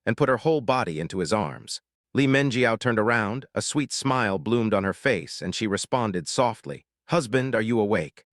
and put her whole body into his arms. Li Menjiao turned around, a sweet smile bloomed on her face, and she responded softly, "Husband, are you awake?"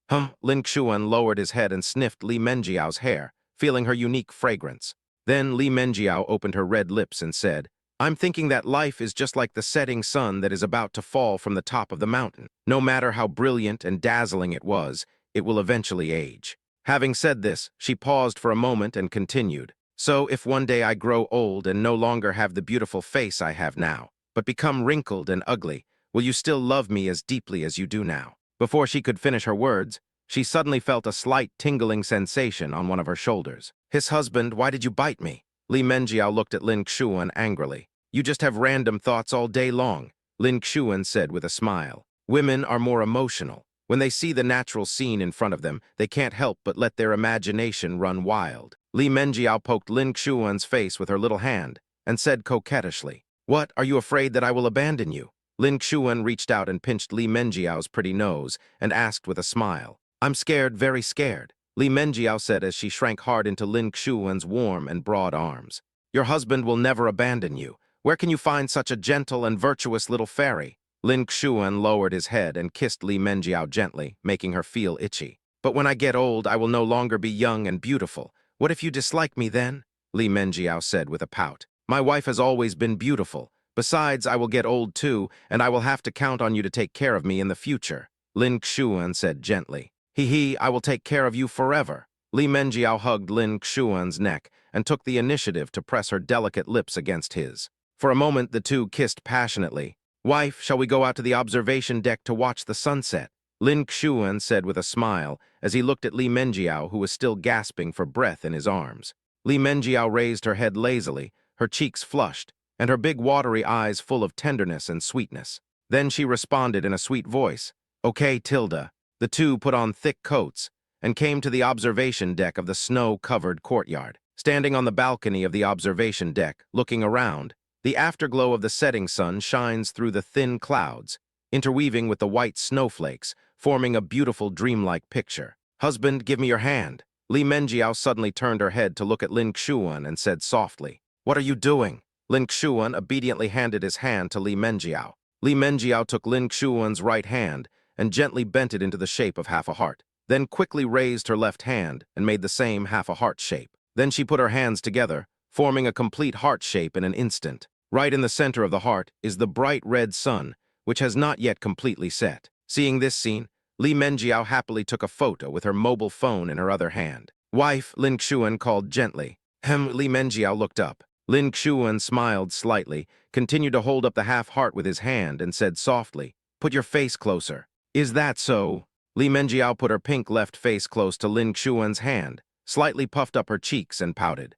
Lin Xuan lowered his head and sniffed Li Menjiao's hair, feeling her unique fragrance. Then Li Menjiao opened her red lips and said, "I'm thinking that life is just like the setting sun that is about to fall from the top of the mountain. No matter how brilliant and dazzling it was, it will eventually age." Having said this, she paused for a moment and continued, "So if one day I grow old and no longer have the beautiful face I have now, but become wrinkled and ugly, will you still love me as deeply as you do now?" Before she could finish her words, she suddenly felt a slight tingling sensation on one of her shoulders. "His husband, why did you bite me?" Li Menjiao looked at Lin Xuan angrily. "You just have random thoughts all day long," Lin Xuan said with a smile. "Women are more emotional. When they see the natural scene in front of them, they can't help but let their imagination run wild." Li Menjiao poked Lin Xuan's face with her little hand and said coquettishly, "What, are you afraid that I will abandon you?" Lin Xuan reached out and pinched Li Menjiao's pretty nose and asked with a smile, "I'm scared, very scared," Li Menjiao said as she shrank hard into Lin Xuan's warm and broad arms. "Your husband will never abandon you. Where can you find such a gentle and virtuous little fairy?" Lin Xuan lowered his head and kissed Li Menjiao gently, making her feel itchy. "But when I get old, I will no longer be young and beautiful. What if you dislike me then?" Li Menjiao said with a pout. "My wife has always been beautiful. Besides, I will get old too, and I will have to count on you to take care of me in the future," Lin Xuan said gently. I will take care of you forever." Li Menjiao hugged Lin Xuan's neck and took the initiative to press her delicate lips against his. For a moment, the two kissed passionately. "Wife, shall we go out to the observation deck to watch the sunset?" Lin Xuan said with a smile as he looked at Li Menjiao, who was still gasping for breath in his arms. Li Menjiao raised her head lazily, her cheeks flushed, and her big watery eyes full of tenderness and sweetness. Then she responded in a sweet voice, "Okay, Tilda." The two put on thick coats and came to the observation deck of the snow-covered courtyard. Standing on the balcony of the observation deck, looking around, the afterglow of the setting sun shines through the thin clouds, interweaving with the white snowflakes, forming a beautiful dreamlike picture. "Husband, give me your hand." Li Menjiao suddenly turned her head to look at Lin Xuan and said softly, "What are you doing?" Lin Xuan obediently handed his hand to Li Menjiao. Li Menjiao took Lin Xuan's right hand and gently bent it into the shape of half a heart, then quickly raised her left hand and made the same half a heart shape. Then she put her hands together, forming a complete heart shape in an instant. Right in the center of the heart is the bright red sun, which has not yet completely set. Seeing this scene, Li Menjiao happily took a photo with her mobile phone in her other hand. "Wife," Lin Xuan called gently. Li Menjiao looked up. Lin Xuan smiled slightly, continued to hold up the half heart with his hand, and said softly, "Put your face closer." "Is that so?" Li Menjiao put her pink left face close to Lin Xuan's hand, slightly puffed up her cheeks and pouted.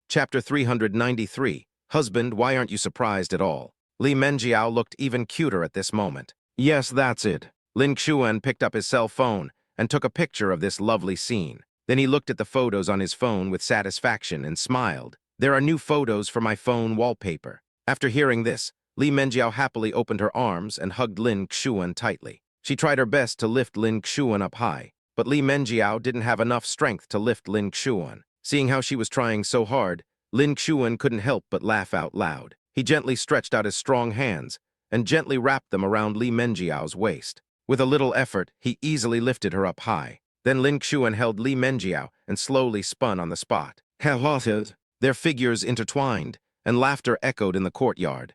Chapter 393. Husband, why aren't you surprised at all? Li Menjiao looked even cuter at this moment. "Yes, that's it." Lin Xuan picked up his cell phone and took a picture of this lovely scene. Then he looked at the photos on his phone with satisfaction and smiled. "There are new photos for my phone wallpaper." After hearing this, Li Menjiao happily opened her arms and hugged Lin Xuan tightly. She tried her best to lift Lin Xuan up high, but Li Menjiao didn't have enough strength to lift Lin Xuan. Seeing how she was trying so hard, Lin Xuan couldn't help but laugh out loud. He gently stretched out his strong hands and gently wrapped them around Li Menjiao's waist. With a little effort, he easily lifted her up high. Then Lin Xuan held Li Menjiao and slowly spun on the spot. Their figures intertwined, and laughter echoed in the courtyard.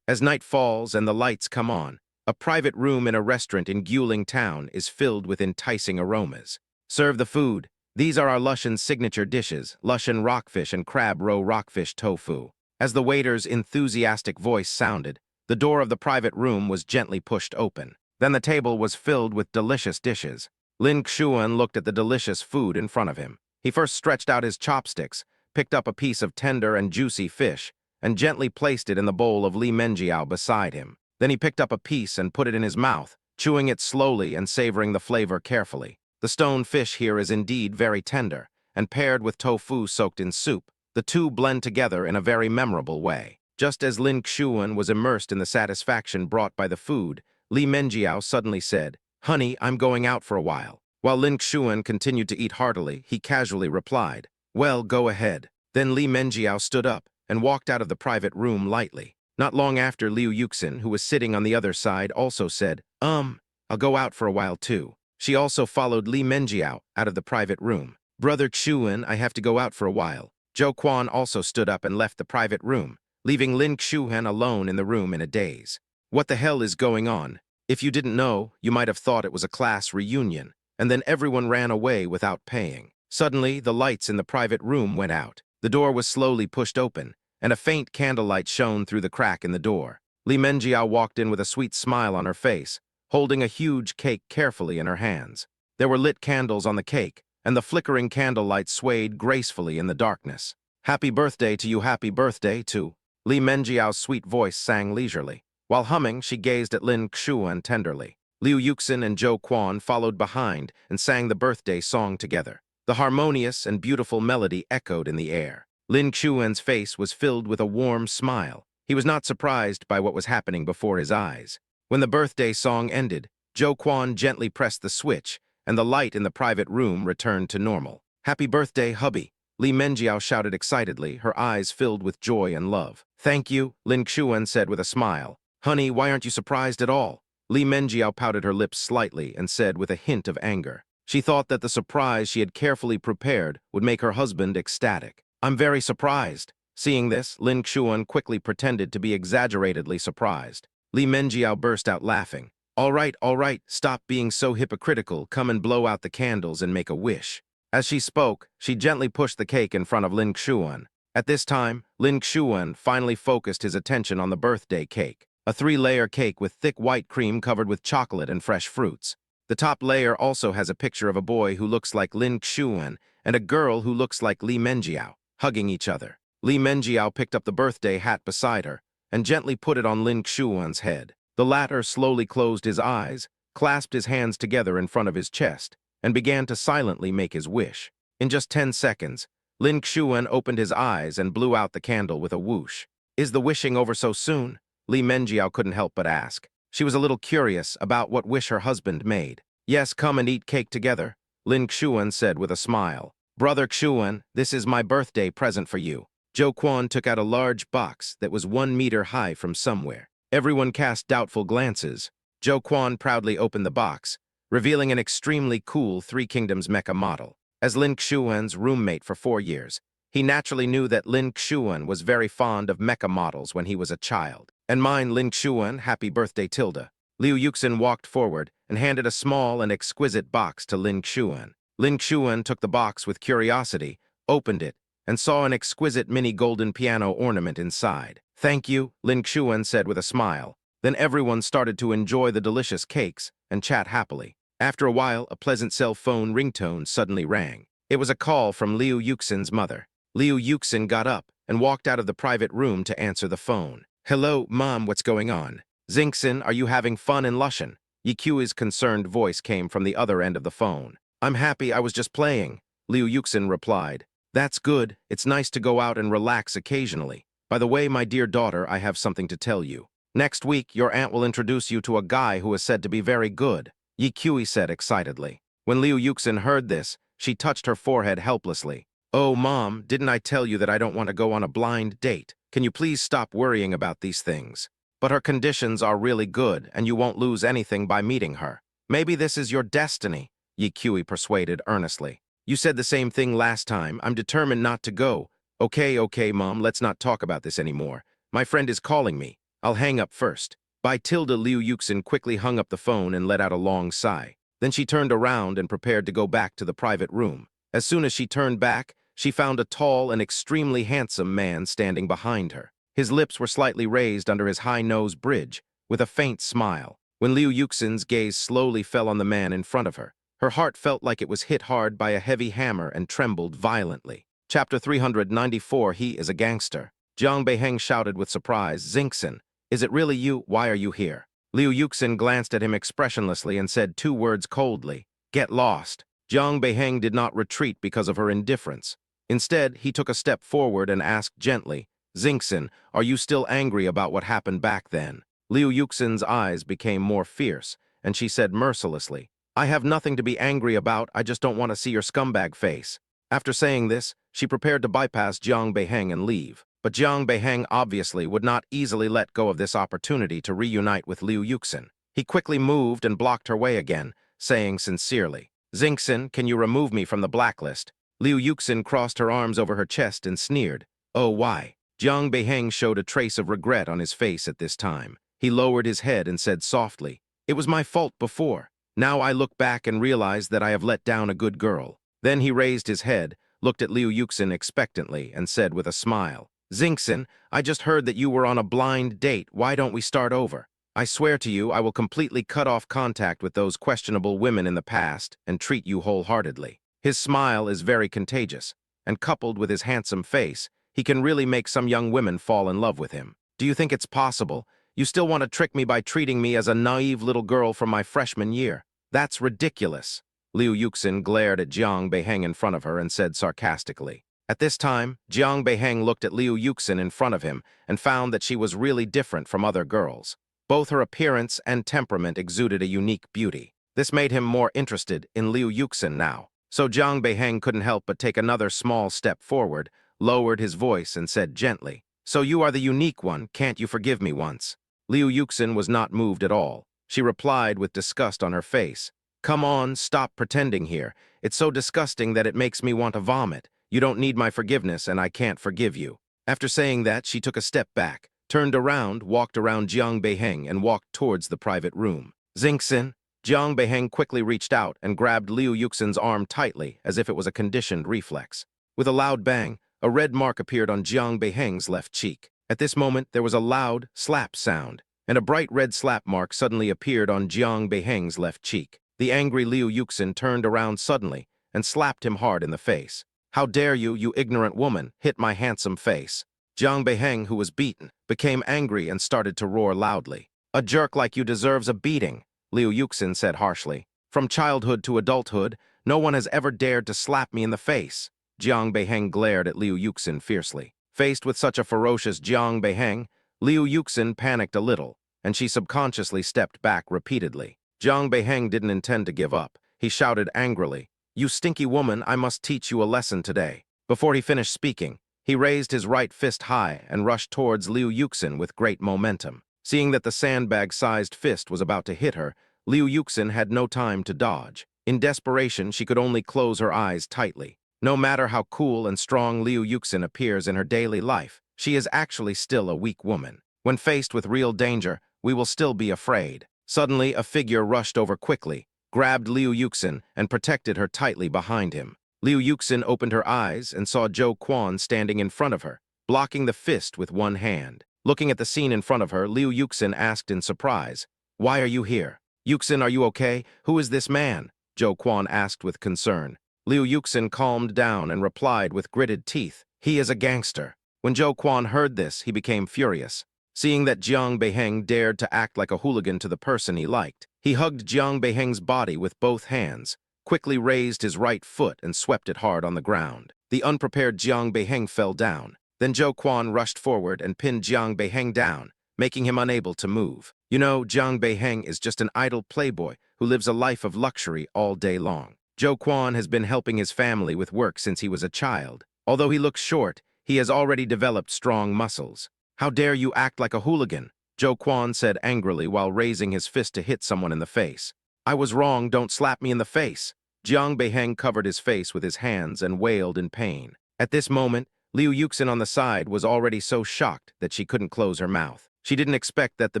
As night falls and the lights come on, a private room in a restaurant in Guling Town is filled with enticing aromas. "Serve the food. These are our Lushan's signature dishes, Lushan rockfish and crab roe rockfish tofu." As the waiter's enthusiastic voice sounded, the door of the private room was gently pushed open. Then the table was filled with delicious dishes. Lin Xuan looked at the delicious food in front of him. He first stretched out his chopsticks, picked up a piece of tender and juicy fish, and gently placed it in the bowl of Li Menjiao beside him. Then he picked up a piece and put it in his mouth, chewing it slowly and savoring the flavor carefully. The stone fish here is indeed very tender, and paired with tofu soaked in soup, the two blend together in a very memorable way. Just as Lin Xuan was immersed in the satisfaction brought by the food, Li Menjiao suddenly said, "Honey, I'm going out for a while." While Lin Xuan continued to eat heartily, he casually replied, "Well, go ahead." Then Li Menjiao stood up and walked out of the private room lightly. Not long after, Liu Yuxin, who was sitting on the other side, also said, I'll go out for a while too. She also followed Li Menjiao out of the private room. Brother Xuan, I have to go out for a while. Zhou Quan also stood up and left the private room, leaving Lin Xuan alone in the room in a daze. What the hell is going on? If you didn't know, you might have thought it was a class reunion, and then everyone ran away without paying. Suddenly, the lights in the private room went out. The door was slowly pushed open, and a faint candlelight shone through the crack in the door. Li Menjiao walked in with a sweet smile on her face, holding a huge cake carefully in her hands. There were lit candles on the cake, and the flickering candlelight swayed gracefully in the darkness. Happy birthday to you, happy birthday to... Li Menjiao's sweet voice sang leisurely. While humming, she gazed at Lin Xuan tenderly. Liu Yuxin and Zhou Quan followed behind and sang the birthday song together. The harmonious and beautiful melody echoed in the air. Lin Xuan's face was filled with a warm smile. He was not surprised by what was happening before his eyes. When the birthday song ended, Zhou Quan gently pressed the switch, and the light in the private room returned to normal. Happy birthday, hubby! Li Menjiao shouted excitedly, her eyes filled with joy and love. Thank you, Lin Xuan said with a smile. Honey, why aren't you surprised at all? Li Menjiao pouted her lips slightly and said with a hint of anger. She thought that the surprise she had carefully prepared would make her husband ecstatic. I'm very surprised. Seeing this, Lin Xuan quickly pretended to be exaggeratedly surprised. Li Menjiao burst out laughing. All right, stop being so hypocritical, come and blow out the candles and make a wish. As she spoke, she gently pushed the cake in front of Lin Xuan. At this time, Lin Xuan finally focused his attention on the birthday cake, a 3-layer cake with thick white cream covered with chocolate and fresh fruits. The top layer also has a picture of a boy who looks like Lin Xuan and a girl who looks like Li Menjiao, hugging each other. Li Menjiao picked up the birthday hat beside her and gently put it on Lin Xuan's head. The latter slowly closed his eyes, clasped his hands together in front of his chest, and began to silently make his wish. In just 10 seconds, Lin Xuan opened his eyes and blew out the candle with a whoosh. Is the wishing over so soon? Li Menjiao couldn't help but ask. She was a little curious about what wish her husband made. Yes, come and eat cake together, Lin Xuan said with a smile. Brother Xuan, this is my birthday present for you. Zhou Quan took out a large box that was 1 meter high from somewhere. Everyone cast doubtful glances. Zhou Quan proudly opened the box, revealing an extremely cool Three Kingdoms mecha model. As Lin Xuan's roommate for 4 years, he naturally knew that Lin Xuan was very fond of mecha models when he was a child. And mine, Lin Xuan, happy birthday, Tilda. Liu Yuxin walked forward and handed a small and exquisite box to Lin Xuan. Lin Xuan took the box with curiosity, opened it, and saw an exquisite mini golden piano ornament inside. Thank you, Lin Xuan said with a smile. Then everyone started to enjoy the delicious cakes and chat happily. After a while, a pleasant cell phone ringtone suddenly rang. It was a call from Liu Yuxin's mother. Liu Yuxin got up and walked out of the private room to answer the phone. Hello, Mom, what's going on? Xingxin, are you having fun in Lushan? Yi Qiui's concerned voice came from the other end of the phone. I'm happy, I was just playing, Liu Yuxin replied. That's good, it's nice to go out and relax occasionally. By the way, my dear daughter, I have something to tell you. Next week, your aunt will introduce you to a guy who is said to be very good, Yi Qiui said excitedly. When Liu Yuxin heard this, she touched her forehead helplessly. Oh, Mom, didn't I tell you that I don't want to go on a blind date? Can you please stop worrying about these things? But her conditions are really good, and you won't lose anything by meeting her. Maybe this is your destiny, Yi Qiui persuaded earnestly. You said the same thing last time. I'm determined not to go. Okay, Mom, let's not talk about this anymore. My friend is calling me. I'll hang up first. By Tilda, Liu Yuxin quickly hung up the phone and let out a long sigh. Then she turned around and prepared to go back to the private room. As soon as she turned back, she found a tall and extremely handsome man standing behind her. His lips were slightly raised under his high nose bridge, with a faint smile. When Liu Yuxin's gaze slowly fell on the man in front of her, her heart felt like it was hit hard by a heavy hammer and trembled violently. Chapter 394, He is a Gangster. Jiang Beiheng shouted with surprise, Xingxin, is it really you? Why are you here? Liu Yuxin glanced at him expressionlessly and said 2 words coldly, get lost. Jiang Beiheng did not retreat because of her indifference. Instead, he took a step forward and asked gently, Xingxin, are you still angry about what happened back then? Liu Yuxin's eyes became more fierce, and she said mercilessly, I have nothing to be angry about, I just don't want to see your scumbag face. After saying this, she prepared to bypass Jiang Beiheng and leave. but Jiang Beiheng obviously would not easily let go of this opportunity to reunite with Liu Yuxin. He quickly moved and blocked her way again, saying sincerely, "Xingxin, can you remove me from the blacklist?" Liu Yuxin crossed her arms over her chest and sneered, "Oh, why?" Jiang Beiheng showed a trace of regret on his face at this time. He lowered his head and said softly, "It was my fault before. Now I look back and realize that I have let down a good girl." Then he raised his head, looked at Liu Yuxin expectantly, and said with a smile, "Xingxin, I just heard that you were on a blind date. Why don't we start over? I swear to you I will completely cut off contact with those questionable women in the past and treat you wholeheartedly." His smile is very contagious, and coupled with his handsome face, he can really make some young women fall in love with him. "Do you think it's possible? You still want to trick me by treating me as a naive little girl from my freshman year? That's ridiculous." Liu Yuxin glared at Jiang Beiheng in front of her and said sarcastically. At this time, Jiang Beiheng looked at Liu Yuxin in front of him and found that she was really different from other girls. Both her appearance and temperament exuded a unique beauty. This made him more interested in Liu Yuxin now. So Jiang Beiheng couldn't help but take another small step forward, lowered his voice, and said gently, "So you are the unique one, can't you forgive me once?" Liu Yuxin was not moved at all. She replied with disgust on her face, "Come on, stop pretending here. It's so disgusting that it makes me want to vomit. You don't need my forgiveness and I can't forgive you." After saying that, she took a step back, turned around, walked around Jiang Beiheng, and walked towards the private room. "Xingxin." Jiang Beiheng quickly reached out and grabbed Liu Yuxin's arm tightly, as if it was a conditioned reflex. With a loud bang, a red mark appeared on Jiang Beiheng's left cheek. At this moment, there was a loud slap sound, and a bright red slap mark suddenly appeared on Jiang Beiheng's left cheek. The angry Liu Yuxin turned around suddenly and slapped him hard in the face. "How dare you, you ignorant woman, hit my handsome face?" Jiang Beiheng, who was beaten, became angry and started to roar loudly. "A jerk like you deserves a beating," Liu Yuxin said harshly. "From childhood to adulthood, no one has ever dared to slap me in the face." Jiang Beiheng glared at Liu Yuxin fiercely. Faced with such a ferocious Jiang Beiheng, Liu Yuxin panicked a little, and she subconsciously stepped back repeatedly. Jiang Beiheng didn't intend to give up. He shouted angrily, "You stinky woman, I must teach you a lesson today." Before he finished speaking, he raised his right fist high and rushed towards Liu Yuxin with great momentum. Seeing that the sandbag-sized fist was about to hit her, Liu Yuxin had no time to dodge. In desperation, she could only close her eyes tightly. No matter how cool and strong Liu Yuxin appears in her daily life, she is actually still a weak woman. When faced with real danger, we will still be afraid. Suddenly, a figure rushed over quickly, grabbed Liu Yuxin, and protected her tightly behind him. Liu Yuxin opened her eyes and saw Zhou Quan standing in front of her, blocking the fist with one hand. Looking at the scene in front of her, Liu Yuxin asked in surprise, "Why are you here? Yuxin, are you okay? Who is this man?" Zhou Quan asked with concern. Liu Yuxin calmed down and replied with gritted teeth, "He is a gangster." When Zhou Quan heard this, he became furious. Seeing that Jiang Beiheng dared to act like a hooligan to the person he liked, he hugged Jiang Beiheng's body with both hands, quickly raised his right foot and swept it hard on the ground. The unprepared Jiang Beiheng fell down. Then Zhou Quan rushed forward and pinned Jiang Beiheng down, making him unable to move. You know, Jiang Beiheng is just an idle playboy who lives a life of luxury all day long. Zhou Quan has been helping his family with work since he was a child. Although he looks short, he has already developed strong muscles. "How dare you act like a hooligan?" Zhou Quan said angrily while raising his fist to hit someone in the face. "I was wrong, don't slap me in the face." Jiang Beiheng covered his face with his hands and wailed in pain. At this moment, Liu Yuxin on the side was already so shocked that she couldn't close her mouth. She didn't expect that the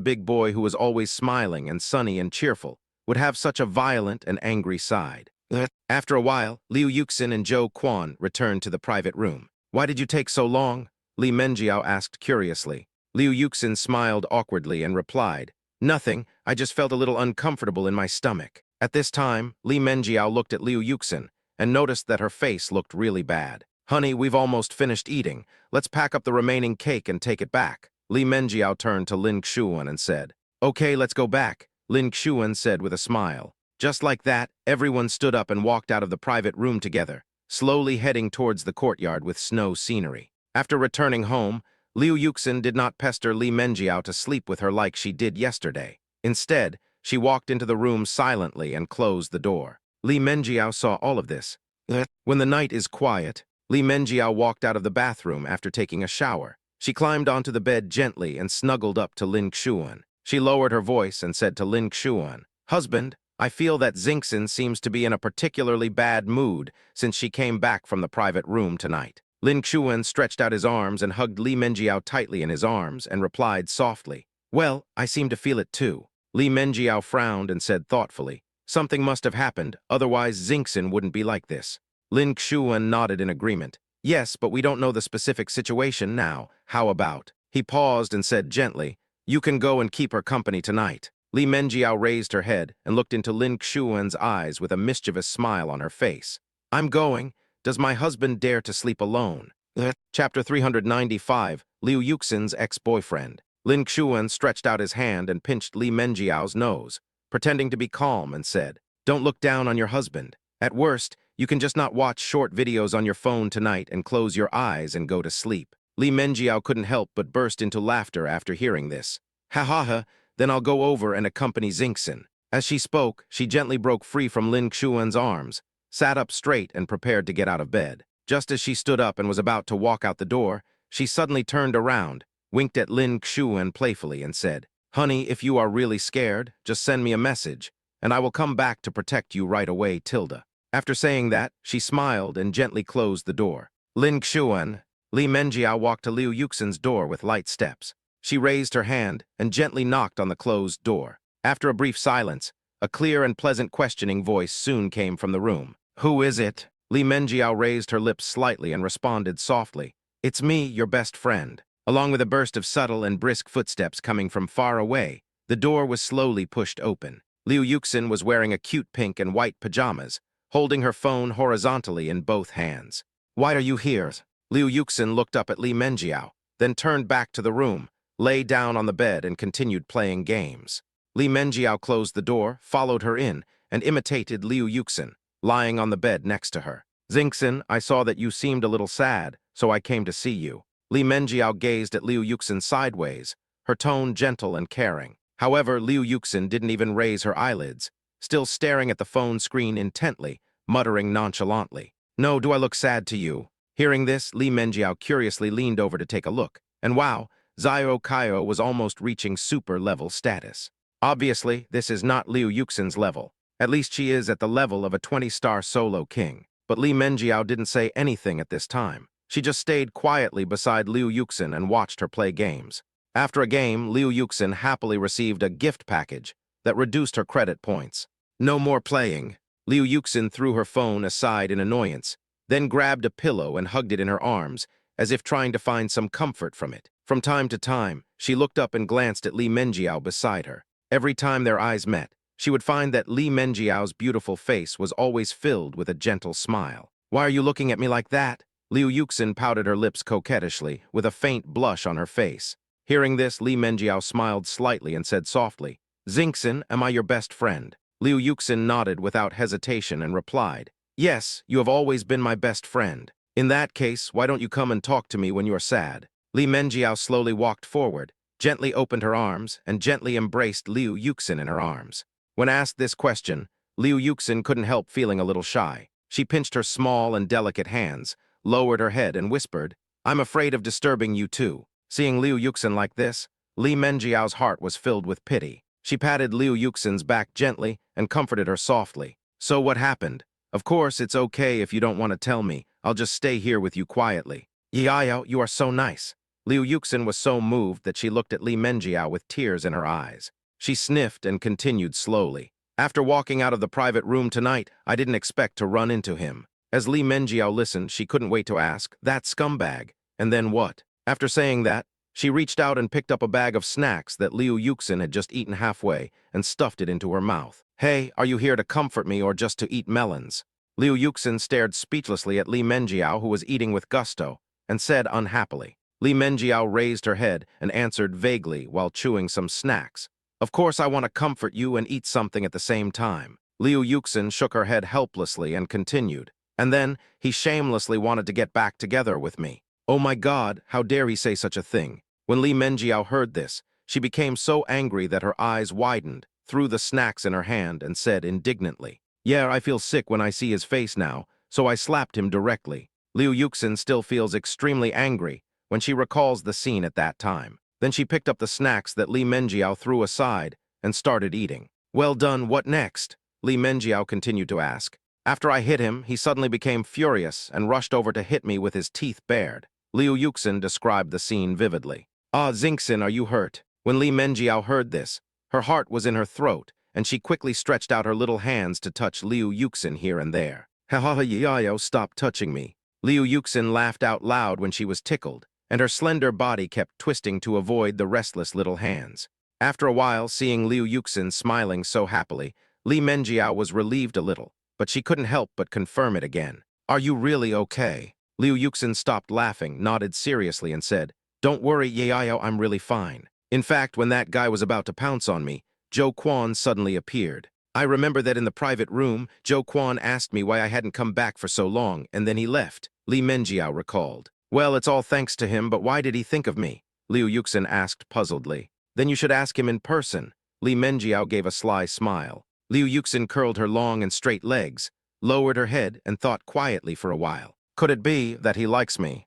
big boy who was always smiling and sunny and cheerful would have such a violent and angry side. After a while, Liu Yuxin and Zhou Quan returned to the private room. "Why did you take so long?" Li Menjiao asked curiously. Liu Yuxin smiled awkwardly and replied, "Nothing, I just felt a little uncomfortable in my stomach." At this time, Li Menjiao looked at Liu Yuxin and noticed that her face looked really bad. "Honey, we've almost finished eating. Let's pack up the remaining cake and take it back." Li Menjiao turned to Lin Xuan and said, "Okay, let's go back," Lin Xuan said with a smile. Just like that, everyone stood up and walked out of the private room together, slowly heading towards the courtyard with snow scenery. After returning home, Liu Yuxin did not pester Li Menjiao to sleep with her like she did yesterday. Instead, she walked into the room silently and closed the door. Li Menjiao saw all of this. When the night is quiet, Li Menjiao walked out of the bathroom after taking a shower. She climbed onto the bed gently and snuggled up to Lin Xuan. She lowered her voice and said to Lin Xuan, "Husband, I feel that Xingxin seems to be in a particularly bad mood since she came back from the private room tonight." Lin Xuan stretched out his arms and hugged Li Menjiao tightly in his arms and replied softly, "Well, I seem to feel it too." Li Menjiao frowned and said thoughtfully, "Something must have happened, otherwise Xingxin wouldn't be like this." Lin Xuan nodded in agreement. "Yes, but we don't know the specific situation now. How about?" He paused and said gently, "You can go and keep her company tonight." Li Menjiao raised her head and looked into Lin Xuan's eyes with a mischievous smile on her face. "I'm going. Does my husband dare to sleep alone?" Chapter 395, Liu Yuxin's ex-boyfriend. Lin Xuan stretched out his hand and pinched Li Menjiao's nose, pretending to be calm and said, "Don't look down on your husband. At worst, you can just not watch short videos on your phone tonight and close your eyes and go to sleep." Li Menjiao couldn't help but burst into laughter after hearing this. "Ha ha ha, then I'll go over and accompany Xingxin." As she spoke, she gently broke free from Lin Xuan's arms, sat up straight and prepared to get out of bed. Just as she stood up and was about to walk out the door, she suddenly turned around, winked at Lin Xuan playfully and said, "Honey, if you are really scared, just send me a message, and I will come back to protect you right away, Tilda." After saying that, she smiled and gently closed the door. Lin Xuan, Li Menjiao walked to Liu Yuxin's door with light steps. She raised her hand and gently knocked on the closed door. After a brief silence, a clear and pleasant questioning voice soon came from the room. "Who is it?" Li Menjiao raised her lips slightly and responded softly, "It's me, your best friend." Along with a burst of subtle and brisk footsteps coming from far away, the door was slowly pushed open. Liu Yuxin was wearing a cute pink and white pajamas, holding her phone horizontally in both hands. "Why are you here?" Liu Yuxin looked up at Li Menjiao, then turned back to the room, lay down on the bed and continued playing games. Li Menjiao closed the door, followed her in, and imitated Liu Yuxin, lying on the bed next to her. "Xingxin, I saw that you seemed a little sad, so I came to see you." Li Menjiao gazed at Liu Yuxin sideways, her tone gentle and caring. However, Liu Yuxin didn't even raise her eyelids, still staring at the phone screen intently, muttering nonchalantly, "No, do I look sad to you?" Hearing this, Li Menjiao curiously leaned over to take a look, and wow, Xiao Kaio was almost reaching super-level status. Obviously, this is not Liu Yuxin's level. At least she is at the level of a 20-star solo king. But Li Menjiao didn't say anything at this time. She just stayed quietly beside Liu Yuxin and watched her play games. After a game, Liu Yuxin happily received a gift package that reduced her credit points. "No more playing." Liu Yuxin threw her phone aside in annoyance, then grabbed a pillow and hugged it in her arms, as if trying to find some comfort from it. From time to time, she looked up and glanced at Li Menjiao beside her. Every time their eyes met, she would find that Li Menjiao's beautiful face was always filled with a gentle smile. "Why are you looking at me like that?" Liu Yuxin pouted her lips coquettishly, with a faint blush on her face. Hearing this, Li Menjiao smiled slightly and said softly, "Xingxin, am I your best friend?" Liu Yuxin nodded without hesitation and replied, "Yes, you have always been my best friend. In that case, why don't you come and talk to me when you're sad?" Li Menjiao slowly walked forward, gently opened her arms, and gently embraced Liu Yuxin in her arms. When asked this question, Liu Yuxin couldn't help feeling a little shy. She pinched her small and delicate hands, lowered her head, and whispered, "I'm afraid of disturbing you too." Seeing Liu Yuxin like this, Li Menjiao's heart was filled with pity. She patted Liu Yuxin's back gently and comforted her softly. "So what happened? Of course, it's okay if you don't want to tell me. I'll just stay here with you quietly." "Yiao, you are so nice." Liu Yuxin was so moved that she looked at Li Menjiao with tears in her eyes. She sniffed and continued slowly. "After walking out of the private room tonight, I didn't expect to run into him." As Li Menjiao listened, she couldn't wait to ask, "That scumbag? And then what?" After saying that, she reached out and picked up a bag of snacks that Liu Yuxin had just eaten halfway and stuffed it into her mouth. "Hey, are you here to comfort me or just to eat melons?" Liu Yuxin stared speechlessly at Li Menjiao, who was eating with gusto, and said unhappily. Li Menjiao raised her head and answered vaguely while chewing some snacks, "Of course I want to comfort you and eat something at the same time." Liu Yuxin shook her head helplessly and continued, "And then he shamelessly wanted to get back together with me." Oh my God, how dare he say such a thing? When Li Menjiao heard this, she became so angry that her eyes widened, threw the snacks in her hand, and said indignantly, "Yeah, I feel sick when I see his face now, so I slapped him directly." Liu Yuxin still feels extremely angry, when she recalls the scene at that time. Then she picked up the snacks that Li Menjiao threw aside and started eating. Well done, what next? Li Menjiao continued to ask. After I hit him, he suddenly became furious and rushed over to hit me with his teeth bared. Liu Yuxin described the scene vividly. Ah, Xingxin, are you hurt? When Li Menjiao heard this, her heart was in her throat, and she quickly stretched out her little hands to touch Liu Yuxin here and there. Ha ha ha, Yayo, stop touching me. Liu Yuxin laughed out loud when she was tickled, and her slender body kept twisting to avoid the restless little hands. After a while, seeing Liu Yuxin smiling so happily, Li Menjiao was relieved a little, but she couldn't help but confirm it again. Are you really okay? Liu Yuxin stopped laughing, nodded seriously, and said, Don't worry, Yayo, I'm really fine. In fact, when that guy was about to pounce on me, Zhou Quan suddenly appeared. I remember that in the private room, Zhou Quan asked me why I hadn't come back for so long, and then he left, Li Menjiao recalled. Well, it's all thanks to him, but why did he think of me? Liu Yuxin asked puzzledly. Then you should ask him in person. Li Menjiao gave a sly smile. Liu Yuxin curled her long and straight legs, lowered her head, and thought quietly for a while. Could it be that he likes me?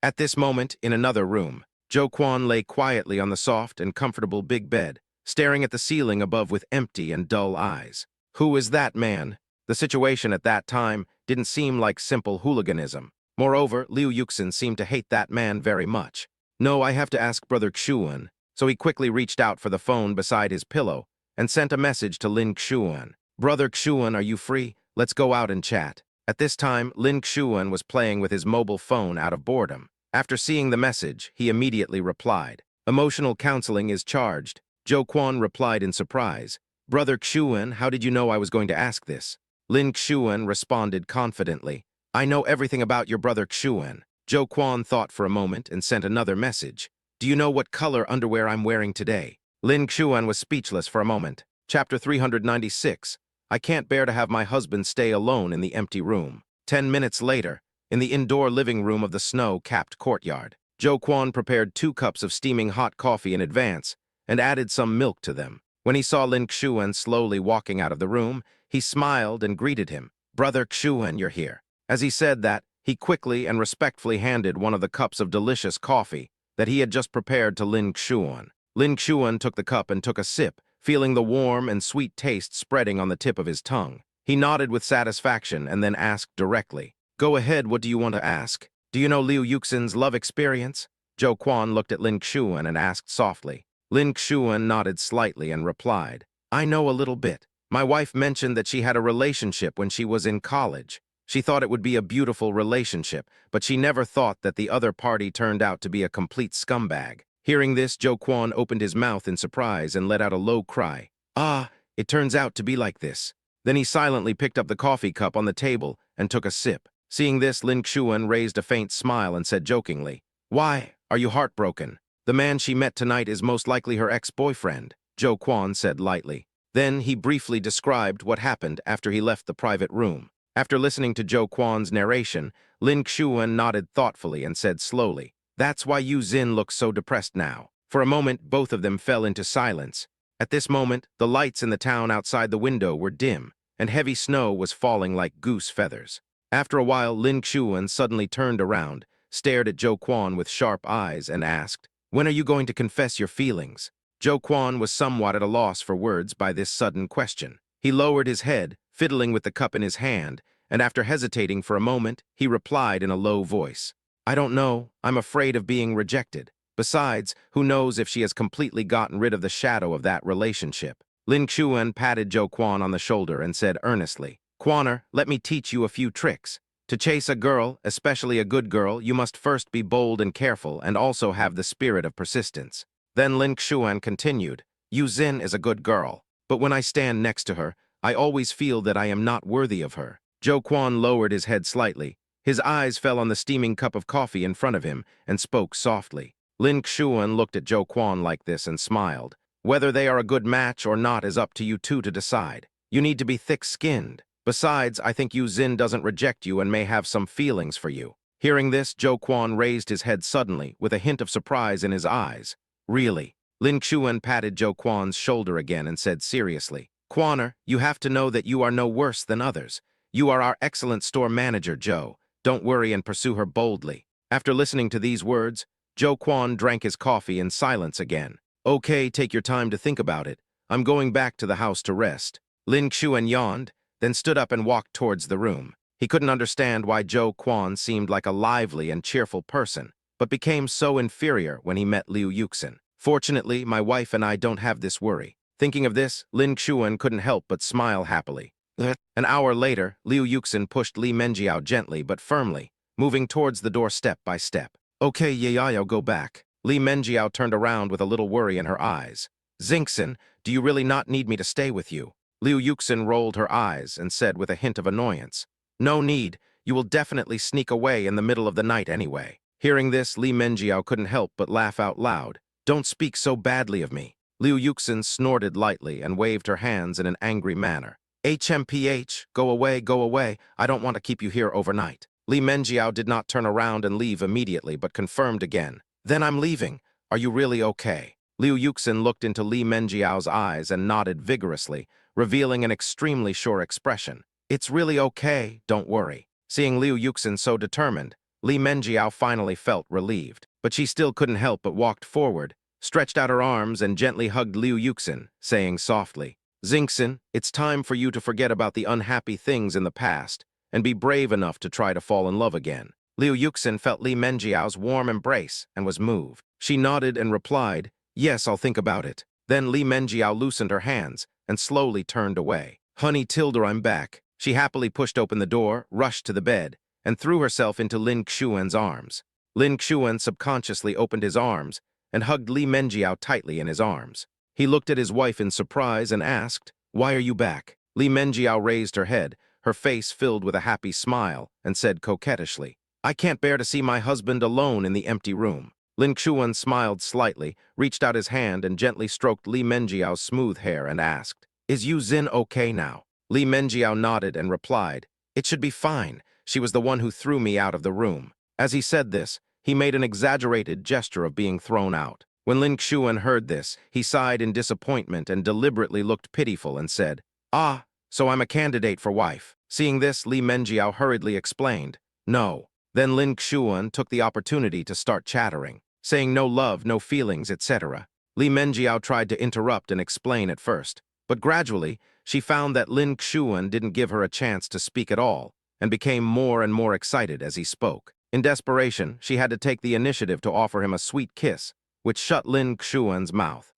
At this moment, in another room, Zhou Quan lay quietly on the soft and comfortable big bed, staring at the ceiling above with empty and dull eyes. Who is that man? The situation at that time didn't seem like simple hooliganism. Moreover, Liu Yuxin seemed to hate that man very much. No, I have to ask Brother Xuan. So he quickly reached out for the phone beside his pillow and sent a message to Lin Xuan. Brother Xuan, are you free? Let's go out and chat. At this time, Lin Xuan was playing with his mobile phone out of boredom. After seeing the message, he immediately replied. Emotional counseling is charged. Zhou Quan replied in surprise. Brother Xuan, how did you know I was going to ask this? Lin Xuan responded confidently. I know everything about your brother Xuan. Zhou Quan thought for a moment and sent another message. Do you know what color underwear I'm wearing today? Lin Xuan was speechless for a moment. Chapter 396. I can't bear to have my husband stay alone in the empty room. 10 minutes later, in the indoor living room of the snow-capped courtyard, Zhou Quan prepared 2 cups of steaming hot coffee in advance and added some milk to them. When he saw Lin Xuan slowly walking out of the room, he smiled and greeted him. Brother Xuan, you're here. As he said that, he quickly and respectfully handed one of the cups of delicious coffee that he had just prepared to Lin Xuan. Lin Xuan took the cup and took a sip, feeling the warm and sweet taste spreading on the tip of his tongue. He nodded with satisfaction and then asked directly, Go ahead, what do you want to ask? Do you know Liu Yuxin's love experience? Zhou Quan looked at Lin Xuan and asked softly. Lin Xuan nodded slightly and replied, I know a little bit. My wife mentioned that she had a relationship when she was in college. She thought it would be a beautiful relationship, but she never thought that the other party turned out to be a complete scumbag. Hearing this, Zhou Quan opened his mouth in surprise and let out a low cry. Ah, it turns out to be like this. Then he silently picked up the coffee cup on the table and took a sip. Seeing this, Lin Xuan raised a faint smile and said jokingly, Why, are you heartbroken? The man she met tonight is most likely her ex-boyfriend, Zhou Quan said lightly. Then he briefly described what happened after he left the private room. After listening to Zhou Quan's narration, Lin Xuan nodded thoughtfully and said slowly, That's why Yu Xin looks so depressed now. For a moment, both of them fell into silence. At this moment, the lights in the town outside the window were dim, and heavy snow was falling like goose feathers. After a while, Lin Xuan suddenly turned around, stared at Zhou Quan with sharp eyes, and asked, When are you going to confess your feelings? Zhou Quan was somewhat at a loss for words by this sudden question. He lowered his head, fiddling with the cup in his hand, and after hesitating for a moment, he replied in a low voice, I don't know, I'm afraid of being rejected. Besides, who knows if she has completely gotten rid of the shadow of that relationship. Lin Xuan patted Zhou Quan on the shoulder and said earnestly, Quaner, let me teach you a few tricks. To chase a girl, especially a good girl, you must first be bold and careful and also have the spirit of persistence. Then Lin Xuan continued, Yu Xin is a good girl, but when I stand next to her, I always feel that I am not worthy of her. Zhou Quan lowered his head slightly. His eyes fell on the steaming cup of coffee in front of him and spoke softly. Lin Xuan looked at Zhou Quan like this and smiled. Whether they are a good match or not is up to you two to decide. You need to be thick-skinned. Besides, I think Yu Xin doesn't reject you and may have some feelings for you. Hearing this, Zhou Quan raised his head suddenly, with a hint of surprise in his eyes. Really? Lin Xuan patted Zhou Quan's shoulder again and said seriously, Quaner, you have to know that you are no worse than others. You are our excellent store manager, Zhou. Don't worry and pursue her boldly. After listening to these words, Joe Quan drank his coffee in silence again. Okay, take your time to think about it. I'm going back to the house to rest. Lin Xuan yawned, then stood up and walked towards the room. He couldn't understand why Joe Quan seemed like a lively and cheerful person, but became so inferior when he met Liu Yuxin. Fortunately, my wife and I don't have this worry. Thinking of this, Lin Xuan couldn't help but smile happily. An hour later, Liu Yuxin pushed Li Menjiao gently but firmly, moving towards the door step by step. Okay, Yayayo, go back. Li Menjiao turned around with a little worry in her eyes. Xingxin, do you really not need me to stay with you? Liu Yuxin rolled her eyes and said with a hint of annoyance. No need, you will definitely sneak away in the middle of the night anyway. Hearing this, Li Menjiao couldn't help but laugh out loud. Don't speak so badly of me. Liu Yuxin snorted lightly and waved her hands in an angry manner. HMPH, go away, I don't want to keep you here overnight. Li Menjiao did not turn around and leave immediately, but confirmed again. Then I'm leaving. Are you really okay? Liu Yuxin looked into Li Menjiao's eyes and nodded vigorously, revealing an extremely sure expression. It's really okay, don't worry. Seeing Liu Yuxin so determined, Li Menjiao finally felt relieved, but she still couldn't help but walked forward, stretched out her arms and gently hugged Liu Yuxin, saying softly, Xingxin, it's time for you to forget about the unhappy things in the past and be brave enough to try to fall in love again. Liu Yuxin felt Li Menjiao's warm embrace and was moved. She nodded and replied, yes, I'll think about it. Then Li Menjiao loosened her hands and slowly turned away. Honey Tilda, I'm back. She happily pushed open the door, rushed to the bed, and threw herself into Lin Xuan's arms. Lin Xuan subconsciously opened his arms and hugged Li Menjiao tightly in his arms. He looked at his wife in surprise and asked, why are you back? Li Menjiao raised her head, her face filled with a happy smile, and said coquettishly, I can't bear to see my husband alone in the empty room. Lin Xuan smiled slightly, reached out his hand and gently stroked Li Menjiao's smooth hair and asked, is Yu Xin okay now? Li Menjiao nodded and replied, it should be fine. She was the one who threw me out of the room. As he said this, he made an exaggerated gesture of being thrown out. When Lin Xuan heard this, he sighed in disappointment and deliberately looked pitiful and said, ah, so I'm a candidate for wife. Seeing this, Li Menjiao hurriedly explained, no. Then Lin Xuan took the opportunity to start chattering, saying no love, no feelings, etc. Li Menjiao tried to interrupt and explain at first, but gradually, she found that Lin Xuan didn't give her a chance to speak at all, and became more and more excited as he spoke. In desperation, she had to take the initiative to offer him a sweet kiss, which shut Lin Xuan's mouth.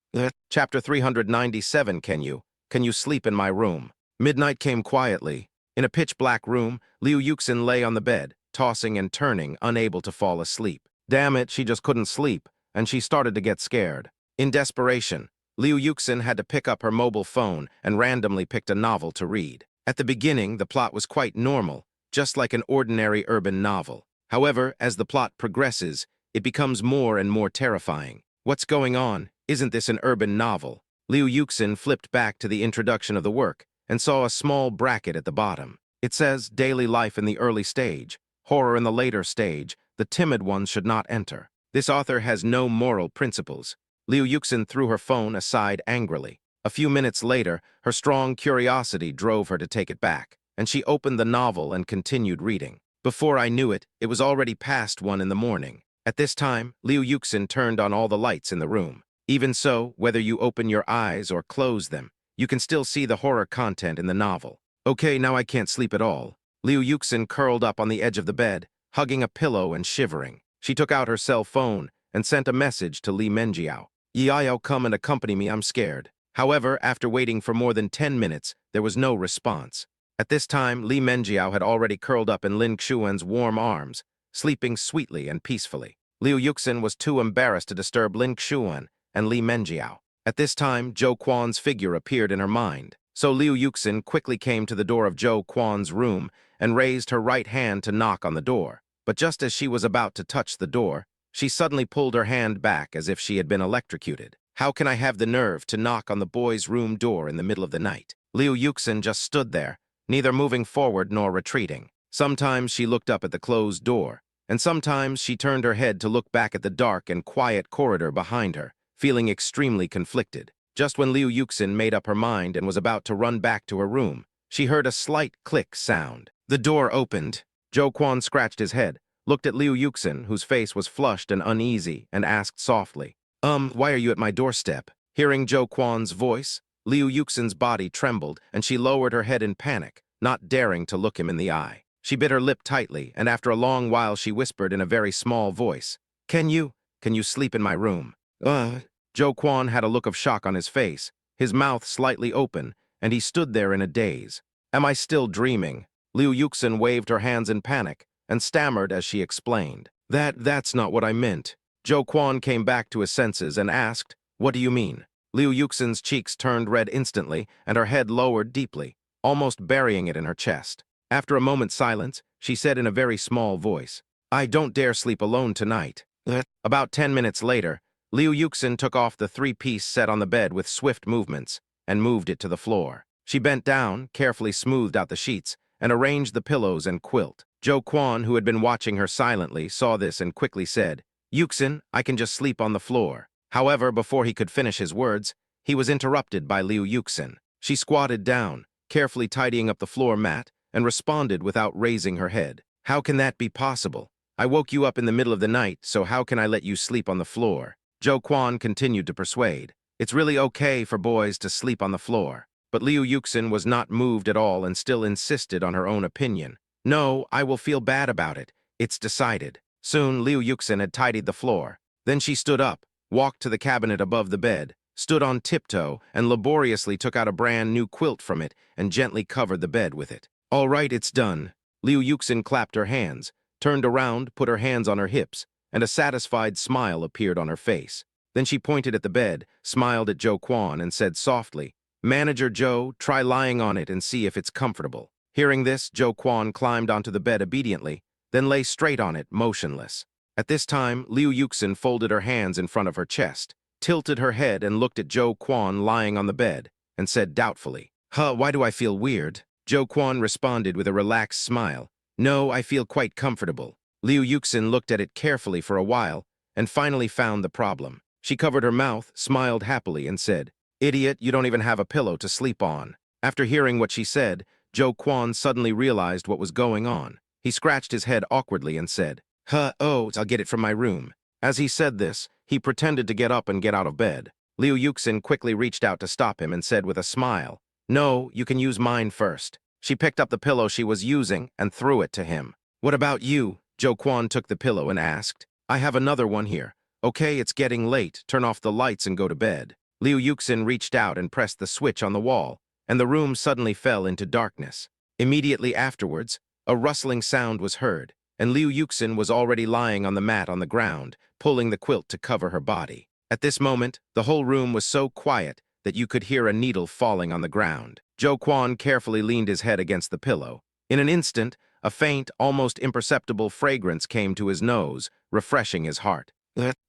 Chapter 397, Can you sleep in my room? Midnight came quietly. In a pitch-black room, Liu Yuxin lay on the bed, tossing and turning, unable to fall asleep. Damn it, she just couldn't sleep, and she started to get scared. In desperation, Liu Yuxin had to pick up her mobile phone and randomly picked a novel to read. At the beginning, the plot was quite normal, just like an ordinary urban novel. However, as the plot progresses, it becomes more and more terrifying. What's going on? Isn't this an urban novel? Liu Yuxin flipped back to the introduction of the work and saw a small bracket at the bottom. It says, daily life in the early stage, horror in the later stage, the timid ones should not enter. This author has no moral principles. Liu Yuxin threw her phone aside angrily. A few minutes later, her strong curiosity drove her to take it back, and she opened the novel and continued reading. Before I knew it, it was already past 1 in the morning. At this time, Liu Yuxin turned on all the lights in the room. Even so, whether you open your eyes or close them, you can still see the horror content in the novel. Okay, now I can't sleep at all. Liu Yuxin curled up on the edge of the bed, hugging a pillow and shivering. She took out her cell phone and sent a message to Li Menjiao. Yayo, come and accompany me, I'm scared. However, after waiting for more than 10 minutes, there was no response. At this time, Li Menjiao had already curled up in Lin Xuan's warm arms, sleeping sweetly and peacefully. Liu Yuxin was too embarrassed to disturb Lin Xuan and Li Menjiao. At this time, Zhou Quan's figure appeared in her mind. So Liu Yuxin quickly came to the door of Zhou Quan's room and raised her right hand to knock on the door. But just as she was about to touch the door, she suddenly pulled her hand back as if she had been electrocuted. How can I have the nerve to knock on the boy's room door in the middle of the night? Liu Yuxin just stood there, neither moving forward nor retreating. Sometimes she looked up at the closed door, and sometimes she turned her head to look back at the dark and quiet corridor behind her, feeling extremely conflicted. Just when Liu Yuxin made up her mind and was about to run back to her room, she heard a slight click sound. The door opened. Zhou Quan scratched his head, looked at Liu Yuxin, whose face was flushed and uneasy, and asked softly, why are you at my doorstep? Hearing Zhou Quan's voice, Liu Yuxin's body trembled, and she lowered her head in panic, not daring to look him in the eye. She bit her lip tightly, and after a long while she whispered in a very small voice, Can you sleep in my room? Zhou Quan had a look of shock on his face, his mouth slightly open, and he stood there in a daze. Am I still dreaming? Liu Yuxin waved her hands in panic, and stammered as she explained. That's not what I meant. Zhou Quan came back to his senses and asked, What do you mean? Liu Yuxin's cheeks turned red instantly, and her head lowered deeply, almost burying it in her chest. After a moment's silence, she said in a very small voice, I don't dare sleep alone tonight. About 10 minutes later, Liu Yuxin took off the three-piece set on the bed with swift movements and moved it to the floor. She bent down, carefully smoothed out the sheets, and arranged the pillows and quilt. Zhou Quan, who had been watching her silently, saw this and quickly said, Yuxin, I can just sleep on the floor. However, before he could finish his words, he was interrupted by Liu Yuxin. She squatted down, carefully tidying up the floor mat, and responded without raising her head. How can that be possible? I woke you up in the middle of the night, so how can I let you sleep on the floor? Zhou Quan continued to persuade. It's really okay for boys to sleep on the floor. But Liu Yuxin was not moved at all and still insisted on her own opinion. No, I will feel bad about it. It's decided. Soon, Liu Yuxin had tidied the floor. Then she stood up, walked to the cabinet above the bed, stood on tiptoe, and laboriously took out a brand new quilt from it and gently covered the bed with it. All right, it's done. Liu Yuxin clapped her hands, turned around, put her hands on her hips, and a satisfied smile appeared on her face. Then she pointed at the bed, smiled at Zhou Quan, and said softly, Manager Zhou, try lying on it and see if it's comfortable. Hearing this, Zhou Quan climbed onto the bed obediently, then lay straight on it, motionless. At this time, Liu Yuxin folded her hands in front of her chest, tilted her head and looked at Zhou Quan lying on the bed, and said doubtfully, why do I feel weird? Zhou Quan responded with a relaxed smile, No, I feel quite comfortable. Liu Yuxin looked at it carefully for a while, and finally found the problem. She covered her mouth, smiled happily, and said, Idiot, you don't even have a pillow to sleep on. After hearing what she said, Zhou Quan suddenly realized what was going on. He scratched his head awkwardly and said, I'll get it from my room. As he said this, he pretended to get up and get out of bed. Liu Yuxin quickly reached out to stop him and said with a smile, No, you can use mine first. She picked up the pillow she was using and threw it to him. What about you? Zhou Quan took the pillow and asked. I have another one here. Okay, it's getting late. Turn off the lights and go to bed. Liu Yuxin reached out and pressed the switch on the wall, and the room suddenly fell into darkness. Immediately afterwards, a rustling sound was heard, and Liu Yuxin was already lying on the mat on the ground, pulling the quilt to cover her body. At this moment, the whole room was so quiet that you could hear a needle falling on the ground. Zhou Quan carefully leaned his head against the pillow. In an instant, a faint, almost imperceptible fragrance came to his nose, refreshing his heart.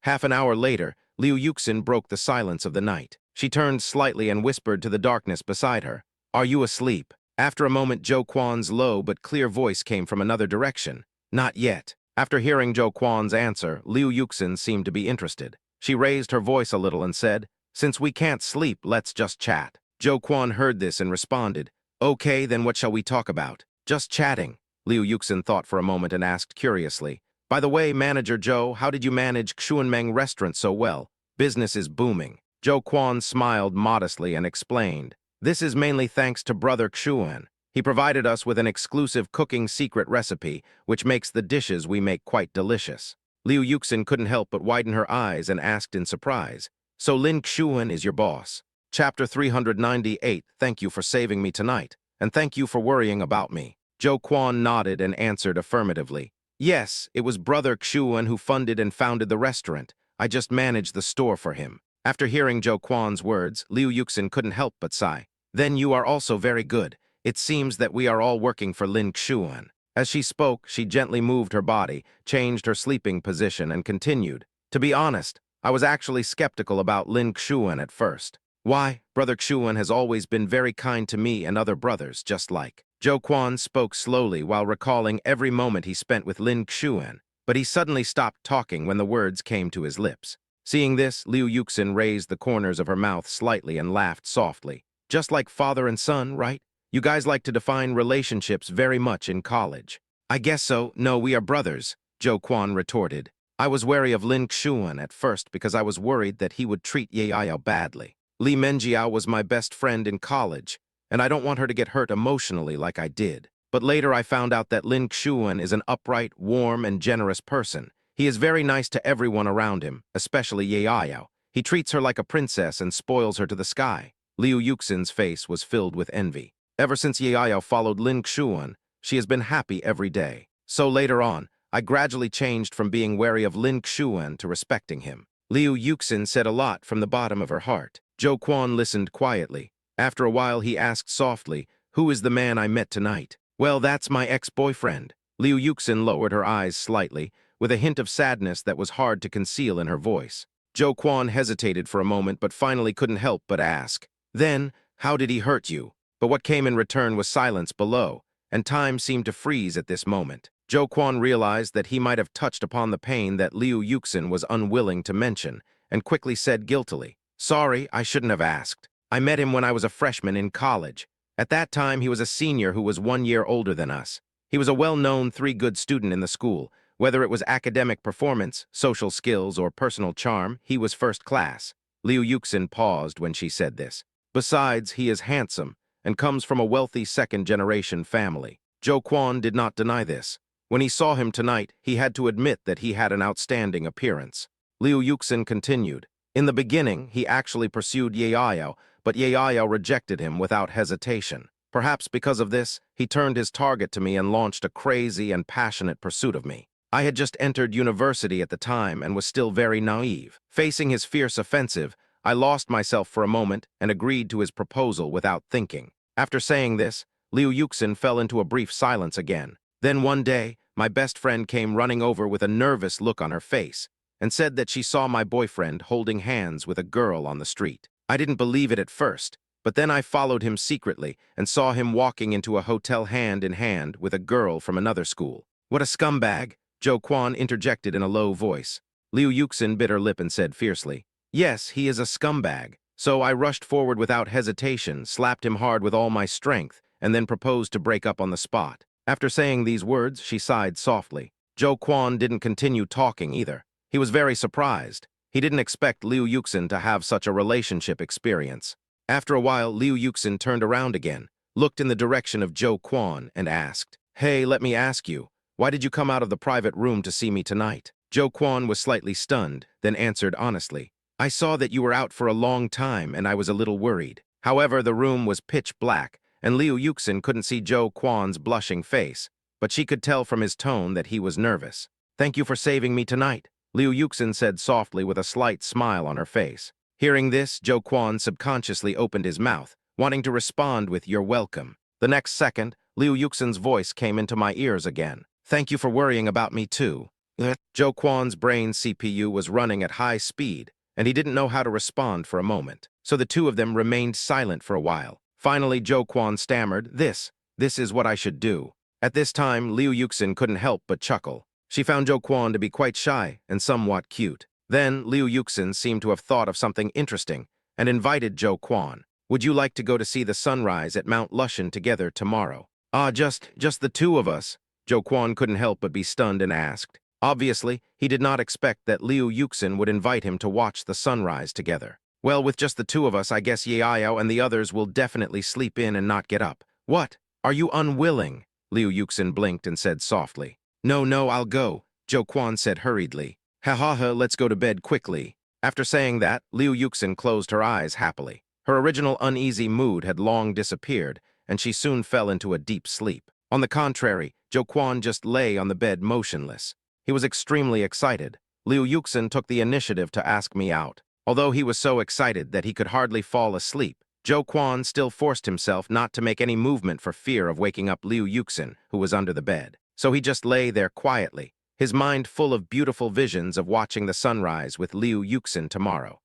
Half an hour later, Liu Yuxin broke the silence of the night. She turned slightly and whispered to the darkness beside her, Are you asleep? After a moment, Zhou Quan's low but clear voice came from another direction. Not yet. After hearing Zhou Quan's answer, Liu Yuxin seemed to be interested. She raised her voice a little and said, Since we can't sleep, let's just chat. Zhou Quan heard this and responded, Okay, then what shall we talk about? Just chatting. Liu Yuxin thought for a moment and asked curiously, By the way, Manager Zhou, how did you manage Xuanmeng Restaurant so well? Business is booming. Zhou Quan smiled modestly and explained, This is mainly thanks to Brother Xuan. He provided us with an exclusive cooking secret recipe, which makes the dishes we make quite delicious. Liu Yuxin couldn't help but widen her eyes and asked in surprise, So Lin Xuan is your boss? Chapter 398, Thank you for saving me tonight, and thank you for worrying about me. Zhou Quan nodded and answered affirmatively. Yes, it was Brother Xuan who funded and founded the restaurant. I just managed the store for him. After hearing Zhou Quan's words, Liu Yuxin couldn't help but sigh. Then you are also very good. It seems that we are all working for Lin Xuan. As she spoke, she gently moved her body, changed her sleeping position, and continued. To be honest, I was actually skeptical about Lin Xuan at first. Why? Brother Xuan has always been very kind to me and other brothers, just like. Zhou Quan spoke slowly while recalling every moment he spent with Lin Xuan, but he suddenly stopped talking when the words came to his lips. Seeing this, Liu Yuxin raised the corners of her mouth slightly and laughed softly. Just like father and son, right? You guys like to define relationships very much in college. I guess so. No, we are brothers. Zhou Quan retorted. I was wary of Lin Xuan at first because I was worried that he would treat Ye Ayao badly. Li Menjiao was my best friend in college, and I don't want her to get hurt emotionally like I did. But later I found out that Lin Xuan is an upright, warm, and generous person. He is very nice to everyone around him, especially Ye Ayao. He treats her like a princess and spoils her to the sky. Liu Yuxin's face was filled with envy. Ever since Ye Ayao followed Lin Xuan, she has been happy every day. So later on, I gradually changed from being wary of Lin Xuan to respecting him. Liu Yuxin said a lot from the bottom of her heart. Zhou Quan listened quietly. After a while, he asked softly, "Who is the man I met tonight?" "Well, that's my ex-boyfriend." Liu Yuxin lowered her eyes slightly, with a hint of sadness that was hard to conceal in her voice. Zhou Quan hesitated for a moment but finally couldn't help but ask, "Then, how did he hurt you?" But what came in return was silence below, and time seemed to freeze at this moment. Zhou Quan realized that he might have touched upon the pain that Liu Yuxin was unwilling to mention, and quickly said guiltily, "Sorry, I shouldn't have asked. I met him when I was a freshman in college. At that time, he was a senior who was 1 year older than us. He was a well-known three-good student in the school. Whether it was academic performance, social skills, or personal charm, he was first class." Liu Yuxin paused when she said this. "Besides, he is handsome and comes from a wealthy second-generation family." Zhou Quan did not deny this. When he saw him tonight, he had to admit that he had an outstanding appearance. Liu Yuxin continued. In the beginning, he actually pursued Ye Ayao, but Ye Ayao rejected him without hesitation. Perhaps because of this, he turned his target to me and launched a crazy and passionate pursuit of me. I had just entered university at the time and was still very naive. Facing his fierce offensive, I lost myself for a moment and agreed to his proposal without thinking. After saying this, Liu Yuxin fell into a brief silence again. Then one day, my best friend came running over with a nervous look on her face and said that she saw my boyfriend holding hands with a girl on the street. I didn't believe it at first, but then I followed him secretly and saw him walking into a hotel hand in hand with a girl from another school. "What a scumbag!" Zhou Quan interjected in a low voice. Liu Yuxin bit her lip and said fiercely, "Yes, he is a scumbag." So I rushed forward without hesitation, slapped him hard with all my strength, and then proposed to break up on the spot. After saying these words, she sighed softly. Zhou Quan didn't continue talking either. He was very surprised. He didn't expect Liu Yuxin to have such a relationship experience. After a while, Liu Yuxin turned around again, looked in the direction of Zhou Quan, and asked, "Hey, let me ask you, why did you come out of the private room to see me tonight?" Zhou Quan was slightly stunned, then answered honestly, "I saw that you were out for a long time, and I was a little worried." However, the room was pitch black, and Liu Yuxin couldn't see Zhou Quan's blushing face, but she could tell from his tone that he was nervous. "Thank you for saving me tonight," Liu Yuxin said softly with a slight smile on her face. Hearing this, Zhou Quan subconsciously opened his mouth, wanting to respond with "You're welcome." The next second, Liu Yuxin's voice came into my ears again. "Thank you for worrying about me too." Zhou Quan's brain CPU was running at high speed, and he didn't know how to respond for a moment. So the two of them remained silent for a while. Finally, Zhou Quan stammered, This is what I should do." At this time, Liu Yuxin couldn't help but chuckle. She found Zhou Quan to be quite shy and somewhat cute. Then, Liu Yuxin seemed to have thought of something interesting and invited Zhou Quan. "Would you like to go to see the sunrise at Mount Lushan together tomorrow?" "Ah, just the two of us." Zhou Quan couldn't help but be stunned and asked. Obviously, he did not expect that Liu Yuxin would invite him to watch the sunrise together. "Well, with just the two of us, I guess Ye Ayao and the others will definitely sleep in and not get up." "What? Are you unwilling?" Liu Yuxin blinked and said softly. No, I'll go," Zhou Quan said hurriedly. "Ha, let's go to bed quickly." After saying that, Liu Yuxin closed her eyes happily. Her original uneasy mood had long disappeared, and she soon fell into a deep sleep. On the contrary, Zhou Quan just lay on the bed motionless. He was extremely excited. Liu Yuxin took the initiative to ask me out. Although he was so excited that he could hardly fall asleep, Zhou Quan still forced himself not to make any movement for fear of waking up Liu Yuxin, who was under the bed. So he just lay there quietly, his mind full of beautiful visions of watching the sunrise with Liu Yuxin tomorrow.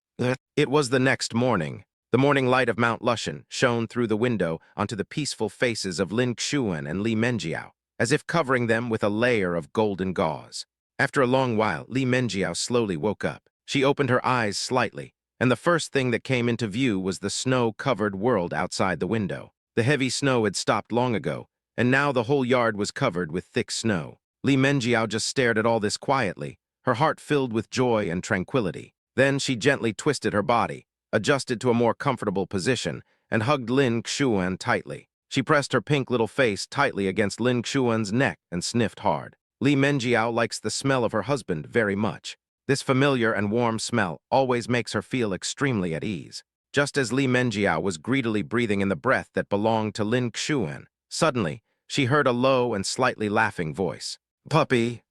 It was the next morning. The morning light of Mount Lushan shone through the window onto the peaceful faces of Lin Xuan and Li Menjiao, as if covering them with a layer of golden gauze. After a long while, Li Menjiao slowly woke up. She opened her eyes slightly, and the first thing that came into view was the snow-covered world outside the window. The heavy snow had stopped long ago, and now the whole yard was covered with thick snow. Li Menjiao just stared at all this quietly, her heart filled with joy and tranquility. Then she gently twisted her body, adjusted to a more comfortable position, and hugged Lin Xuan tightly. She pressed her pink little face tightly against Lin Xuan's neck and sniffed hard. Li Menjiao likes the smell of her husband very much. This familiar and warm smell always makes her feel extremely at ease. Just as Li Menjiao was greedily breathing in the breath that belonged to Lin Xuan, suddenly, she heard a low and slightly laughing voice. Puppy.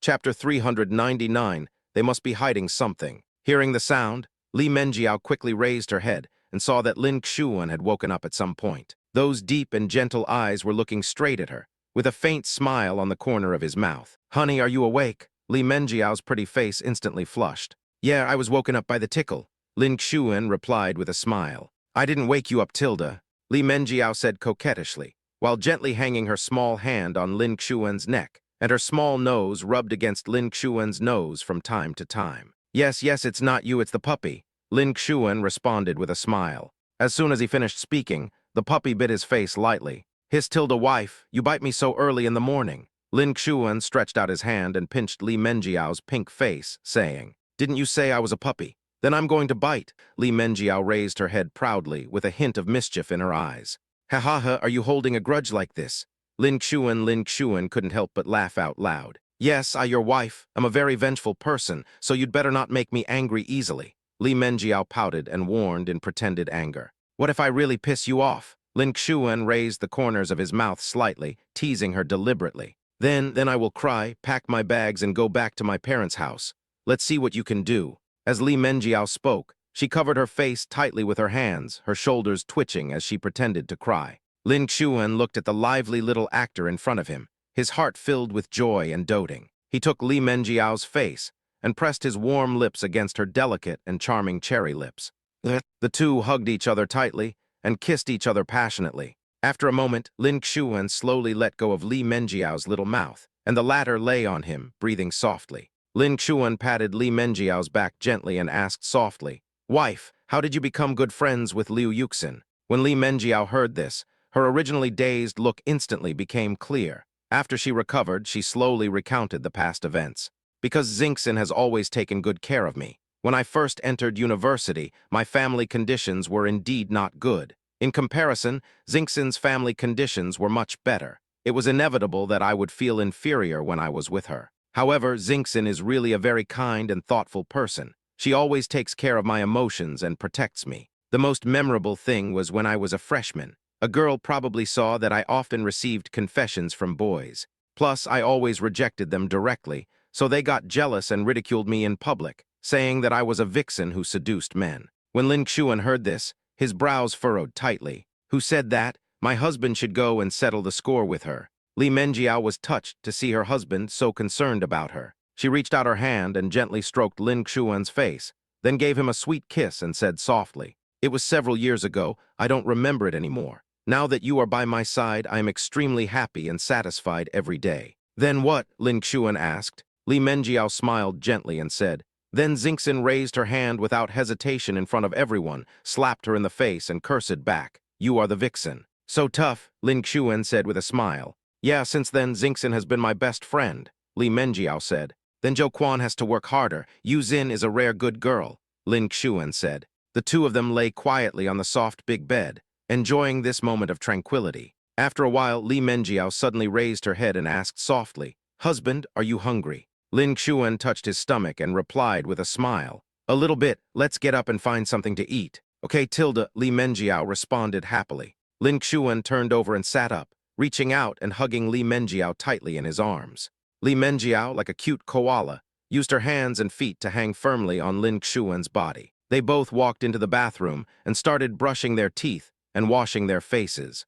Chapter 399, They Must Be Hiding Something. Hearing the sound, Li Menjiao quickly raised her head and saw that Lin Xuan had woken up at some point. Those deep and gentle eyes were looking straight at her, with a faint smile on the corner of his mouth. Honey, are you awake? Li Menjiao's pretty face instantly flushed. Yeah, I was woken up by the tickle, Lin Xuan replied with a smile. I didn't wake you up, Tilda, Li Menjiao said coquettishly, while gently hanging her small hand on Lin Xuan's neck, and her small nose rubbed against Lin Xuan's nose from time to time. Yes, it's not you, it's the puppy, Lin Xuan responded with a smile. As soon as he finished speaking, the puppy bit his face lightly. His Tilda wife, you bite me so early in the morning. Lin Xuan stretched out his hand and pinched Li Menjiao's pink face, saying, Didn't you say I was a puppy? Then I'm going to bite. Li Menjiao raised her head proudly, with a hint of mischief in her eyes. Ha, are you holding a grudge like this? Lin Xuan couldn't help but laugh out loud. Yes, I, your wife, am a very vengeful person, so you'd better not make me angry easily. Li Menjiao pouted and warned in pretended anger. What if I really piss you off? Lin Xuan raised the corners of his mouth slightly, teasing her deliberately. Then I will cry, pack my bags, and go back to my parents' house. Let's see what you can do. As Li Menjiao spoke, she covered her face tightly with her hands, her shoulders twitching as she pretended to cry. Lin Xuan looked at the lively little actor in front of him, his heart filled with joy and doting. He took Li Menjiao's face and pressed his warm lips against her delicate and charming cherry lips. The two hugged each other tightly and kissed each other passionately. After a moment, Lin Xuan slowly let go of Li Menjiao's little mouth, and the latter lay on him, breathing softly. Lin Xuan patted Li Menjiao's back gently and asked softly, Wife, how did you become good friends with Liu Yuxin? When Li Menjiao heard this, her originally dazed look instantly became clear. After she recovered, she slowly recounted the past events. Because Xingxin has always taken good care of me. When I first entered university, my family conditions were indeed not good. In comparison, Xingxin's family conditions were much better. It was inevitable that I would feel inferior when I was with her. However, Xingxin is really a very kind and thoughtful person. She always takes care of my emotions and protects me. The most memorable thing was when I was a freshman. A girl probably saw that I often received confessions from boys. Plus, I always rejected them directly, so they got jealous and ridiculed me in public, saying that I was a vixen who seduced men. When Lin Xuan heard this, his brows furrowed tightly. Who said that? My husband should go and settle the score with her. Li Menjiao was touched to see her husband so concerned about her. She reached out her hand and gently stroked Lin Xuan's face, then gave him a sweet kiss and said softly, It was several years ago, I don't remember it anymore. Now that you are by my side, I am extremely happy and satisfied every day. Then what? Lin Xuan asked. Li Menjiao smiled gently and said, Then Xingxin raised her hand without hesitation in front of everyone, slapped her in the face and cursed back. You are the vixen. So tough, Lin Xuan said with a smile. Yeah, since then Xingxin has been my best friend, Li Menjiao said. Then Zhou Quan has to work harder. Yu Xin is a rare good girl, Lin Xuan said. The two of them lay quietly on the soft big bed, enjoying this moment of tranquility. After a while, Li Menjiao suddenly raised her head and asked softly, Husband, are you hungry? Lin Xuan touched his stomach and replied with a smile, A little bit, let's get up and find something to eat. Okay, Tilda, Li Menjiao responded happily. Lin Xuan turned over and sat up, reaching out and hugging Li Menjiao tightly in his arms. Li Menjiao, like a cute koala, used her hands and feet to hang firmly on Lin Xuan's body. They both walked into the bathroom and started brushing their teeth and washing their faces.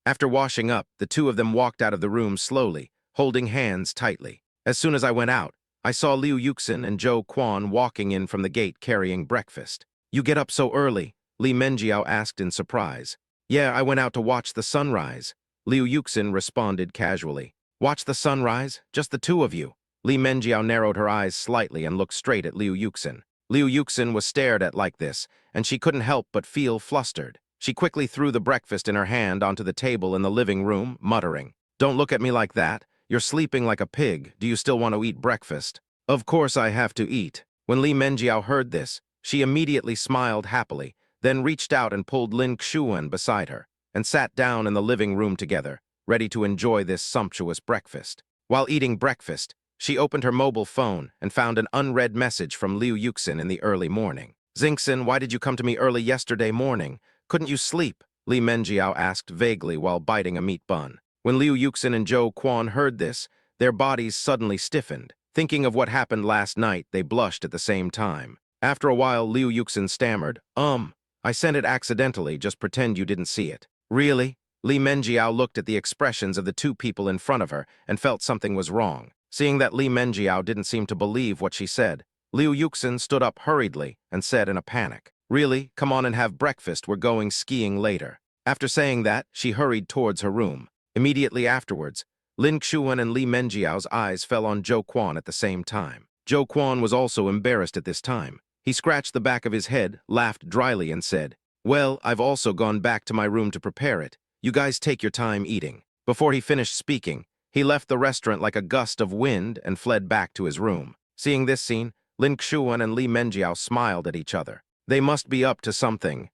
After washing up, the two of them walked out of the room slowly, holding hands tightly. As soon as I went out, I saw Liu Yuxin and Zhou Quan walking in from the gate carrying breakfast. You get up so early? Li Menjiao asked in surprise. Yeah, I went out to watch the sunrise, Liu Yuxin responded casually. Watch the sunrise? Just the two of you? Li Menjiao narrowed her eyes slightly and looked straight at Liu Yuxin. Liu Yuxin was stared at like this, and she couldn't help but feel flustered. She quickly threw the breakfast in her hand onto the table in the living room, muttering, Don't look at me like that. You're sleeping like a pig. Do you still want to eat breakfast? Of course I have to eat. When Li Menjiao heard this, she immediately smiled happily, then reached out and pulled Lin Xuan beside her, and sat down in the living room together, ready to enjoy this sumptuous breakfast. While eating breakfast, she opened her mobile phone and found an unread message from Liu Yuxin in the early morning. Xingxin, why did you come to me early yesterday morning? Couldn't you sleep? Li Menjiao asked vaguely while biting a meat bun. When Liu Yuxin and Zhou Quan heard this, their bodies suddenly stiffened. Thinking of what happened last night, they blushed at the same time. After a while, Liu Yuxin stammered, I sent it accidentally, just pretend you didn't see it. Really? Li Menjiao looked at the expressions of the two people in front of her and felt something was wrong. Seeing that Li Menjiao didn't seem to believe what she said, Liu Yuxin stood up hurriedly and said in a panic, Really? Come on and have breakfast, we're going skiing later. After saying that, she hurried towards her room. Immediately afterwards, Lin Xuan and Li Menjiao's eyes fell on Zhou Quan at the same time. Zhou Quan was also embarrassed at this time. He scratched the back of his head, laughed dryly, and said, Well, I've also gone back to my room to prepare it. You guys take your time eating. Before he finished speaking, he left the restaurant like a gust of wind and fled back to his room. Seeing this scene, Lin Xuan and Li Menjiao smiled at each other. They must be up to something.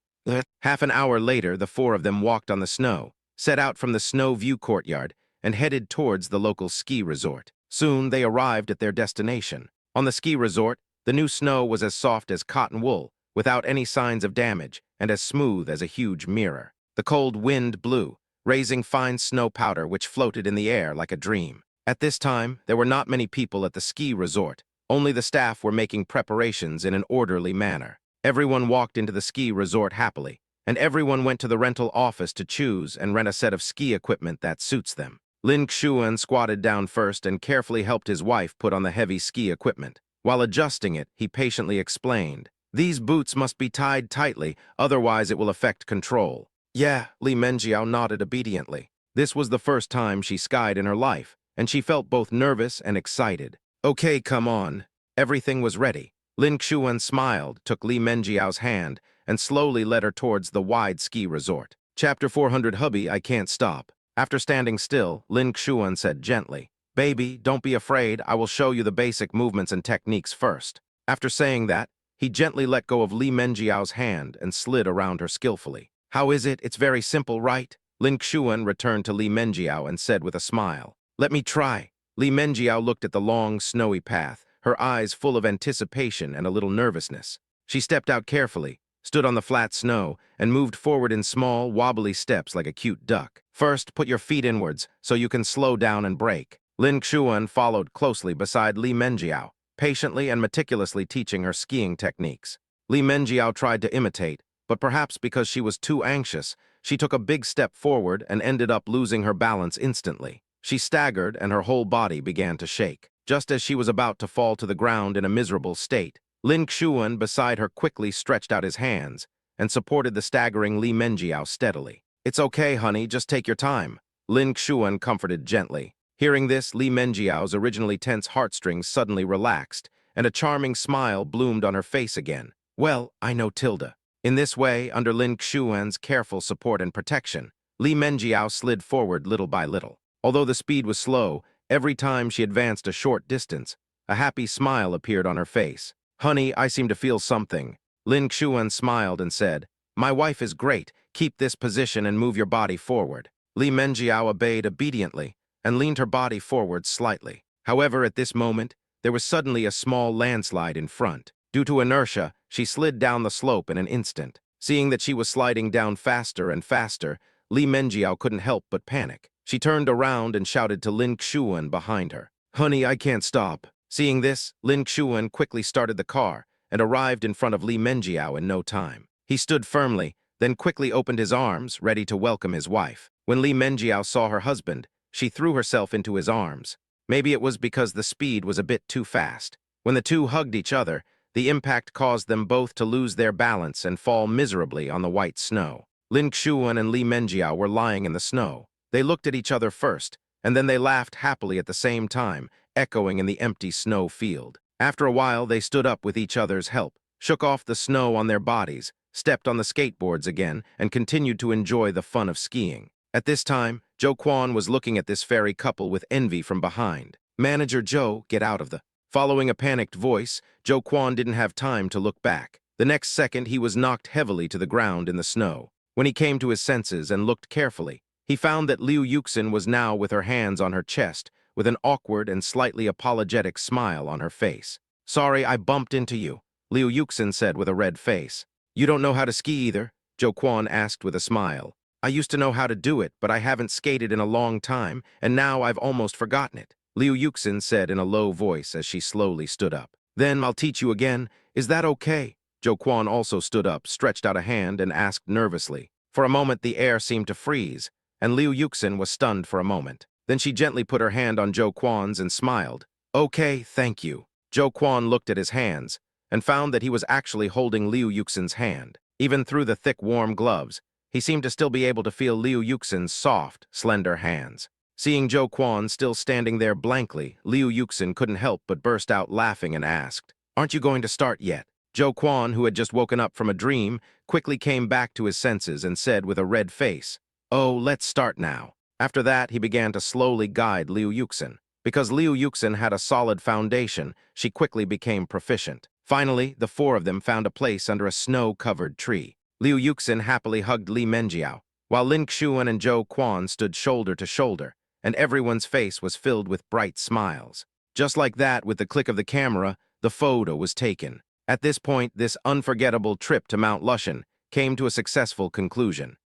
Half an hour later, the four of them walked on the snow, set out from the Snow View courtyard, and headed towards the local ski resort. Soon they arrived at their destination. On the ski resort, the new snow was as soft as cotton wool, without any signs of damage, and as smooth as a huge mirror. The cold wind blew, raising fine snow powder which floated in the air like a dream. At this time, there were not many people at the ski resort. Only the staff were making preparations in an orderly manner. Everyone walked into the ski resort happily, and everyone went to the rental office to choose and rent a set of ski equipment that suits them. Lin Xuan squatted down first and carefully helped his wife put on the heavy ski equipment. While adjusting it, he patiently explained, These boots must be tied tightly, otherwise it will affect control. Yeah, Li Menjiao nodded obediently. This was the first time she skied in her life, and she felt both nervous and excited. Okay, come on. Everything was ready. Lin Xuan smiled, took Li Menjiao's hand, and slowly led her towards the wide ski resort. Chapter 400 Hubby, I Can't Stop. After standing still, Lin Xuan said gently, Baby, don't be afraid, I will show you the basic movements and techniques first. After saying that, he gently let go of Li Menjiao's hand and slid around her skillfully. How is it? It's very simple, right? Lin Xuan returned to Li Menjiao and said with a smile, Let me try. Li Menjiao looked at the long, snowy path, her eyes full of anticipation and a little nervousness. She stepped out carefully, stood on the flat snow, and moved forward in small, wobbly steps like a cute duck. First, put your feet inwards so you can slow down and brake. Lin Xuan followed closely beside Li Menjiao, patiently and meticulously teaching her skiing techniques. Li Menjiao tried to imitate, but perhaps because she was too anxious, she took a big step forward and ended up losing her balance instantly. She staggered and her whole body began to shake. Just as she was about to fall to the ground in a miserable state, Lin Xuan beside her quickly stretched out his hands and supported the staggering Li Menjiao steadily. It's okay, honey, just take your time, Lin Xuan comforted gently. Hearing this, Li Menjiao's originally tense heartstrings suddenly relaxed, and a charming smile bloomed on her face again. Well, I know Tilda. In this way, under Lin Xuan's careful support and protection, Li Menjiao slid forward little by little. Although the speed was slow, every time she advanced a short distance, a happy smile appeared on her face. Honey, I seem to feel something. Lin Xuan smiled and said, My wife is great. Keep this position and move your body forward. Li Menjiao obeyed obediently and leaned her body forward slightly. However, at this moment, there was suddenly a small landslide in front. Due to inertia, she slid down the slope in an instant. Seeing that she was sliding down faster and faster, Li Menjiao couldn't help but panic. She turned around and shouted to Lin Xuan behind her, Honey, I can't stop. Seeing this, Lin Xuan quickly started the car and arrived in front of Li Menjiao in no time. He stood firmly, then quickly opened his arms, ready to welcome his wife. When Li Menjiao saw her husband, she threw herself into his arms. Maybe it was because the speed was a bit too fast. When the two hugged each other, the impact caused them both to lose their balance and fall miserably on the white snow. Lin Xuan and Li Menjiao were lying in the snow. They looked at each other first, and then they laughed happily at the same time, echoing in the empty snow field. After a while, they stood up with each other's help, shook off the snow on their bodies, stepped on the skateboards again, and continued to enjoy the fun of skiing. At this time, Joe Quan was looking at this fairy couple with envy from behind. Manager Joe, get out of the... Following a panicked voice, Joe Quan didn't have time to look back. The next second, he was knocked heavily to the ground in the snow. When he came to his senses and looked carefully, he found that Liu Yuxin was now with her hands on her chest, with an awkward and slightly apologetic smile on her face. "Sorry, I bumped into you," Liu Yuxin said with a red face. "You don't know how to ski either?" Joe Quan asked with a smile. "I used to know how to do it, but I haven't skated in a long time, and now I've almost forgotten it," Liu Yuxin said in a low voice as she slowly stood up. "Then I'll teach you again. Is that okay?" Joe Quan also stood up, stretched out a hand, and asked nervously. For a moment, the air seemed to freeze, and Liu Yuxin was stunned for a moment. Then she gently put her hand on Joe Quan's and smiled. "Okay, thank you." Joe Quan looked at his hands and found that he was actually holding Liu Yuxin's hand. Even through the thick, warm gloves, he seemed to still be able to feel Liu Yuxin's soft, slender hands. Seeing Joe Quan still standing there blankly, Liu Yuxin couldn't help but burst out laughing and asked, "Aren't you going to start yet?" Joe Quan, who had just woken up from a dream, quickly came back to his senses and said with a red face, "Oh, let's start now." After that, he began to slowly guide Liu Yuxin. Because Liu Yuxin had a solid foundation, she quickly became proficient. Finally, the four of them found a place under a snow-covered tree. Liu Yuxin happily hugged Li Menjiao, while Lin Xuan and Joe Quan stood shoulder to shoulder, and everyone's face was filled with bright smiles. Just like that, with the click of the camera, the photo was taken. At this point, this unforgettable trip to Mount Lushan came to a successful conclusion.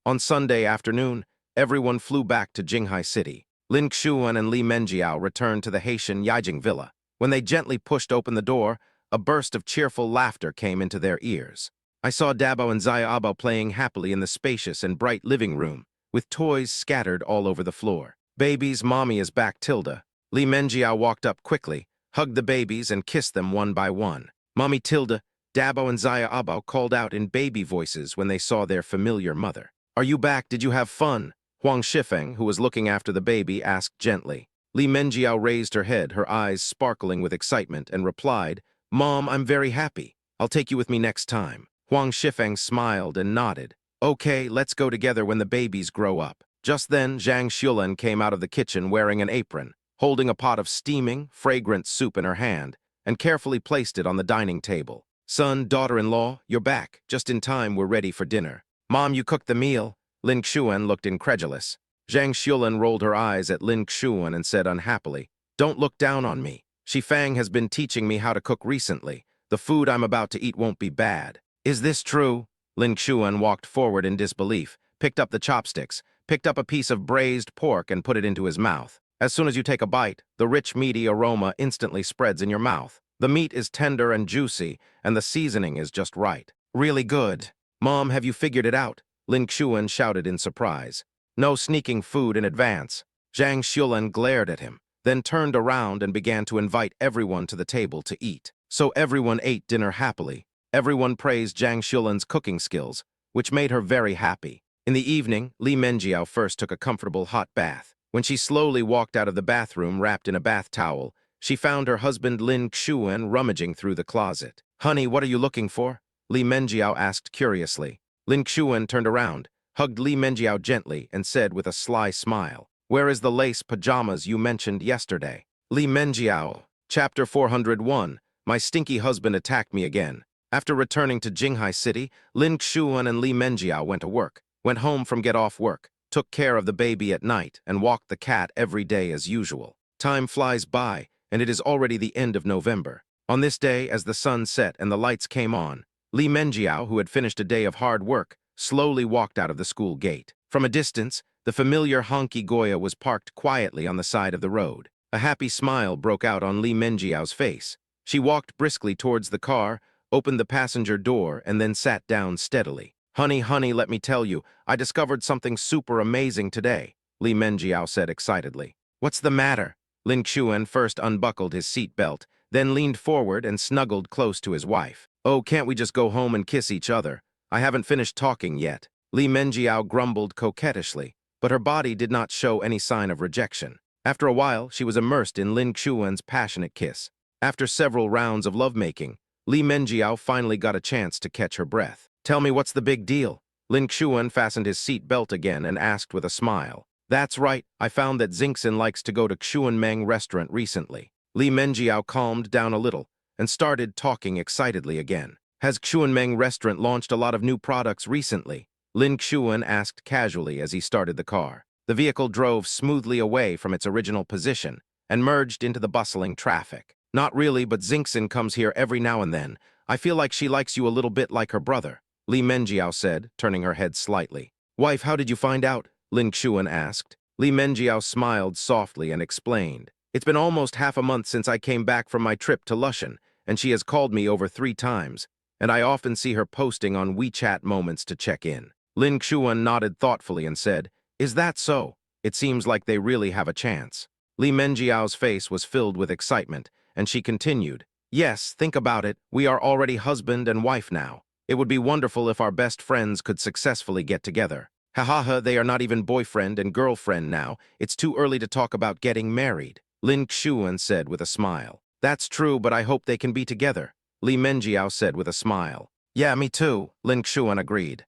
On Sunday afternoon, everyone flew back to Jinghai City. Lin Xuan and Li Menjiao returned to the Haitian Yijing Villa. When they gently pushed open the door, a burst of cheerful laughter came into their ears. I saw Dabo and Xiaobo playing happily in the spacious and bright living room, with toys scattered all over the floor. "Babies, mommy is back, Tilda." Li Menjiao walked up quickly, hugged the babies, and kissed them one by one. "Mommy Tilda," Dabo and Xiaobo called out in baby voices when they saw their familiar mother. "Are you back? Did you have fun?" Huang Shifeng, who was looking after the baby, asked gently. Li Menjiao raised her head, her eyes sparkling with excitement, and replied, "Mom, I'm very happy. I'll take you with me next time." Huang Shifeng smiled and nodded. "Okay, let's go together when the babies grow up." Just then, Zhang Xulan came out of the kitchen wearing an apron, holding a pot of steaming, fragrant soup in her hand, and carefully placed it on the dining table. "Son, daughter-in-law, you're back. Just in time, we're ready for dinner." "Mom, you cooked the meal." Lin Xuan looked incredulous. Zhang Xulan rolled her eyes at Lin Xuan and said unhappily, "Don't look down on me. Shifeng has been teaching me how to cook recently. The food I'm about to eat won't be bad." "Is this true?" Lin Xuan walked forward in disbelief, picked up the chopsticks, picked up a piece of braised pork and put it into his mouth. As soon as you take a bite, the rich, meaty aroma instantly spreads in your mouth. The meat is tender and juicy, and the seasoning is just right. "Really good." "Mom, have you figured it out?" Lin Xuan shouted in surprise. "No sneaking food in advance." Zhang Xulan glared at him, then turned around and began to invite everyone to the table to eat. So everyone ate dinner happily. Everyone praised Zhang Xulan's cooking skills, which made her very happy. In the evening, Li Menjiao first took a comfortable hot bath. When she slowly walked out of the bathroom wrapped in a bath towel, she found her husband Lin Xuan rummaging through the closet. "Honey, what are you looking for?" Li Menjiao asked curiously. Lin Xuan turned around, hugged Li Menjiao gently, and said with a sly smile, "Where is the lace pajamas you mentioned yesterday?" Li Menjiao, Chapter 401, My stinky husband attacked me again. After returning to Jinghai City, Lin Xuan and Li Menjiao went to work, went home from get off work, took care of the baby at night, and walked the cat every day as usual. Time flies by, and it is already the end of November. On this day, as the sun set and the lights came on, Li Menjiao, who had finished a day of hard work, slowly walked out of the school gate. From a distance, the familiar Honky Goya was parked quietly on the side of the road. A happy smile broke out on Li Menjiao's face. She walked briskly towards the car, opened the passenger door, and then sat down steadily. Honey, let me tell you, I discovered something super amazing today," Li Menjiao said excitedly. "What's the matter?" Lin Xuan first unbuckled his seat belt, then leaned forward and snuggled close to his wife. "Oh, can't we just go home and kiss each other? I haven't finished talking yet." Li Menjiao grumbled coquettishly, but her body did not show any sign of rejection. After a while, she was immersed in Lin Xuan's passionate kiss. After several rounds of lovemaking, Li Menjiao finally got a chance to catch her breath. "Tell me, what's the big deal?" Lin Xuan fastened his seat belt again and asked with a smile. That's right, I found that Xingxin likes to go to Xuanmeng restaurant recently. Li Menjiao calmed down a little and started talking excitedly again. Has Xuanmeng restaurant launched a lot of new products recently? Lin Xuan asked casually as he started the car. The vehicle drove smoothly away from its original position and merged into the bustling traffic. Not really, but Xingxin comes here every now and then. I feel like she likes you a little bit like her brother, Li Menjiao said, turning her head slightly. Wife, how did you find out? Lin Xuan asked. Li Menjiao smiled softly and explained. It's been almost half a month since I came back from my trip to Lushan, and she has called me over 3 times, and I often see her posting on WeChat moments to check in. Lin Xuan nodded thoughtfully and said, Is that so? It seems like they really have a chance. Li Menjiao's face was filled with excitement, and she continued, Yes, think about it, we are already husband and wife now. It would be wonderful if our best friends could successfully get together. Ha ha ha, they are not even boyfriend and girlfriend now. It's too early to talk about getting married, Lin Xuan said with a smile. That's true, but I hope they can be together, Li Menjiao said with a smile. Yeah, me too, Lin Xuan agreed.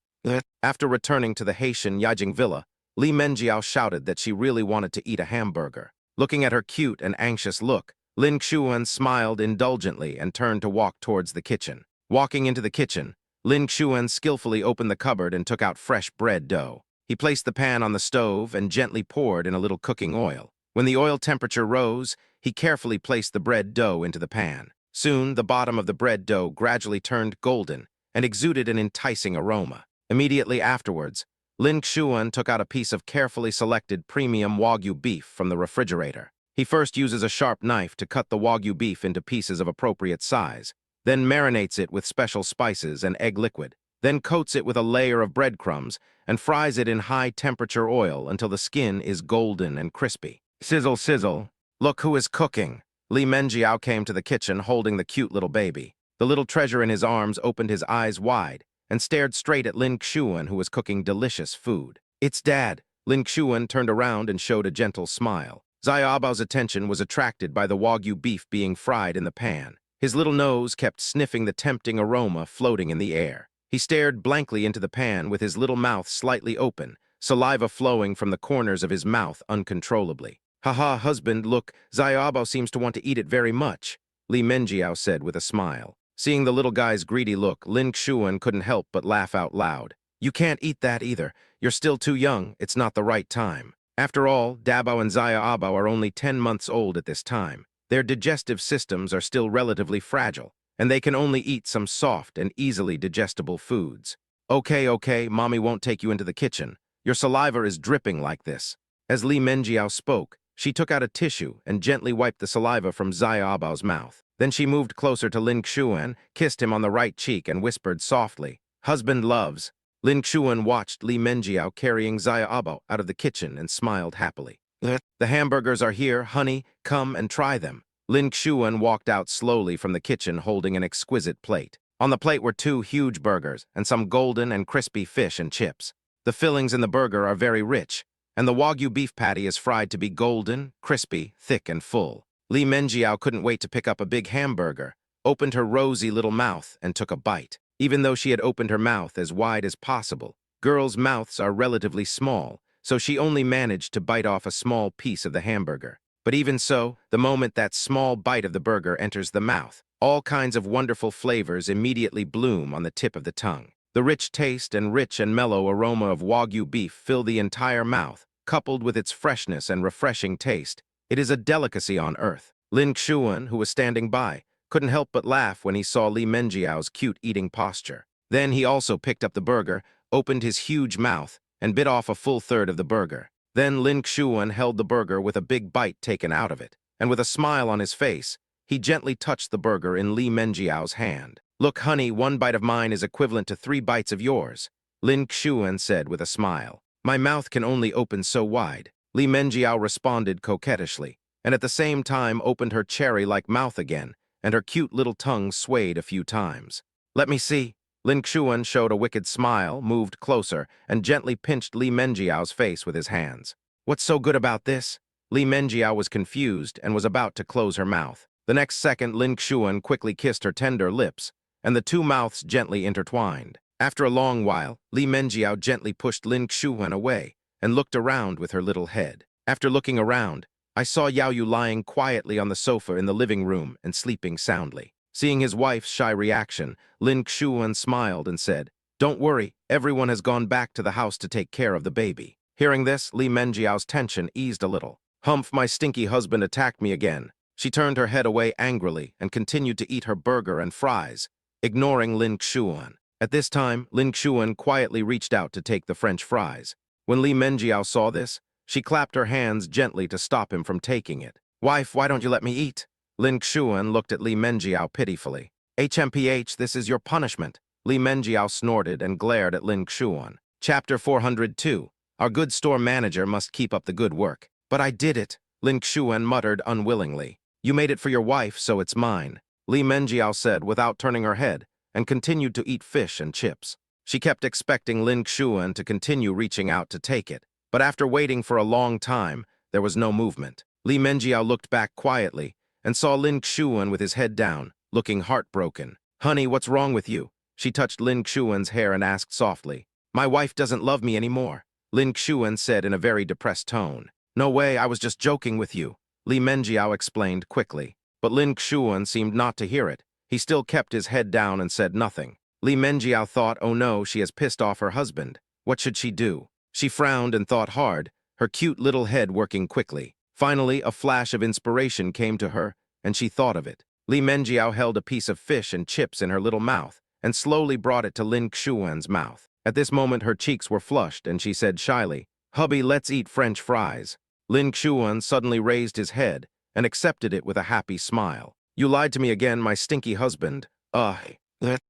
After returning to the Haitian Yajing villa, Li Menjiao shouted that she really wanted to eat a hamburger. Looking at her cute and anxious look, Lin Xuan smiled indulgently and turned to walk towards the kitchen. Walking into the kitchen, Lin Xuan skillfully opened the cupboard and took out fresh bread dough. He placed the pan on the stove and gently poured in a little cooking oil. When the oil temperature rose, he carefully placed the bread dough into the pan. Soon, the bottom of the bread dough gradually turned golden and exuded an enticing aroma. Immediately afterwards, Lin Xuan took out a piece of carefully selected premium Wagyu beef from the refrigerator. He first uses a sharp knife to cut the Wagyu beef into pieces of appropriate size, then marinates it with special spices and egg liquid, then coats it with a layer of breadcrumbs and fries it in high-temperature oil until the skin is golden and crispy. Sizzle, sizzle. Look who is cooking. Li Menjiao came to the kitchen holding the cute little baby. The little treasure in his arms opened his eyes wide and stared straight at Lin Xuan, who was cooking delicious food. It's Dad. Lin Xuan turned around and showed a gentle smile. Xiaobao's attention was attracted by the Wagyu beef being fried in the pan. His little nose kept sniffing the tempting aroma floating in the air. He stared blankly into the pan with his little mouth slightly open, saliva flowing from the corners of his mouth uncontrollably. Haha, husband, look, Xiaobao seems to want to eat it very much, Li Menjiao said with a smile. Seeing the little guy's greedy look, Lin Xuan couldn't help but laugh out loud. You can't eat that either. You're still too young. It's not the right time. After all, Dabao and Xiaobao are only 10 months old at this time. Their digestive systems are still relatively fragile, and they can only eat some soft and easily digestible foods. Okay, Mommy won't take you into the kitchen. Your saliva is dripping like this. As Li Menjiao spoke, she took out a tissue and gently wiped the saliva from Xiaobao's mouth. Then she moved closer to Lin Xuan, kissed him on the right cheek, and whispered softly, Husband loves. Lin Xuan watched Li Menjiao carrying Xiaobao out of the kitchen and smiled happily. The hamburgers are here, honey. Come and try them. Lin Xuan walked out slowly from the kitchen holding an exquisite plate. On the plate were 2 huge burgers and some golden and crispy fish and chips. The fillings in the burger are very rich, and the Wagyu beef patty is fried to be golden, crispy, thick, and full. Li Menjiao couldn't wait to pick up a big hamburger, opened her rosy little mouth, and took a bite. Even though she had opened her mouth as wide as possible, girls' mouths are relatively small, so she only managed to bite off a small piece of the hamburger. But even so, the moment that small bite of the burger enters the mouth, all kinds of wonderful flavors immediately bloom on the tip of the tongue. The rich taste and rich and mellow aroma of Wagyu beef fill the entire mouth, coupled with its freshness and refreshing taste. It is a delicacy on earth. Lin Xuan, who was standing by, couldn't help but laugh when he saw Li Menjiao's cute eating posture. Then he also picked up the burger, opened his huge mouth, and bit off a full third of the burger. Then Lin Xuan held the burger with a big bite taken out of it, and with a smile on his face, he gently touched the burger in Li Menjiao's hand. Look, honey, 1 bite of mine is equivalent to 3 bites of yours, Lin Xuan said with a smile. My mouth can only open so wide. Li Menjiao responded coquettishly, and at the same time opened her cherry-like mouth again, and her cute little tongue swayed a few times. Let me see. Lin Xuan showed a wicked smile, moved closer, and gently pinched Li Menjiao's face with his hands. What's so good about this? Li Menjiao was confused and was about to close her mouth. The next second, Lin Xuan quickly kissed her tender lips, and the 2 mouths gently intertwined. After a long while, Li Menjiao gently pushed Lin Xuan away and looked around with her little head. After looking around, I saw Yao Yu lying quietly on the sofa in the living room and sleeping soundly. Seeing his wife's shy reaction, Lin Xuan smiled and said, "Don't worry, everyone has gone back to the house to take care of the baby." Hearing this, Li Menjiao's tension eased a little. "Humph, my stinky husband attacked me again." She turned her head away angrily and continued to eat her burger and fries, ignoring Lin Xuan. At this time, Lin Xuan quietly reached out to take the French fries. When Li Menjiao saw this, she clapped her hands gently to stop him from taking it. "Wife, why don't you let me eat?" Lin Xuan looked at Li Menjiao pitifully. "HMPH, this is your punishment." Li Menjiao snorted and glared at Lin Xuan. Chapter 402. Our good store manager must keep up the good work. "But I did it," Lin Xuan muttered unwillingly. "You made it for your wife, so it's mine," Li Menjiao said without turning her head, and continued to eat fish and chips. She kept expecting Lin Xuan to continue reaching out to take it, but after waiting for a long time, there was no movement. Li Menjiao looked back quietly and saw Lin Xuan with his head down, looking heartbroken. "Honey, what's wrong with you?" She touched Lin Xuan's hair and asked softly. "My wife doesn't love me anymore," Lin Xuan said in a very depressed tone. "No way, I was just joking with you," Li Menjiao explained quickly. But Lin Xuan seemed not to hear it. He still kept his head down and said nothing. Li Menjiao thought, "Oh no, she has pissed off her husband. What should she do?" She frowned and thought hard, her cute little head working quickly. Finally, a flash of inspiration came to her, and she thought of it. Li Menjiao held a piece of fish and chips in her little mouth and slowly brought it to Lin Xuan's mouth. At this moment, her cheeks were flushed, and she said shyly, "Hubby, let's eat French fries." Lin Xuan suddenly raised his head and accepted it with a happy smile. "You lied to me again, my stinky husband. Ugh."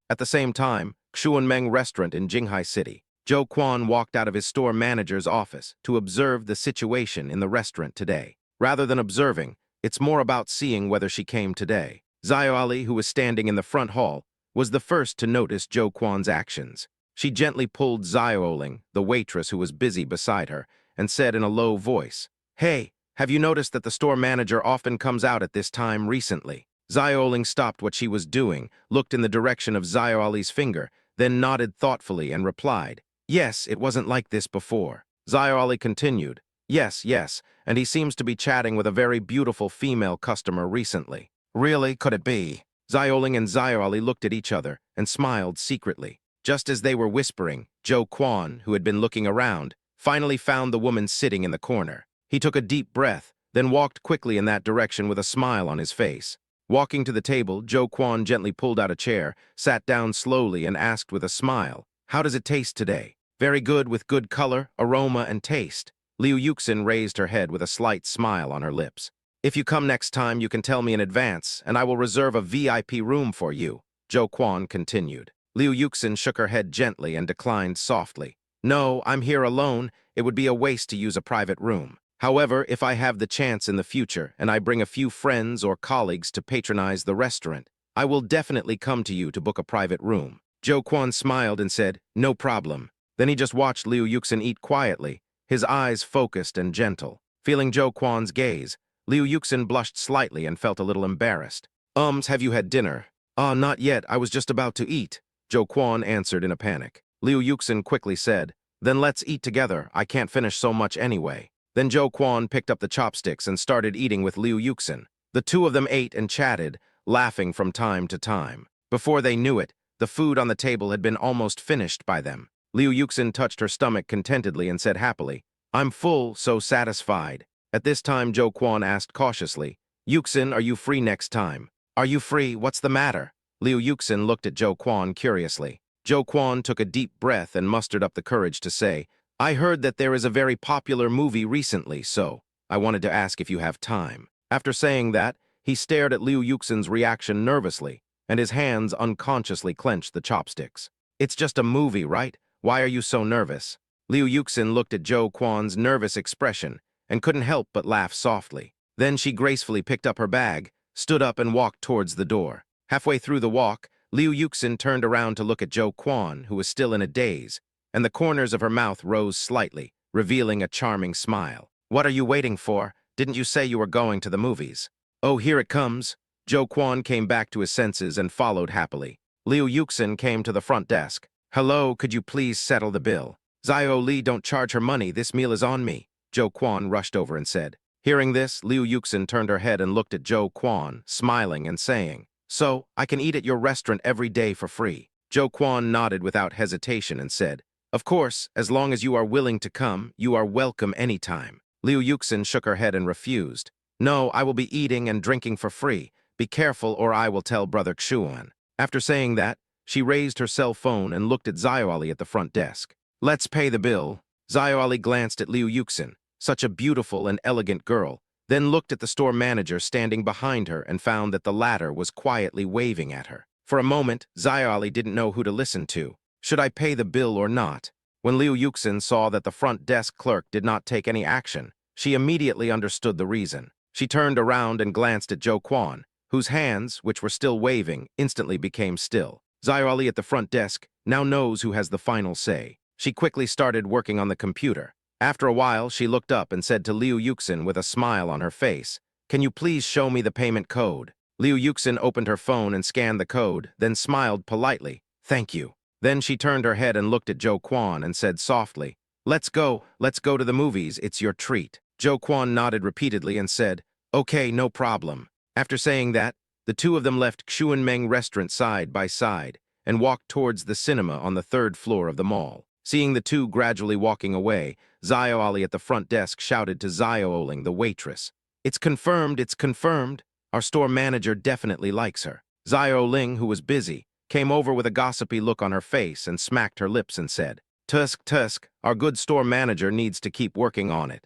At the same time, Xuanmeng Restaurant in Jinghai City. Zhou Quan walked out of his store manager's office to observe the situation in the restaurant today. Rather than observing, it's more about seeing whether she came today. Xiao Ali, who was standing in the front hall, was the first to notice Zhou Quan's actions. She gently pulled Xiaoling, the waitress who was busy beside her, and said in a low voice, "Hey, have you noticed that the store manager often comes out at this time recently?" Xiaoling stopped what she was doing, looked in the direction of Xiao Ali's finger, then nodded thoughtfully and replied, "Yes, it wasn't like this before." Xiao Ali continued, Yes, and he seems to be chatting with a very beautiful female customer recently." "Really, could it be?" Xiaoling and Xiao Ali looked at each other and smiled secretly. Just as they were whispering, Zhou Quan, who had been looking around, finally found the woman sitting in the corner. He took a deep breath, then walked quickly in that direction with a smile on his face. Walking to the table, Zhou Quan gently pulled out a chair, sat down slowly, and asked with a smile, "How does it taste today?" "Very good, with good color, aroma, and taste." Liu Yuxin raised her head with a slight smile on her lips. "If you come next time, you can tell me in advance, and I will reserve a VIP room for you," Zhou Quan continued. Liu Yuxin shook her head gently and declined softly. "No, I'm here alone. It would be a waste to use a private room. However, if I have the chance in the future and I bring a few friends or colleagues to patronize the restaurant, I will definitely come to you to book a private room." Zhou Quan smiled and said, "No problem." Then he just watched Liu Yuxin eat quietly, his eyes focused and gentle. Feeling Zhou Quan's gaze, Liu Yuxin blushed slightly and felt a little embarrassed. Have you had dinner?" "Ah, not yet. I was just about to eat," Zhou Quan answered in a panic. Liu Yuxin quickly said, "Then let's eat together. I can't finish so much anyway." Then Zhou Quan picked up the chopsticks and started eating with Liu Yuxin. The two of them ate and chatted, laughing from time to time. Before they knew it, the food on the table had been almost finished by them. Liu Yuxin touched her stomach contentedly and said happily, "I'm full, so satisfied." At this time, Zhou Quan asked cautiously, "Yuxin, are you free next time?" "Are you free? What's the matter?" Liu Yuxin looked at Zhou Quan curiously. Zhou Quan took a deep breath and mustered up the courage to say, "I heard that there is a very popular movie recently, so I wanted to ask if you have time." After saying that, he stared at Liu Yuxin's reaction nervously, and his hands unconsciously clenched the chopsticks. "It's just a movie, right? Why are you so nervous?" Liu Yuxin looked at Zhou Quan's nervous expression and couldn't help but laugh softly. Then she gracefully picked up her bag, stood up, and walked towards the door. Halfway through the walk, Liu Yuxin turned around to look at Zhou Quan, who was still in a daze, and the corners of her mouth rose slightly, revealing a charming smile. "What are you waiting for? Didn't you say you were going to the movies?" "Oh, here it comes." Zhou Quan came back to his senses and followed happily. Liu Yuxin came to the front desk. "Hello, could you please settle the bill?" Zio Li, don't charge her money, this meal is on me, Jo Kwon rushed over and said. Hearing this, Liu Yuxin turned her head and looked at Jo Kwon, smiling and saying, "So, I can eat at your restaurant every day for free." Jo Kwon nodded without hesitation and said, "Of course, as long as you are willing to come, you are welcome anytime." Liu Yuxin shook her head and refused. "No, I will be eating and drinking for free. Be careful or I will tell Brother Xuan." After saying that, she raised her cell phone and looked at Zioali at the front desk. "Let's pay the bill." Zioali glanced at Liu Yuxin, such a beautiful and elegant girl, then looked at the store manager standing behind her and found that the latter was quietly waving at her. For a moment, Zioali didn't know who to listen to. Should I pay the bill or not? When Liu Yuxin saw that the front desk clerk did not take any action, she immediately understood the reason. She turned around and glanced at Jo Kwon, whose hands, which were still waving, instantly became still. Zioali at the front desk now knows who has the final say. She quickly started working on the computer. After a while, she looked up and said to Liu Yuxin with a smile on her face, "Can you please show me the payment code?" Liu Yuxin opened her phone and scanned the code, then smiled politely, "Thank you." Then she turned her head and looked at Jo Kwon and said softly, let's go to the movies, it's your treat." Jo Kwon nodded repeatedly and said, "Okay, no problem." After saying that, the two of them left Xuanmeng restaurant side by side and walked towards the cinema on the third floor of the mall. Seeing the two gradually walking away, Zioali at the front desk shouted to Zioling, the waitress, it's confirmed, it's confirmed. Our store manager definitely likes her." Zioling, who was busy, came over with a gossipy look on her face and smacked her lips and said, "Tusk, Tusk, our good store manager needs to keep working on it."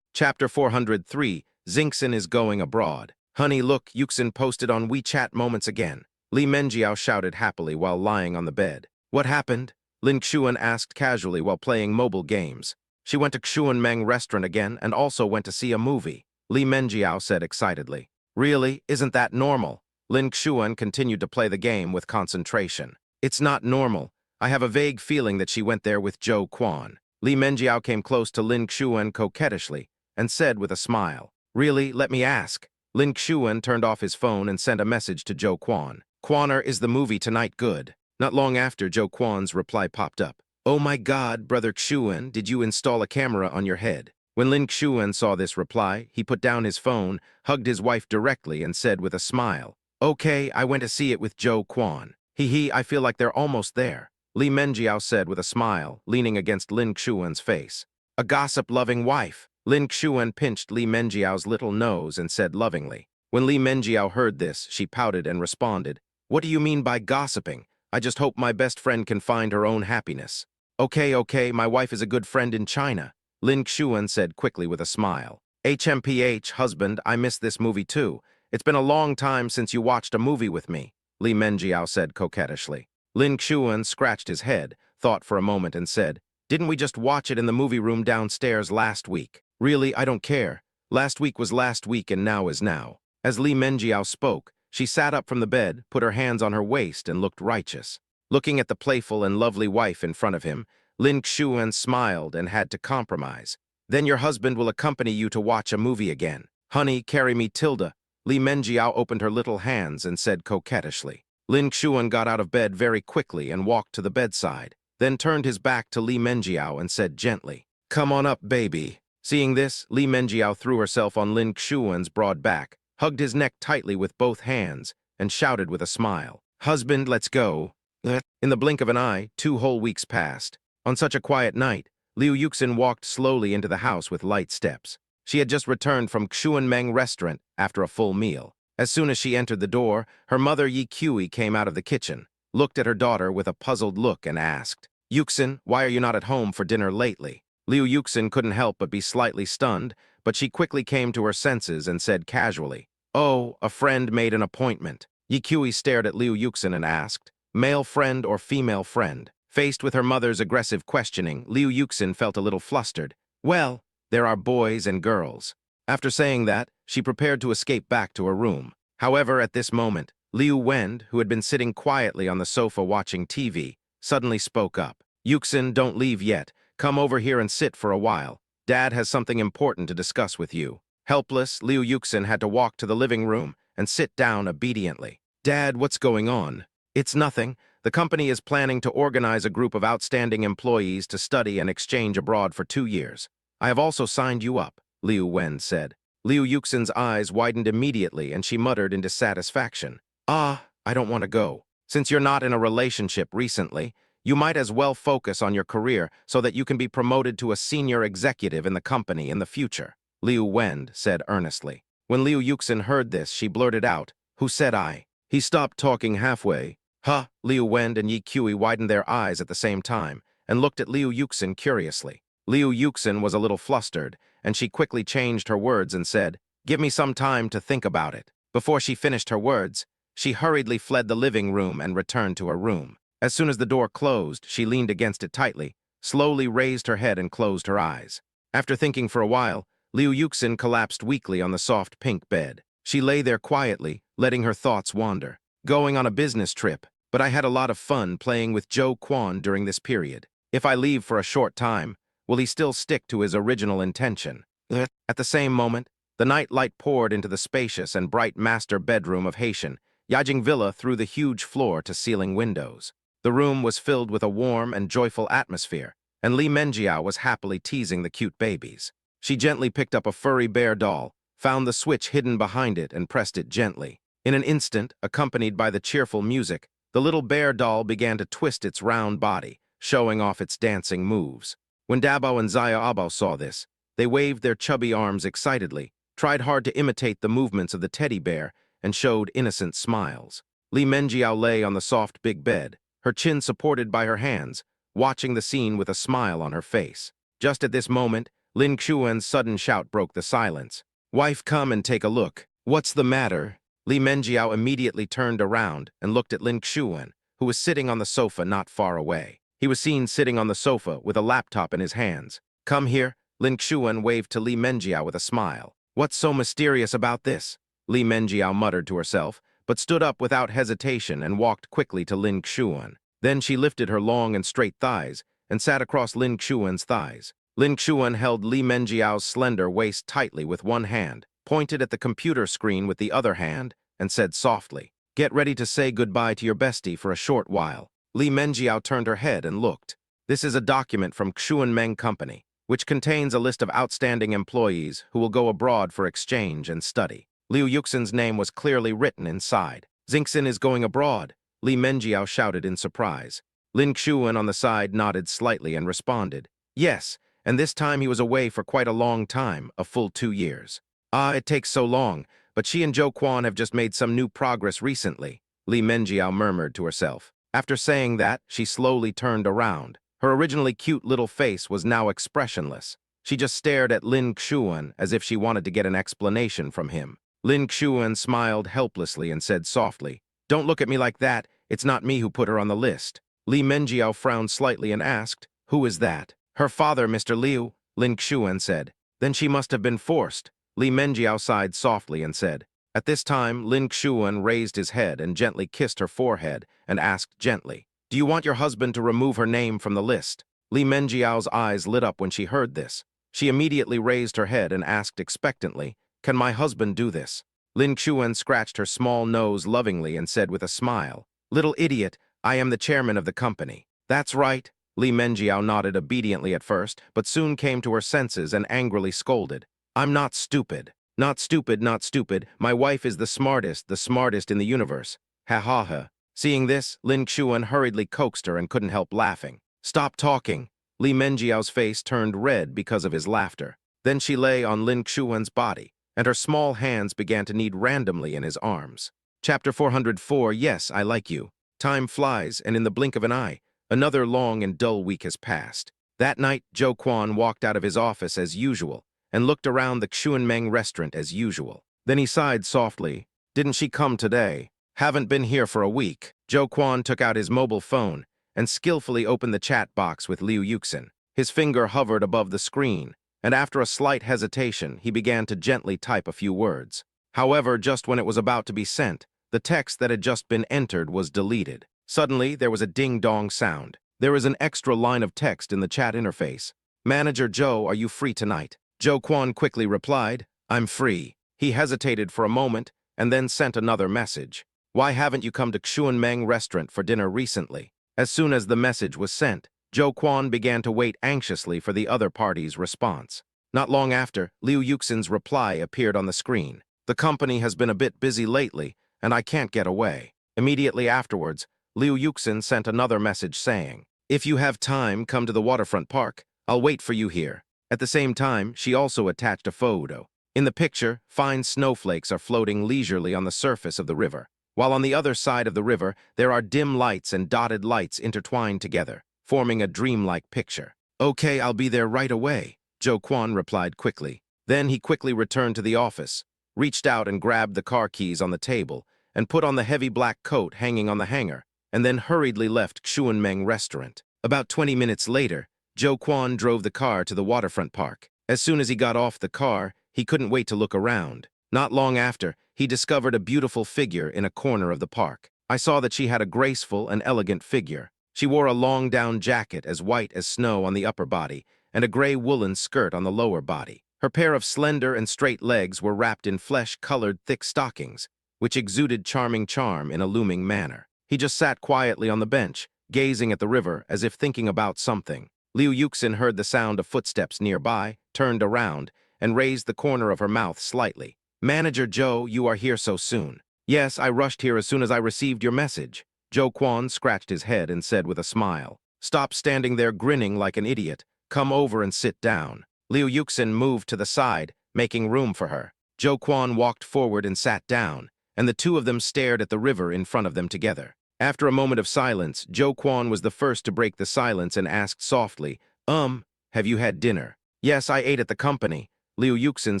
Chapter 403, Xingxin is going abroad. "Honey, look, Yuxin posted on WeChat moments again." Li Menjiao shouted happily while lying on the bed. "What happened?" Lin Xuan asked casually while playing mobile games. "She went to Xuanmeng restaurant again and also went to see a movie," Li Menjiao said excitedly. "Really? Isn't that normal?" Lin Xuan continued to play the game with concentration. "It's not normal. I have a vague feeling that she went there with Jo Kwon." Li Menjiao came close to Lin Xuan coquettishly and said with a smile, "Really? Let me ask." Lin Xuan turned off his phone and sent a message to Jo Kwon. "Kwonner, is the movie tonight good?" Not long after, Jo Kwon's reply popped up. "Oh my God, Brother Xuan, did you install a camera on your head?" When Lin Xuan saw this reply, he put down his phone, hugged his wife directly, and said with a smile, "Okay, I went to see it with Jo Kwon. Hee, I feel like they're almost there." Li Menjiao said with a smile, leaning against Lin Xuan's face. "A gossip-loving wife." Lin Xuan pinched Li Menjiao's little nose and said lovingly. When Li Menjiao heard this, she pouted and responded, "What do you mean by gossiping? I just hope my best friend can find her own happiness." Okay, my wife is a good friend in China," Lin Xuan said quickly with a smile. "HMPH, husband, I miss this movie too. It's been a long time since you watched a movie with me," Li Menjiao said coquettishly. Lin Xuan scratched his head, thought for a moment and said, "Didn't we just watch it in the movie room downstairs last week? Really, I don't care. Last week was last week and now is now." As Li Menjiao spoke, she sat up from the bed, put her hands on her waist, and looked righteous. Looking at the playful and lovely wife in front of him, Lin Xuan smiled and had to compromise. "Then your husband will accompany you to watch a movie again. Honey, carry me Tilda." Li Menjiao opened her little hands and said coquettishly. Lin Xuan got out of bed very quickly and walked to the bedside, then turned his back to Li Menjiao and said gently, "Come on up, baby." Seeing this, Li Menjiao threw herself on Lin Xuan's broad back, hugged his neck tightly with both hands, and shouted with a smile, "Husband, let's go." In the blink of an eye, 2 whole weeks passed. On such a quiet night, Liu Yuxin walked slowly into the house with light steps. She had just returned from Xuanmeng restaurant after a full meal. As soon as she entered the door, her mother Yi Kui came out of the kitchen, looked at her daughter with a puzzled look and asked, "Yuxin, why are you not at home for dinner lately?" Liu Yuxin couldn't help but be slightly stunned, but she quickly came to her senses and said casually, "Oh, a friend made an appointment." Yi Kui stared at Liu Yuxin and asked, "Male friend or female friend?" Faced with her mother's aggressive questioning, Liu Yuxin felt a little flustered. "Well, there are boys and girls." After saying that, she prepared to escape back to her room. However, at this moment, Liu Wen, who had been sitting quietly on the sofa watching TV, suddenly spoke up. "Yuxin, don't leave yet. Come over here and sit for a while. Dad has something important to discuss with you." Helpless, Liu Yuxin had to walk to the living room and sit down obediently. "Dad, what's going on?" It's nothing. The company is planning to organize a group of outstanding employees to study and exchange abroad for 2 years. I have also signed you up, Liu Wen said. Liu Yuxin's eyes widened immediately and she muttered in dissatisfaction. Ah, I don't want to go. Since you're not in a relationship recently, you might as well focus on your career so that you can be promoted to a senior executive in the company in the future, Liu Wen said earnestly. When Liu Yuxin heard this, she blurted out, "Who said I?" He stopped talking halfway. Huh, Liu Wen and Yi Kui widened their eyes at the same time and looked at Liu Yuxin curiously. Liu Yuxin was a little flustered, and she quickly changed her words and said, "Give me some time to think about it." Before she finished her words, she hurriedly fled the living room and returned to her room. As soon as the door closed, she leaned against it tightly, slowly raised her head and closed her eyes. After thinking for a while, Liu Yuxin collapsed weakly on the soft pink bed. She lay there quietly, letting her thoughts wander. Going on a business trip, but I had a lot of fun playing with Zhou Quan during this period. If I leave for a short time, will he still stick to his original intention? At the same moment, the night light poured into the spacious and bright master bedroom of Haitian Yajing Villa through the huge floor-to-ceiling windows. The room was filled with a warm and joyful atmosphere, and Li Menjiao was happily teasing the cute babies. She gently picked up a furry bear doll, found the switch hidden behind it, and pressed it gently. In an instant, accompanied by the cheerful music, the little bear doll began to twist its round body, showing off its dancing moves. When Dabo and Xiaobo saw this, they waved their chubby arms excitedly, tried hard to imitate the movements of the teddy bear, and showed innocent smiles. Li Menjiao lay on the soft big bed, her chin supported by her hands, watching the scene with a smile on her face. Just at this moment, Lin Xuan's sudden shout broke the silence. "Wife, come and take a look." "What's the matter?" Li Menjiao immediately turned around and looked at Lin Xuan, who was sitting on the sofa not far away. He was seen sitting on the sofa with a laptop in his hands. "Come here," Lin Xuan waved to Li Menjiao with a smile. "What's so mysterious about this?" Li Menjiao muttered to herself, but stood up without hesitation and walked quickly to Lin Xuan. Then she lifted her long and straight thighs and sat across Lin Xuan's thighs. Lin Xuan held Li Menjiao's slender waist tightly with one hand, pointed at the computer screen with the other hand, and said softly, "Get ready to say goodbye to your bestie for a short while." Li Menjiao turned her head and looked. This is a document from Xuan Meng Company, which contains a list of outstanding employees who will go abroad for exchange and study. Liu Yuxin's name was clearly written inside. "Xingxin is going abroad," Li Menjiao shouted in surprise. Lin Xuan on the side nodded slightly and responded, "Yes, and this time he was away for quite a long time, a full 2 years. Ah, it takes so long, but she and Zhou Quan have just made some new progress recently," Li Menjiao murmured to herself. After saying that, she slowly turned around. Her originally cute little face was now expressionless. She just stared at Lin Xuan as if she wanted to get an explanation from him. Lin Xuan smiled helplessly and said softly, "Don't look at me like that. It's not me who put her on the list." Li Menjiao frowned slightly and asked, "Who is that?" "Her father, Mr. Liu," Lin Xuan said. "Then she must have been forced." Li Menjiao sighed softly and said. At this time, Lin Xuan raised his head and gently kissed her forehead and asked gently, "Do you want your husband to remove her name from the list?" Li Menjiao's eyes lit up when she heard this. She immediately raised her head and asked expectantly, "Can my husband do this?" Lin Xuan scratched her small nose lovingly and said with a smile, "Little idiot, I am the chairman of the company." "That's right." Li Menjiao nodded obediently at first, but soon came to her senses and angrily scolded. "I'm not stupid. Not stupid, not stupid. My wife is the smartest in the universe. Ha ha ha." Seeing this, Lin Xuan hurriedly coaxed her and couldn't help laughing. "Stop talking." Li Menjiao's face turned red because of his laughter. Then she lay on Lin Xuan's body, and her small hands began to knead randomly in his arms. Chapter 404, Yes, I Like You. Time flies, and in the blink of an eye, another long and dull week has passed. That night, Zhou Quan walked out of his office as usual and looked around the Xuanmeng restaurant as usual. Then he sighed softly. "Didn't she come today? Haven't been here for a week." Zhou Quan took out his mobile phone and skillfully opened the chat box with Liu Yuxin. His finger hovered above the screen, and after a slight hesitation, he began to gently type a few words. However, just when it was about to be sent, the text that had just been entered was deleted. Suddenly, there was a ding-dong sound. There is an extra line of text in the chat interface. "Manager Zhou, are you free tonight?" Zhou Quan quickly replied, "I'm free." He hesitated for a moment and then sent another message. Why haven't you come to Xuanmeng restaurant for dinner recently? As soon as the message was sent, Zhou Quan began to wait anxiously for the other party's response. Not long after, Liu Yuxin's reply appeared on the screen. The company has been a bit busy lately, and I can't get away. Immediately afterwards, Liu Yuxin sent another message saying, if you have time, come to the waterfront park. I'll wait for you here. At the same time, she also attached a photo. In the picture, fine snowflakes are floating leisurely on the surface of the river, while on the other side of the river, there are dim lights and dotted lights intertwined together, forming a dreamlike picture. Okay, I'll be there right away, Zhou Quan replied quickly. Then he quickly returned to the office, reached out and grabbed the car keys on the table, and put on the heavy black coat hanging on the hanger, and then hurriedly left Xuanmeng restaurant. About 20 minutes later, Zhou Quan drove the car to the waterfront park. As soon as he got off the car, he couldn't wait to look around. Not long after, he discovered a beautiful figure in a corner of the park. I saw that she had a graceful and elegant figure. She wore a long down jacket as white as snow on the upper body and a gray woolen skirt on the lower body. Her pair of slender and straight legs were wrapped in flesh-colored thick stockings, which exuded charming charm in a looming manner. He just sat quietly on the bench, gazing at the river as if thinking about something. Liu Yuxin heard the sound of footsteps nearby, turned around, and raised the corner of her mouth slightly. Manager Zhou, you are here so soon. Yes, I rushed here as soon as I received your message. Zhou Quan scratched his head and said with a smile, stop standing there grinning like an idiot. Come over and sit down. Liu Yuxin moved to the side, making room for her. Zhou Quan walked forward and sat down, and the two of them stared at the river in front of them together. After a moment of silence, Zhou Quan was the first to break the silence and asked softly, have you had dinner? Yes, I ate at the company, Liu Yuxin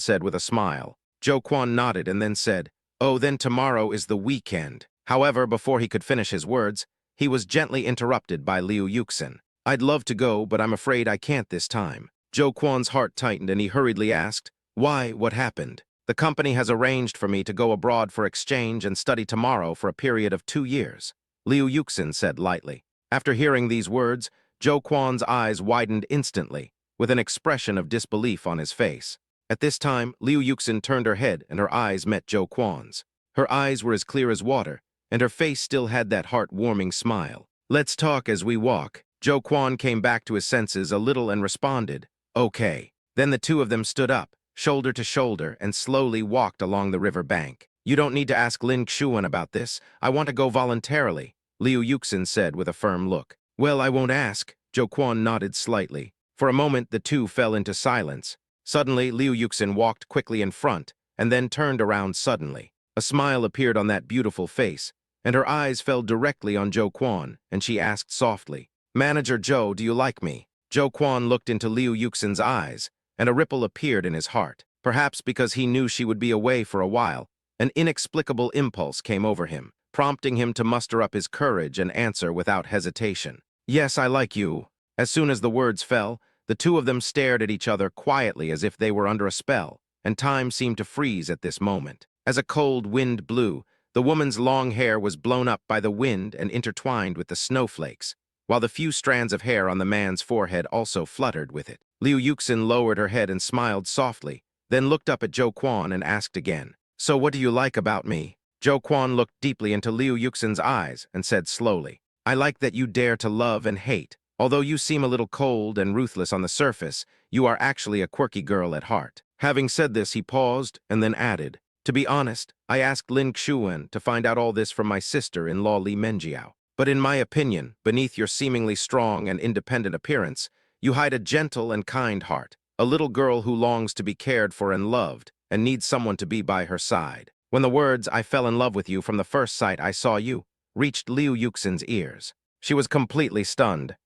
said with a smile. Zhou Quan nodded and then said, oh, then tomorrow is the weekend. However, before he could finish his words, he was gently interrupted by Liu Yuxin. I'd love to go, but I'm afraid I can't this time. Zhou Quan's heart tightened and he hurriedly asked, why, what happened? The company has arranged for me to go abroad for exchange and study tomorrow for a period of 2 years. Liu Yuxin said lightly. After hearing these words, Zhou Quan's eyes widened instantly, with an expression of disbelief on his face. At this time, Liu Yuxin turned her head and her eyes met Zhou Quan's. Her eyes were as clear as water, and her face still had that heart-warming smile. Let's talk as we walk. Zhou Quan came back to his senses a little and responded, okay. Then the two of them stood up, shoulder to shoulder, and slowly walked along the river bank. You don't need to ask Lin Xuan about this. I want to go voluntarily, Liu Yuxin said with a firm look. Well, I won't ask. Zhou Quan nodded slightly. For a moment, the two fell into silence. Suddenly, Liu Yuxin walked quickly in front, and then turned around suddenly. A smile appeared on that beautiful face, and her eyes fell directly on Zhou Quan, and she asked softly, Manager Zhou, do you like me? Zhou Quan looked into Liu Yuxin's eyes, and a ripple appeared in his heart. Perhaps because he knew she would be away for a while, an inexplicable impulse came over him, prompting him to muster up his courage and answer without hesitation. Yes, I like you. As soon as the words fell, the two of them stared at each other quietly as if they were under a spell, and time seemed to freeze at this moment. As a cold wind blew, the woman's long hair was blown up by the wind and intertwined with the snowflakes, while the few strands of hair on the man's forehead also fluttered with it. Liu Yuxin lowered her head and smiled softly, then looked up at Zhou Quan and asked again, so what do you like about me? Zhou Quan looked deeply into Liu Yuxin's eyes and said slowly, I like that you dare to love and hate. Although you seem a little cold and ruthless on the surface, you are actually a quirky girl at heart. Having said this, he paused and then added, to be honest, I asked Lin Xuan to find out all this from my sister-in-law Li Menjiao. But in my opinion, beneath your seemingly strong and independent appearance, you hide a gentle and kind heart, a little girl who longs to be cared for and loved, and needs someone to be by her side. When the words, I fell in love with you from the first sight I saw you, reached Liu Yuxin's ears, she was completely stunned.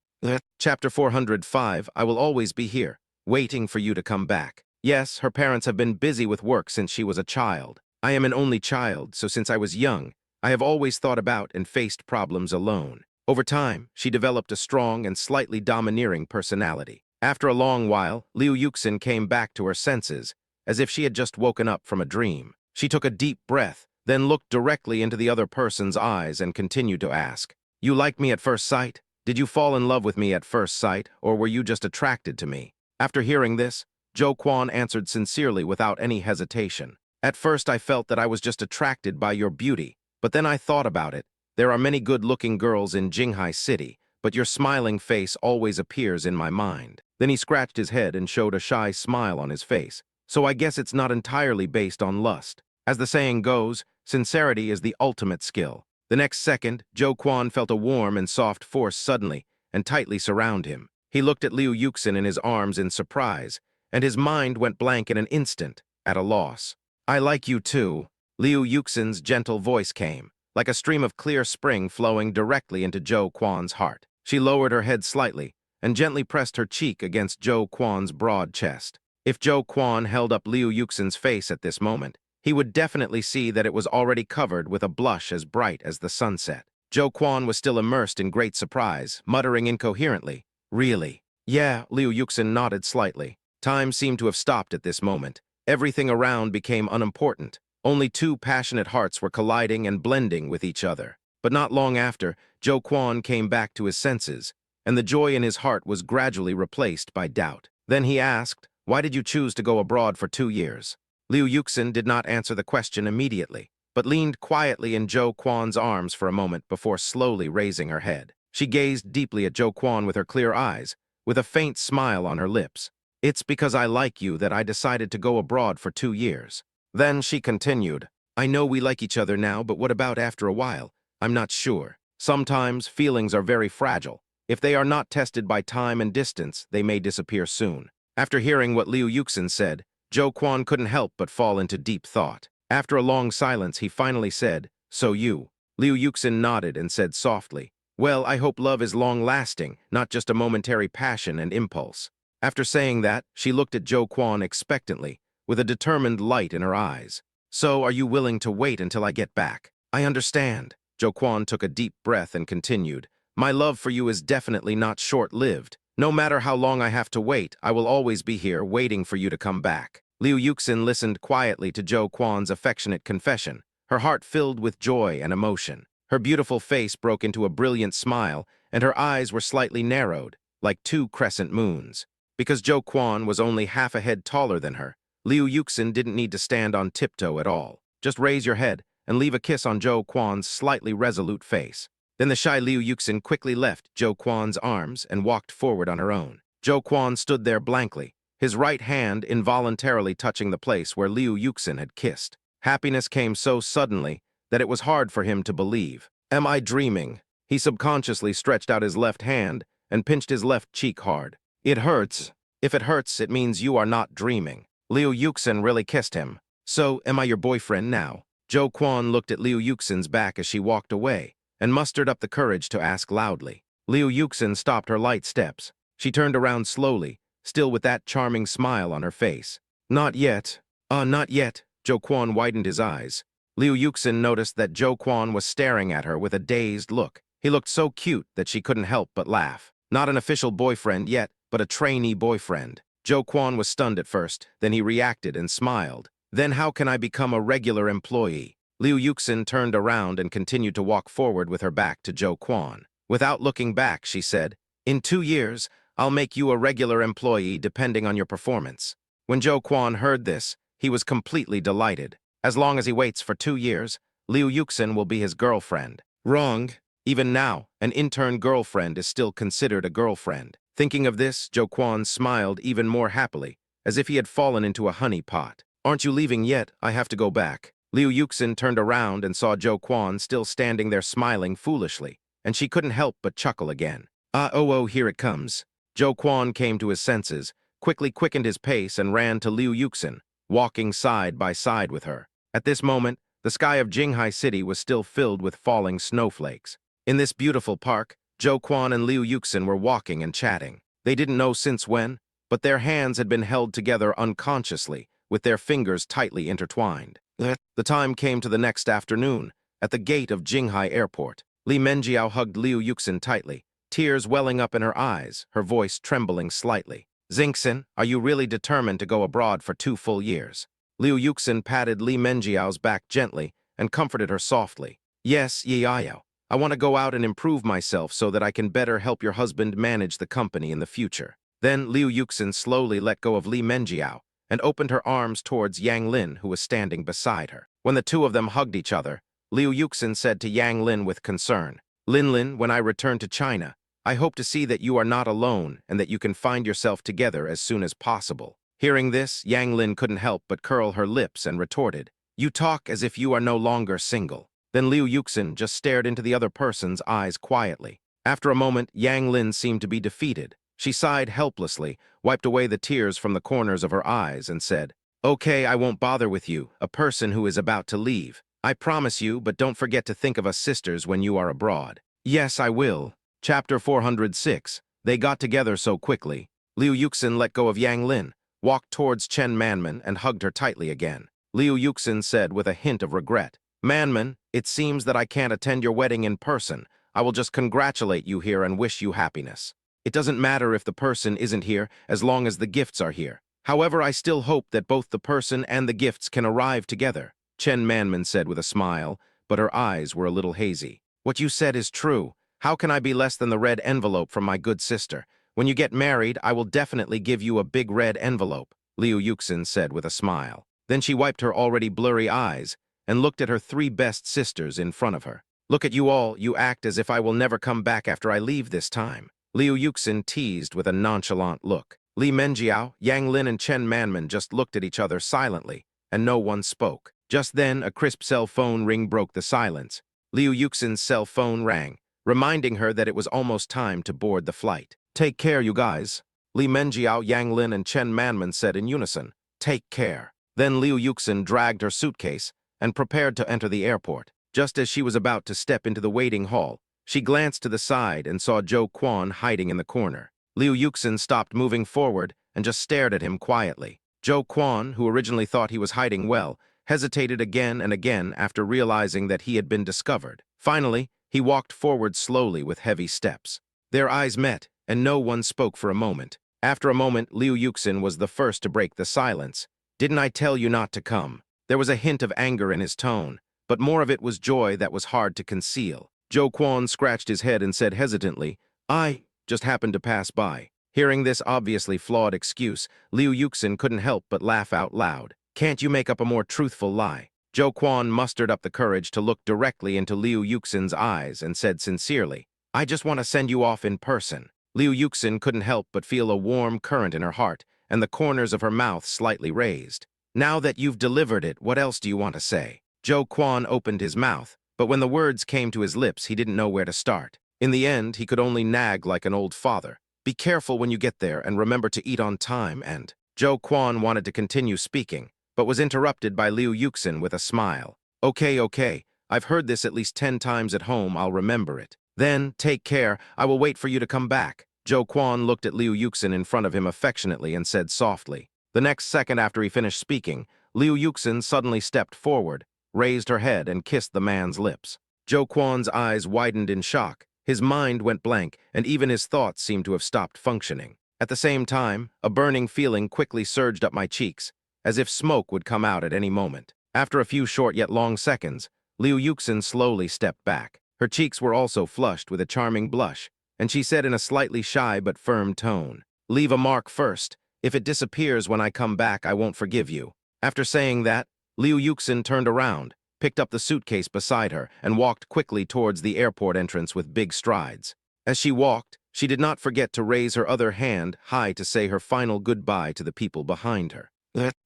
Chapter 405, I will always be here, waiting for you to come back. Yes, her parents have been busy with work since she was a child. I am an only child, so since I was young, I have always thought about and faced problems alone. Over time, she developed a strong and slightly domineering personality. After a long while, Liu Yuxin came back to her senses, as if she had just woken up from a dream. She took a deep breath, then looked directly into the other person's eyes and continued to ask, you like me at first sight? Did you fall in love with me at first sight, or were you just attracted to me? After hearing this, Zhou Quan answered sincerely without any hesitation. At first I felt that I was just attracted by your beauty, But then I thought about it. There are many good-looking girls in Jinghai City, but your smiling face always appears in my mind. Then he scratched his head and showed a shy smile on his face. So I guess it's not entirely based on lust. As the saying goes, sincerity is the ultimate skill. The next second, Joe Quan felt a warm and soft force suddenly and tightly surround him. He looked at Liu Yuxin in his arms in surprise, and his mind went blank in an instant, at a loss. I like you too. Liu Yuxin's gentle voice came, like a stream of clear spring flowing directly into Joe Quan's heart. She lowered her head slightly and gently pressed her cheek against Joe Quan's broad chest. If Joe Quan held up Liu Yuxin's face at this moment, he would definitely see that it was already covered with a blush as bright as the sunset. Joe Quan was still immersed in great surprise, muttering incoherently, "Really?" "Yeah," Liu Yuxin nodded slightly. Time seemed to have stopped at this moment. Everything around became unimportant. Only two passionate hearts were colliding and blending with each other. But not long after, Joe Quan came back to his senses, and the joy in his heart was gradually replaced by doubt. Then he asked, "Why did you choose to go abroad for 2 years?" Liu Yuxin did not answer the question immediately, but leaned quietly in Joe Quan's arms for a moment before slowly raising her head. She gazed deeply at Joe Quan with her clear eyes, with a faint smile on her lips. "It's because I like you that I decided to go abroad for 2 years. Then she continued, "I know we like each other now, but what about after a while? I'm not sure. Sometimes feelings are very fragile. If they are not tested by time and distance, they may disappear soon." After hearing what Liu Yuxin said, Joe Quan couldn't help but fall into deep thought. After a long silence, he finally said, "So you?" Liu Yuxin nodded and said softly, "Well, I hope love is long-lasting, not just a momentary passion and impulse." After saying that, she looked at Joe Quan expectantly, with a determined light in her eyes. "So are you willing to wait until I get back?" "I understand." Joe Quan took a deep breath and continued, "My love for you is definitely not short-lived. No matter how long I have to wait, I will always be here waiting for you to come back." Liu Yuxin listened quietly to Joe Quan's affectionate confession, her heart filled with joy and emotion. Her beautiful face broke into a brilliant smile, and her eyes were slightly narrowed, like two crescent moons. Because Joe Quan was only half a head taller than her, Liu Yuxin didn't need to stand on tiptoe at all. Just raise your head and leave a kiss on Joe Quan's slightly resolute face. Then the shy Liu Yuxin quickly left Joe Quan's arms and walked forward on her own. Joe Quan stood there blankly, his right hand involuntarily touching the place where Liu Yuxin had kissed. Happiness came so suddenly that it was hard for him to believe. "Am I dreaming?" He subconsciously stretched out his left hand and pinched his left cheek hard. "It hurts." "If it hurts, it means you are not dreaming." Liu Yuxin really kissed him. "So, am I your boyfriend now?" Joe Quan looked at Liu Yuxin's back as she walked away, and mustered up the courage to ask loudly. Liu Yuxin stopped her light steps. She turned around slowly, still with that charming smile on her face. "Not yet." Not yet." Joe Quan widened his eyes. Liu Yuxin noticed that Joe Quan was staring at her with a dazed look. He looked so cute that she couldn't help but laugh. Not an official boyfriend yet, but a trainee boyfriend. Joe Quan was stunned at first, then he reacted and smiled. "Then how can I become a regular employee?" Liu Yuxin turned around and continued to walk forward with her back to Joe Quan. Without looking back, she said, "In 2 years, I'll make you a regular employee depending on your performance." When Joe Quan heard this, he was completely delighted. As long as he waits for 2 years, Liu Yuxin will be his girlfriend. Wrong. Even now, an intern girlfriend is still considered a girlfriend. Thinking of this, Joe Quan smiled even more happily, as if he had fallen into a honey pot. "Aren't you leaving yet? I have to go back." Liu Yuxin turned around and saw Joe Quan still standing there smiling foolishly, and she couldn't help but chuckle again. Oh, here it comes." Joe Quan came to his senses, quickly quickened his pace and ran to Liu Yuxin, walking side by side with her. At this moment, the sky of Jinghai City was still filled with falling snowflakes. In this beautiful park, Joe Quan and Liu Yuxin were walking and chatting. They didn't know since when, but their hands had been held together unconsciously, with their fingers tightly intertwined. The time came to the next afternoon, at the gate of Jinghai Airport. Li Menjiao hugged Liu Yuxin tightly, tears welling up in her eyes, her voice trembling slightly. "Xingxin, are you really determined to go abroad for 2 full years?" Liu Yuxin patted Li Menjiao's back gently and comforted her softly. "Yes, Yiao. I want to go out and improve myself so that I can better help your husband manage the company in the future." Then Liu Yuxin slowly let go of Li Menjiao and opened her arms towards Yang Lin, who was standing beside her. When the two of them hugged each other, Liu Yuxin said to Yang Lin with concern. Lin, when I return to China, I hope to see that you are not alone and that you can find yourself together as soon as possible. Hearing this, Yang Lin couldn't help but curl her lips and retorted, You talk as if you are no longer single. Then Liu Yuxin just stared into the other person's eyes quietly. After a moment, Yang Lin seemed to be defeated. She sighed helplessly, wiped away the tears from the corners of her eyes, and said, Okay, I won't bother with you, a person who is about to leave. I promise you, but don't forget to think of us sisters when you are abroad. Yes, I will. Chapter 406. They got together so quickly. Liu Yuxin let go of Yang Lin, walked towards Chen Manman, and hugged her tightly again. Liu Yuxin said with a hint of regret, Manman, it seems that I can't attend your wedding in person. I will just congratulate you here and wish you happiness. It doesn't matter if the person isn't here as long as the gifts are here. However, I still hope that both the person and the gifts can arrive together, Chen Manman said with a smile, but her eyes were a little hazy. What you said is true. How can I be less than the red envelope from my good sister? When you get married, I will definitely give you a big red envelope, Liu Yuxin said with a smile. Then she wiped her already blurry eyes and looked at her three best sisters in front of her. Look at you all, you act as if I will never come back after I leave this time. Liu Yuxin teased with a nonchalant look. Li Menjiao, Yang Lin, and Chen Manman just looked at each other silently, and no one spoke. Just then, a crisp cell phone ring broke the silence. Liu Yuxin's cell phone rang, reminding her that it was almost time to board the flight. Take care, you guys. Li Menjiao, Yang Lin, and Chen Manman said in unison. Take care. Then Liu Yuxin dragged her suitcase and prepared to enter the airport. Just as she was about to step into the waiting hall, she glanced to the side and saw Zhou Quan hiding in the corner. Liu Yuxin stopped moving forward and just stared at him quietly. Zhou Quan, who originally thought he was hiding well, hesitated again and again after realizing that he had been discovered. Finally, he walked forward slowly with heavy steps. Their eyes met, and no one spoke for a moment. After a moment, Liu Yuxin was the first to break the silence. Didn't I tell you not to come? There was a hint of anger in his tone, but more of it was joy that was hard to conceal. Zhou Quan scratched his head and said hesitantly, I just happened to pass by. Hearing this obviously flawed excuse, Liu Yuxin couldn't help but laugh out loud. Can't you make up a more truthful lie? Zhou Quan mustered up the courage to look directly into Liu Yuxin's eyes and said sincerely, I just want to send you off in person. Liu Yuxin couldn't help but feel a warm current in her heart, and the corners of her mouth slightly raised. Now that you've delivered it, what else do you want to say? Zhou Quan opened his mouth, but when the words came to his lips, he didn't know where to start. In the end, he could only nag like an old father. Be careful when you get there and remember to eat on time and... Zhou Quan wanted to continue speaking, but was interrupted by Liu Yuxin with a smile. Okay, I've heard this at least 10 times at home, I'll remember it. Then, take care, I will wait for you to come back. Zhou Quan looked at Liu Yuxin in front of him affectionately and said softly. The next second after he finished speaking, Liu Yuxin suddenly stepped forward, raised her head, and kissed the man's lips. Zhou Quan's eyes widened in shock. His mind went blank, and even his thoughts seemed to have stopped functioning. At the same time, a burning feeling quickly surged up my cheeks, as if smoke would come out at any moment. After a few short yet long seconds, Liu Yuxin slowly stepped back. Her cheeks were also flushed with a charming blush, and she said in a slightly shy but firm tone, Leave a mark first. If it disappears when I come back, I won't forgive you. After saying that, Liu Yuxin turned around, picked up the suitcase beside her, and walked quickly towards the airport entrance with big strides. As she walked, she did not forget to raise her other hand high to say her final goodbye to the people behind her.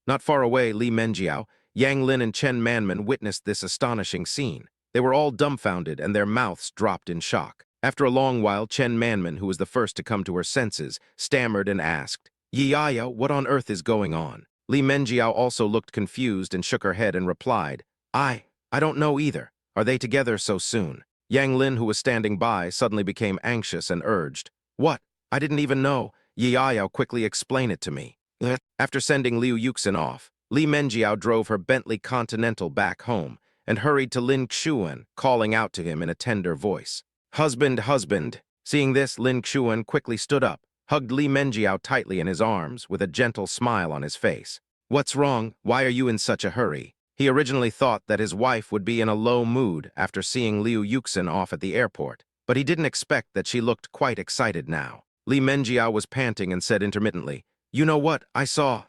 Not far away, Li Menjiao, Yang Lin, and Chen Manman witnessed this astonishing scene. They were all dumbfounded and their mouths dropped in shock. After a long while, Chen Manman, who was the first to come to her senses, stammered and asked, Yaya, what on earth is going on? Li Menjiao also looked confused and shook her head and replied, I don't know either. Are they together so soon? Yang Lin, who was standing by, suddenly became anxious and urged, What? I didn't even know. Yaya, quickly explain it to me. After sending Liu Yuxin off, Li Menjiao drove her Bentley Continental back home and hurried to Lin Xuan, calling out to him in a tender voice. Husband, husband. Seeing this, Lin Xuan quickly stood up, hugged Li Menjiao tightly in his arms with a gentle smile on his face. What's wrong? Why are you in such a hurry? He originally thought that his wife would be in a low mood after seeing Liu Yuxin off at the airport, but he didn't expect that she looked quite excited now. Li Menjiao was panting and said intermittently, You know what I saw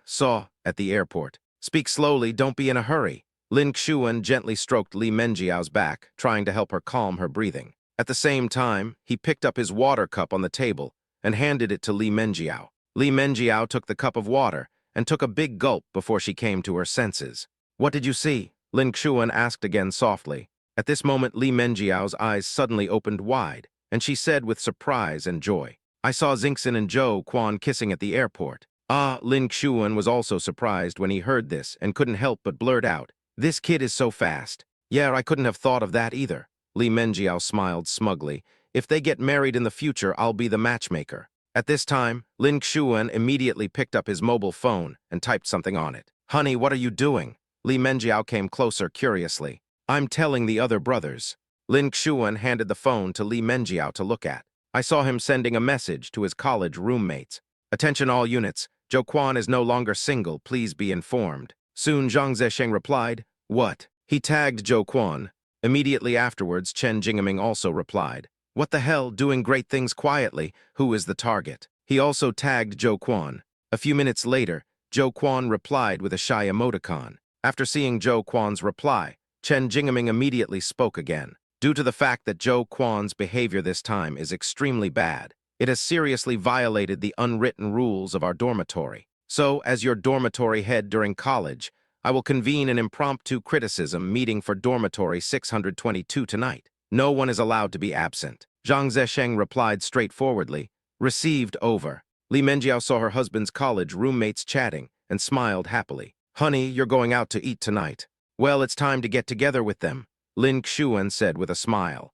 at the airport. Speak slowly, don't be in a hurry. Lin Xuan gently stroked Li Menjiao's back, trying to help her calm her breathing. At the same time, he picked up his water cup on the table and handed it to Li Menjiao. Li Menjiao took the cup of water and took a big gulp before she came to her senses. "What did you see?" Lin Xuan asked again softly. At this moment, Li Menjiao's eyes suddenly opened wide, and she said with surprise and joy, "I saw Xingxin and Zhou Quan kissing at the airport." Lin Xuan was also surprised when he heard this and couldn't help but blurt out, "This kid is so fast." "Yeah, I couldn't have thought of that either." Li Menjiao smiled smugly. "If they get married in the future, I'll be the matchmaker." At this time, Lin Xuan immediately picked up his mobile phone and typed something on it. "Honey, what are you doing?" Li Menjiao came closer curiously. "I'm telling the other brothers." Lin Xuan handed the phone to Li Menjiao to look at. "I saw him sending a message to his college roommates. Attention all units, Zhou Quan is no longer single, please be informed." Soon Zhang Zesheng replied, "What?" He tagged Zhou Quan. Immediately afterwards, Chen Jingming also replied, "What the hell, doing great things quietly, who is the target?" He also tagged Zhou Quan. A few minutes later, Zhou Quan replied with a shy emoticon. After seeing Zhou Quan's reply, Chen Jingming immediately spoke again. Due to the fact that Zhou Quan's behavior this time is extremely bad, it has seriously violated the unwritten rules of our dormitory. So, as your dormitory head during college, I will convene an impromptu criticism meeting for dormitory 622 tonight. No one is allowed to be absent. Zhang Zesheng replied straightforwardly, "Received, over." Li Menjiao saw her husband's college roommates chatting and smiled happily. "Honey, you're going out to eat tonight." "Well, it's time to get together with them," Lin Xuan said with a smile.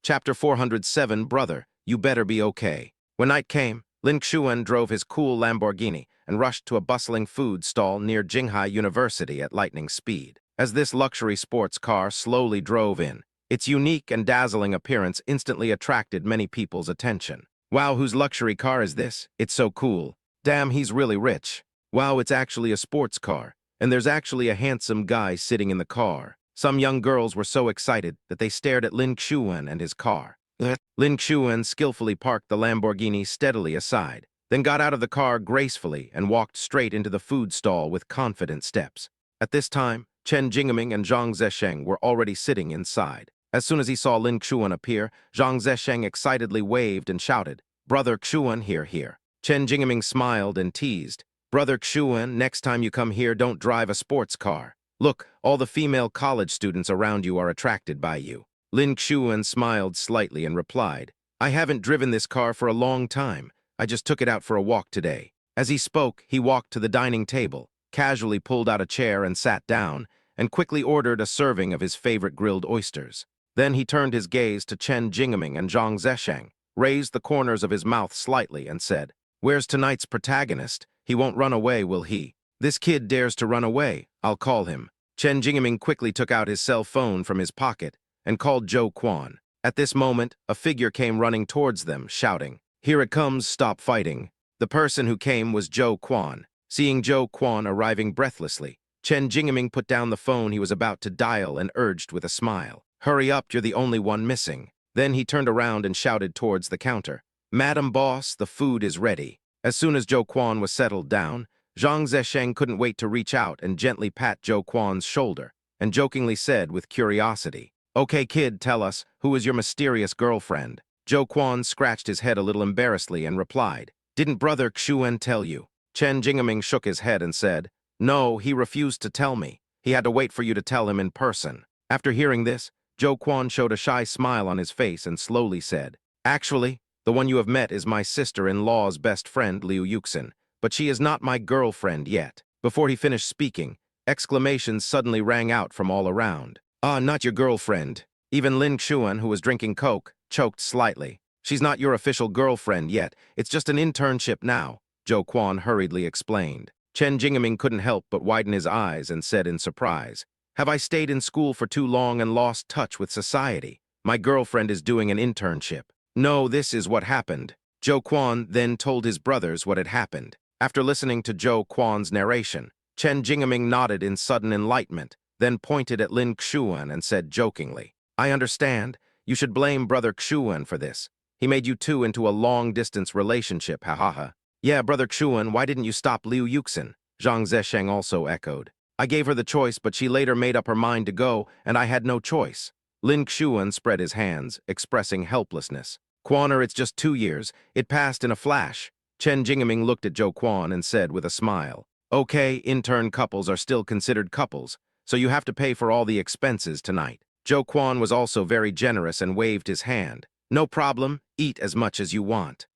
Chapter 407, Brother, you better be okay. When night came, Lin Xuan drove his cool Lamborghini and rushed to a bustling food stall near Jinghai University at lightning speed. As this luxury sports car slowly drove in, its unique and dazzling appearance instantly attracted many people's attention. "Wow, whose luxury car is this? It's so cool. Damn, he's really rich. Wow, it's actually a sports car, and there's actually a handsome guy sitting in the car." Some young girls were so excited that they stared at Lin Xuan and his car. Lin Xuan skillfully parked the Lamborghini steadily aside, then got out of the car gracefully and walked straight into the food stall with confident steps. At this time, Chen Jingming and Zhang Zesheng were already sitting inside. As soon as he saw Lin Xuan appear, Zhang Zesheng excitedly waved and shouted, "Brother Xuan, here, here." Chen Jingming smiled and teased, "Brother Xuan, next time you come here, don't drive a sports car. Look, all the female college students around you are attracted by you." Lin Xuan smiled slightly and replied, "I haven't driven this car for a long time. I just took it out for a walk today." As he spoke, he walked to the dining table, casually pulled out a chair and sat down, and quickly ordered a serving of his favorite grilled oysters. Then he turned his gaze to Chen Jingming and Zhang Zesheng, raised the corners of his mouth slightly, and said, "Where's tonight's protagonist? He won't run away, will he? This kid dares to run away. I'll call him." Chen Jingming quickly took out his cell phone from his pocket and called Zhou Quan. At this moment, a figure came running towards them, shouting, "Here it comes, stop fighting." The person who came was Zhou Quan. Seeing Zhou Quan arriving breathlessly, Chen Jingming put down the phone he was about to dial and urged with a smile, "Hurry up, you're the only one missing." Then he turned around and shouted towards the counter, "Madam Boss, the food is ready." As soon as Zhou Quan was settled down, Zhang Zesheng couldn't wait to reach out and gently pat Zhou Quan's shoulder, and jokingly said with curiosity, "Okay, kid, tell us, who is your mysterious girlfriend?" Zhou Quan scratched his head a little embarrassedly and replied, "Didn't Brother Xuan tell you?" Chen Jingming shook his head and said, "No, he refused to tell me. He had to wait for you to tell him in person." After hearing this, Zhou Quan showed a shy smile on his face and slowly said, "Actually, the one you have met is my sister-in-law's best friend, Liu Yuxin, but she is not my girlfriend yet." Before he finished speaking, exclamations suddenly rang out from all around. "Ah, not your girlfriend." Even Lin Xuan, who was drinking Coke, choked slightly. "She's not your official girlfriend yet. It's just an internship now," Zhou Quan hurriedly explained. Chen Jingming couldn't help but widen his eyes and said in surprise, "Have I stayed in school for too long and lost touch with society? My girlfriend is doing an internship." "No, this is what happened." Zhou Quan then told his brothers what had happened. After listening to Zhou Quan's narration, Chen Jingming nodded in sudden enlightenment, then pointed at Lin Xuan and said jokingly, "I understand. You should blame Brother Xuan for this. He made you two into a long-distance relationship, ha ha ha." "Yeah, Brother Xuan, why didn't you stop Liu Yuxin?" Zhang Zesheng also echoed. I gave her the choice, but she later made up her mind to go, and I had no choice. Lin Xuan spread his hands, expressing helplessness. Quaner, it's just 2 years. It passed in a flash. Chen Jingming looked at Zhou Quan and said with a smile, okay, intern couples are still considered couples, so you have to pay for all the expenses tonight. Zhou Quan was also very generous and waved his hand. No problem, eat as much as you want.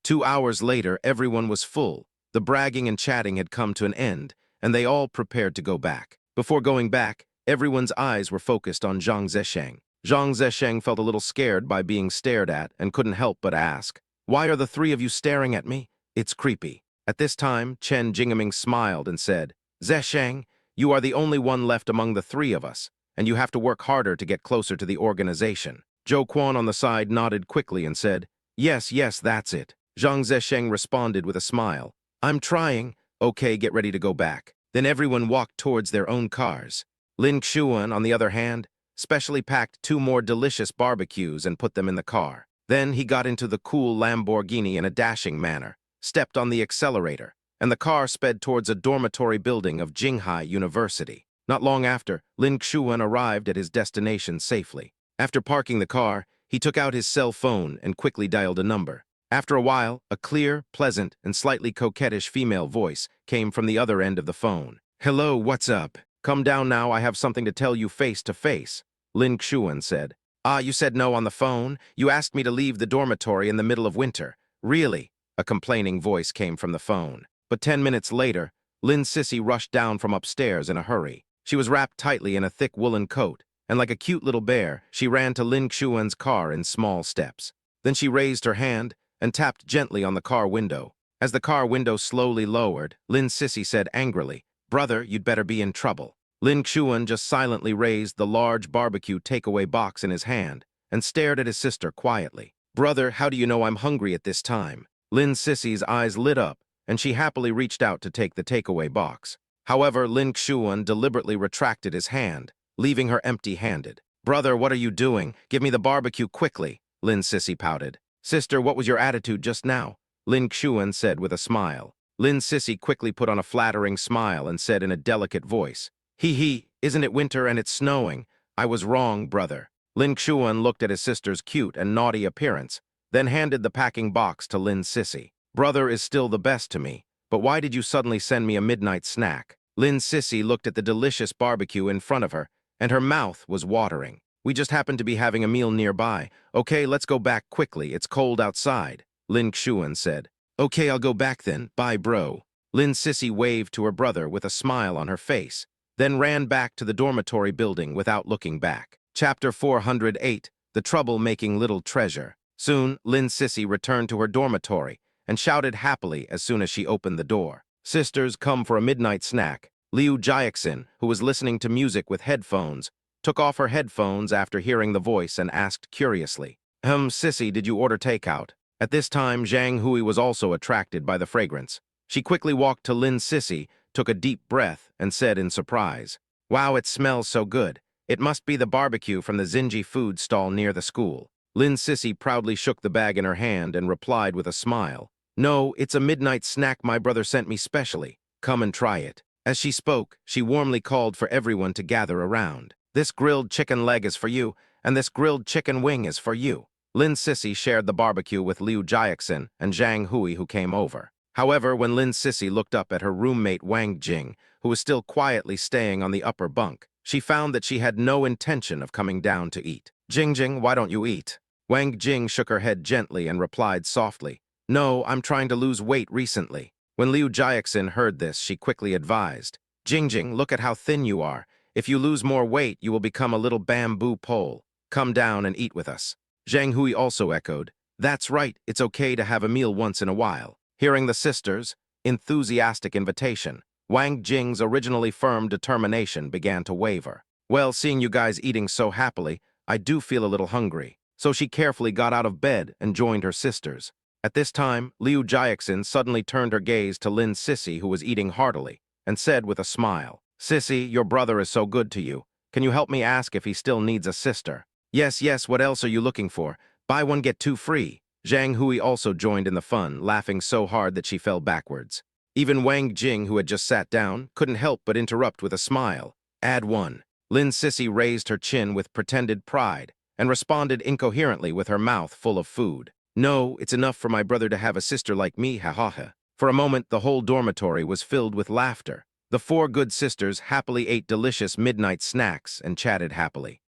2 hours later, everyone was full. The bragging and chatting had come to an end, and they all prepared to go back. Before going back, everyone's eyes were focused on Zhang Zesheng. Zhang Zesheng felt a little scared by being stared at and couldn't help but ask, why are the three of you staring at me? It's creepy. At this time, Chen Jingming smiled and said, Zesheng, you are the only one left among the three of us, and you have to work harder to get closer to the organization. Zhou Quan on the side nodded quickly and said, yes, that's it. Zhang Zesheng responded with a smile. I'm trying. Okay, get ready to go back. Then everyone walked towards their own cars. Lin Xuan, on the other hand, specially packed 2 more delicious barbecues and put them in the car. Then he got into the cool Lamborghini in a dashing manner, stepped on the accelerator, and the car sped towards a dormitory building of Jinghai University. Not long after, Lin Xuan arrived at his destination safely. After parking the car, he took out his cell phone and quickly dialed a number. After a while, a clear, pleasant, and slightly coquettish female voice came from the other end of the phone. Hello, what's up? Come down now, I have something to tell you face to face, Lin Xuan said. Ah, you said no on the phone? You asked me to leave the dormitory in the middle of winter. Really? A complaining voice came from the phone. But 10 minutes later, Lin Sissy rushed down from upstairs in a hurry. She was wrapped tightly in a thick woolen coat, and like a cute little bear, she ran to Lin Xuan's car in small steps. Then she raised her hand and tapped gently on the car window. As the car window slowly lowered, Lin Sissy said angrily, Brother, you'd better be in trouble. Lin Xuan just silently raised the large barbecue takeaway box in his hand and stared at his sister quietly. Brother, how do you know I'm hungry at this time? Lin Sissy's eyes lit up, and she happily reached out to take the takeaway box. However, Lin Xuan deliberately retracted his hand, leaving her empty-handed. Brother, what are you doing? Give me the barbecue quickly, Lin Sissy pouted. Sister, what was your attitude just now? Lin Xuan said with a smile. Lin Sissy quickly put on a flattering smile and said in a delicate voice, isn't it winter and it's snowing? I was wrong, brother. Lin Xuan looked at his sister's cute and naughty appearance, then handed the packing box to Lin Sissy. Brother is still the best to me, but why did you suddenly send me a midnight snack? Lin Sissy looked at the delicious barbecue in front of her, and her mouth was watering. We just happened to be having a meal nearby. Okay, let's go back quickly. It's cold outside, Lin Xuan said. Okay, I'll go back then. Bye, bro. Lin Sissy waved to her brother with a smile on her face, then ran back to the dormitory building without looking back. Chapter 408, The Trouble-Making Little Treasure. Soon, Lin Sissy returned to her dormitory and shouted happily as soon as she opened the door. Sisters, come for a midnight snack. Liu Jiaxin, who was listening to music with headphones, took off her headphones after hearing the voice and asked curiously, Sissy, did you order takeout? At this time, Zhang Hui was also attracted by the fragrance. She quickly walked to Lin Sissy, took a deep breath, and said in surprise, Wow, it smells so good. It must be the barbecue from the Xinji food stall near the school. Lin Sissy proudly shook the bag in her hand and replied with a smile, No, it's a midnight snack my brother sent me specially. Come and try it. As she spoke, she warmly called for everyone to gather around. This grilled chicken leg is for you, and this grilled chicken wing is for you. Lin Sissy shared the barbecue with Liu Jiaxin and Zhang Hui, who came over. However, when Lin Sissy looked up at her roommate Wang Jing, who was still quietly staying on the upper bunk, she found that she had no intention of coming down to eat. Jing, why don't you eat? Wang Jing shook her head gently and replied softly, No, I'm trying to lose weight recently. When Liu Jiaxin heard this, she quickly advised, Jing, look at how thin you are. If you lose more weight, you will become a little bamboo pole. Come down and eat with us. Zhang Hui also echoed, That's right, it's okay to have a meal once in a while. Hearing the sisters' enthusiastic invitation, Wang Jing's originally firm determination began to waver. Well, seeing you guys eating so happily, I do feel a little hungry. So she carefully got out of bed and joined her sisters. At this time, Liu Jiaxin suddenly turned her gaze to Lin Sissy, who was eating heartily, and said with a smile, Sissy, your brother is so good to you. Can you help me ask if he still needs a sister? Yes, what else are you looking for? Buy one, get two free. Zhang Hui also joined in the fun, laughing so hard that she fell backwards. Even Wang Jing, who had just sat down, couldn't help but interrupt with a smile. Add one. Lin Sissy raised her chin with pretended pride and responded incoherently with her mouth full of food. No, it's enough for my brother to have a sister like me, ha ha ha. For a moment, the whole dormitory was filled with laughter. The four good sisters happily ate delicious midnight snacks and chatted happily.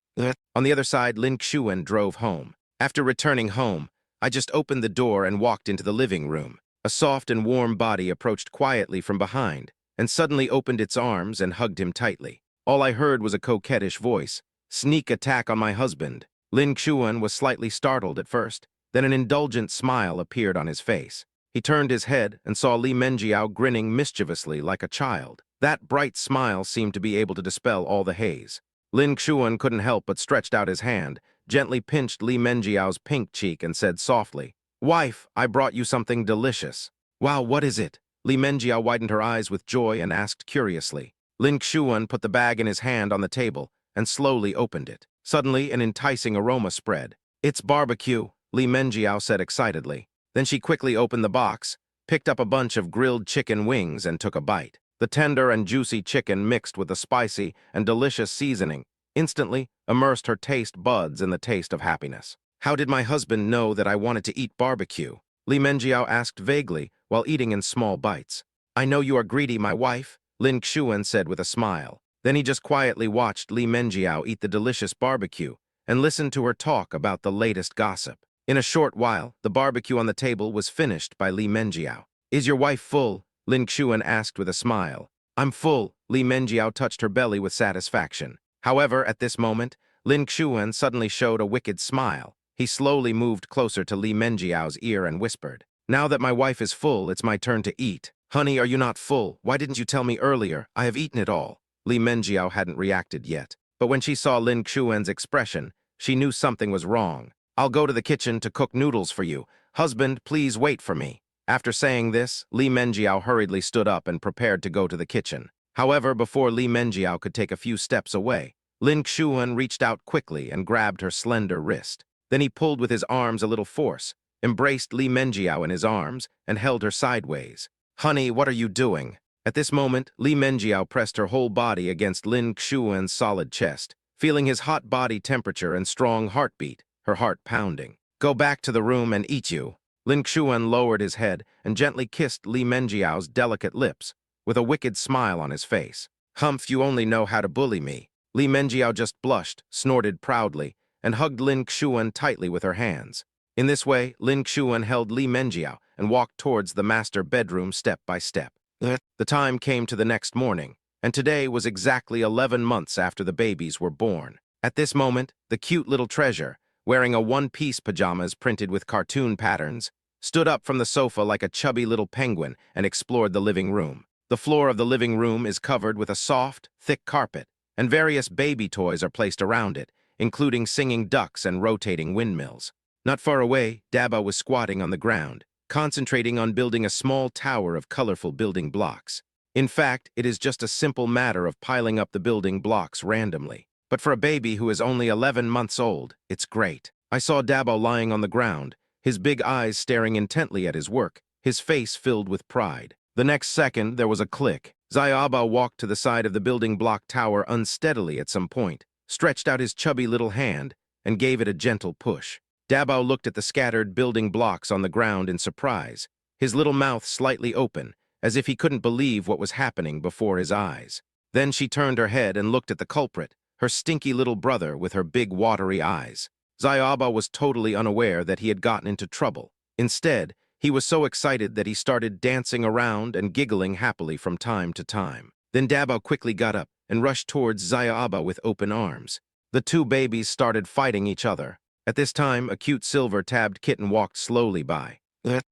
On the other side, Lin Xuan drove home. After returning home, I just opened the door and walked into the living room. A soft and warm body approached quietly from behind and suddenly opened its arms and hugged him tightly. All I heard was a coquettish voice. Sneak attack on my husband. Lin Xuan was slightly startled at first. Then an indulgent smile appeared on his face. He turned his head and saw Li Menjiao grinning mischievously like a child. That bright smile seemed to be able to dispel all the haze. Lin Xuan couldn't help but stretched out his hand, gently pinched Li Menjiao's pink cheek and said softly, "Wife, I brought you something delicious." "Wow, what is it?" Li Menjiao widened her eyes with joy and asked curiously. Lin Xuan put the bag in his hand on the table and slowly opened it. Suddenly, an enticing aroma spread. "It's barbecue," Li Menjiao said excitedly. Then she quickly opened the box, picked up a bunch of grilled chicken wings and took a bite. The tender and juicy chicken mixed with the spicy and delicious seasoning instantly immersed her taste buds in the taste of happiness. "How did my husband know that I wanted to eat barbecue?" Li Menjiao asked vaguely while eating in small bites. "I know you are greedy, my wife," Lin Xuan said with a smile. Then he just quietly watched Li Menjiao eat the delicious barbecue and listened to her talk about the latest gossip. In a short while, the barbecue on the table was finished by Li Menjiao. "Is your wife full?" Lin Xuan asked with a smile. "I'm full." Li Menjiao touched her belly with satisfaction. However, at this moment, Lin Xuan suddenly showed a wicked smile. He slowly moved closer to Li Menjiao's ear and whispered, "Now that my wife is full, it's my turn to eat." "Honey, are you not full? Why didn't you tell me earlier? I have eaten it all." Li Menjiao hadn't reacted yet. But when she saw Lin Xuan's expression, she knew something was wrong. "I'll go to the kitchen to cook noodles for you. Husband, please wait for me." After saying this, Li Menjiao hurriedly stood up and prepared to go to the kitchen. However, before Li Menjiao could take a few steps away, Lin Xuan reached out quickly and grabbed her slender wrist. Then he pulled with his arms a little force, embraced Li Menjiao in his arms, and held her sideways. "Honey, what are you doing?" At this moment, Li Menjiao pressed her whole body against Lin Xuan's solid chest, feeling his hot body temperature and strong heartbeat, her heart pounding. "Go back to the room and eat you." Lin Xuan lowered his head and gently kissed Li Menjiao's delicate lips, with a wicked smile on his face. "Humph, you only know how to bully me." Li Menjiao just blushed, snorted proudly, and hugged Lin Xuan tightly with her hands. In this way, Lin Xuan held Li Menjiao and walked towards the master bedroom step by step. The time came to the next morning, and today was exactly 11 months after the babies were born. At this moment, the cute little treasure, wearing a one-piece pajamas printed with cartoon patterns, stood up from the sofa like a chubby little penguin and explored the living room. The floor of the living room is covered with a soft, thick carpet, and various baby toys are placed around it, including singing ducks and rotating windmills. Not far away, Daba was squatting on the ground, concentrating on building a small tower of colorful building blocks. In fact, it is just a simple matter of piling up the building blocks randomly. But for a baby who is only 11 months old, it's great. I saw Dabo lying on the ground, his big eyes staring intently at his work, his face filled with pride. The next second, there was a click. Zayaba walked to the side of the building block tower unsteadily at some point, stretched out his chubby little hand, and gave it a gentle push. Dabo looked at the scattered building blocks on the ground in surprise, his little mouth slightly open, as if he couldn't believe what was happening before his eyes. Then she turned her head and looked at the culprit, her stinky little brother with her big watery eyes. Zayaba was totally unaware that he had gotten into trouble. Instead, he was so excited that he started dancing around and giggling happily from time to time. Then Dabo quickly got up and rushed towards Zayaba with open arms. The two babies started fighting each other. At this time, a cute silver-tabbed kitten walked slowly by.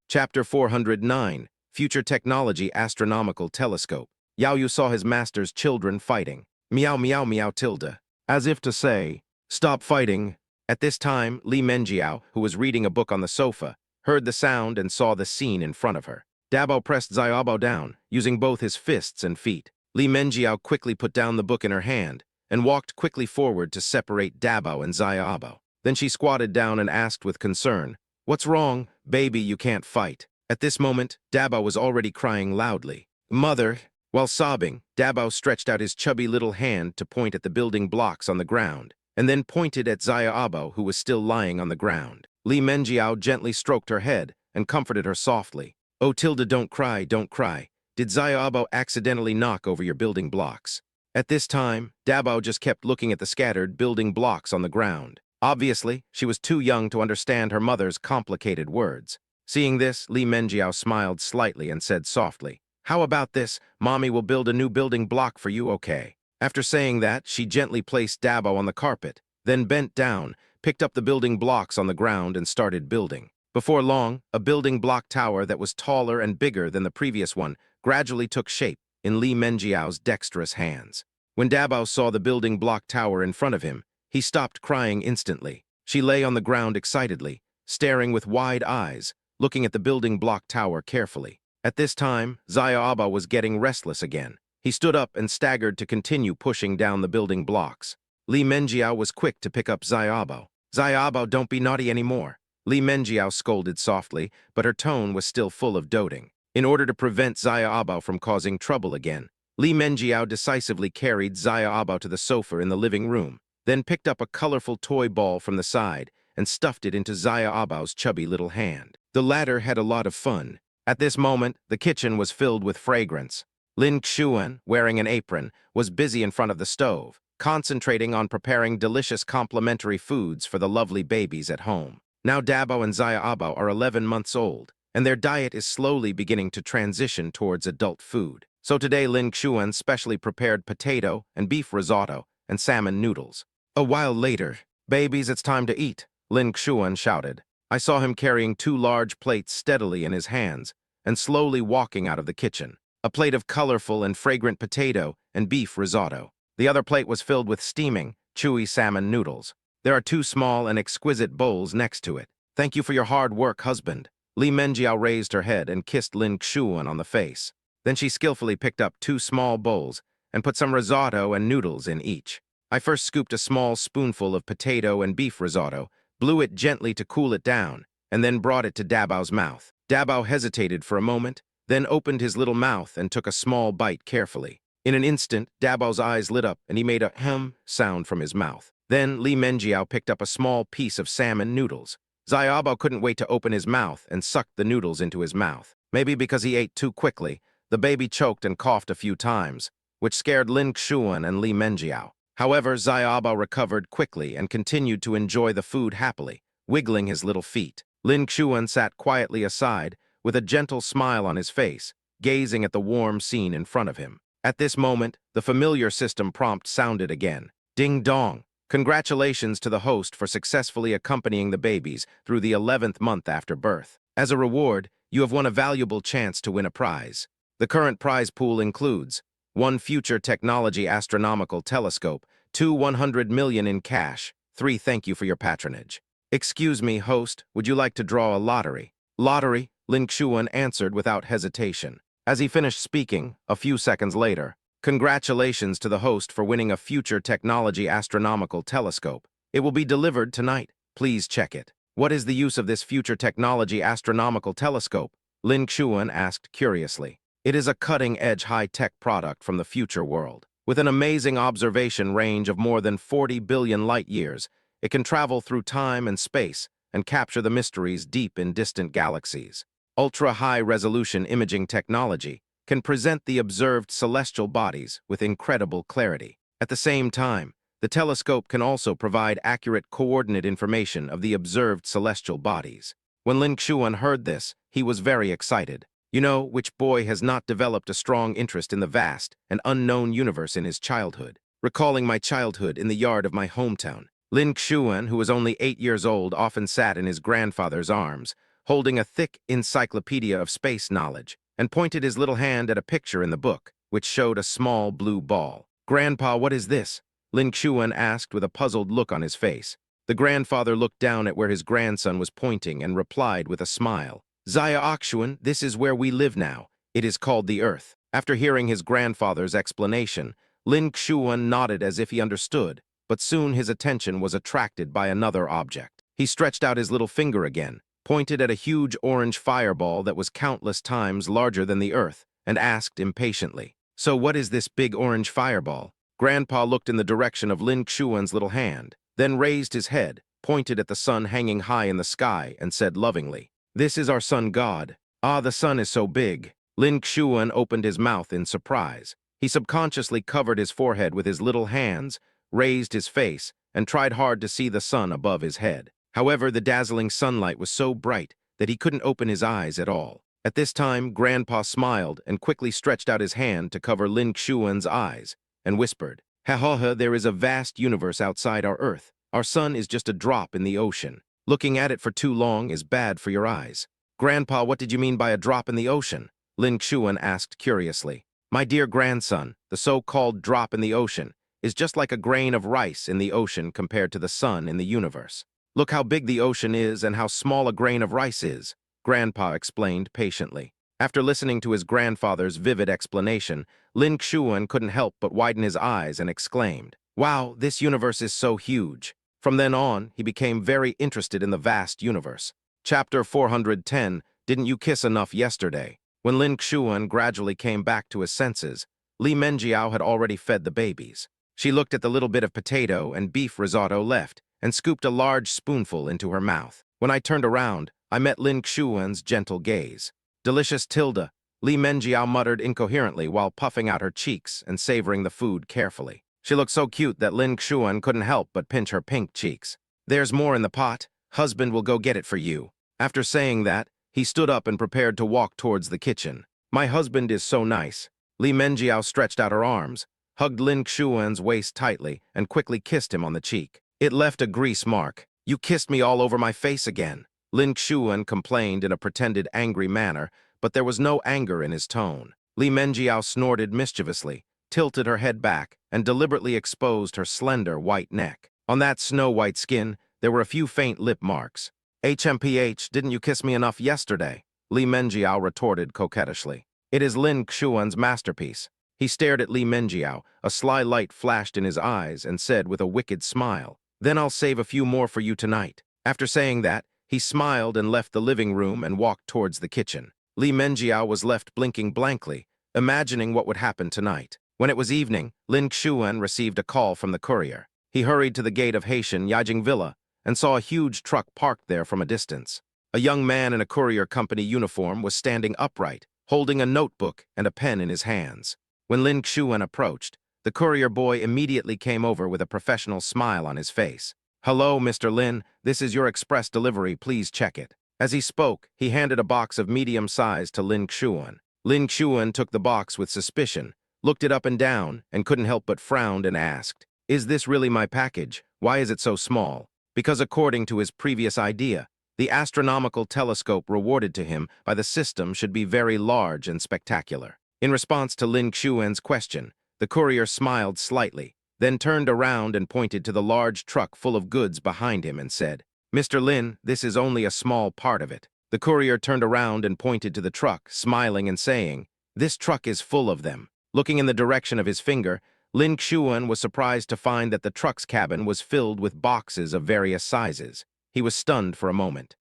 Chapter 409, Future Technology Astronomical Telescope. Yao Yu saw his master's children fighting. Meow meow meow tilde. As if to say, "Stop fighting." At this time, Li Menjiao, who was reading a book on the sofa, heard the sound and saw the scene in front of her. Dabo pressed Zayabo down, using both his fists and feet. Li Menjiao quickly put down the book in her hand and walked quickly forward to separate Dabo and Zayabo. Then she squatted down and asked with concern, "What's wrong? Baby, you can't fight." At this moment, Dabo was already crying loudly. Mother. While sobbing, Dabao stretched out his chubby little hand to point at the building blocks on the ground, and then pointed at Zaya Abo, who was still lying on the ground. Li Menjiao gently stroked her head and comforted her softly. Oh, Tilda, don't cry, don't cry. Did Zaya Abo accidentally knock over your building blocks? At this time, Dabao just kept looking at the scattered building blocks on the ground. Obviously, she was too young to understand her mother's complicated words. Seeing this, Li Menjiao smiled slightly and said softly, "How about this? Mommy will build a new building block for you, okay?" After saying that, she gently placed Dabao on the carpet, then bent down, picked up the building blocks on the ground and started building. Before long, a building block tower that was taller and bigger than the previous one gradually took shape in Li Menjiao's dexterous hands. When Dabao saw the building block tower in front of him, he stopped crying instantly. She lay on the ground excitedly, staring with wide eyes, looking at the building block tower carefully. At this time, Zaya Aba was getting restless again. He stood up and staggered to continue pushing down the building blocks. Li Menjiao was quick to pick up Zaya Aba. "Zaya Aba, don't be naughty anymore." Li Menjiao scolded softly, but her tone was still full of doting. In order to prevent Zaya Aba from causing trouble again, Li Menjiao decisively carried Zaya Aba to the sofa in the living room, then picked up a colorful toy ball from the side and stuffed it into Zaya Aba's chubby little hand. The latter had a lot of fun. At this moment, the kitchen was filled with fragrance. Lin Xuan, wearing an apron, was busy in front of the stove, concentrating on preparing delicious complimentary foods for the lovely babies at home. Now Dabao and Zaya Abo are 11 months old, and their diet is slowly beginning to transition towards adult food. So today Lin Xuan specially prepared potato and beef risotto and salmon noodles. A while later, "Babies, it's time to eat," Lin Xuan shouted. I saw him carrying 2 large plates steadily in his hands and slowly walking out of the kitchen. A plate of colorful and fragrant potato and beef risotto. The other plate was filled with steaming, chewy salmon noodles. There are 2 small and exquisite bowls next to it. "Thank you for your hard work, husband." Li Menjiao raised her head and kissed Lin Xuan on the face. Then she skillfully picked up 2 small bowls and put some risotto and noodles in each. I first scooped a small spoonful of potato and beef risotto, blew it gently to cool it down, and then brought it to Dabao's mouth. Dabao hesitated for a moment, then opened his little mouth and took a small bite carefully. In an instant, Dabao's eyes lit up and he made a hem sound from his mouth. Then Li Menjiao picked up a small piece of salmon noodles. Zayabao couldn't wait to open his mouth and sucked the noodles into his mouth. Maybe because he ate too quickly, the baby choked and coughed a few times, which scared Lin Xuan and Li Menjiao. However, Zayabao recovered quickly and continued to enjoy the food happily, wiggling his little feet. Lin Xuan sat quietly aside, with a gentle smile on his face, gazing at the warm scene in front of him. At this moment, the familiar system prompt sounded again. Ding dong! Congratulations to the host for successfully accompanying the babies through the 11th month after birth. As a reward, you have won a valuable chance to win a prize. The current prize pool includes 1 future technology astronomical telescope, 2 100 million in cash, 3 thank you for your patronage. Excuse me, host, would you like to draw a lottery? Lottery, Lin Xuan answered without hesitation. As he finished speaking, a few seconds later, congratulations to the host for winning a future technology astronomical telescope. It will be delivered tonight. Please check it. What is the use of this future technology astronomical telescope? Lin Xuan asked curiously. It is a cutting-edge high-tech product from the future world. With an amazing observation range of more than 40 billion light-years, it can travel through time and space and capture the mysteries deep in distant galaxies. Ultra-high-resolution imaging technology can present the observed celestial bodies with incredible clarity. At the same time, the telescope can also provide accurate coordinate information of the observed celestial bodies. When Lin Xuan heard this, he was very excited. You know, which boy has not developed a strong interest in the vast and unknown universe in his childhood? Recalling my childhood in the yard of my hometown, Lin Xuan, who was only 8 years old, often sat in his grandfather's arms, holding a thick encyclopedia of space knowledge, and pointed his little hand at a picture in the book, which showed a small blue ball. "Grandpa, what is this?" Lin Xuan asked with a puzzled look on his face. The grandfather looked down at where his grandson was pointing and replied with a smile. "Zaya Akshuan, this is where we live now. It is called the Earth." After hearing his grandfather's explanation, Lin Xuan nodded as if he understood, but soon his attention was attracted by another object. He stretched out his little finger again, pointed at a huge orange fireball that was countless times larger than the Earth, and asked impatiently, "So what is this big orange fireball?" Grandpa looked in the direction of Lin Xuan's little hand, then raised his head, pointed at the sun hanging high in the sky, and said lovingly, "This is our sun god. Ah, the sun is so big." Lin Xuan opened his mouth in surprise. He subconsciously covered his forehead with his little hands, raised his face, and tried hard to see the sun above his head. However, the dazzling sunlight was so bright that he couldn't open his eyes at all. At this time, Grandpa smiled and quickly stretched out his hand to cover Lin Xuan's eyes, and whispered, "Ha ha ha, there is a vast universe outside our Earth. Our sun is just a drop in the ocean. Looking at it for too long is bad for your eyes." "Grandpa, what did you mean by a drop in the ocean?" Lin Xuan asked curiously. "My dear grandson, the so-called drop in the ocean is just like a grain of rice in the ocean compared to the sun in the universe. Look how big the ocean is and how small a grain of rice is," Grandpa explained patiently. After listening to his grandfather's vivid explanation, Lin Xuan couldn't help but widen his eyes and exclaimed, "Wow, this universe is so huge." From then on, he became very interested in the vast universe. Chapter 410, Didn't You Kiss Enough Yesterday? When Lin Xuan gradually came back to his senses, Li Menjiao had already fed the babies. She looked at the little bit of potato and beef risotto left and scooped a large spoonful into her mouth. When I turned around, I met Lin Xuan's gentle gaze. "Delicious Tilda," Li Menjiao muttered incoherently while puffing out her cheeks and savoring the food carefully. She looked so cute that Lin Xuan couldn't help but pinch her pink cheeks. "There's more in the pot. Husband will go get it for you." After saying that, he stood up and prepared to walk towards the kitchen. "My husband is so nice." Li Menjiao stretched out her arms, hugged Lin Xuan's waist tightly, and quickly kissed him on the cheek. It left a grease mark. "You kissed me all over my face again." Lin Xuan complained in a pretended angry manner, but there was no anger in his tone. Li Menjiao snorted mischievously, tilted her head back, and deliberately exposed her slender white neck. On that snow-white skin, there were a few faint lip marks. "HMPH, didn't you kiss me enough yesterday?" Li Menjiao retorted coquettishly. "It is Lin Xuan's masterpiece." He stared at Li Menjiao, a sly light flashed in his eyes, and said with a wicked smile, "Then I'll save a few more for you tonight." After saying that, he smiled and left the living room and walked towards the kitchen. Li Menjiao was left blinking blankly, imagining what would happen tonight. When it was evening, Lin Xuan received a call from the courier. He hurried to the gate of Haitian Yajing Villa and saw a huge truck parked there from a distance. A young man in a courier company uniform was standing upright, holding a notebook and a pen in his hands. When Lin Xuan approached, the courier boy immediately came over with a professional smile on his face. "Hello, Mr. Lin, this is your express delivery, please check it." As he spoke, he handed a box of medium size to Lin Xuan. Lin Xuan took the box with suspicion, looked it up and down, and couldn't help but frowned and asked, "Is this really my package? Why is it so small?" Because according to his previous idea, the astronomical telescope rewarded to him by the system should be very large and spectacular. In response to Lin Xuan's question, the courier smiled slightly, then turned around and pointed to the large truck full of goods behind him and said, "Mr. Lin, this is only a small part of it." The courier turned around and pointed to the truck, smiling and saying, "This truck is full of them." Looking in the direction of his finger, Lin Xuan was surprised to find that the truck's cabin was filled with boxes of various sizes. He was stunned for a moment.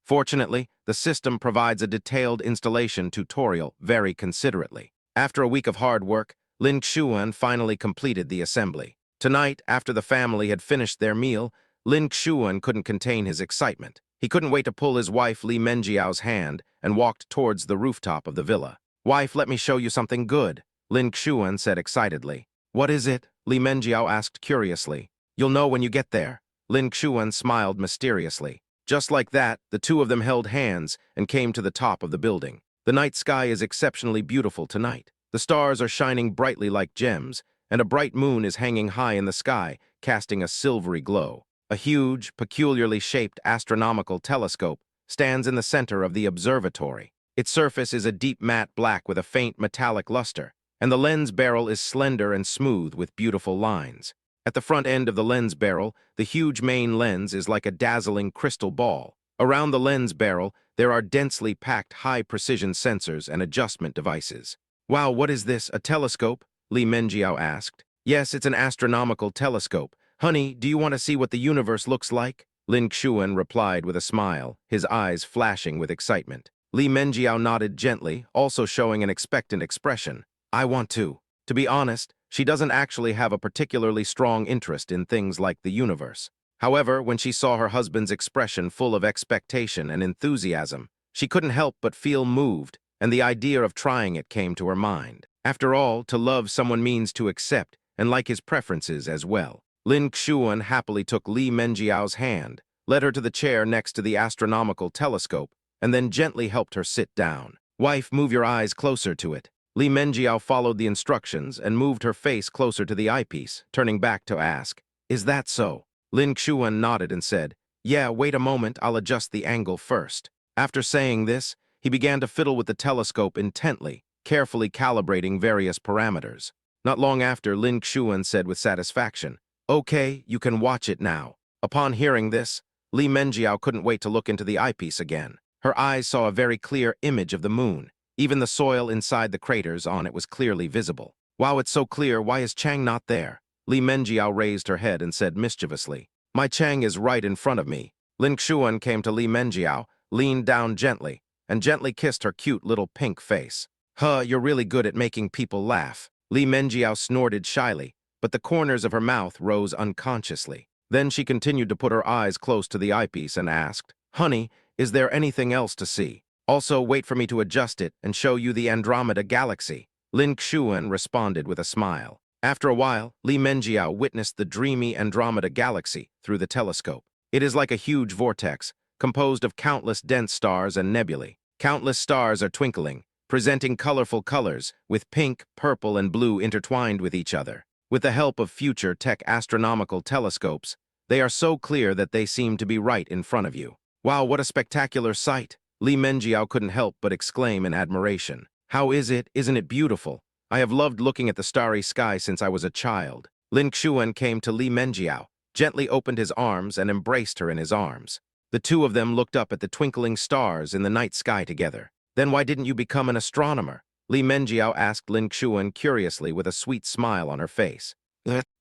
Fortunately, the system provides a detailed installation tutorial very considerately. After a week of hard work, Lin Xuan finally completed the assembly. Tonight, after the family had finished their meal, Lin Xuan couldn't contain his excitement. He couldn't wait to pull his wife Li Menjiao's hand and walked towards the rooftop of the villa. "Wife, let me show you something good," Lin Xuan said excitedly. "What is it?" Li Menjiao asked curiously. "You'll know when you get there." Lin Xuan smiled mysteriously. Just like that, the two of them held hands and came to the top of the building. The night sky is exceptionally beautiful tonight. The stars are shining brightly like gems, and a bright moon is hanging high in the sky, casting a silvery glow. A huge, peculiarly shaped astronomical telescope stands in the center of the observatory. Its surface is a deep matte black with a faint metallic luster, and the lens barrel is slender and smooth with beautiful lines. At the front end of the lens barrel, the huge main lens is like a dazzling crystal ball. Around the lens barrel, there are densely packed high-precision sensors and adjustment devices. "Wow, what is this, a telescope?" Li Menjiao asked. "Yes, it's an astronomical telescope. Honey, do you want to see what the universe looks like?" Lin Xuan replied with a smile, his eyes flashing with excitement. Li Menjiao nodded gently, also showing an expectant expression. I want to. To be honest, she doesn't actually have a particularly strong interest in things like the universe. However, when she saw her husband's expression full of expectation and enthusiasm, she couldn't help but feel moved, and the idea of trying it came to her mind. After all, to love someone means to accept and like his preferences as well. Lin Xuan happily took Li Menjiao's hand, led her to the chair next to the astronomical telescope, and then gently helped her sit down. Wife, move your eyes closer to it. Li Menjiao followed the instructions and moved her face closer to the eyepiece, turning back to ask, Is that so? Lin Xuan nodded and said, Yeah, wait a moment, I'll adjust the angle first. After saying this, he began to fiddle with the telescope intently, carefully calibrating various parameters. Not long after, Lin Xuan said with satisfaction, Okay, you can watch it now. Upon hearing this, Li Menjiao couldn't wait to look into the eyepiece again. Her eyes saw a very clear image of the moon. Even the soil inside the craters on it was clearly visible. Wow, it's so clear, why is Chang not there? Li Menjiao raised her head and said mischievously, My Chang is right in front of me. Lin Xuan came to Li Menjiao, leaned down gently, and gently kissed her cute little pink face. You're really good at making people laugh. Li Menjiao snorted shyly, but the corners of her mouth rose unconsciously. Then she continued to put her eyes close to the eyepiece and asked, Honey, is there anything else to see? Also, wait for me to adjust it and show you the Andromeda Galaxy. Lin Xuan responded with a smile. After a while, Li Menjiao witnessed the dreamy Andromeda Galaxy through the telescope. It is like a huge vortex, composed of countless dense stars and nebulae. Countless stars are twinkling, presenting colorful colors, with pink, purple, and blue intertwined with each other. With the help of future tech astronomical telescopes, they are so clear that they seem to be right in front of you. Wow, what a spectacular sight! Li Menjiao couldn't help but exclaim in admiration. How is it? Isn't it beautiful? I have loved looking at the starry sky since I was a child. Lin Xuan came to Li Menjiao, gently opened his arms and embraced her in his arms. The two of them looked up at the twinkling stars in the night sky together. Then why didn't you become an astronomer? Li Menjiao asked Lin Xuan curiously with a sweet smile on her face.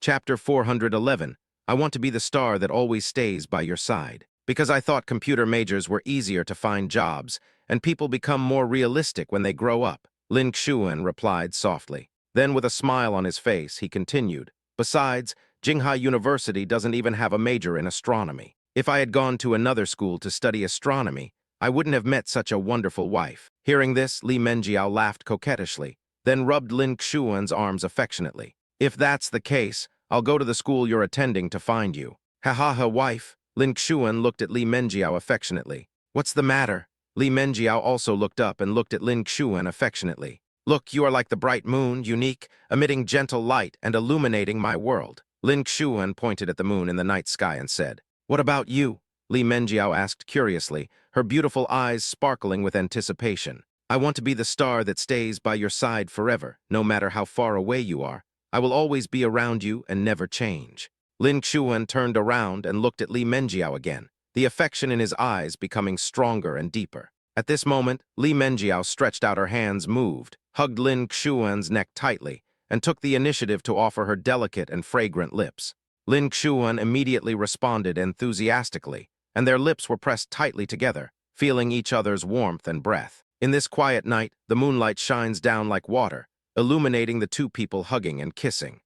Chapter 411. I want to be the star that always stays by your side. Because I thought computer majors were easier to find jobs, and people become more realistic when they grow up, Lin Xuan replied softly. Then with a smile on his face, he continued, Besides, Jinghai University doesn't even have a major in astronomy. If I had gone to another school to study astronomy, I wouldn't have met such a wonderful wife. Hearing this, Li Menjiao laughed coquettishly, then rubbed Lin Xuan's arms affectionately. If that's the case, I'll go to the school you're attending to find you. Ha ha ha, wife. Lin Xuan looked at Li Menjiao affectionately. What's the matter? Li Menjiao also looked up and looked at Lin Xuan affectionately. Look, you are like the bright moon, unique, emitting gentle light and illuminating my world. Lin Xuan pointed at the moon in the night sky and said, What about you? Li Menjiao asked curiously, her beautiful eyes sparkling with anticipation. I want to be the star that stays by your side forever, no matter how far away you are. I will always be around you and never change. Lin Xuan turned around and looked at Li Menjiao again, the affection in his eyes becoming stronger and deeper. At this moment, Li Menjiao stretched out her hands, moved, hugged Lin Xuan's neck tightly, and took the initiative to offer her delicate and fragrant lips. Lin Xuan immediately responded enthusiastically, and their lips were pressed tightly together, feeling each other's warmth and breath. In this quiet night, the moonlight shines down like water, illuminating the two people hugging and kissing.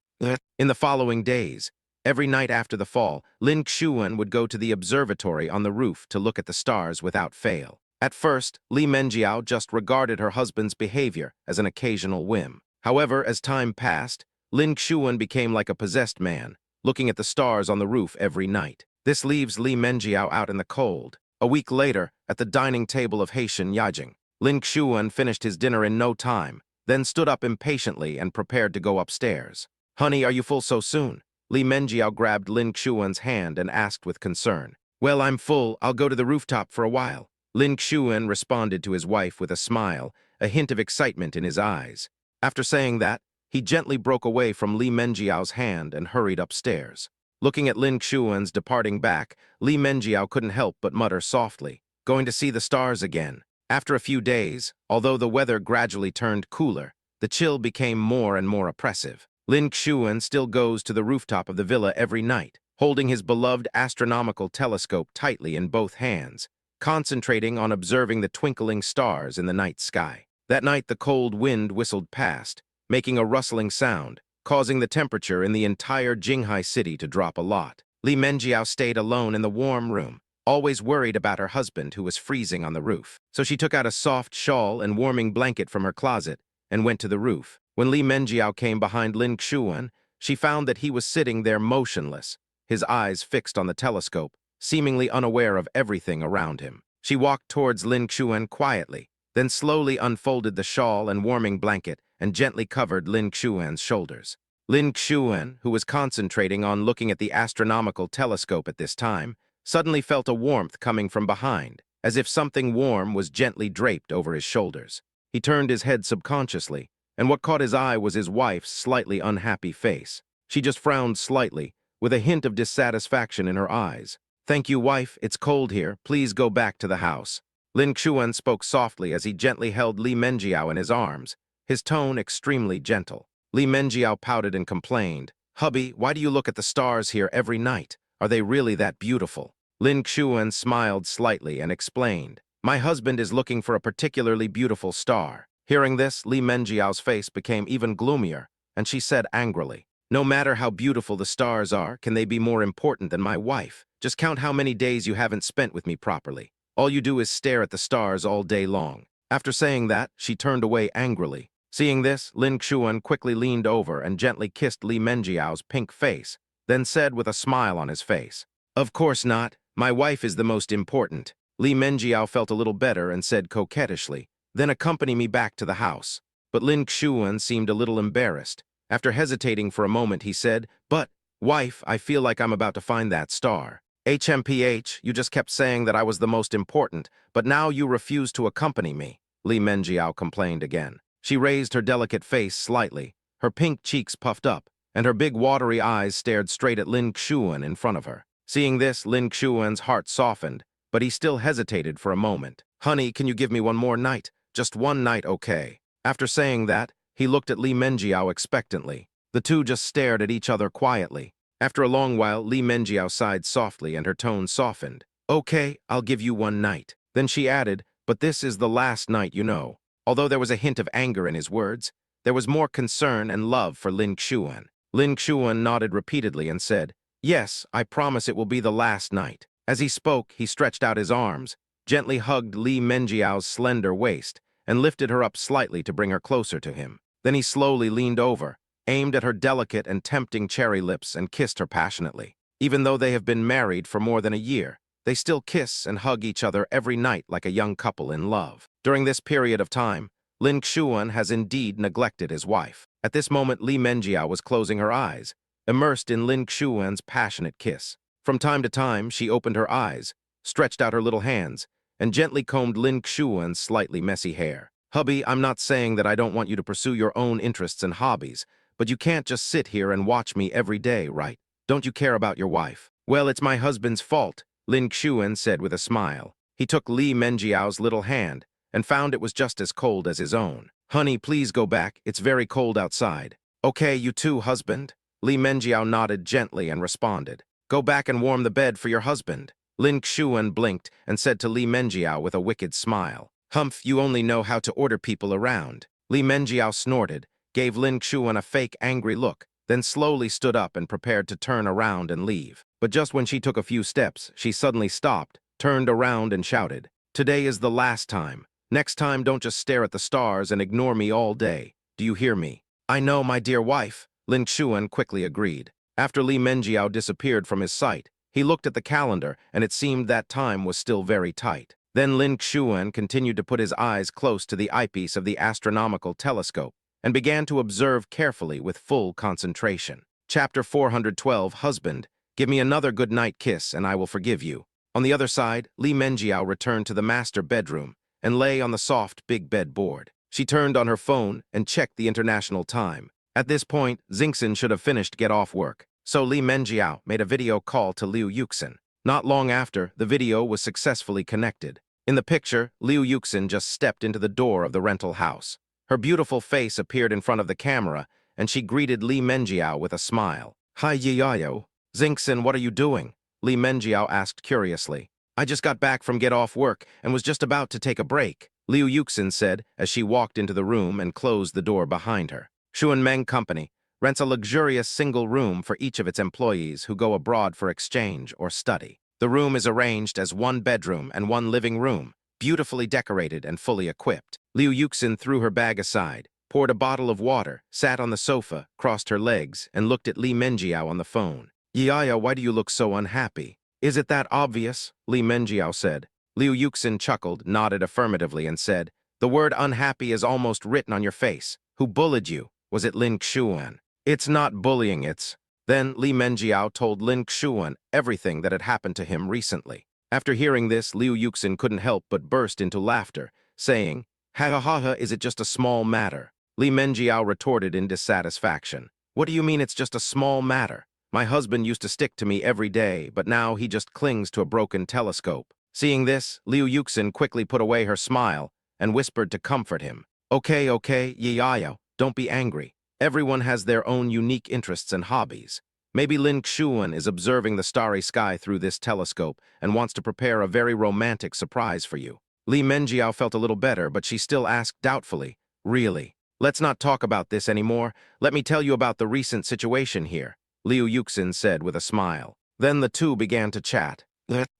In the following days, every night after the fall, Lin Xuan would go to the observatory on the roof to look at the stars without fail. At first, Li Menjiao just regarded her husband's behavior as an occasional whim. However, as time passed, Lin Xuan became like a possessed man, looking at the stars on the roof every night. This leaves Li Menjiao out in the cold. A week later, at the dining table of Haitian Yajing, Lin Xuan finished his dinner in no time, then stood up impatiently and prepared to go upstairs. Honey, are you full so soon? Li Menjiao grabbed Lin Xuan's hand and asked with concern. Well, I'm full. I'll go to the rooftop for a while. Lin Xuan responded to his wife with a smile, a hint of excitement in his eyes. After saying that, he gently broke away from Li Menjiao's hand and hurried upstairs. Looking at Lin Xuan's departing back, Li Menjiao couldn't help but mutter softly, Going to see the stars again. After a few days, although the weather gradually turned cooler, the chill became more and more oppressive. Lin Xuan still goes to the rooftop of the villa every night, holding his beloved astronomical telescope tightly in both hands, concentrating on observing the twinkling stars in the night sky. That night, the cold wind whistled past, making a rustling sound, causing the temperature in the entire Jinghai city to drop a lot. Li Menjiao stayed alone in the warm room, always worried about her husband who was freezing on the roof. So she took out a soft shawl and warming blanket from her closet and went to the roof. When Li Menjiao came behind Lin Xuan, she found that he was sitting there motionless, his eyes fixed on the telescope, seemingly unaware of everything around him. She walked towards Lin Xuan quietly, then slowly unfolded the shawl and warming blanket and gently covered Lin Xuan's shoulders. Lin Xuan, who was concentrating on looking at the astronomical telescope at this time, suddenly felt a warmth coming from behind, as if something warm was gently draped over his shoulders. He turned his head subconsciously, and what caught his eye was his wife's slightly unhappy face. She just frowned slightly, with a hint of dissatisfaction in her eyes. "Thank you, wife, it's cold here. Please go back to the house." Lin Xuan spoke softly as he gently held Li Menjiao in his arms, his tone extremely gentle. Li Menjiao pouted and complained, "Hubby, why do you look at the stars here every night? Are they really that beautiful?" Lin Xuan smiled slightly and explained, "My husband is looking for a particularly beautiful star." Hearing this, Li Menjiao's face became even gloomier, and she said angrily, "No matter how beautiful the stars are, can they be more important than my wife? Just count how many days you haven't spent with me properly. All you do is stare at the stars all day long." After saying that, she turned away angrily. Seeing this, Lin Xuan quickly leaned over and gently kissed Li Menjiao's pink face, then said with a smile on his face, "Of course not. My wife is the most important." Li Menjiao felt a little better and said coquettishly, "Then accompany me back to the house." But Lin Xuan seemed a little embarrassed. After hesitating for a moment, he said, "But, wife, I feel like I'm about to find that star." "HMPH, you just kept saying that I was the most important, but now you refuse to accompany me," Li Menjiao complained again. She raised her delicate face slightly, her pink cheeks puffed up, and her big watery eyes stared straight at Lin Xuan in front of her. Seeing this, Lin Xuan's heart softened, but he still hesitated for a moment. "Honey, can you give me one more night? Just one night, okay?" After saying that, he looked at Li Menjiao expectantly. The two just stared at each other quietly. After a long while, Li Menjiao sighed softly and her tone softened. "Okay, I'll give you one night." Then she added, "But this is the last night, you know." Although there was a hint of anger in his words, there was more concern and love for Lin Xuan. Lin Xuan nodded repeatedly and said, "Yes, I promise it will be the last night." As he spoke, he stretched out his arms, gently hugged Li Menjiao's slender waist, and lifted her up slightly to bring her closer to him. Then he slowly leaned over, aimed at her delicate and tempting cherry lips and kissed her passionately. Even though they have been married for more than a year, they still kiss and hug each other every night like a young couple in love. During this period of time, Lin Xuan has indeed neglected his wife. At this moment, Li Menjiao was closing her eyes, immersed in Lin Xuan's passionate kiss. From time to time, she opened her eyes, stretched out her little hands, and gently combed Lin Xuan's slightly messy hair. "Hubby, I'm not saying that I don't want you to pursue your own interests and hobbies, but you can't just sit here and watch me every day, right? Don't you care about your wife?" "Well, it's my husband's fault," Lin Xuan said with a smile. He took Li Menjiao's little hand and found it was just as cold as his own. "Honey, please go back. It's very cold outside." "Okay, you too, husband." Li Menjiao nodded gently and responded, "Go back and warm the bed for your husband." Lin Xuan blinked and said to Li Menjiao with a wicked smile, "Humph, you only know how to order people around." Li Menjiao snorted, gave Lin Xuan a fake angry look, then slowly stood up and prepared to turn around and leave. But just when she took a few steps, she suddenly stopped, turned around and shouted, "Today is the last time. Next time, don't just stare at the stars and ignore me all day. Do you hear me?" "I know, my dear wife," Lin Xuan quickly agreed. After Li Menjiao disappeared from his sight, he looked at the calendar, and it seemed that time was still very tight. Then Lin Xuan continued to put his eyes close to the eyepiece of the astronomical telescope and began to observe carefully with full concentration. Chapter 412, Husband, give me another good night kiss and I will forgive you. On the other side, Li Menjiao returned to the master bedroom and lay on the soft big bed board. She turned on her phone and checked the international time. At this point, Xingxin should have finished get off work, so Li Menjiao made a video call to Liu Yuxin. Not long after, the video was successfully connected. In the picture, Liu Yuxin just stepped into the door of the rental house. Her beautiful face appeared in front of the camera, and she greeted Li Menjiao with a smile. "Hi, Yiyayo." "Xingxin, what are you doing?" Li Menjiao asked curiously. I just got back from get off work and was just about to take a break, Liu Yuxin said as she walked into the room and closed the door behind her. Xuan Meng Company rents a luxurious single room for each of its employees who go abroad for exchange or study. The room is arranged as one bedroom and one living room, beautifully decorated and fully equipped. Liu Yuxin threw her bag aside, poured a bottle of water, sat on the sofa, crossed her legs, and looked at Li Menjiao on the phone. Yiaya, why do you look so unhappy? Is it that obvious? Li Menjiao said. Liu Yuxin chuckled, nodded affirmatively, and said, The word unhappy is almost written on your face. Who bullied you? Was it Lin Xuan? It's not bullying, it's... Then Li Menjiao told Lin Xuan everything that had happened to him recently. After hearing this, Liu Yuxin couldn't help but burst into laughter, saying, Ha ha ha ha, is it just a small matter? Li Menjiao retorted in dissatisfaction. What do you mean it's just a small matter? My husband used to stick to me every day, but now he just clings to a broken telescope. Seeing this, Liu Yuxin quickly put away her smile and whispered to comfort him. Okay, Yiaya, don't be angry. Everyone has their own unique interests and hobbies. Maybe Lin Xuan is observing the starry sky through this telescope and wants to prepare a very romantic surprise for you. Li Menjiao felt a little better, but she still asked doubtfully, Really? Let's not talk about this anymore. Let me tell you about the recent situation here, Liu Yuxin said with a smile. Then the two began to chat.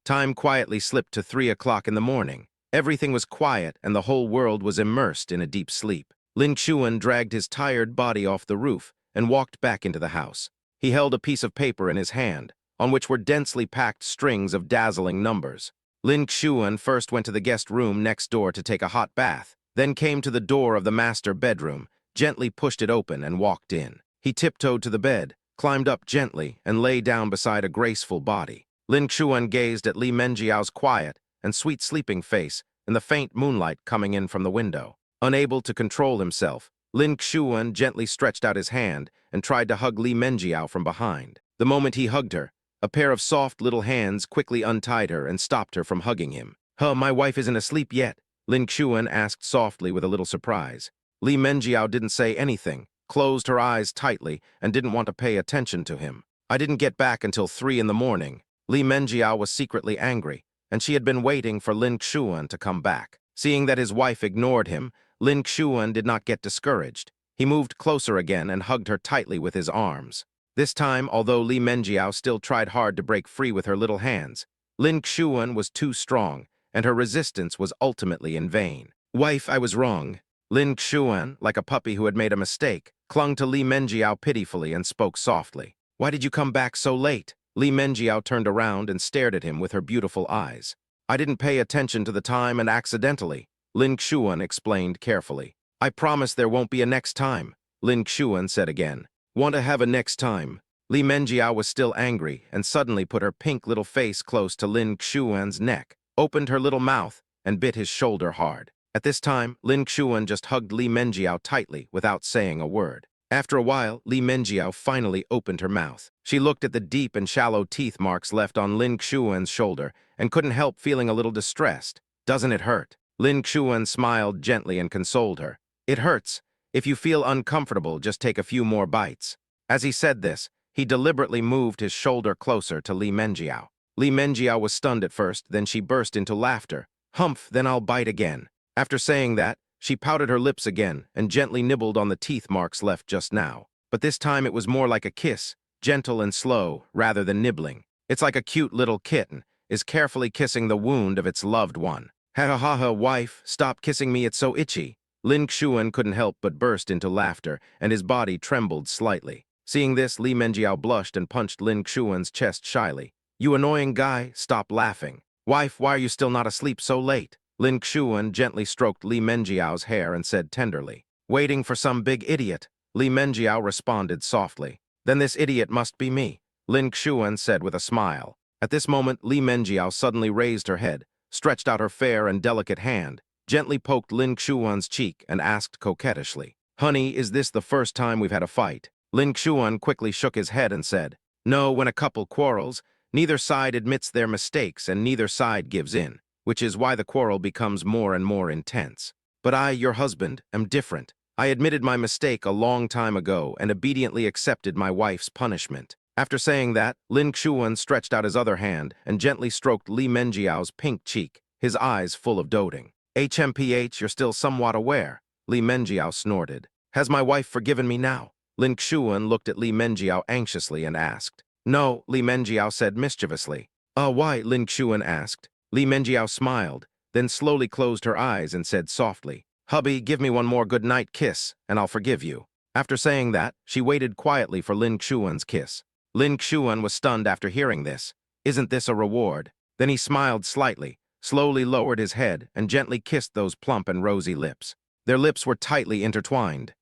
Time quietly slipped to 3 o'clock in the morning. Everything was quiet and the whole world was immersed in a deep sleep. Lin Xuan dragged his tired body off the roof and walked back into the house. He held a piece of paper in his hand, on which were densely packed strings of dazzling numbers. Lin Xuan first went to the guest room next door to take a hot bath, then came to the door of the master bedroom, gently pushed it open and walked in. He tiptoed to the bed, climbed up gently, and lay down beside a graceful body. Lin Xuan gazed at Li Menjiao's quiet and sweet sleeping face in the faint moonlight coming in from the window. Unable to control himself, Lin Xuan gently stretched out his hand and tried to hug Li Menjiao from behind. The moment he hugged her, a pair of soft little hands quickly untied her and stopped her from hugging him. My wife isn't asleep yet, Lin Xuan asked softly with a little surprise. Li Menjiao didn't say anything, closed her eyes tightly, and didn't want to pay attention to him. I didn't get back until 3 in the morning. Li Menjiao was secretly angry, and she had been waiting for Lin Xuan to come back. Seeing that his wife ignored him, Lin Xuan did not get discouraged. He moved closer again and hugged her tightly with his arms. This time, although Li Menjiao still tried hard to break free with her little hands, Lin Xuan was too strong, and her resistance was ultimately in vain. Wife, I was wrong. Lin Xuan, like a puppy who had made a mistake, clung to Li Menjiao pitifully and spoke softly. Why did you come back so late? Li Menjiao turned around and stared at him with her beautiful eyes. I didn't pay attention to the time and accidentally, Lin Xuan explained carefully. I promise there won't be a next time, Lin Xuan said again. Want to have a next time? Li Menjiao was still angry and suddenly put her pink little face close to Lin Xuan's neck, opened her little mouth, and bit his shoulder hard. At this time, Lin Xuan just hugged Li Menjiao tightly without saying a word. After a while, Li Menjiao finally opened her mouth. She looked at the deep and shallow teeth marks left on Lin Xuan's shoulder and couldn't help feeling a little distressed. Doesn't it hurt? Lin Xuan smiled gently and consoled her. It hurts. If you feel uncomfortable, just take a few more bites. As he said this, he deliberately moved his shoulder closer to Li Menjiao. Li Menjiao was stunned at first, then she burst into laughter. Humph, then I'll bite again. After saying that, she pouted her lips again and gently nibbled on the teeth marks left just now. But this time it was more like a kiss, gentle and slow, rather than nibbling. It's like a cute little kitten is carefully kissing the wound of its loved one. Ha ha ha ha, wife, stop kissing me, it's so itchy. Lin Xuan couldn't help but burst into laughter, and his body trembled slightly. Seeing this, Li Menjiao blushed and punched Lin Xuan's chest shyly. You annoying guy, stop laughing. Wife, why are you still not asleep so late? Lin Xuan gently stroked Li Menjiao's hair and said tenderly. Waiting for some big idiot, Li Menjiao responded softly. Then this idiot must be me, Lin Xuan said with a smile. At this moment, Li Menjiao suddenly raised her head, stretched out her fair and delicate hand, gently poked Lin Xuan's cheek, and asked coquettishly, Honey, is this the first time we've had a fight? Lin Xuan quickly shook his head and said, No, when a couple quarrels, neither side admits their mistakes and neither side gives in, which is why the quarrel becomes more and more intense. But I, your husband, am different. I admitted my mistake a long time ago and obediently accepted my wife's punishment. After saying that, Lin Xuan stretched out his other hand and gently stroked Li Menjiao's pink cheek, his eyes full of doting. HMPH, you're still somewhat aware, Li Menjiao snorted. Has my wife forgiven me now? Lin Xuan looked at Li Menjiao anxiously and asked. No, Li Menjiao said mischievously. Why? Lin Xuan asked. Li Menjiao smiled, then slowly closed her eyes and said softly, Hubby, give me one more good-night kiss, and I'll forgive you. After saying that, she waited quietly for Lin Xuan's kiss. Lin Xuan was stunned after hearing this. Isn't this a reward? Then he smiled slightly, slowly lowered his head, and gently kissed those plump and rosy lips. Their lips were tightly intertwined.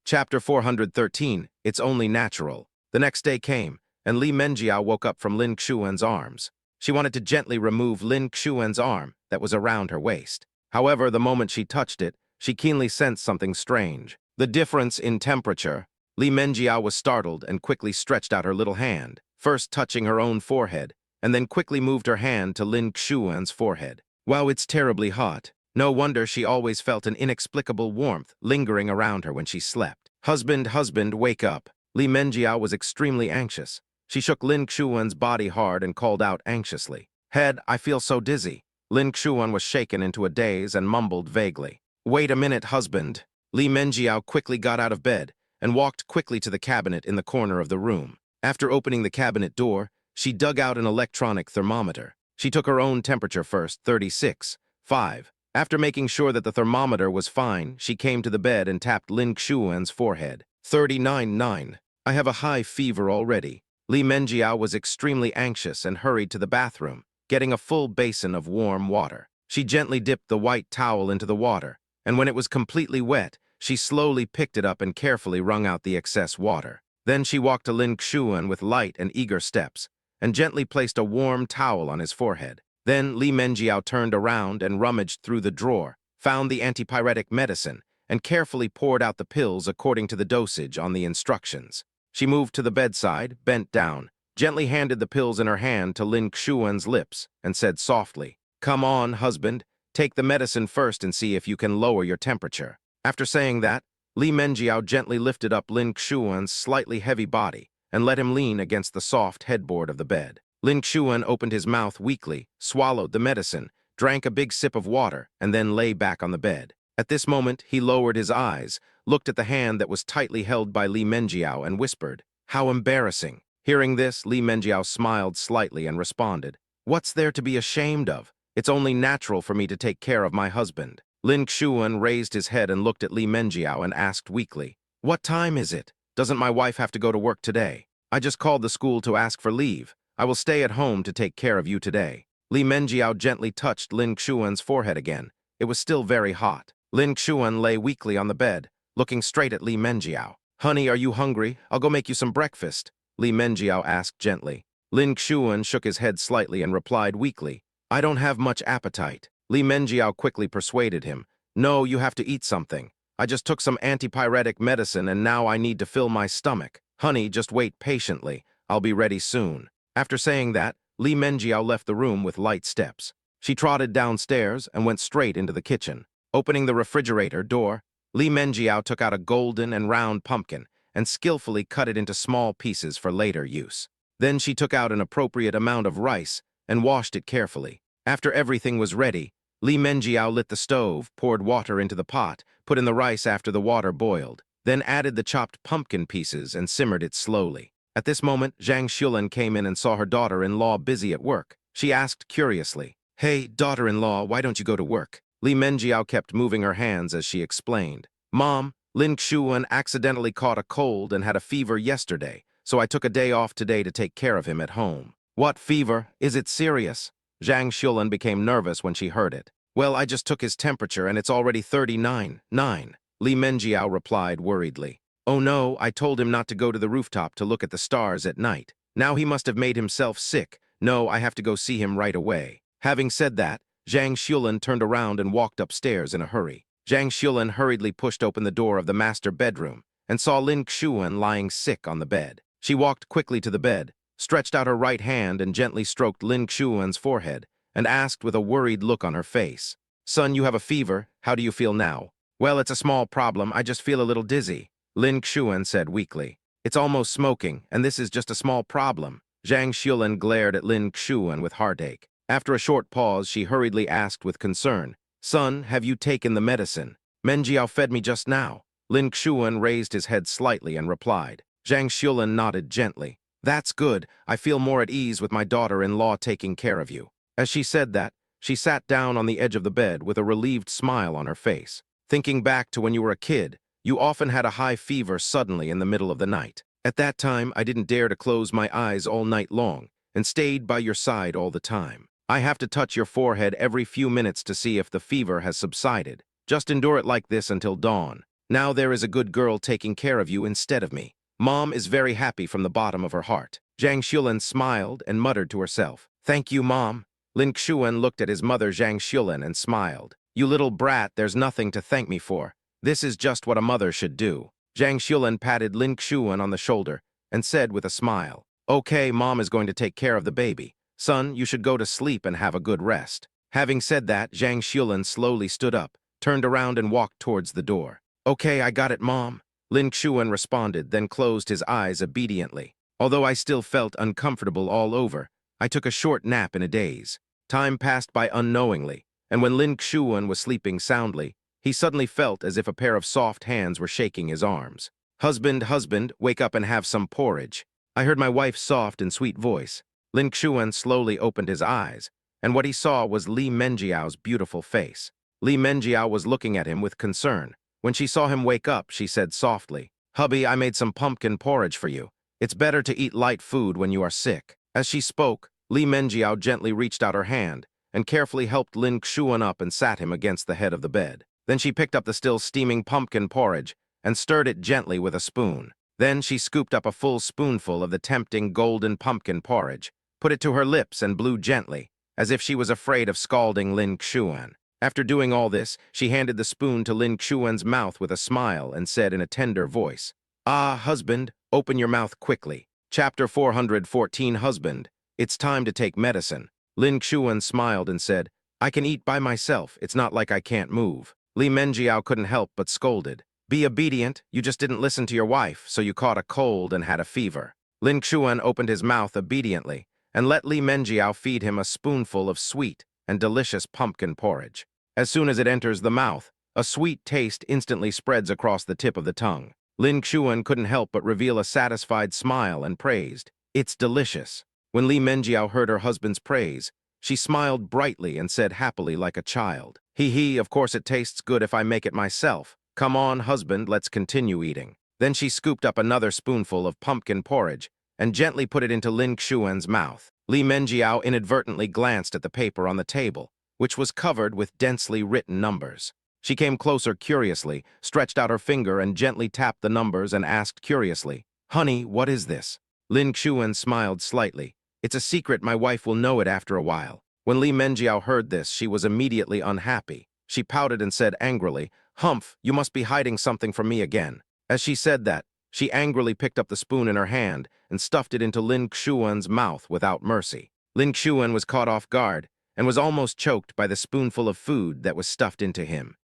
Chapter 413, It's Only Natural. The next day came, and Li Menjiao woke up from Lin Xuan's arms. She wanted to gently remove Lin Xuan's arm that was around her waist. However, the moment she touched it, she keenly sensed something strange. The difference in temperature. Li Menjiao was startled and quickly stretched out her little hand, first touching her own forehead, and then quickly moved her hand to Lin Xuan's forehead. Wow, it's terribly hot. No wonder she always felt an inexplicable warmth lingering around her when she slept. Husband, wake up. Li Menjiao was extremely anxious. She shook Lin Xuan's body hard and called out anxiously. Head, I feel so dizzy. Lin Xuan was shaken into a daze and mumbled vaguely. Wait a minute, husband. Li Menjiao quickly got out of bed and walked quickly to the cabinet in the corner of the room. After opening the cabinet door, she dug out an electronic thermometer. She took her own temperature first, 36.5. After making sure that the thermometer was fine, she came to the bed and tapped Lin Xuan's forehead. 39.9. I have a high fever already. Li Menjiao was extremely anxious and hurried to the bathroom, getting a full basin of warm water. She gently dipped the white towel into the water, and when it was completely wet, she slowly picked it up and carefully wrung out the excess water. Then she walked to Lin Xuan with light and eager steps, and gently placed a warm towel on his forehead. Then Li Menjiao turned around and rummaged through the drawer, found the antipyretic medicine, and carefully poured out the pills according to the dosage on the instructions. She moved to the bedside, bent down, gently handed the pills in her hand to Lin Xuan's lips, and said softly, Come on, husband, take the medicine first and see if you can lower your temperature. After saying that, Li Menjiao gently lifted up Lin Xuan's slightly heavy body and let him lean against the soft headboard of the bed. Lin Xuan opened his mouth weakly, swallowed the medicine, drank a big sip of water, and then lay back on the bed. At this moment, he lowered his eyes, looked at the hand that was tightly held by Li Menjiao, and whispered, How embarrassing. Hearing this, Li Menjiao smiled slightly and responded, What's there to be ashamed of? It's only natural for me to take care of my husband. Lin Xuan raised his head and looked at Li Menjiao and asked weakly, What time is it? Doesn't my wife have to go to work today? I just called the school to ask for leave. I will stay at home to take care of you today. Li Menjiao gently touched Lin Xuan's forehead again. It was still very hot. Lin Xuan lay weakly on the bed, looking straight at Li Menjiao. Honey, are you hungry? I'll go make you some breakfast, Li Menjiao asked gently. Lin Xuan shook his head slightly and replied weakly, I don't have much appetite. Li Menjiao quickly persuaded him. No, you have to eat something. I just took some antipyretic medicine and now I need to fill my stomach. Honey, just wait patiently. I'll be ready soon. After saying that, Li Menjiao left the room with light steps. She trotted downstairs and went straight into the kitchen. Opening the refrigerator door, Li Menjiao took out a golden and round pumpkin and skillfully cut it into small pieces for later use. Then she took out an appropriate amount of rice and washed it carefully. After everything was ready, Li Menjiao lit the stove, poured water into the pot, put in the rice after the water boiled, then added the chopped pumpkin pieces and simmered it slowly. At this moment, Zhang Xulan came in and saw her daughter-in-law busy at work. She asked curiously, Hey, daughter-in-law, why don't you go to work? Li Menjiao kept moving her hands as she explained. Mom, Lin Xuan accidentally caught a cold and had a fever yesterday, so I took a day off today to take care of him at home. What fever? Is it serious? Zhang Xulan became nervous when she heard it. Well, I just took his temperature and it's already 39.9. Li Menjiao replied worriedly. Oh no, I told him not to go to the rooftop to look at the stars at night. Now he must have made himself sick. No, I have to go see him right away. Having said that, Zhang Xulan turned around and walked upstairs in a hurry. Zhang Xulan hurriedly pushed open the door of the master bedroom and saw Lin Xuan lying sick on the bed. She walked quickly to the bed, stretched out her right hand and gently stroked Lin Xuan's forehead, and asked with a worried look on her face, Son, you have a fever. How do you feel now? Well, it's a small problem. I just feel a little dizzy, Lin Xuan said weakly. It's almost smoking, and this is just a small problem. Zhang Xiulan glared at Lin Xuan with heartache. After a short pause, she hurriedly asked with concern, "Son, have you taken the medicine? Menjiao fed me just now." Lin Xuan raised his head slightly and replied. Zhang Xiulan nodded gently. "That's good. I feel more at ease with my daughter-in-law taking care of you." As she said that, she sat down on the edge of the bed with a relieved smile on her face. "Thinking back to when you were a kid, you often had a high fever suddenly in the middle of the night. At that time, I didn't dare to close my eyes all night long and stayed by your side all the time. I have to touch your forehead every few minutes to see if the fever has subsided. Just endure it like this until dawn. Now there is a good girl taking care of you instead of me. Mom is very happy from the bottom of her heart." Zhang Xiulan smiled and muttered to herself, "Thank you, Mom." Lin Xuan looked at his mother Zhang Xiulan and smiled. "You little brat, there's nothing to thank me for. This is just what a mother should do." Zhang Xiulan patted Lin Xuan on the shoulder and said with a smile, "Okay, Mom is going to take care of the baby. Son, you should go to sleep and have a good rest." Having said that, Zhang Xiulan slowly stood up, turned around and walked towards the door. "Okay, I got it, Mom." Lin Xuan responded, then closed his eyes obediently. Although I still felt uncomfortable all over, I took a short nap in a daze. Time passed by unknowingly, and when Lin Xuan was sleeping soundly, he suddenly felt as if a pair of soft hands were shaking his arms. "Husband, husband, wake up and have some porridge." I heard my wife's soft and sweet voice. Lin Xuan slowly opened his eyes, and what he saw was Li Menjiao's beautiful face. Li Menjiao was looking at him with concern. When she saw him wake up, she said softly, "Hubby, I made some pumpkin porridge for you. It's better to eat light food when you are sick." As she spoke, Li Menjiao gently reached out her hand and carefully helped Lin Xuan up and sat him against the head of the bed. Then she picked up the still steaming pumpkin porridge and stirred it gently with a spoon. Then she scooped up a full spoonful of the tempting golden pumpkin porridge, put it to her lips and blew gently, as if she was afraid of scalding Lin Xuan. After doing all this, she handed the spoon to Lin Xuan's mouth with a smile and said in a tender voice, "Ah, husband, open your mouth quickly." Chapter 414 Husband, it's time to take medicine. Lin Xuan smiled and said, "I can eat by myself, it's not like I can't move." Li Menjiao couldn't help but scolded. "Be obedient, you just didn't listen to your wife, so you caught a cold and had a fever." Lin Xuan opened his mouth obediently and let Li Menjiao feed him a spoonful of sweet and delicious pumpkin porridge. As soon as it enters the mouth, a sweet taste instantly spreads across the tip of the tongue. Lin Xuan couldn't help but reveal a satisfied smile and praised, "It's delicious." When Li Menjiao heard her husband's praise, she smiled brightly and said happily like a child, "Hee, of course it tastes good if I make it myself. Come on, husband, let's continue eating." Then she scooped up another spoonful of pumpkin porridge and gently put it into Lin Xuan's mouth. Li Menjiao inadvertently glanced at the paper on the table, which was covered with densely written numbers. She came closer curiously, stretched out her finger and gently tapped the numbers and asked curiously, "Honey, what is this?" Lin Xuan smiled slightly. "It's a secret, my wife will know it after a while." When Li Menjiao heard this, she was immediately unhappy. She pouted and said angrily, "Humph, you must be hiding something from me again." As she said that, she angrily picked up the spoon in her hand and stuffed it into Lin Xuan's mouth without mercy. Lin Xuan was caught off guard and was almost choked by the spoonful of food that was stuffed into him.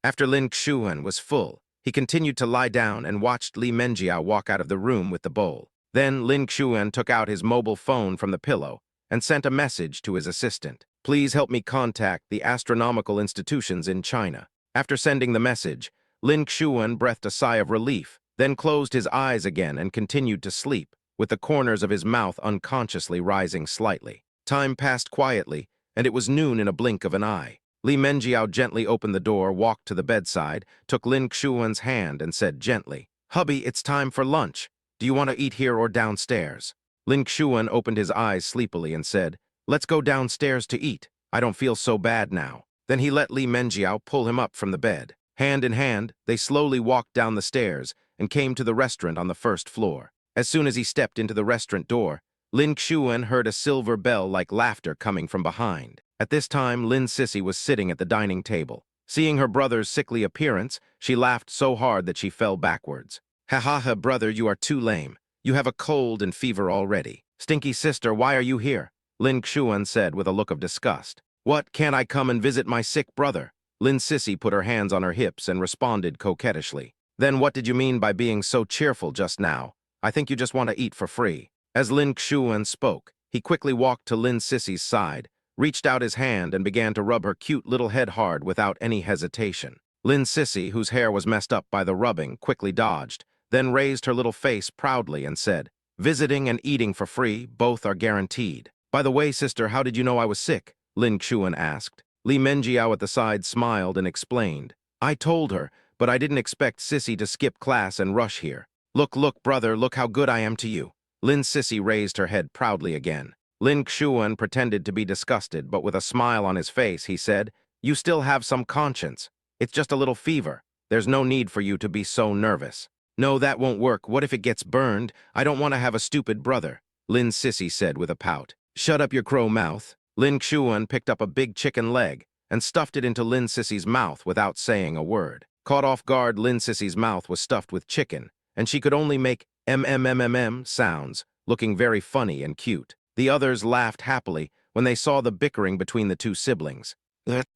After Lin Xuan was full, he continued to lie down and watched Li Menjiao walk out of the room with the bowl. Then Lin Xuan took out his mobile phone from the pillow and sent a message to his assistant. "Please help me contact the astronomical institutions in China." After sending the message, Lin Xuan breathed a sigh of relief, then closed his eyes again and continued to sleep, with the corners of his mouth unconsciously rising slightly. Time passed quietly, and it was noon in a blink of an eye. Li Menjiao gently opened the door, walked to the bedside, took Lin Xuan's hand and said gently, "Hubby, it's time for lunch. Do you want to eat here or downstairs?" Lin Xuan opened his eyes sleepily and said, "Let's go downstairs to eat. I don't feel so bad now." Then he let Li Menjiao pull him up from the bed. Hand in hand, they slowly walked down the stairs and came to the restaurant on the first floor. As soon as he stepped into the restaurant door, Lin Xuan heard a silver bell-like laughter coming from behind. At this time, Lin Sissy was sitting at the dining table. Seeing her brother's sickly appearance, she laughed so hard that she fell backwards. "Ha ha ha, brother, you are too lame. You have a cold and fever already. Stinky sister, why are you here?" Lin Xuan said with a look of disgust. "What, can't I come and visit my sick brother?" Lin Sissy put her hands on her hips and responded coquettishly. "Then what did you mean by being so cheerful just now? I think you just want to eat for free." As Lin Xuan spoke, he quickly walked to Lin Sissy's side, reached out his hand and began to rub her cute little head hard without any hesitation. Lin Sissy, whose hair was messed up by the rubbing, quickly dodged, then raised her little face proudly and said, "Visiting and eating for free, both are guaranteed." "By the way, sister, how did you know I was sick?" Lin Xuan asked. Li Menjiao at the side smiled and explained, "I told her, but I didn't expect Sissy to skip class and rush here. Look, brother, look how good I am to you." Lin Sissy raised her head proudly again. Lin Xuan pretended to be disgusted, but with a smile on his face, he said, "You still have some conscience. It's just a little fever. There's no need for you to be so nervous." "No, that won't work. What if it gets burned? I don't want to have a stupid brother," Lin Sissy said with a pout. "Shut up your crow mouth." Lin Xuan picked up a big chicken leg and stuffed it into Lin Sissy's mouth without saying a word. Caught off guard, Lin Sissy's mouth was stuffed with chicken, and she could only make mm sounds, looking very funny and cute. The others laughed happily when they saw the bickering between the two siblings.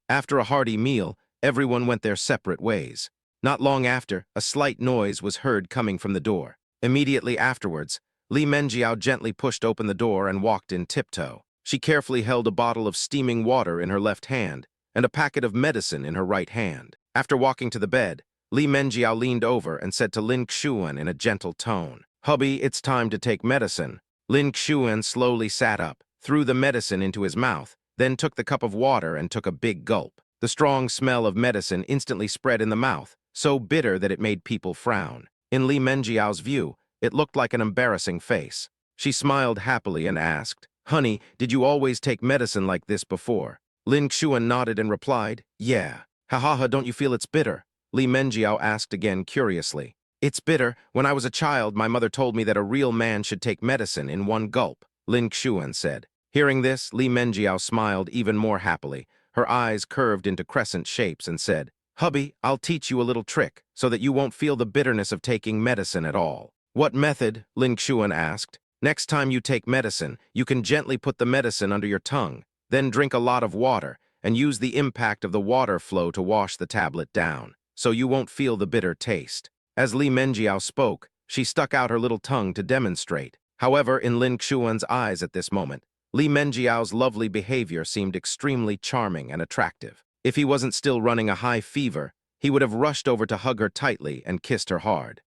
After a hearty meal, everyone went their separate ways. Not long after, a slight noise was heard coming from the door. Immediately afterwards, Li Menjiao gently pushed open the door and walked in tiptoe. She carefully held a bottle of steaming water in her left hand and a packet of medicine in her right hand. After walking to the bed, Li Menjiao leaned over and said to Lin Xuan in a gentle tone, "Hubby, it's time to take medicine." Lin Xuan slowly sat up, threw the medicine into his mouth, then took the cup of water and took a big gulp. The strong smell of medicine instantly spread in the mouth, so bitter that it made people frown. In Li Menjiao's view, it looked like an embarrassing face. She smiled happily and asked, "Honey, did you always take medicine like this before?" Lin Xuan nodded and replied, "Yeah." "Ha, don't you feel it's bitter?" Li Menjiao asked again curiously. "It's bitter. When I was a child, my mother told me that a real man should take medicine in one gulp," Lin Xuan said. Hearing this, Li Menjiao smiled even more happily. Her eyes curved into crescent shapes and said, "Hubby, I'll teach you a little trick so that you won't feel the bitterness of taking medicine at all." "What method?" Lin Xuan asked. "Next time you take medicine, you can gently put the medicine under your tongue, then drink a lot of water, and use the impact of the water flow to wash the tablet down, so you won't feel the bitter taste." As Li Menjiao spoke, she stuck out her little tongue to demonstrate. However, in Lin Xuan's eyes at this moment, Li Menjiao's lovely behavior seemed extremely charming and attractive. If he wasn't still running a high fever, he would have rushed over to hug her tightly and kissed her hard.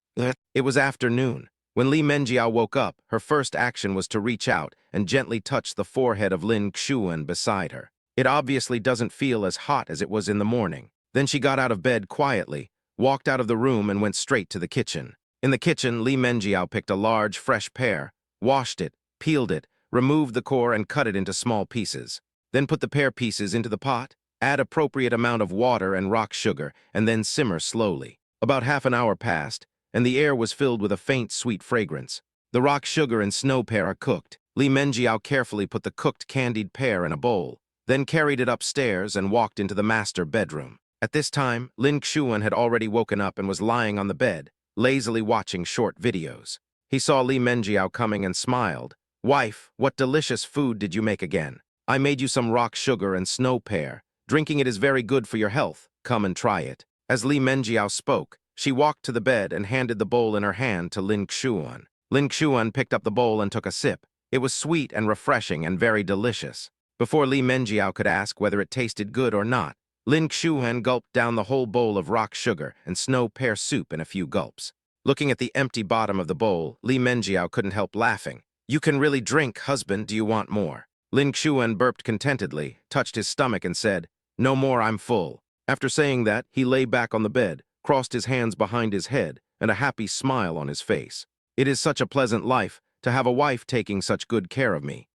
It was afternoon. When Li Menjiao woke up, her first action was to reach out and gently touch the forehead of Lin Xuan beside her. It obviously doesn't feel as hot as it was in the morning. Then she got out of bed quietly, walked out of the room and went straight to the kitchen. In the kitchen, Li Menjiao picked a large, fresh pear, washed it, peeled it, removed the core and cut it into small pieces. Then put the pear pieces into the pot, add appropriate amount of water and rock sugar, and then simmer slowly. About half an hour passed, and the air was filled with a faint, sweet fragrance. The rock sugar and snow pear are cooked. Li Menjiao carefully put the cooked candied pear in a bowl, then carried it upstairs and walked into the master bedroom. At this time, Lin Xuan had already woken up and was lying on the bed, lazily watching short videos. He saw Li Menjiao coming and smiled. "Wife, what delicious food did you make again? I made you some rock sugar and snow pear. Drinking it is very good for your health. Come and try it." As Li Menjiao spoke, she walked to the bed and handed the bowl in her hand to Lin Xuan. Lin Xuan picked up the bowl and took a sip. It was sweet and refreshing and very delicious. Before Li Menjiao could ask whether it tasted good or not, Lin Xuan gulped down the whole bowl of rock sugar and snow pear soup in a few gulps. Looking at the empty bottom of the bowl, Li Menjiao couldn't help laughing. "You can really drink, husband. Do you want more?" Lin Xuan burped contentedly, touched his stomach and said, "No more, I'm full." After saying that, he lay back on the bed, crossed his hands behind his head, and a happy smile on his face. "It is such a pleasant life to have a wife taking such good care of me."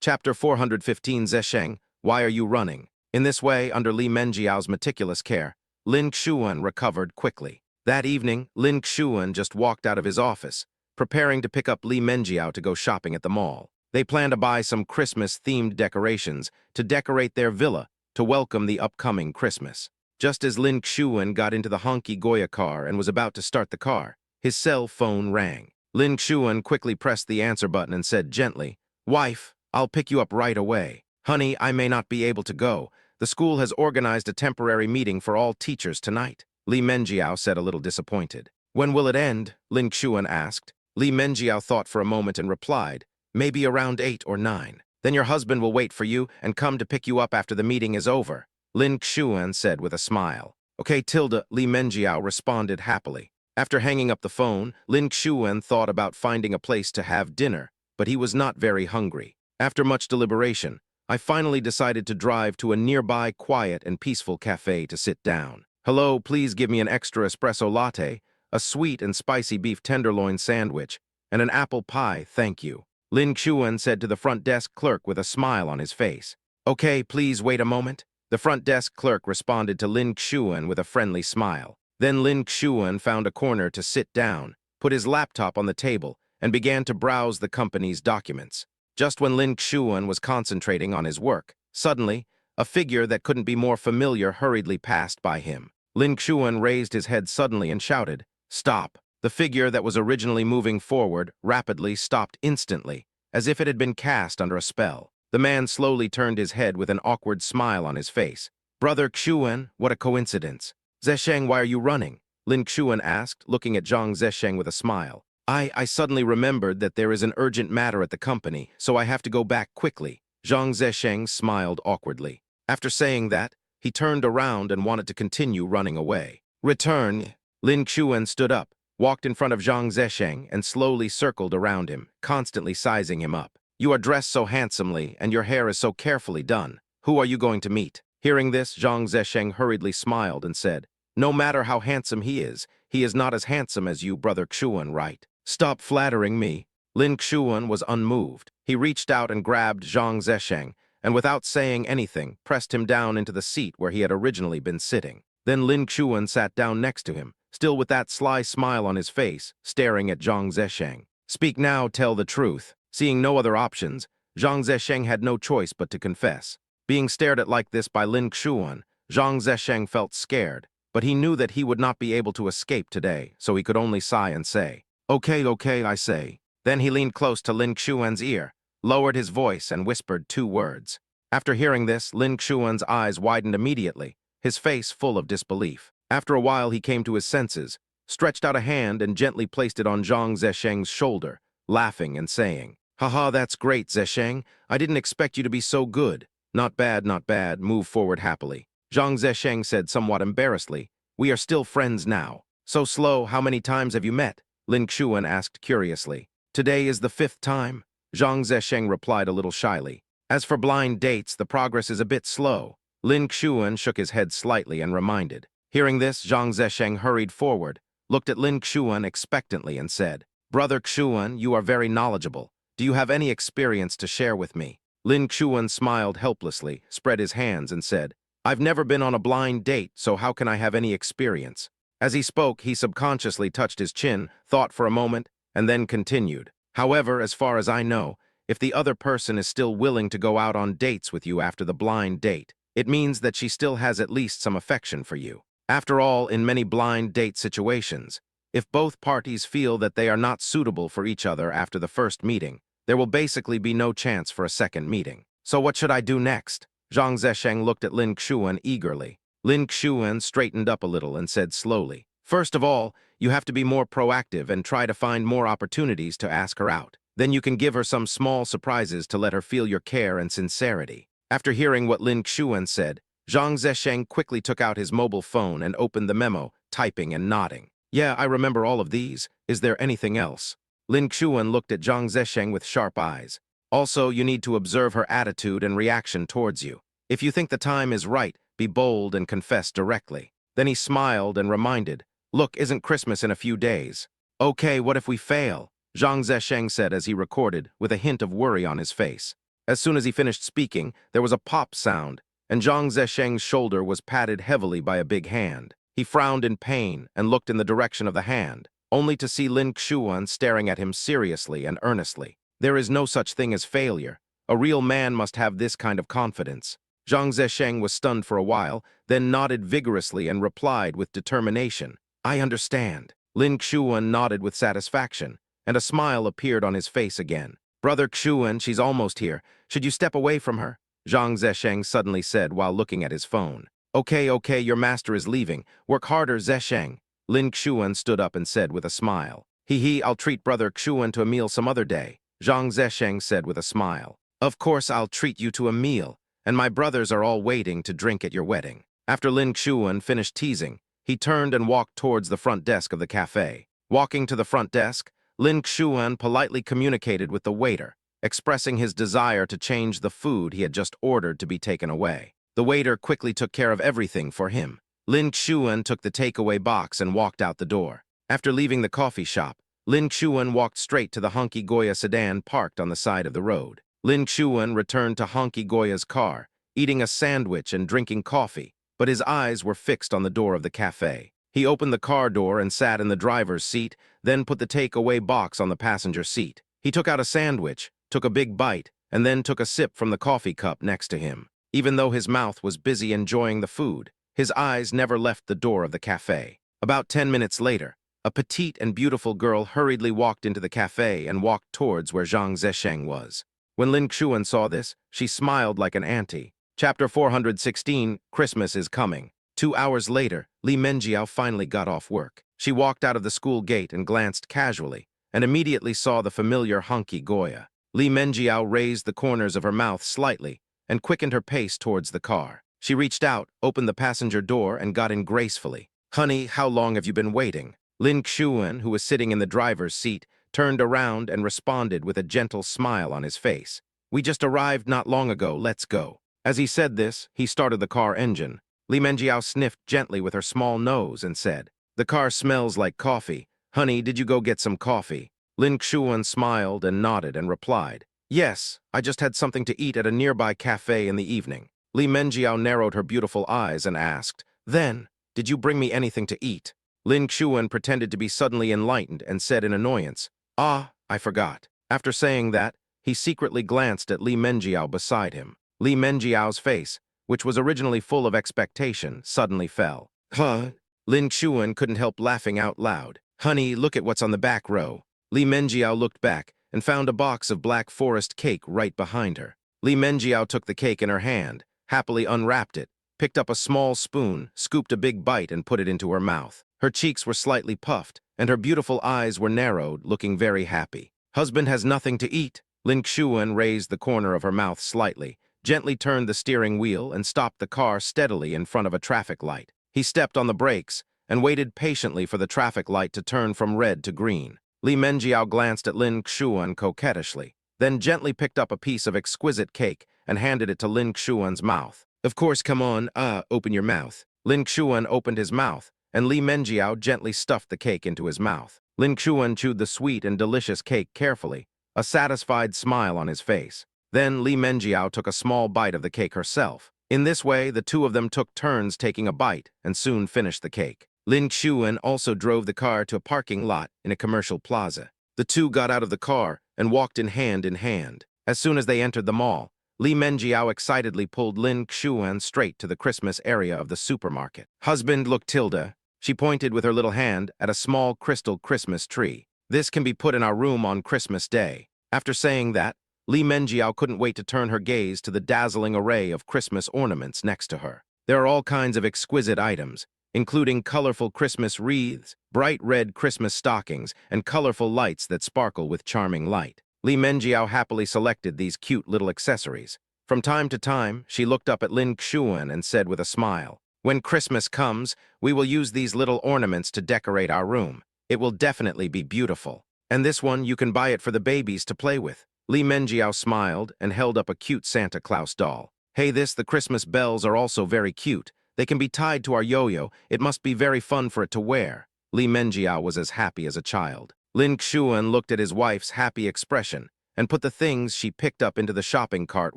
Chapter 415 Zesheng, Why Are You Running? In this way, under Li Menjiao's meticulous care, Lin Xuan recovered quickly. That evening, Lin Xuan just walked out of his office, preparing to pick up Li Menjiao to go shopping at the mall. They planned to buy some Christmas-themed decorations to decorate their villa to welcome the upcoming Christmas. Just as Lin Xuan got into the honky Goya car and was about to start the car, his cell phone rang. Lin Xuan quickly pressed the answer button and said gently, "Wife, I'll pick you up right away." "Honey, I may not be able to go. The school has organized a temporary meeting for all teachers tonight," Li Menjiao said a little disappointed. "When will it end?" Lin Xuan asked. Li Menjiao thought for a moment and replied, maybe around 8 or 9. Then your husband will wait for you and come to pick you up after the meeting is over, Lin Xuan said with a smile. Okay, Tilda, Li Menjiao responded happily. After hanging up the phone, Lin Xuan thought about finding a place to have dinner, but he was not very hungry. After much deliberation, I finally decided to drive to a nearby quiet and peaceful cafe to sit down. Hello, please give me an extra espresso latte, a sweet and spicy beef tenderloin sandwich, and an apple pie, thank you, Lin Xuan said to the front desk clerk with a smile on his face. Okay, please wait a moment. The front desk clerk responded to Lin Xuan with a friendly smile. Then Lin Xuan found a corner to sit down, put his laptop on the table, and began to browse the company's documents. Just when Lin Xuan was concentrating on his work, suddenly, a figure that couldn't be more familiar hurriedly passed by him. Lin Xuan raised his head suddenly and shouted, "Stop!" The figure that was originally moving forward rapidly stopped instantly, as if it had been cast under a spell. The man slowly turned his head with an awkward smile on his face. "Brother Xuan, what a coincidence. Zesheng, why are you running?" Lin Xuan asked, looking at Zhang Zesheng with a smile. I suddenly remembered that there is an urgent matter at the company, so I have to go back quickly." Zhang Zesheng smiled awkwardly. After saying that, he turned around and wanted to continue running away. "Return." Lin Xuan stood up, walked in front of Zhang Zesheng, and slowly circled around him, constantly sizing him up. "You are dressed so handsomely, and your hair is so carefully done. Who are you going to meet?" Hearing this, Zhang Zesheng hurriedly smiled and said, "No matter how handsome he is not as handsome as you, Brother Xuan, right? Stop flattering me." Lin Xuan was unmoved. He reached out and grabbed Zhang Zesheng, and without saying anything, pressed him down into the seat where he had originally been sitting. Then Lin Xuan sat down next to him, still with that sly smile on his face, staring at Zhang Zesheng. "Speak now, tell the truth." Seeing no other options, Zhang Zesheng had no choice but to confess. Being stared at like this by Lin Xuan, Zhang Zesheng felt scared, but he knew that he would not be able to escape today, so he could only sigh and say, Okay, I say." Then he leaned close to Lin Xuan's ear, lowered his voice, and whispered 2 words. After hearing this, Lin Xuan's eyes widened immediately, his face full of disbelief. After a while, he came to his senses, stretched out a hand and gently placed it on Zhang Zesheng's shoulder, laughing and saying, "Haha, that's great, Zesheng. I didn't expect you to be so good. Not bad, not bad. Move forward happily." Zhang Zesheng said somewhat embarrassedly, "We are still friends now." "So slow, how many times have you met?" Lin Xuan asked curiously. "Today is the 5th time," Zhang Zesheng replied a little shyly. "As for blind dates, the progress is a bit slow." Lin Xuan shook his head slightly and reminded. Hearing this, Zhang Zesheng hurried forward, looked at Lin Xuan expectantly and said, "Brother Xuan, you are very knowledgeable. Do you have any experience to share with me?" Lin Xuan smiled helplessly, spread his hands, and said, "I've never been on a blind date, so how can I have any experience?" As he spoke, he subconsciously touched his chin, thought for a moment, and then continued. "However, as far as I know, if the other person is still willing to go out on dates with you after the blind date, it means that she still has at least some affection for you. After all, in many blind date situations, if both parties feel that they are not suitable for each other after the first meeting, there will basically be no chance for a second meeting. So what should I do next?" Zhang Zesheng looked at Lin Xuan eagerly. Lin Xuan straightened up a little and said slowly, "First of all, you have to be more proactive and try to find more opportunities to ask her out. Then you can give her some small surprises to let her feel your care and sincerity." After hearing what Lin Xuan said, Zhang Zesheng quickly took out his mobile phone and opened the memo, typing and nodding. "Yeah, I remember all of these. Is there anything else?" Lin Xuan looked at Zhang Zesheng with sharp eyes. "Also, you need to observe her attitude and reaction towards you. If you think the time is right, be bold and confess directly." Then he smiled and reminded, "Look, isn't Christmas in a few days?" "Okay, what if we fail?" Zhang Zesheng said as he recorded, with a hint of worry on his face. As soon as he finished speaking, there was a pop sound, and Zhang Zesheng's shoulder was patted heavily by a big hand. He frowned in pain and looked in the direction of the hand, only to see Lin Xuan staring at him seriously and earnestly. "There is no such thing as failure. A real man must have this kind of confidence." Zhang Zesheng was stunned for a while, then nodded vigorously and replied with determination, "I understand." Lin Xuan nodded with satisfaction, and a smile appeared on his face again. "Brother Xuan, she's almost here. Should you step away from her?" Zhang Zesheng suddenly said while looking at his phone. Okay, your master is leaving. Work harder, Zesheng." Lin Xuan stood up and said with a smile. Hee hee, I'll treat Brother Xuan to a meal some other day, Zhang Zesheng said with a smile. Of course I'll treat you to a meal, and my brothers are all waiting to drink at your wedding. After Lin Xuan finished teasing, he turned and walked towards the front desk of the cafe. Walking to the front desk, Lin Xuan politely communicated with the waiter, expressing his desire to change the food he had just ordered to be taken away. The waiter quickly took care of everything for him. Lin Xuan took the takeaway box and walked out the door. After leaving the coffee shop, Lin Xuan walked straight to the Honky Goya sedan parked on the side of the road. Lin Xuan returned to Honky Goya's car, eating a sandwich and drinking coffee, but his eyes were fixed on the door of the cafe. He opened the car door and sat in the driver's seat, then put the takeaway box on the passenger seat. He took out a sandwich, took a big bite, and then took a sip from the coffee cup next to him. Even though his mouth was busy enjoying the food, his eyes never left the door of the cafe. About 10 minutes later, a petite and beautiful girl hurriedly walked into the cafe and walked towards where Zhang Zesheng was. When Lin Xuan saw this, she smiled like an auntie. Chapter 416, Christmas is Coming. 2 hours later, Li Menjiao finally got off work. She walked out of the school gate and glanced casually, and immediately saw the familiar Honky Goya. Li Menjiao raised the corners of her mouth slightly and quickened her pace towards the car. She reached out, opened the passenger door, and got in gracefully. Honey, how long have you been waiting? Lin Xuan, who was sitting in the driver's seat, turned around and responded with a gentle smile on his face. We just arrived not long ago, let's go. As he said this, he started the car engine. Li Menjiao sniffed gently with her small nose and said, The car smells like coffee. Honey, did you go get some coffee? Lin Xuan smiled and nodded and replied, Yes, I just had something to eat at a nearby cafe in the evening. Li Menjiao narrowed her beautiful eyes and asked, Then, did you bring me anything to eat? Lin Xuan pretended to be suddenly enlightened and said in annoyance, Ah, I forgot. After saying that, he secretly glanced at Li Menjiao beside him. Li Menjiao's face, which was originally full of expectation, suddenly fell. Huh? Lin Xuan couldn't help laughing out loud. Honey, look at what's on the back row. Li Menjiao looked back and found a box of Black Forest cake right behind her. Li Menjiao took the cake in her hand, happily unwrapped it, picked up a small spoon, scooped a big bite, and put it into her mouth. Her cheeks were slightly puffed, and her beautiful eyes were narrowed, looking very happy. Husband has nothing to eat. Lin Xuan raised the corner of her mouth slightly, gently turned the steering wheel, and stopped the car steadily in front of a traffic light. He stepped on the brakes and waited patiently for the traffic light to turn from red to green. Li Menjiao glanced at Lin Xuan coquettishly, then gently picked up a piece of exquisite cake and handed it to Lin Xuan's mouth. Of course, come on, open your mouth. Lin Xuan opened his mouth, and Li Menjiao gently stuffed the cake into his mouth. Lin Xuan chewed the sweet and delicious cake carefully, a satisfied smile on his face. Then Li Menjiao took a small bite of the cake herself. In this way, the two of them took turns taking a bite and soon finished the cake. Lin Xuan also drove the car to a parking lot in a commercial plaza. The two got out of the car and walked in hand. As soon as they entered the mall, Li Menjiao excitedly pulled Lin Xuan straight to the Christmas area of the supermarket. Husband, look, Tilda. She pointed with her little hand at a small crystal Christmas tree. This can be put in our room on Christmas Day. After saying that, Li Menjiao couldn't wait to turn her gaze to the dazzling array of Christmas ornaments next to her. There are all kinds of exquisite items, including colorful Christmas wreaths, bright red Christmas stockings, and colorful lights that sparkle with charming light. Li Menjiao happily selected these cute little accessories. From time to time, she looked up at Lin Xuan and said with a smile, When Christmas comes, we will use these little ornaments to decorate our room. It will definitely be beautiful. And this one, you can buy it for the babies to play with. Li Menjiao smiled and held up a cute Santa Claus doll. Hey, the Christmas bells are also very cute. They can be tied to our yo-yo. It must be very fun for it to wear. Li Menjiao was as happy as a child. Lin Xuan looked at his wife's happy expression and put the things she picked up into the shopping cart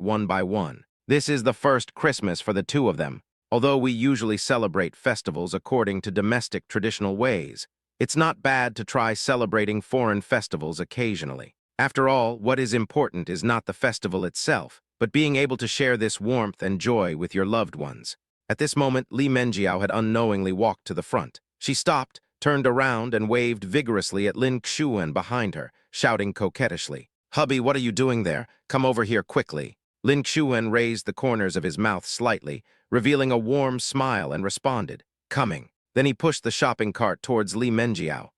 one by one. This is the first Christmas for the two of them. Although we usually celebrate festivals according to domestic traditional ways, it's not bad to try celebrating foreign festivals occasionally. After all, what is important is not the festival itself, but being able to share this warmth and joy with your loved ones. At this moment, Li Menjiao had unknowingly walked to the front. She stopped, turned around, and waved vigorously at Lin Xuan behind her, shouting coquettishly, Hubby, what are you doing there? Come over here quickly. Lin Xuan raised the corners of his mouth slightly, revealing a warm smile, and responded, Coming. Then he pushed the shopping cart towards Li Menjiao.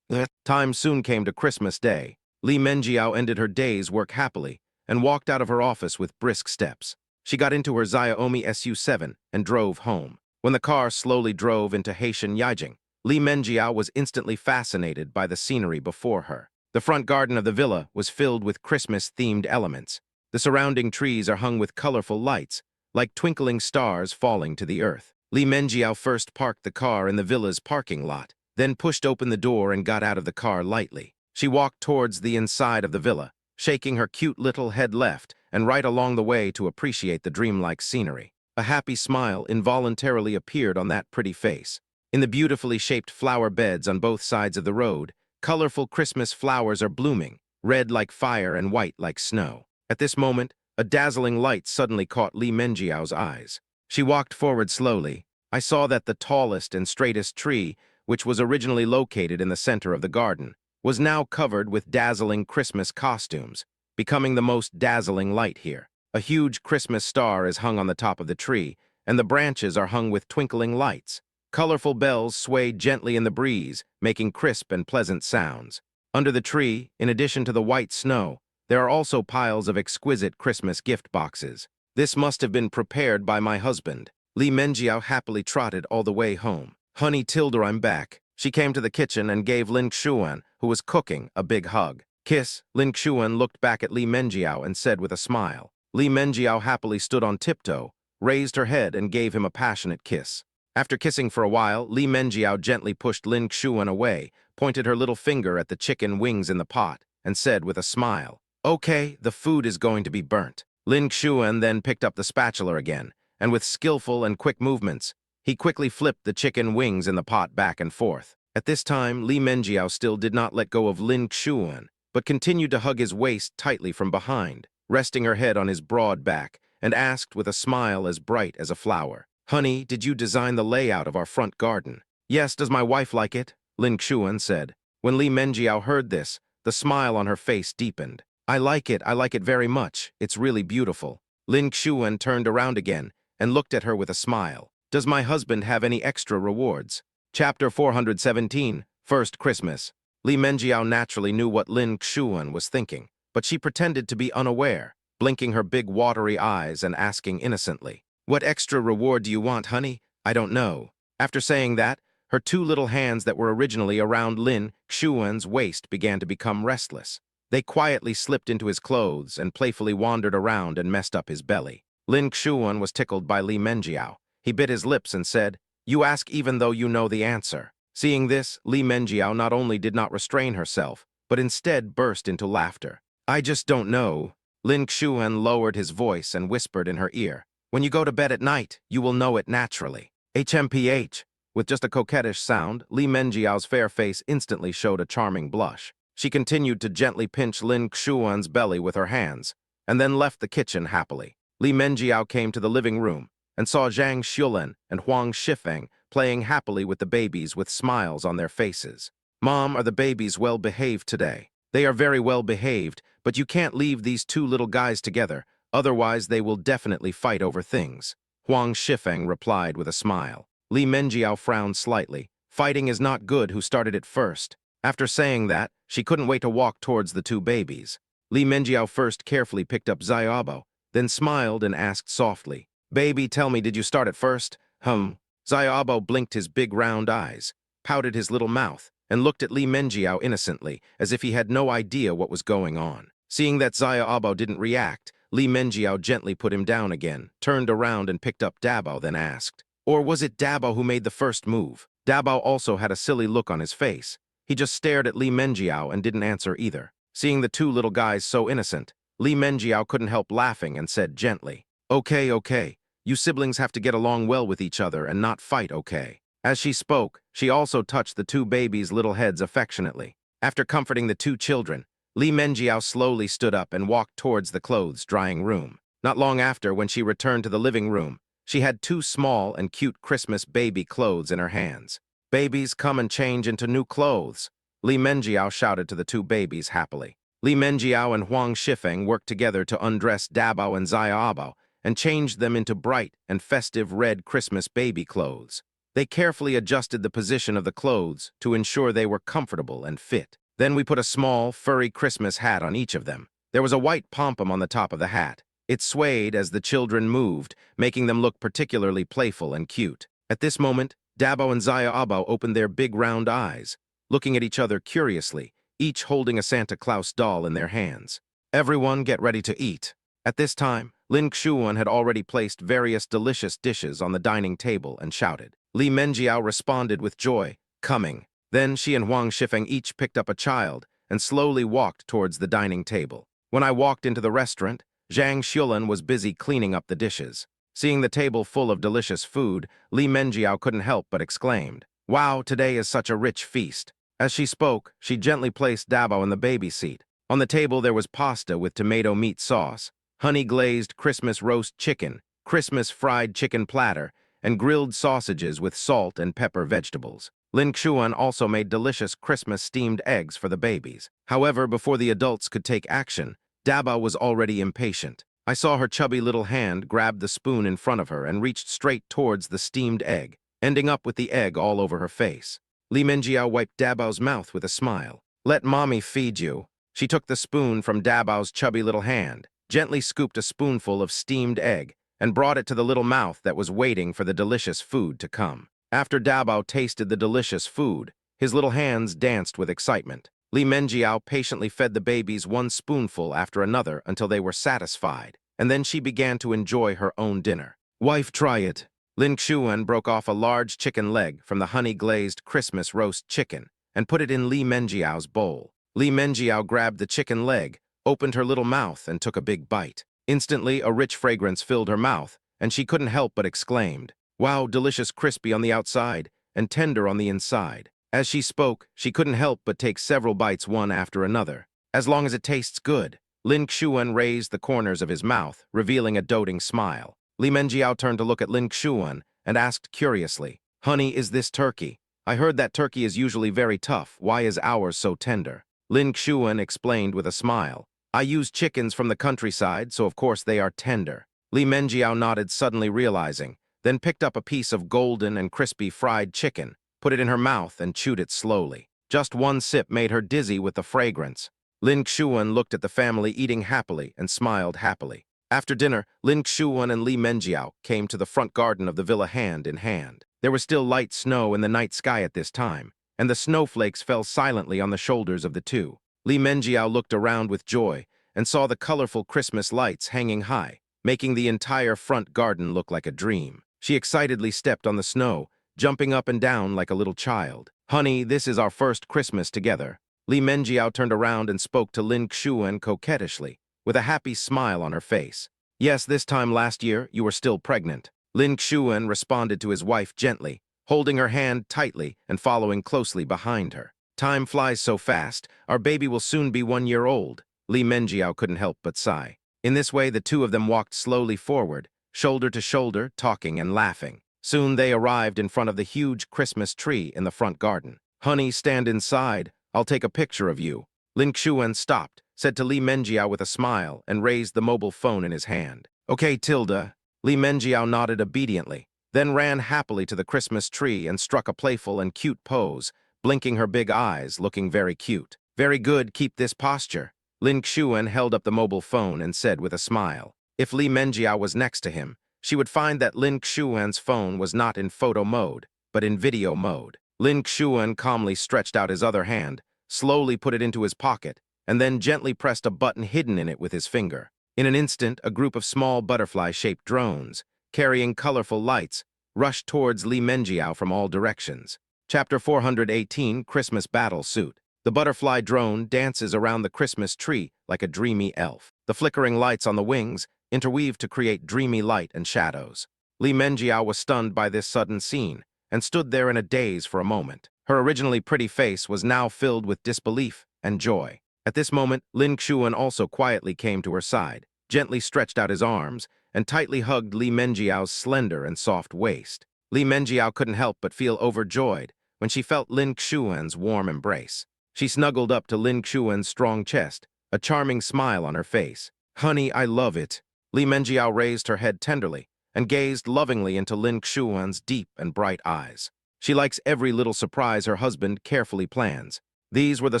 Time soon came to Christmas Day. Li Menjiao ended her day's work happily and walked out of her office with brisk steps. She got into her Xiaomi SU7 and drove home. When the car slowly drove into Haitian Yijing, Li Menjiao was instantly fascinated by the scenery before her. The front garden of the villa was filled with Christmas-themed elements. The surrounding trees are hung with colorful lights, like twinkling stars falling to the earth. Li Menjiao first parked the car in the villa's parking lot, then pushed open the door and got out of the car lightly. She walked towards the inside of the villa, shaking her cute little head left and right along the way to appreciate the dreamlike scenery. A happy smile involuntarily appeared on that pretty face. In the beautifully shaped flower beds on both sides of the road, colorful Christmas flowers are blooming, red like fire and white like snow. At this moment, a dazzling light suddenly caught Li Menjiao's eyes. She walked forward slowly. I saw that the tallest and straightest tree, which was originally located in the center of the garden, was now covered with dazzling Christmas costumes, becoming the most dazzling light here. A huge Christmas star is hung on the top of the tree, and the branches are hung with twinkling lights. Colorful bells swayed gently in the breeze, making crisp and pleasant sounds. Under the tree, in addition to the white snow, there are also piles of exquisite Christmas gift boxes. This must have been prepared by my husband. Li Menjiao happily trotted all the way home. Honey Tilda, I'm back. She came to the kitchen and gave Lin Xuan, who was cooking, a big hug. Kiss. Lin Xuan looked back at Li Menjiao and said with a smile. Li Menjiao happily stood on tiptoe, raised her head and gave him a passionate kiss. After kissing for a while, Li Menjiao gently pushed Lin Xuan away, pointed her little finger at the chicken wings in the pot, and said with a smile, "Okay, the food is going to be burnt." Lin Xuan then picked up the spatula again, and with skillful and quick movements, he quickly flipped the chicken wings in the pot back and forth. At this time, Li Menjiao still did not let go of Lin Xuan, but continued to hug his waist tightly from behind, resting her head on his broad back, and asked with a smile as bright as a flower, "Honey, did you design the layout of our front garden?" "Yes, does my wife like it?" Lin Xuan said. When Li Menjiao heard this, the smile on her face deepened. I like it very much. It's really beautiful." Lin Xuan turned around again and looked at her with a smile. "Does my husband have any extra rewards?" Chapter 417, First Christmas. Li Menjiao naturally knew what Lin Xuan was thinking, but she pretended to be unaware, blinking her big watery eyes and asking innocently, "What extra reward do you want, honey? I don't know." After saying that, her two little hands that were originally around Lin Xuan's waist began to become restless. They quietly slipped into his clothes and playfully wandered around and messed up his belly. Lin Xuan was tickled by Li Menjiao. He bit his lips and said, "You ask even though you know the answer." Seeing this, Li Menjiao not only did not restrain herself, but instead burst into laughter. "I just don't know." Lin Xuan lowered his voice and whispered in her ear, "When you go to bed at night, you will know it naturally." HMPH. With just a coquettish sound, Li Menjiao's fair face instantly showed a charming blush. She continued to gently pinch Lin Xuan's belly with her hands, and then left the kitchen happily. Li Menjiao came to the living room and saw Zhang Xuelin and Huang Shifeng playing happily with the babies with smiles on their faces. "Mom, are the babies well behaved today?" "They are very well behaved, but you can't leave these two little guys together, otherwise they will definitely fight over things," Huang Shifeng replied with a smile. Li Menjiao frowned slightly. Fighting is not good, who started it first. After saying that, she couldn't wait to walk towards the two babies. Li Menjiao first carefully picked up Xiaobo, then smiled and asked softly, "Baby, tell me, did you start it first?" Xiaobo blinked his big round eyes, pouted his little mouth, and looked at Li Menjiao innocently, as if he had no idea what was going on. Seeing that Xiaobo didn't react, Li Menjiao gently put him down again, turned around and picked up Dabo, then asked, "Or was it Dabo who made the first move?" Dabo also had a silly look on his face. He just stared at Li Menjiao and didn't answer either. Seeing the two little guys so innocent, Li Menjiao couldn't help laughing and said gently, Okay. You siblings have to get along well with each other and not fight, okay?" As she spoke, she also touched the two babies' little heads affectionately. After comforting the two children, Li Menjiao slowly stood up and walked towards the clothes-drying room. Not long after, when she returned to the living room, she had two small and cute Christmas baby clothes in her hands. "Babies, come and change into new clothes," Li Menjiao shouted to the two babies happily. Li Menjiao and Huang Shifeng worked together to undress Dabo and Xiaobo and changed them into bright and festive red Christmas baby clothes. They carefully adjusted the position of the clothes to ensure they were comfortable and fit. Then we put a small, furry Christmas hat on each of them. There was a white pom-pom on the top of the hat. It swayed as the children moved, making them look particularly playful and cute. At this moment, Dabo and Zaya Abo opened their big round eyes, looking at each other curiously, each holding a Santa Claus doll in their hands. Everyone get ready to eat. At this time, Lin Xuan had already placed various delicious dishes on the dining table and shouted. Li Menjiao responded with joy, coming. Then she and Huang Shifeng each picked up a child and slowly walked towards the dining table. When I walked into the restaurant, Zhang Xulan was busy cleaning up the dishes. Seeing the table full of delicious food, Li Menjiao couldn't help but exclaimed, "Wow, today is such a rich feast." As she spoke, she gently placed Dabo in the baby seat. On the table there was pasta with tomato meat sauce, honey-glazed Christmas roast chicken, Christmas fried chicken platter, and grilled sausages with salt and pepper vegetables. Lin Xuan also made delicious Christmas steamed eggs for the babies. However, before the adults could take action, Daba was already impatient. I saw her chubby little hand grab the spoon in front of her and reached straight towards the steamed egg, ending up with the egg all over her face. Li Menjiao wiped Dabao's mouth with a smile. "Let mommy feed you." She took the spoon from Dabao's chubby little hand, gently scooped a spoonful of steamed egg, and brought it to the little mouth that was waiting for the delicious food to come. After Dabao tasted the delicious food, his little hands danced with excitement. Li Menjiao patiently fed the babies one spoonful after another until they were satisfied, and then she began to enjoy her own dinner. "Wife, try it." Lin Xuan broke off a large chicken leg from the honey-glazed Christmas roast chicken and put it in Li Menjiao's bowl. Li Menjiao grabbed the chicken leg, opened her little mouth, and took a big bite. Instantly, a rich fragrance filled her mouth, and she couldn't help but exclaimed, "Wow, delicious, crispy on the outside and tender on the inside." As she spoke, she couldn't help but take several bites one after another. "As long as it tastes good." Lin Xuan raised the corners of his mouth, revealing a doting smile. Li Menjiao turned to look at Lin Xuan and asked curiously, "Honey, is this turkey? I heard that turkey is usually very tough. Why is ours so tender?" Lin Xuan explained with a smile, "I use chickens from the countryside, so of course they are tender." Li Menjiao nodded, suddenly realizing, then picked up a piece of golden and crispy fried chicken, put it in her mouth, and chewed it slowly. Just one sip made her dizzy with the fragrance. Lin Xuan looked at the family eating happily and smiled happily. After dinner, Lin Xuan and Li Menjiao came to the front garden of the villa hand in hand. There was still light snow in the night sky at this time, and the snowflakes fell silently on the shoulders of the two. Li Menjiao looked around with joy and saw the colorful Christmas lights hanging high, making the entire front garden look like a dream. She excitedly stepped on the snow, jumping up and down like a little child. "Honey, this is our first Christmas together." Li Menjiao turned around and spoke to Lin Xuan coquettishly, with a happy smile on her face. "Yes, this time last year, you were still pregnant." Lin Xuan responded to his wife gently, holding her hand tightly and following closely behind her. "Time flies so fast. Our baby will soon be 1 year old." Li Menjiao couldn't help but sigh. In this way, the two of them walked slowly forward, shoulder to shoulder, talking and laughing. Soon they arrived in front of the huge Christmas tree in the front garden. "Honey, stand inside. I'll take a picture of you." Lin Xuan stopped, said to Li Menjiao with a smile, and raised the mobile phone in his hand. "Okay, Tilda." Li Menjiao nodded obediently, then ran happily to the Christmas tree and struck a playful and cute pose, blinking her big eyes, looking very cute. "Very good, keep this posture." Lin Xuan held up the mobile phone and said with a smile. If Li Menjiao was next to him, she would find that Lin Xuan's phone was not in photo mode, but in video mode. Lin Xuan calmly stretched out his other hand, slowly put it into his pocket, and then gently pressed a button hidden in it with his finger. In an instant, a group of small butterfly-shaped drones, carrying colorful lights, rushed towards Li Menjiao from all directions. Chapter 418, Christmas Battle Suit. The butterfly drone dances around the Christmas tree like a dreamy elf. The flickering lights on the wings interweave to create dreamy light and shadows. Li Menjiao was stunned by this sudden scene and stood there in a daze for a moment. Her originally pretty face was now filled with disbelief and joy. At this moment, Lin Xuan also quietly came to her side, gently stretched out his arms, and tightly hugged Li Menjiao's slender and soft waist. Li Menjiao couldn't help but feel overjoyed when she felt Lin Xuan's warm embrace. She snuggled up to Lin Xuan's strong chest, a charming smile on her face. "Honey, I love it." Li Menjiao raised her head tenderly and gazed lovingly into Lin Xuan's deep and bright eyes. She likes every little surprise her husband carefully plans. These were the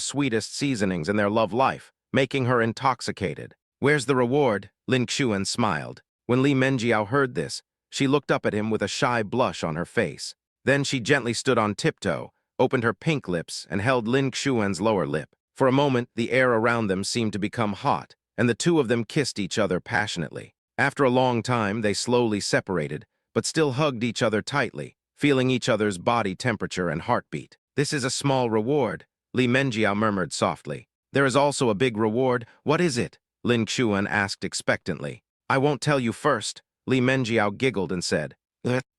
sweetest seasonings in their love life, making her intoxicated. "Where's the reward?" Lin Xuan smiled. When Li Menjiao heard this, she looked up at him with a shy blush on her face. Then she gently stood on tiptoe, opened her pink lips, and held Lin Xuan's lower lip. For a moment, the air around them seemed to become hot, and the two of them kissed each other passionately. After a long time, they slowly separated, but still hugged each other tightly, feeling each other's body temperature and heartbeat. "This is a small reward," Li Menjiao murmured softly. "There is also a big reward. What is it?" Lin Xuan asked expectantly. "I won't tell you first," Li Menjiao giggled and said.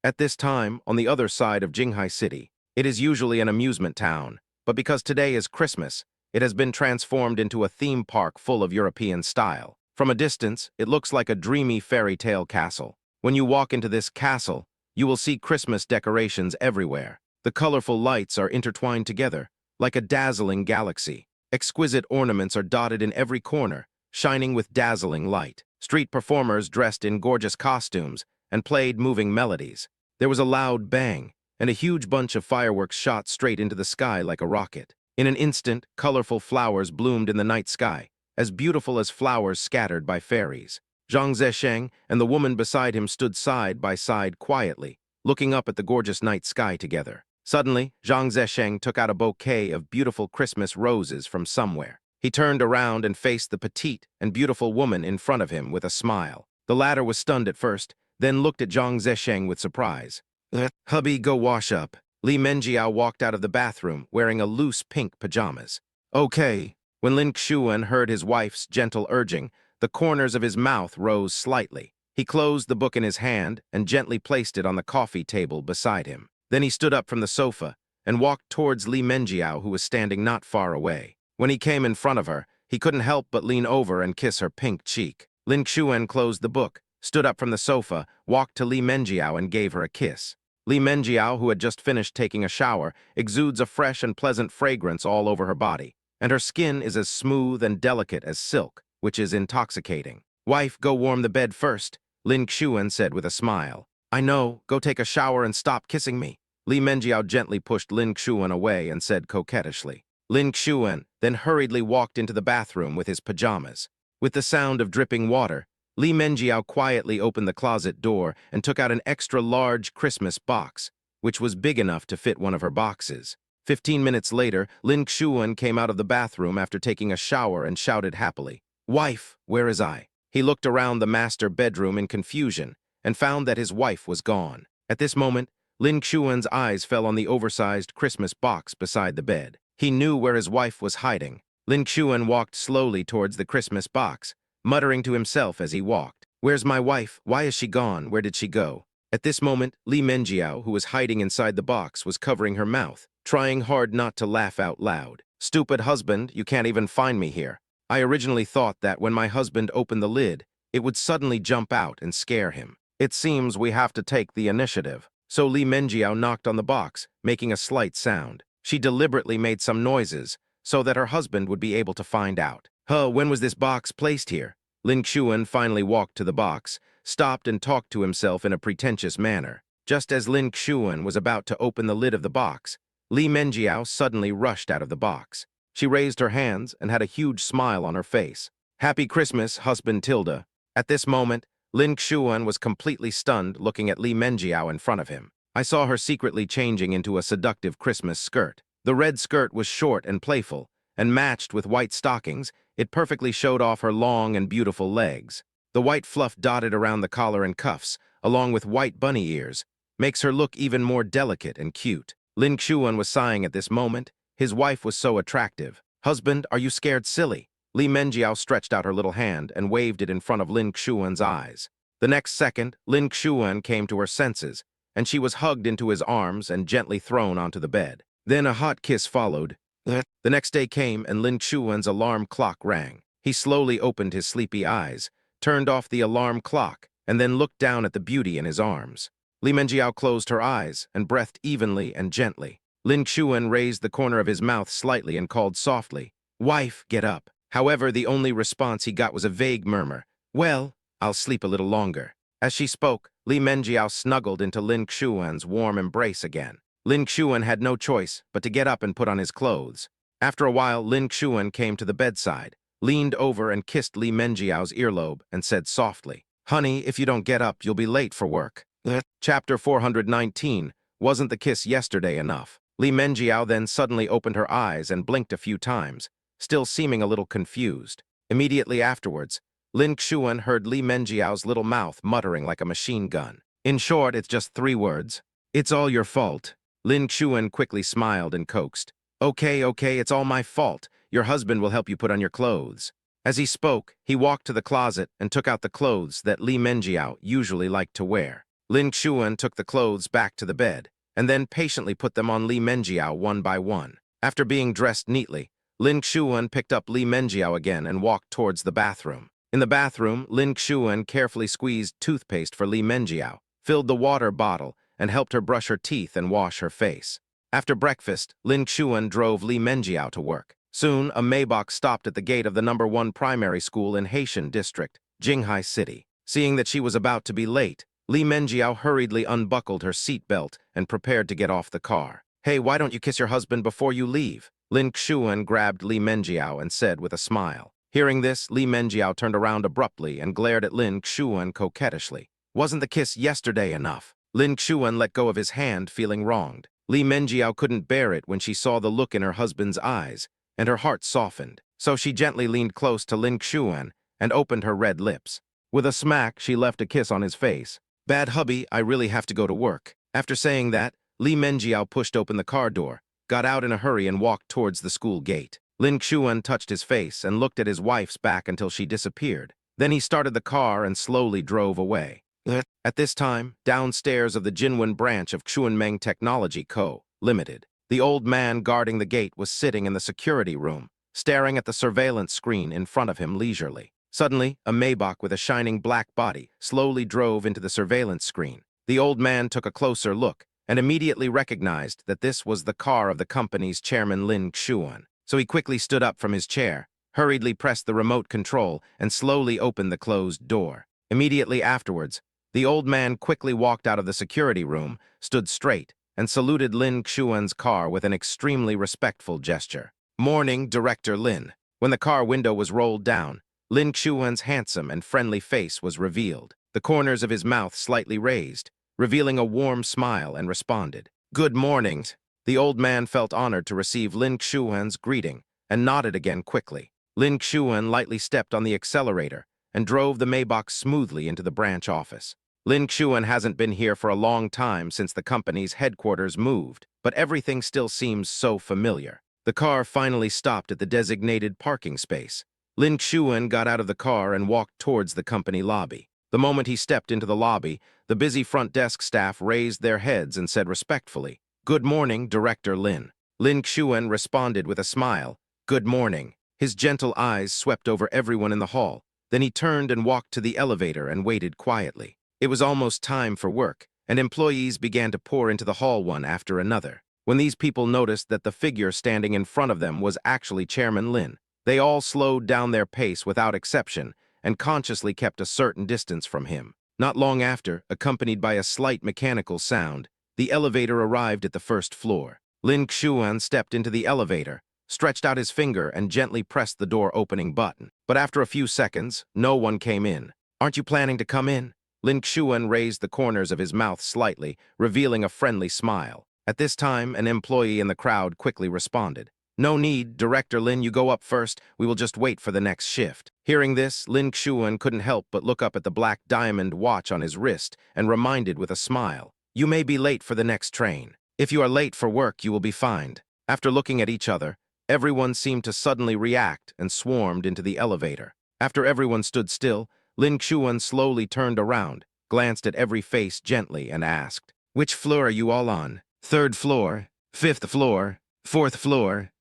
At this time, on the other side of Jinghai City, it is usually an amusement town, but because today is Christmas, it has been transformed into a theme park full of European style. From a distance, it looks like a dreamy fairy tale castle. When you walk into this castle, you will see Christmas decorations everywhere. The colorful lights are intertwined together, like a dazzling galaxy. Exquisite ornaments are dotted in every corner, shining with dazzling light. Street performers dressed in gorgeous costumes and played moving melodies. There was a loud bang, and a huge bunch of fireworks shot straight into the sky like a rocket. In an instant, colorful flowers bloomed in the night sky, as beautiful as flowers scattered by fairies. Zhang Zesheng and the woman beside him stood side by side quietly, looking up at the gorgeous night sky together. Suddenly, Zhang Zesheng took out a bouquet of beautiful Christmas roses from somewhere. He turned around and faced the petite and beautiful woman in front of him with a smile. The latter was stunned at first, then looked at Zhang Zesheng with surprise. "Hubby, go wash up." Li Menjiao walked out of the bathroom wearing a loose pink pajamas. "Okay." When Lin Xuan heard his wife's gentle urging, the corners of his mouth rose slightly. He closed the book in his hand and gently placed it on the coffee table beside him. Then he stood up from the sofa and walked towards Li Menjiao, who was standing not far away. When he came in front of her, he couldn't help but lean over and kiss her pink cheek. Lin Xuan closed the book, stood up from the sofa, walked to Li Menjiao and gave her a kiss. Li Menjiao, who had just finished taking a shower, exudes a fresh and pleasant fragrance all over her body, and her skin is as smooth and delicate as silk, which is intoxicating. "Wife, go warm the bed first," Lin Xuan said with a smile. "I know, go take a shower and stop kissing me." Li Menjiao gently pushed Lin Xuan away and said coquettishly. Lin Xuan then hurriedly walked into the bathroom with his pajamas. With the sound of dripping water, Li Menjiao quietly opened the closet door and took out an extra-large Christmas box, which was big enough to fit one of her boxes. 15 minutes later, Lin Xuan came out of the bathroom after taking a shower and shouted happily, "Wife, where is I?" He looked around the master bedroom in confusion and found that his wife was gone. At this moment, Lin Xuan's eyes fell on the oversized Christmas box beside the bed. He knew where his wife was hiding. Lin Xuan walked slowly towards the Christmas box, muttering to himself as he walked. "Where's my wife? Why is she gone? Where did she go?" At this moment, Li Menjiao, who was hiding inside the box, was covering her mouth, trying hard not to laugh out loud. "Stupid husband, you can't even find me here. I originally thought that when my husband opened the lid, it would suddenly jump out and scare him. It seems we have to take the initiative." So Li Menjiao knocked on the box, making a slight sound. She deliberately made some noises so that her husband would be able to find out. When was this box placed here?" Lin Xuan finally walked to the box, stopped and talked to himself in a pretentious manner. Just as Lin Xuan was about to open the lid of the box, Li Menjiao suddenly rushed out of the box. She raised her hands and had a huge smile on her face. "Happy Christmas, husband Tilda." At this moment, Lin Xuan was completely stunned looking at Li Menjiao in front of him. I saw her secretly changing into a seductive Christmas skirt. The red skirt was short and playful, and matched with white stockings, it perfectly showed off her long and beautiful legs. The white fluff dotted around the collar and cuffs, along with white bunny ears, makes her look even more delicate and cute. Lin Xuan was sighing at this moment. His wife was so attractive. "Husband, are you scared silly?" Li Menjiao stretched out her little hand and waved it in front of Lin Xuan's eyes. The next second, Lin Xuan came to her senses, and she was hugged into his arms and gently thrown onto the bed. Then a hot kiss followed. The next day came and Lin Xuan's alarm clock rang. He slowly opened his sleepy eyes, turned off the alarm clock, and then looked down at the beauty in his arms. Li Menjiao closed her eyes and breathed evenly and gently. Lin Xuan raised the corner of his mouth slightly and called softly, "Wife, get up." However, the only response he got was a vague murmur, "Well, I'll sleep a little longer." As she spoke, Li Menjiao snuggled into Lin Xuan's warm embrace again. Lin Xuan had no choice but to get up and put on his clothes. After a while, Lin Xuan came to the bedside, leaned over and kissed Li Menjiao's earlobe and said softly, "Honey, if you don't get up, you'll be late for work." Chapter 419, Wasn't the kiss yesterday enough? Li Menjiao then suddenly opened her eyes and blinked a few times, still seeming a little confused. Immediately afterwards, Lin Xuan heard Li Menjiao's little mouth muttering like a machine gun. In short, it's just 3 words. "It's all your fault." Lin Xuan quickly smiled and coaxed. Okay, it's all my fault. Your husband will help you put on your clothes." As he spoke, he walked to the closet and took out the clothes that Li Menjiao usually liked to wear. Lin Xuan took the clothes back to the bed, and then patiently put them on Li Menjiao one by one. After being dressed neatly, Lin Xuan picked up Li Menjiao again and walked towards the bathroom. In the bathroom, Lin Xuan carefully squeezed toothpaste for Li Menjiao, filled the water bottle, and helped her brush her teeth and wash her face. After breakfast, Lin Xuan drove Li Menjiao to work. Soon, a Maybach stopped at the gate of the #1 primary school in Haitian district, Jinghai City. Seeing that she was about to be late, Li Menjiao hurriedly unbuckled her seat belt and prepared to get off the car. "Hey, why don't you kiss your husband before you leave?" Lin Xuan grabbed Li Menjiao and said with a smile. Hearing this, Li Menjiao turned around abruptly and glared at Lin Xuan coquettishly. "Wasn't the kiss yesterday enough?" Lin Xuan let go of his hand, feeling wronged. Li Menjiao couldn't bear it when she saw the look in her husband's eyes, and her heart softened. So she gently leaned close to Lin Xuan and opened her red lips. With a smack, she left a kiss on his face. "Bad hubby, I really have to go to work." After saying that, Li Menjiao pushed open the car door, got out in a hurry and walked towards the school gate. Lin Xuan touched his face and looked at his wife's back until she disappeared. Then he started the car and slowly drove away. At this time, downstairs of the Jinwen branch of Xuanmeng Technology Co., Limited, the old man guarding the gate was sitting in the security room, staring at the surveillance screen in front of him leisurely. Suddenly, a Maybach with a shining black body slowly drove into the surveillance screen. The old man took a closer look and immediately recognized that this was the car of the company's chairman Lin Xuan. So he quickly stood up from his chair, hurriedly pressed the remote control, and slowly opened the closed door. Immediately afterwards, the old man quickly walked out of the security room, stood straight, and saluted Lin Xuan's car with an extremely respectful gesture. "Morning, Director Lin." When the car window was rolled down, Lin Xuan's handsome and friendly face was revealed, the corners of his mouth slightly raised, revealing a warm smile, and responded, "Good morning." The old man felt honored to receive Lin Xuan's greeting and nodded again quickly. Lin Xuan lightly stepped on the accelerator and drove the Maybach smoothly into the branch office. Lin Xuan hasn't been here for a long time since the company's headquarters moved, but everything still seems so familiar. The car finally stopped at the designated parking space. Lin Xuan got out of the car and walked towards the company lobby. The moment he stepped into the lobby, the busy front desk staff raised their heads and said respectfully, "Good morning, Director Lin." Lin Xuan responded with a smile, "Good morning." His gentle eyes swept over everyone in the hall. Then he turned and walked to the elevator and waited quietly. It was almost time for work, and employees began to pour into the hall one after another. When these people noticed that the figure standing in front of them was actually Chairman Lin, they all slowed down their pace without exception and consciously kept a certain distance from him. Not long after, accompanied by a slight mechanical sound, the elevator arrived at the first floor. Lin Xuan stepped into the elevator, stretched out his finger, and gently pressed the door opening button. But after a few seconds, no one came in. "Aren't you planning to come in?" Lin Xuan raised the corners of his mouth slightly, revealing a friendly smile. At this time, an employee in the crowd quickly responded, "No need, Director Lin, you go up first. We will just wait for the next shift." Hearing this, Lin Xuan couldn't help but look up at the black diamond watch on his wrist and reminded with a smile, "You may be late for the next train. If you are late for work, you will be fined." After looking at each other, everyone seemed to suddenly react and swarmed into the elevator. After everyone stood still, Lin Xuan slowly turned around, glanced at every face gently, and asked, "Which floor are you all on? 3rd floor, 5th floor, 4th floor?"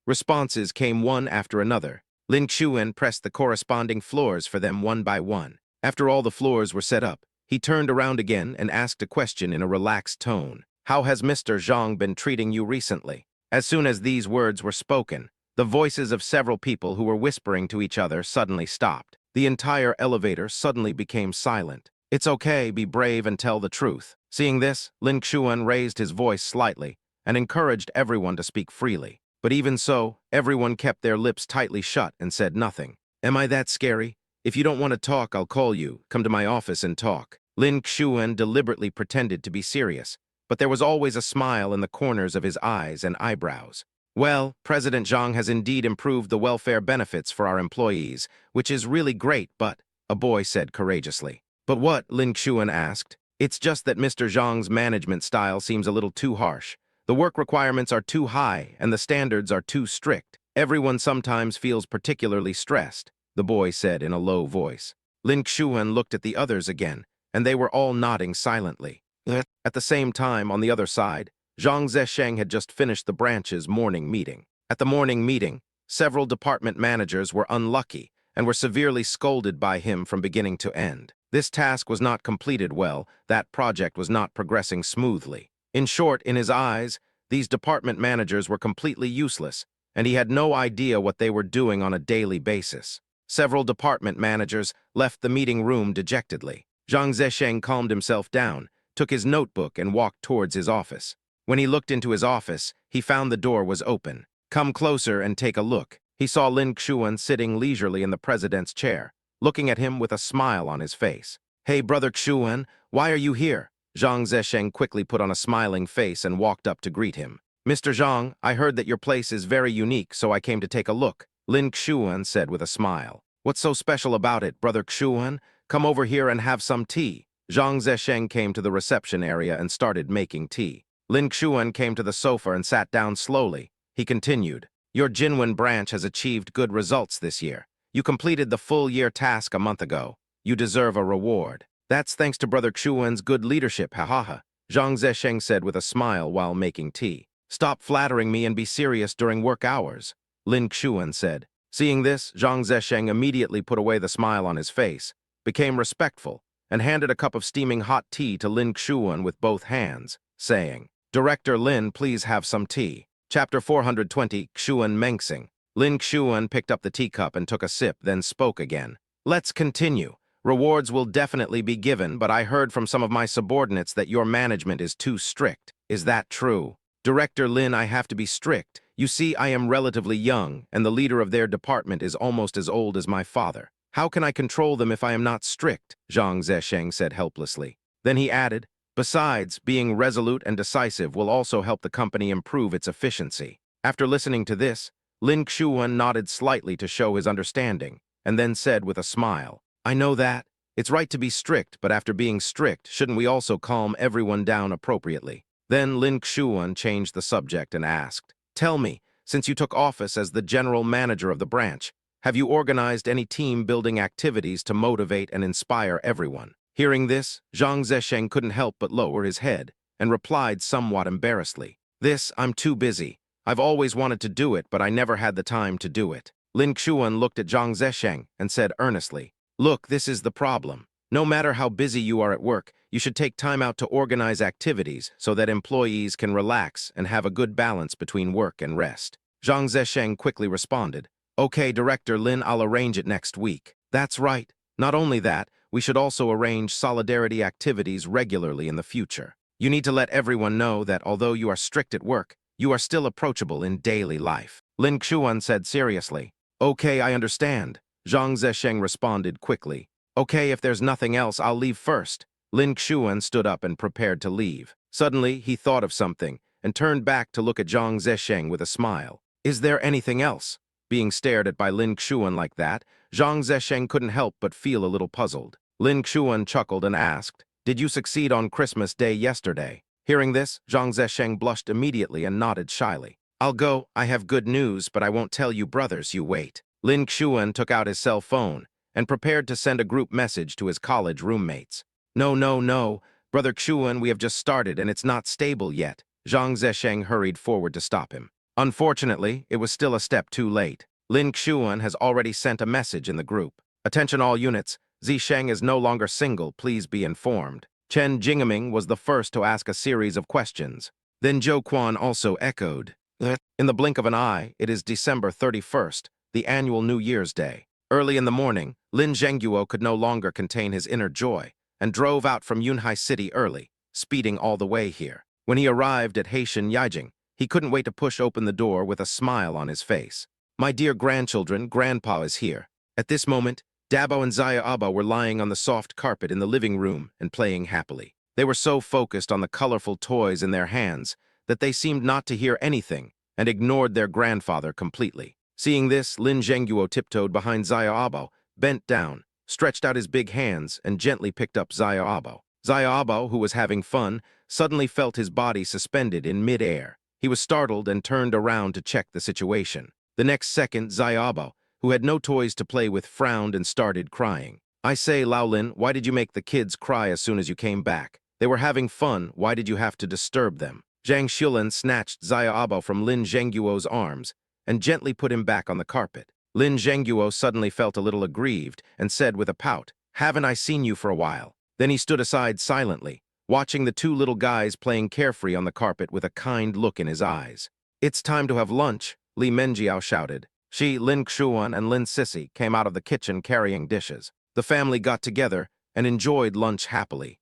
Responses came one after another. Lin Xuan pressed the corresponding floors for them one by one. After all the floors were set up, he turned around again and asked a question in a relaxed tone. "How has Mr. Zhang been treating you recently?" As soon as these words were spoken, the voices of several people who were whispering to each other suddenly stopped. The entire elevator suddenly became silent. It's okay, be brave and tell the truth. Seeing this, Lin Xuan raised his voice slightly and encouraged everyone to speak freely. But even so, everyone kept their lips tightly shut and said nothing. Am I that scary? If you don't want to talk, I'll call you. Come to my office and talk. Lin Xuan deliberately pretended to be serious, but there was always a smile in the corners of his eyes and eyebrows. Well, President Zhang has indeed improved the welfare benefits for our employees, which is really great, but, a boy said courageously. But what? Lin Xuan asked. It's just that Mr. Zhang's management style seems a little too harsh. The work requirements are too high, and the standards are too strict. Everyone sometimes feels particularly stressed, the boy said in a low voice. Lin Xuan looked at the others again, and they were all nodding silently. At the same time, on the other side, Zhang Zesheng had just finished the branch's morning meeting. At the morning meeting, several department managers were unlucky and were severely scolded by him from beginning to end. This task was not completed well, that project was not progressing smoothly. In short, in his eyes, these department managers were completely useless, and he had no idea what they were doing on a daily basis. Several department managers left the meeting room dejectedly. Zhang Zesheng calmed himself down, took his notebook and walked towards his office. When he looked into his office, he found the door was open. Come closer and take a look. He saw Lin Xuan sitting leisurely in the president's chair, looking at him with a smile on his face. Hey, Brother Xuan, why are you here? Zhang Zesheng quickly put on a smiling face and walked up to greet him. Mr. Zhang, I heard that your place is very unique, so I came to take a look, Lin Xuan said with a smile. What's so special about it, Brother Xuan? Come over here and have some tea. Zhang Zesheng came to the reception area and started making tea. Lin Xuan came to the sofa and sat down slowly. He continued, Your Jinwen branch has achieved good results this year. You completed the full-year task a month ago. You deserve a reward. That's thanks to Brother Xuan's good leadership, ha. Zhang Zesheng said with a smile while making tea. Stop flattering me and be serious during work hours, Lin Xuan said. Seeing this, Zhang Zesheng immediately put away the smile on his face, became respectful, and handed a cup of steaming hot tea to Lin Xuan with both hands, saying, Director Lin, please have some tea. Chapter 420, Xuan Mengxing. Lin Xuan picked up the teacup and took a sip, then spoke again. Let's continue. Rewards will definitely be given, but I heard from some of my subordinates that your management is too strict. Is that true? Director Lin, I have to be strict. You see, I am relatively young, and the leader of their department is almost as old as my father. How can I control them if I am not strict? Zhang Zesheng said helplessly. Then he added, Besides, being resolute and decisive will also help the company improve its efficiency. After listening to this, Lin Xuan nodded slightly to show his understanding, and then said with a smile, I know that. It's right to be strict, but after being strict, shouldn't we also calm everyone down appropriately? Then Lin Xuan changed the subject and asked, Tell me, since you took office as the general manager of the branch, have you organized any team-building activities to motivate and inspire everyone? Hearing this, Zhang Zesheng couldn't help but lower his head and replied somewhat embarrassedly. This, I'm too busy. I've always wanted to do it, but I never had the time to do it. Lin Xuan looked at Zhang Zesheng and said earnestly, Look, this is the problem. No matter how busy you are at work, you should take time out to organize activities so that employees can relax and have a good balance between work and rest. Zhang Zesheng quickly responded, Okay, Director Lin, I'll arrange it next week. That's right. Not only that, we should also arrange solidarity activities regularly in the future. You need to let everyone know that although you are strict at work, you are still approachable in daily life. Lin Xuan said seriously. Okay, I understand. Zhang Zesheng responded quickly. Okay, if there's nothing else, I'll leave first. Lin Xuan stood up and prepared to leave. Suddenly, he thought of something and turned back to look at Zhang Zesheng with a smile. Is there anything else? Being stared at by Lin Xuan like that, Zhang Zesheng couldn't help but feel a little puzzled. Lin Xuan chuckled and asked, Did you succeed on Christmas Day yesterday? Hearing this, Zhang Zesheng blushed immediately and nodded shyly. I'll go. I have good news, but I won't tell you brothers. You wait. Lin Xuan took out his cell phone and prepared to send a group message to his college roommates. No. Brother Xuan, we have just started and it's not stable yet. Zhang Zesheng hurried forward to stop him. Unfortunately, it was still a step too late. Lin Xuan has already sent a message in the group. Attention all units. Zisheng is no longer single, please be informed. Chen Jingming was the first to ask a series of questions. Then Zhou Quan also echoed. In the blink of an eye, it is December 31st, the annual New Year's Day. Early in the morning, Lin Zhengguo could no longer contain his inner joy and drove out from Yunhai City early, speeding all the way here. When he arrived at Haitian Yijing, he couldn't wait to push open the door with a smile on his face. "My dear grandchildren, Grandpa is here." At this moment, Dabo and Zaya Abba were lying on the soft carpet in the living room and playing happily. They were so focused on the colorful toys in their hands that they seemed not to hear anything and ignored their grandfather completely. Seeing this, Lin Zhengguo tiptoed behind Zaya Abo, bent down, stretched out his big hands, and gently picked up Zaya Abo. Zaya Abo, who was having fun, suddenly felt his body suspended in mid-air. He was startled and turned around to check the situation. The next second, Zaya Abo, who had no toys to play with, frowned and started crying. "I say, Laolin, why did you make the kids cry as soon as you came back? They were having fun, why did you have to disturb them?" Zhang Xiulan snatched Zaya Abo from Lin Zhengguo's arms and gently put him back on the carpet. Lin Zhengguo suddenly felt a little aggrieved and said with a pout, "Haven't I seen you for a while?" Then he stood aside silently, watching the two little guys playing carefree on the carpet with a kind look in his eyes. "It's time to have lunch," Li Menjiao shouted. She, Lin Xuan, and Lin Sissy came out of the kitchen carrying dishes. The family got together and enjoyed lunch happily.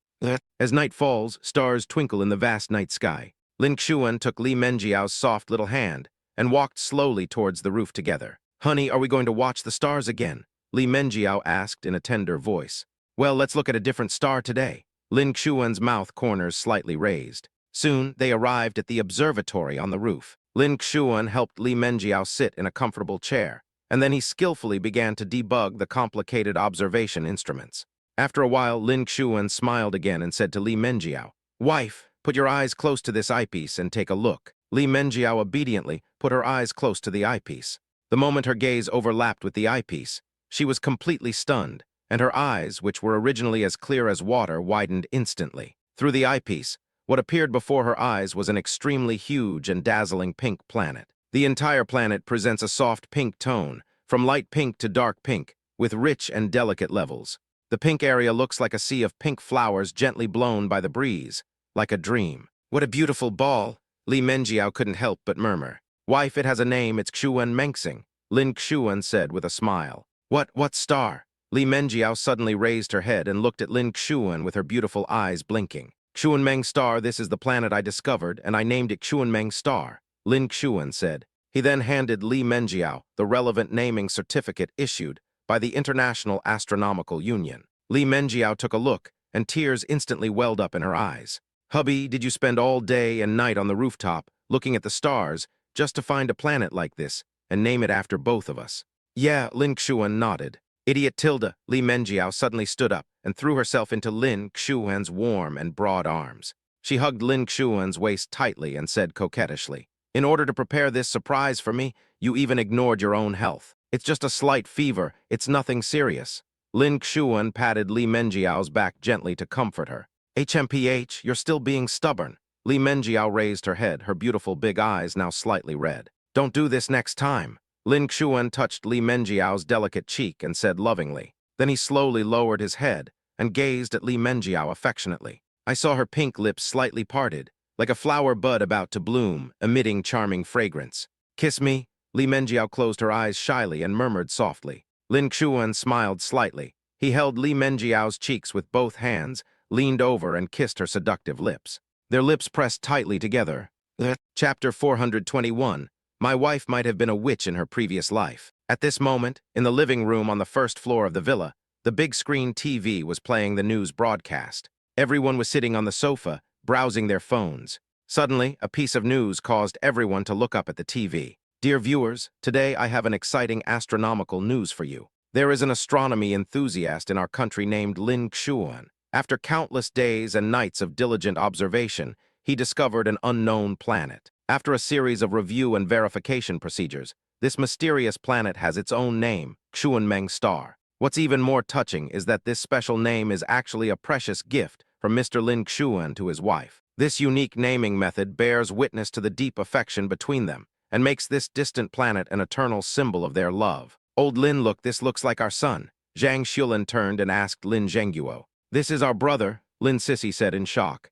As night falls, stars twinkle in the vast night sky. Lin Xuan took Li Menjiao's soft little hand and walked slowly towards the roof together. "Honey, are we going to watch the stars again?" Li Menjiao asked in a tender voice. "Well, let's look at a different star today." Lin Xuan's mouth corners slightly raised. Soon, they arrived at the observatory on the roof. Lin Xuan helped Li Menjiao sit in a comfortable chair, and then he skillfully began to debug the complicated observation instruments. After a while, Lin Xuan smiled again and said to Li Menjiao, "Wife, put your eyes close to this eyepiece and take a look." Li Menjiao obediently put her eyes close to the eyepiece. The moment her gaze overlapped with the eyepiece, she was completely stunned, and her eyes, which were originally as clear as water, widened instantly. Through the eyepiece, what appeared before her eyes was an extremely huge and dazzling pink planet. The entire planet presents a soft pink tone, from light pink to dark pink, with rich and delicate levels. The pink area looks like a sea of pink flowers gently blown by the breeze, like a dream. "What a beautiful ball," Li Menjiao couldn't help but murmur. "Wife, it has a name, it's Xuan Mengxing," Lin Xuan said with a smile. What star?" Li Menjiao suddenly raised her head and looked at Lin Xuan with her beautiful eyes blinking. "Xuanmeng Star, this is the planet I discovered, and I named it Xuanmeng Star," Lin Xuan said. He then handed Li Menjiao the relevant naming certificate issued by the International Astronomical Union. Li Menjiao took a look, and tears instantly welled up in her eyes. "Hubby, did you spend all day and night on the rooftop, looking at the stars, just to find a planet like this, and name it after both of us?" "Yeah," Lin Xuan nodded. "Idiot Tilda," Li Menjiao suddenly stood up and threw herself into Lin Xuan's warm and broad arms. She hugged Lin Xuan's waist tightly and said coquettishly, "In order to prepare this surprise for me, you even ignored your own health. It's just a slight fever, it's nothing serious." Lin Xuan patted Li Menjiao's back gently to comfort her. "HMPH, you're still being stubborn." Li Menjiao raised her head, her beautiful big eyes now slightly red. "Don't do this next time." Lin Xuan touched Li Menjiao's delicate cheek and said lovingly. Then he slowly lowered his head and gazed at Li Menjiao affectionately. I saw her pink lips slightly parted, like a flower bud about to bloom, emitting charming fragrance. "Kiss me?" Li Menjiao closed her eyes shyly and murmured softly. Lin Xuan smiled slightly. He held Li Menjiao's cheeks with both hands, leaned over and kissed her seductive lips. Their lips pressed tightly together. Chapter 421. My wife might have been a witch in her previous life. At this moment, in the living room on the first floor of the villa, the big screen TV was playing the news broadcast. Everyone was sitting on the sofa, browsing their phones. Suddenly, a piece of news caused everyone to look up at the TV. "Dear viewers, today I have an exciting astronomical news for you. There is an astronomy enthusiast in our country named Lin Xuan. After countless days and nights of diligent observation, he discovered an unknown planet. After a series of review and verification procedures, this mysterious planet has its own name, Xuanmeng Star. What's even more touching is that this special name is actually a precious gift from Mr. Lin Xuan to his wife. This unique naming method bears witness to the deep affection between them and makes this distant planet an eternal symbol of their love. Old Lin, look, this looks like our son." Zhang Xiulan turned and asked Lin Zhengguo. "This is our brother," Lin Sissy said in shock.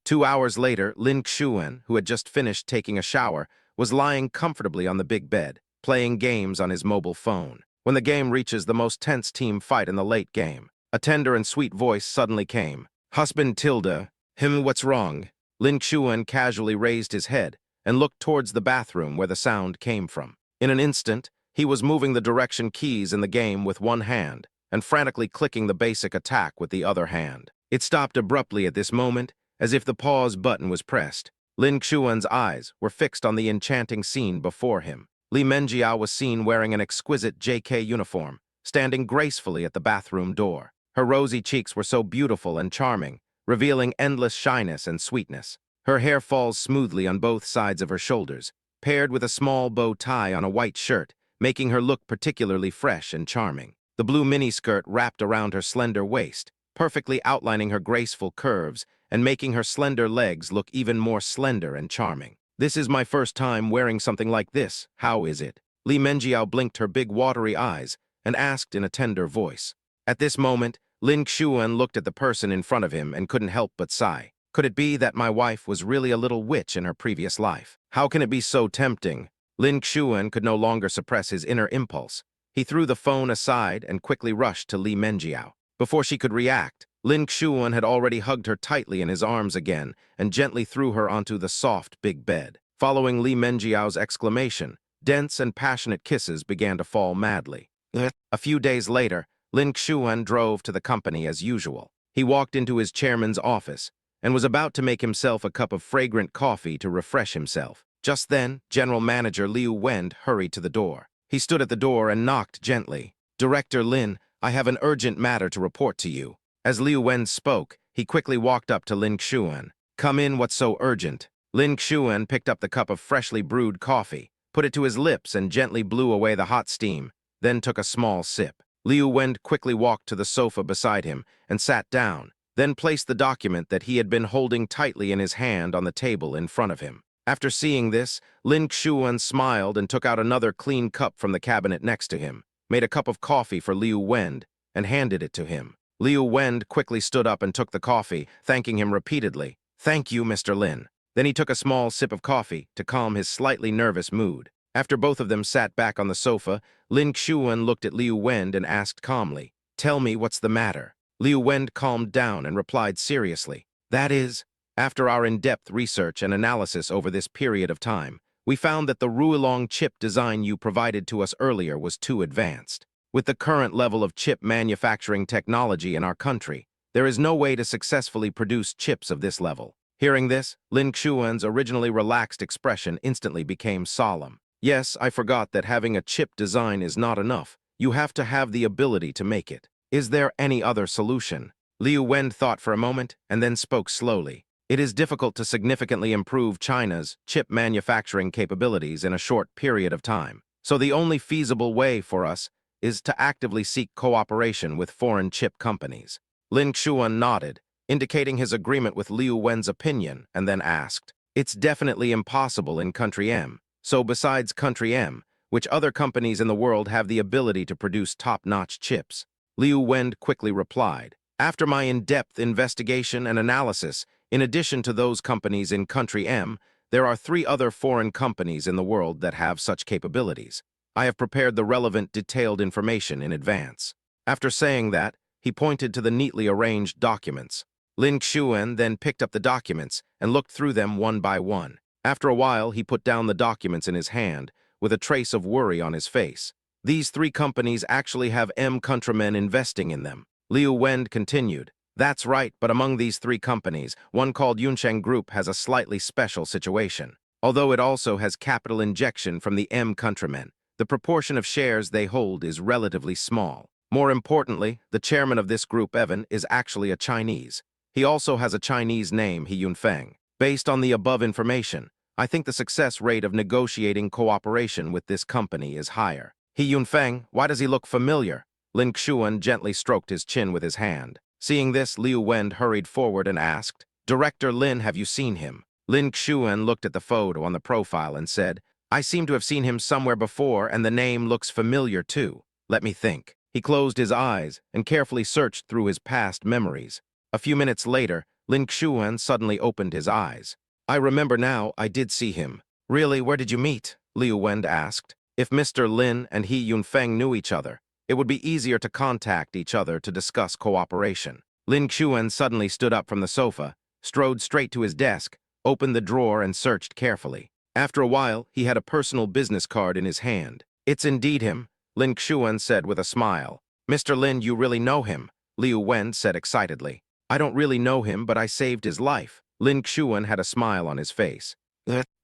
2 hours later, Lin Xuan, who had just finished taking a shower, was lying comfortably on the big bed, playing games on his mobile phone. When the game reaches the most tense team fight in the late game, A tender and sweet voice suddenly came. Husband Tilda, what's wrong? Lin Xuan casually raised his head and looked towards the bathroom where the sound came from. In an instant, he was moving the direction keys in the game with one hand and frantically clicking the basic attack with the other hand. It stopped abruptly at this moment, as if the pause button was pressed. Lin Xuan's eyes were fixed on the enchanting scene before him. Li Menjiao was seen wearing an exquisite JK uniform, standing gracefully at the bathroom door. Her rosy cheeks were so beautiful and charming, revealing endless shyness and sweetness. Her hair falls smoothly on both sides of her shoulders, paired with a small bow tie on a white shirt, making her look particularly fresh and charming. The blue miniskirt wrapped around her slender waist, perfectly outlining her graceful curves and making her slender legs look even more slender and charming. This is my first time wearing something like this. How is it? Li Menjiao blinked her big watery eyes and asked in a tender voice. At this moment, Lin Xuan looked at the person in front of him and couldn't help but sigh. Could it be that my wife was really a little witch in her previous life? How can it be so tempting? Lin Xuan could no longer suppress his inner impulse. He threw the phone aside and quickly rushed to Li Menjiao. Before she could react, Lin Xuan had already hugged her tightly in his arms again and gently threw her onto the soft, big bed. Following Li Menjiao's exclamation, dense and passionate kisses began to fall madly. A few days later, Lin Xuan drove to the company as usual. He walked into his chairman's office and was about to make himself a cup of fragrant coffee to refresh himself. Just then, General Manager Liu Wen hurried to the door. He stood at the door and knocked gently. Director Lin, I have an urgent matter to report to you. As Liu Wen spoke, he quickly walked up to Lin Xuan. Come in, what's so urgent? Lin Xuan picked up the cup of freshly brewed coffee, put it to his lips and gently blew away the hot steam, then took a small sip. Liu Wen quickly walked to the sofa beside him and sat down, then placed the document that he had been holding tightly in his hand on the table in front of him. After seeing this, Lin Xuan smiled and took out another clean cup from the cabinet next to him, made a cup of coffee for Liu Wen, and handed it to him. Liu Wen quickly stood up and took the coffee, thanking him repeatedly. Thank you, Mr. Lin. Then he took a small sip of coffee to calm his slightly nervous mood. After both of them sat back on the sofa, Lin Xuan looked at Liu Wen and asked calmly, Tell me what's the matter. Liu Wen calmed down and replied seriously, That is, after our in-depth research and analysis over this period of time, we found that the Ruilong chip design you provided to us earlier was too advanced. With the current level of chip manufacturing technology in our country, there is no way to successfully produce chips of this level. Hearing this, Lin Xuan's originally relaxed expression instantly became solemn. Yes, I forgot that having a chip design is not enough. You have to have the ability to make it. Is there any other solution? Liu Wen thought for a moment and then spoke slowly. It is difficult to significantly improve China's chip manufacturing capabilities in a short period of time. So the only feasible way for us is to actively seek cooperation with foreign chip companies. Lin Xuan nodded, indicating his agreement with Liu Wen's opinion, and then asked, It's definitely impossible in Country M. So besides Country M, which other companies in the world have the ability to produce top-notch chips? Liu Wen quickly replied, After my in-depth investigation and analysis, in addition to those companies in Country M, there are 3 other foreign companies in the world that have such capabilities. I have prepared the relevant detailed information in advance. After saying that, he pointed to the neatly arranged documents. Lin Xuan then picked up the documents and looked through them one by one. After a while, he put down the documents in his hand, with a trace of worry on his face. These 3 companies actually have M countrymen investing in them. Liu Wen continued, That's right, but among these 3 companies, one called Yunsheng Group has a slightly special situation. Although it also has capital injection from the M countrymen, the proportion of shares they hold is relatively small. More importantly, the chairman of this group, Evan, is actually a Chinese. He also has a Chinese name, He Yunfeng. Based on the above information, I think the success rate of negotiating cooperation with this company is higher. He Yunfeng, why does he look familiar? Lin Xuan gently stroked his chin with his hand. Seeing this, Liu Wen hurried forward and asked, Director Lin, have you seen him? Lin Xuan looked at the photo on the profile and said, I seem to have seen him somewhere before and the name looks familiar too. Let me think. He closed his eyes and carefully searched through his past memories. A few minutes later, Lin Xuan suddenly opened his eyes. I remember now, I did see him. Really, where did you meet? Liu Wen asked. If Mr. Lin and He Yunfeng knew each other, It would be easier to contact each other to discuss cooperation. Lin Xuan suddenly stood up from the sofa, strode straight to his desk, opened the drawer and searched carefully. After a while, he had a personal business card in his hand. "It's indeed him," Lin Xuan said with a smile. "Mr. Lin, you really know him," Liu Wen said excitedly. "I don't really know him, but I saved his life." Lin Xuan had a smile on his face.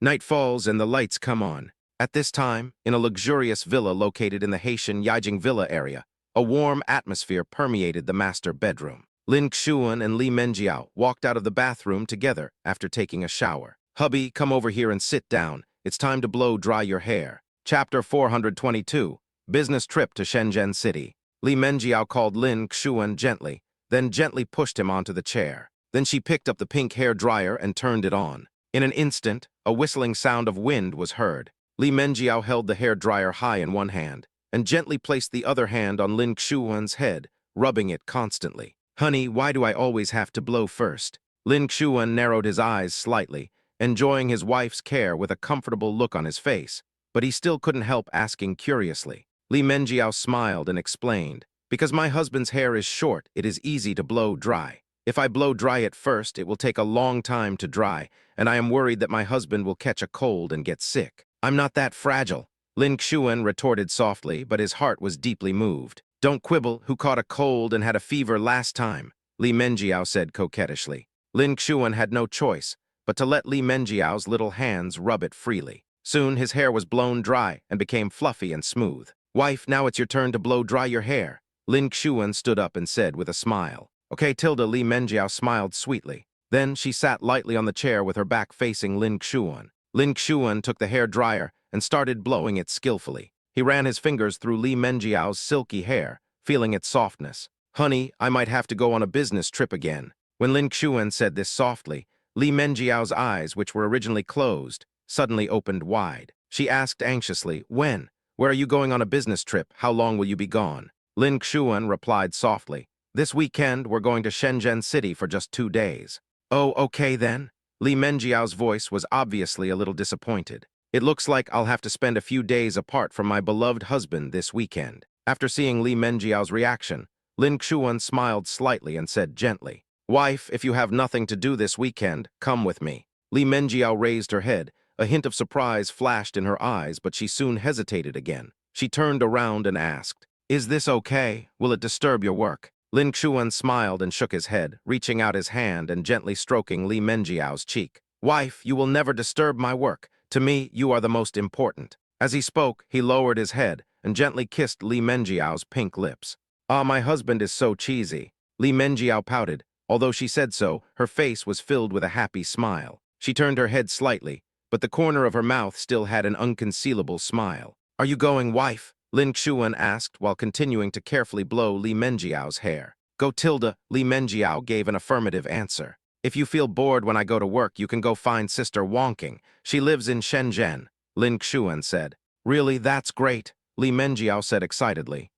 Night falls and the lights come on. At this time, in a luxurious villa located in the Haitian Yijing Villa area, a warm atmosphere permeated the master bedroom. Lin Xuan and Li Menjiao walked out of the bathroom together after taking a shower. "Hubby, come over here and sit down. It's time to blow dry your hair." Chapter 422, Business Trip to Shenzhen City. Li Menjiao called Lin Xuan gently, then gently pushed him onto the chair. Then she picked up the pink hair dryer and turned it on. In an instant, a whistling sound of wind was heard. Li Menjiao held the hair dryer high in one hand and gently placed the other hand on Lin Xuan's head, rubbing it constantly. "Honey, why do I always have to blow first?" Lin Xuan narrowed his eyes slightly, enjoying his wife's care with a comfortable look on his face, but he still couldn't help asking curiously. Li Menjiao smiled and explained, "Because my husband's hair is short, it is easy to blow dry. If I blow dry it first, it will take a long time to dry, and I am worried that my husband will catch a cold and get sick." "I'm not that fragile," Lin Xuan retorted softly, but his heart was deeply moved. "Don't quibble, who caught a cold and had a fever last time," Li Menjiao said coquettishly. Lin Xuan had no choice but to let Li Menjiao's little hands rub it freely. Soon his hair was blown dry and became fluffy and smooth. "Wife, now it's your turn to blow dry your hair." Lin Xuan stood up and said with a smile. "Okay, Tilda." Li Menjiao smiled sweetly. Then she sat lightly on the chair with her back facing Lin Xuan. Lin Xuan took the hair dryer and started blowing it skillfully. He ran his fingers through Li Menjiao's silky hair, feeling its softness. "Honey, I might have to go on a business trip again." When Lin Xuan said this softly, Li Menjiao's eyes, which were originally closed, suddenly opened wide. She asked anxiously, "When? Where are you going on a business trip? How long will you be gone?" Lin Xuan replied softly, "This weekend, we're going to Shenzhen City for just 2 days." "Oh, okay then." Li Menjiao's voice was obviously a little disappointed. "It looks like I'll have to spend a few days apart from my beloved husband this weekend." After seeing Li Menjiao's reaction, Lin Xuan smiled slightly and said gently, "Wife, if you have nothing to do this weekend, come with me." Li Menjiao raised her head. A hint of surprise flashed in her eyes, but she soon hesitated again. She turned around and asked, "Is this okay? Will it disturb your work?" Lin Xuan smiled and shook his head, reaching out his hand and gently stroking Li Menjiao's cheek. "Wife, you will never disturb my work. To me, you are the most important." As he spoke, he lowered his head and gently kissed Li Menjiao's pink lips. "Ah, my husband is so cheesy." Li Menjiao pouted. Although she said so, her face was filled with a happy smile. She turned her head slightly, but the corner of her mouth still had an unconcealable smile. "Are you going, wife?" Lin Xuan asked while continuing to carefully blow Li Menjiao's hair. "Go, Tilda." Li Menjiao gave an affirmative answer. "If you feel bored when I go to work, you can go find Sister Wongking. She lives in Shenzhen," Lin Xuan said. "Really, that's great," Li Menjiao said excitedly.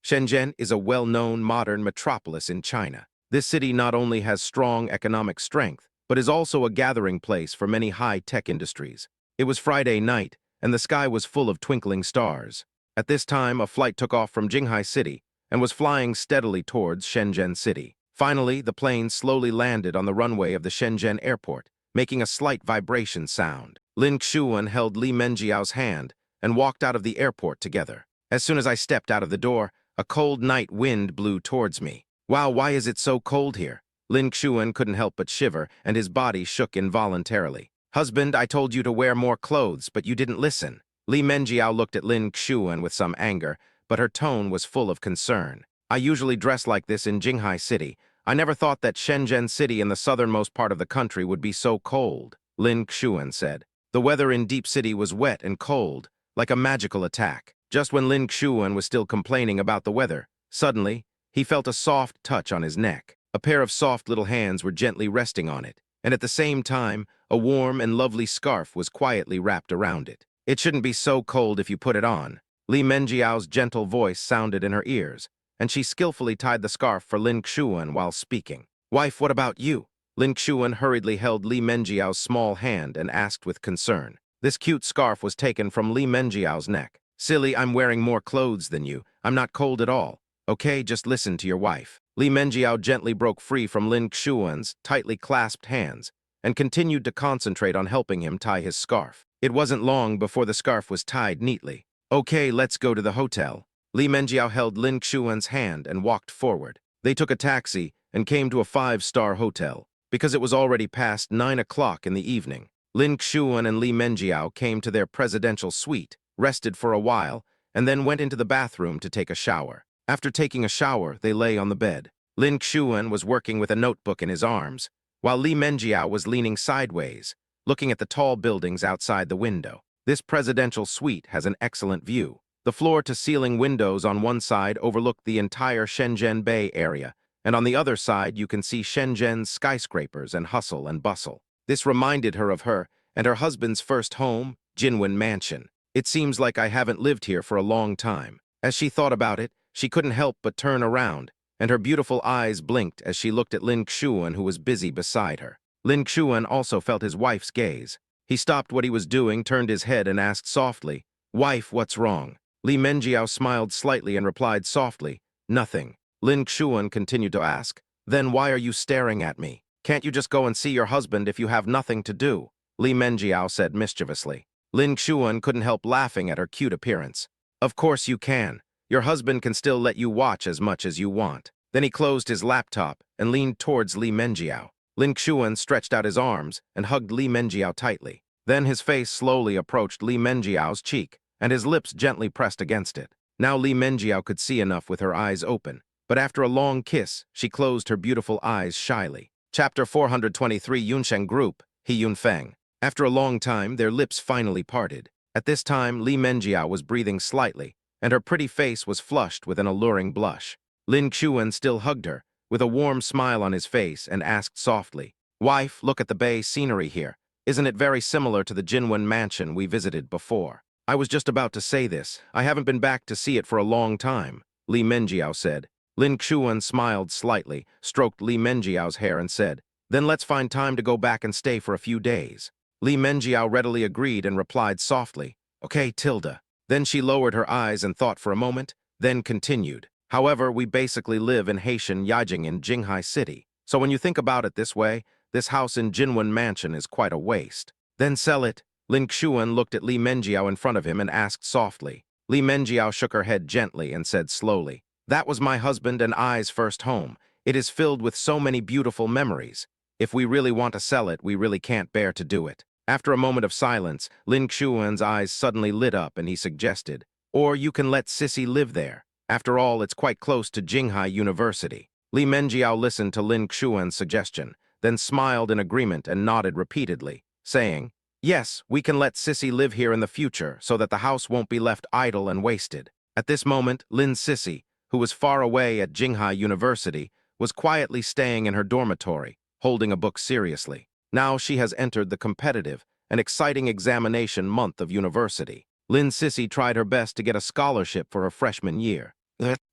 Shenzhen is a well-known modern metropolis in China. This city not only has strong economic strength, but is also a gathering place for many high-tech industries. It was Friday night, and the sky was full of twinkling stars. At this time, a flight took off from Jinghai City and was flying steadily towards Shenzhen City. Finally, the plane slowly landed on the runway of the Shenzhen airport, making a slight vibration sound. Lin Xuan held Li Menjiao's hand and walked out of the airport together. As soon as I stepped out of the door, a cold night wind blew towards me. "Wow, why is it so cold here?" Lin Xuan couldn't help but shiver, and his body shook involuntarily. "Husband, I told you to wear more clothes, but you didn't listen." Li Menjiao looked at Lin Xuan with some anger, but her tone was full of concern. "I usually dress like this in Jinghai City. I never thought that Shenzhen City in the southernmost part of the country would be so cold," Lin Xuan said. The weather in Deep City was wet and cold, like a magical attack. Just when Lin Xuan was still complaining about the weather, suddenly, he felt a soft touch on his neck. A pair of soft little hands were gently resting on it, and at the same time, a warm and lovely scarf was quietly wrapped around it. "It shouldn't be so cold if you put it on." Li Menjiao's gentle voice sounded in her ears, and she skillfully tied the scarf for Lin Xuan while speaking. "Wife, what about you?" Lin Xuan hurriedly held Li Menjiao's small hand and asked with concern. This cute scarf was taken from Li Menjiao's neck. "Silly, I'm wearing more clothes than you. I'm not cold at all. Okay, just listen to your wife. Li Menjiao gently broke free from Lin Xuan's tightly clasped hands and continued to concentrate on helping him tie his scarf. It wasn't long before the scarf was tied neatly. Okay, let's go to the hotel. Li Menjiao held Lin Xuan's hand and walked forward. They took a taxi and came to a 5-star hotel. Because it was already past 9 o'clock in the evening, Lin Xuan and Li Menjiao came to their presidential suite, rested for a while, and then went into the bathroom to take a shower. After taking a shower, they lay on the bed. Lin Xuan was working with a notebook in his arms, while Li Menjiao was leaning sideways, looking at the tall buildings outside the window. This presidential suite has an excellent view. The floor-to-ceiling windows on one side overlook the entire Shenzhen Bay area, and on the other side you can see Shenzhen's skyscrapers and hustle and bustle. This reminded her of her and her husband's first home, Jinwen Mansion. It seems like I haven't lived here for a long time. As she thought about it, she couldn't help but turn around, and her beautiful eyes blinked as she looked at Lin Xuan, who was busy beside her. Lin Xuan also felt his wife's gaze. He stopped what he was doing, turned his head, and asked softly, "Wife, what's wrong?" Li Menjiao smiled slightly and replied softly, "Nothing." Lin Xuan continued to ask, "Then why are you staring at me? Can't you just go and see your husband if you have nothing to do?" Li Menjiao said mischievously. Lin Xuan couldn't help laughing at her cute appearance. "Of course you can. Your husband can still let you watch as much as you want." Then he closed his laptop and leaned towards Li Menjiao. Lin Xuan stretched out his arms and hugged Li Menjiao tightly. Then his face slowly approached Li Menjiao's cheek, and his lips gently pressed against it. Now Li Menjiao could see enough with her eyes open, but after a long kiss, she closed her beautiful eyes shyly. Chapter 423 Yunsheng Group, He Yunfeng. After a long time, their lips finally parted. At this time, Li Menjiao was breathing slightly, and her pretty face was flushed with an alluring blush. Lin Xuan still hugged her, with a warm smile on his face, and asked softly, "Wife, look at the bay scenery here. Isn't it very similar to the Jinwen Mansion we visited before?" "I was just about to say this. I haven't been back to see it for a long time," Li Menjiao said. Lin Xuan smiled slightly, stroked Li Menjiao's hair, and said, "Then let's find time to go back and stay for a few days." Li Menjiao readily agreed and replied softly, "Okay, Tilda." Then she lowered her eyes and thought for a moment, then continued, "However, we basically live in Haitian Yijing in Jinghai City. So when you think about it this way, this house in Jinwen Mansion is quite a waste. Then sell it." Lin Xuan looked at Li Menjiao in front of him and asked softly. Li Menjiao shook her head gently and said slowly, "That was my husband and I's first home. It is filled with so many beautiful memories. If we really want to sell it, we really can't bear to do it." After a moment of silence, Lin Xuan's eyes suddenly lit up and he suggested, "Or you can let Sissy live there. After all, it's quite close to Jinghai University." Li Menjiao listened to Lin Xuan's suggestion, then smiled in agreement and nodded repeatedly, saying, "Yes, we can let Sissy live here in the future so that the house won't be left idle and wasted." At this moment, Lin Sissy, who was far away at Jinghai University, was quietly staying in her dormitory, holding a book seriously. Now she has entered the competitive and exciting examination month of university. Lin Sissy tried her best to get a scholarship for her freshman year.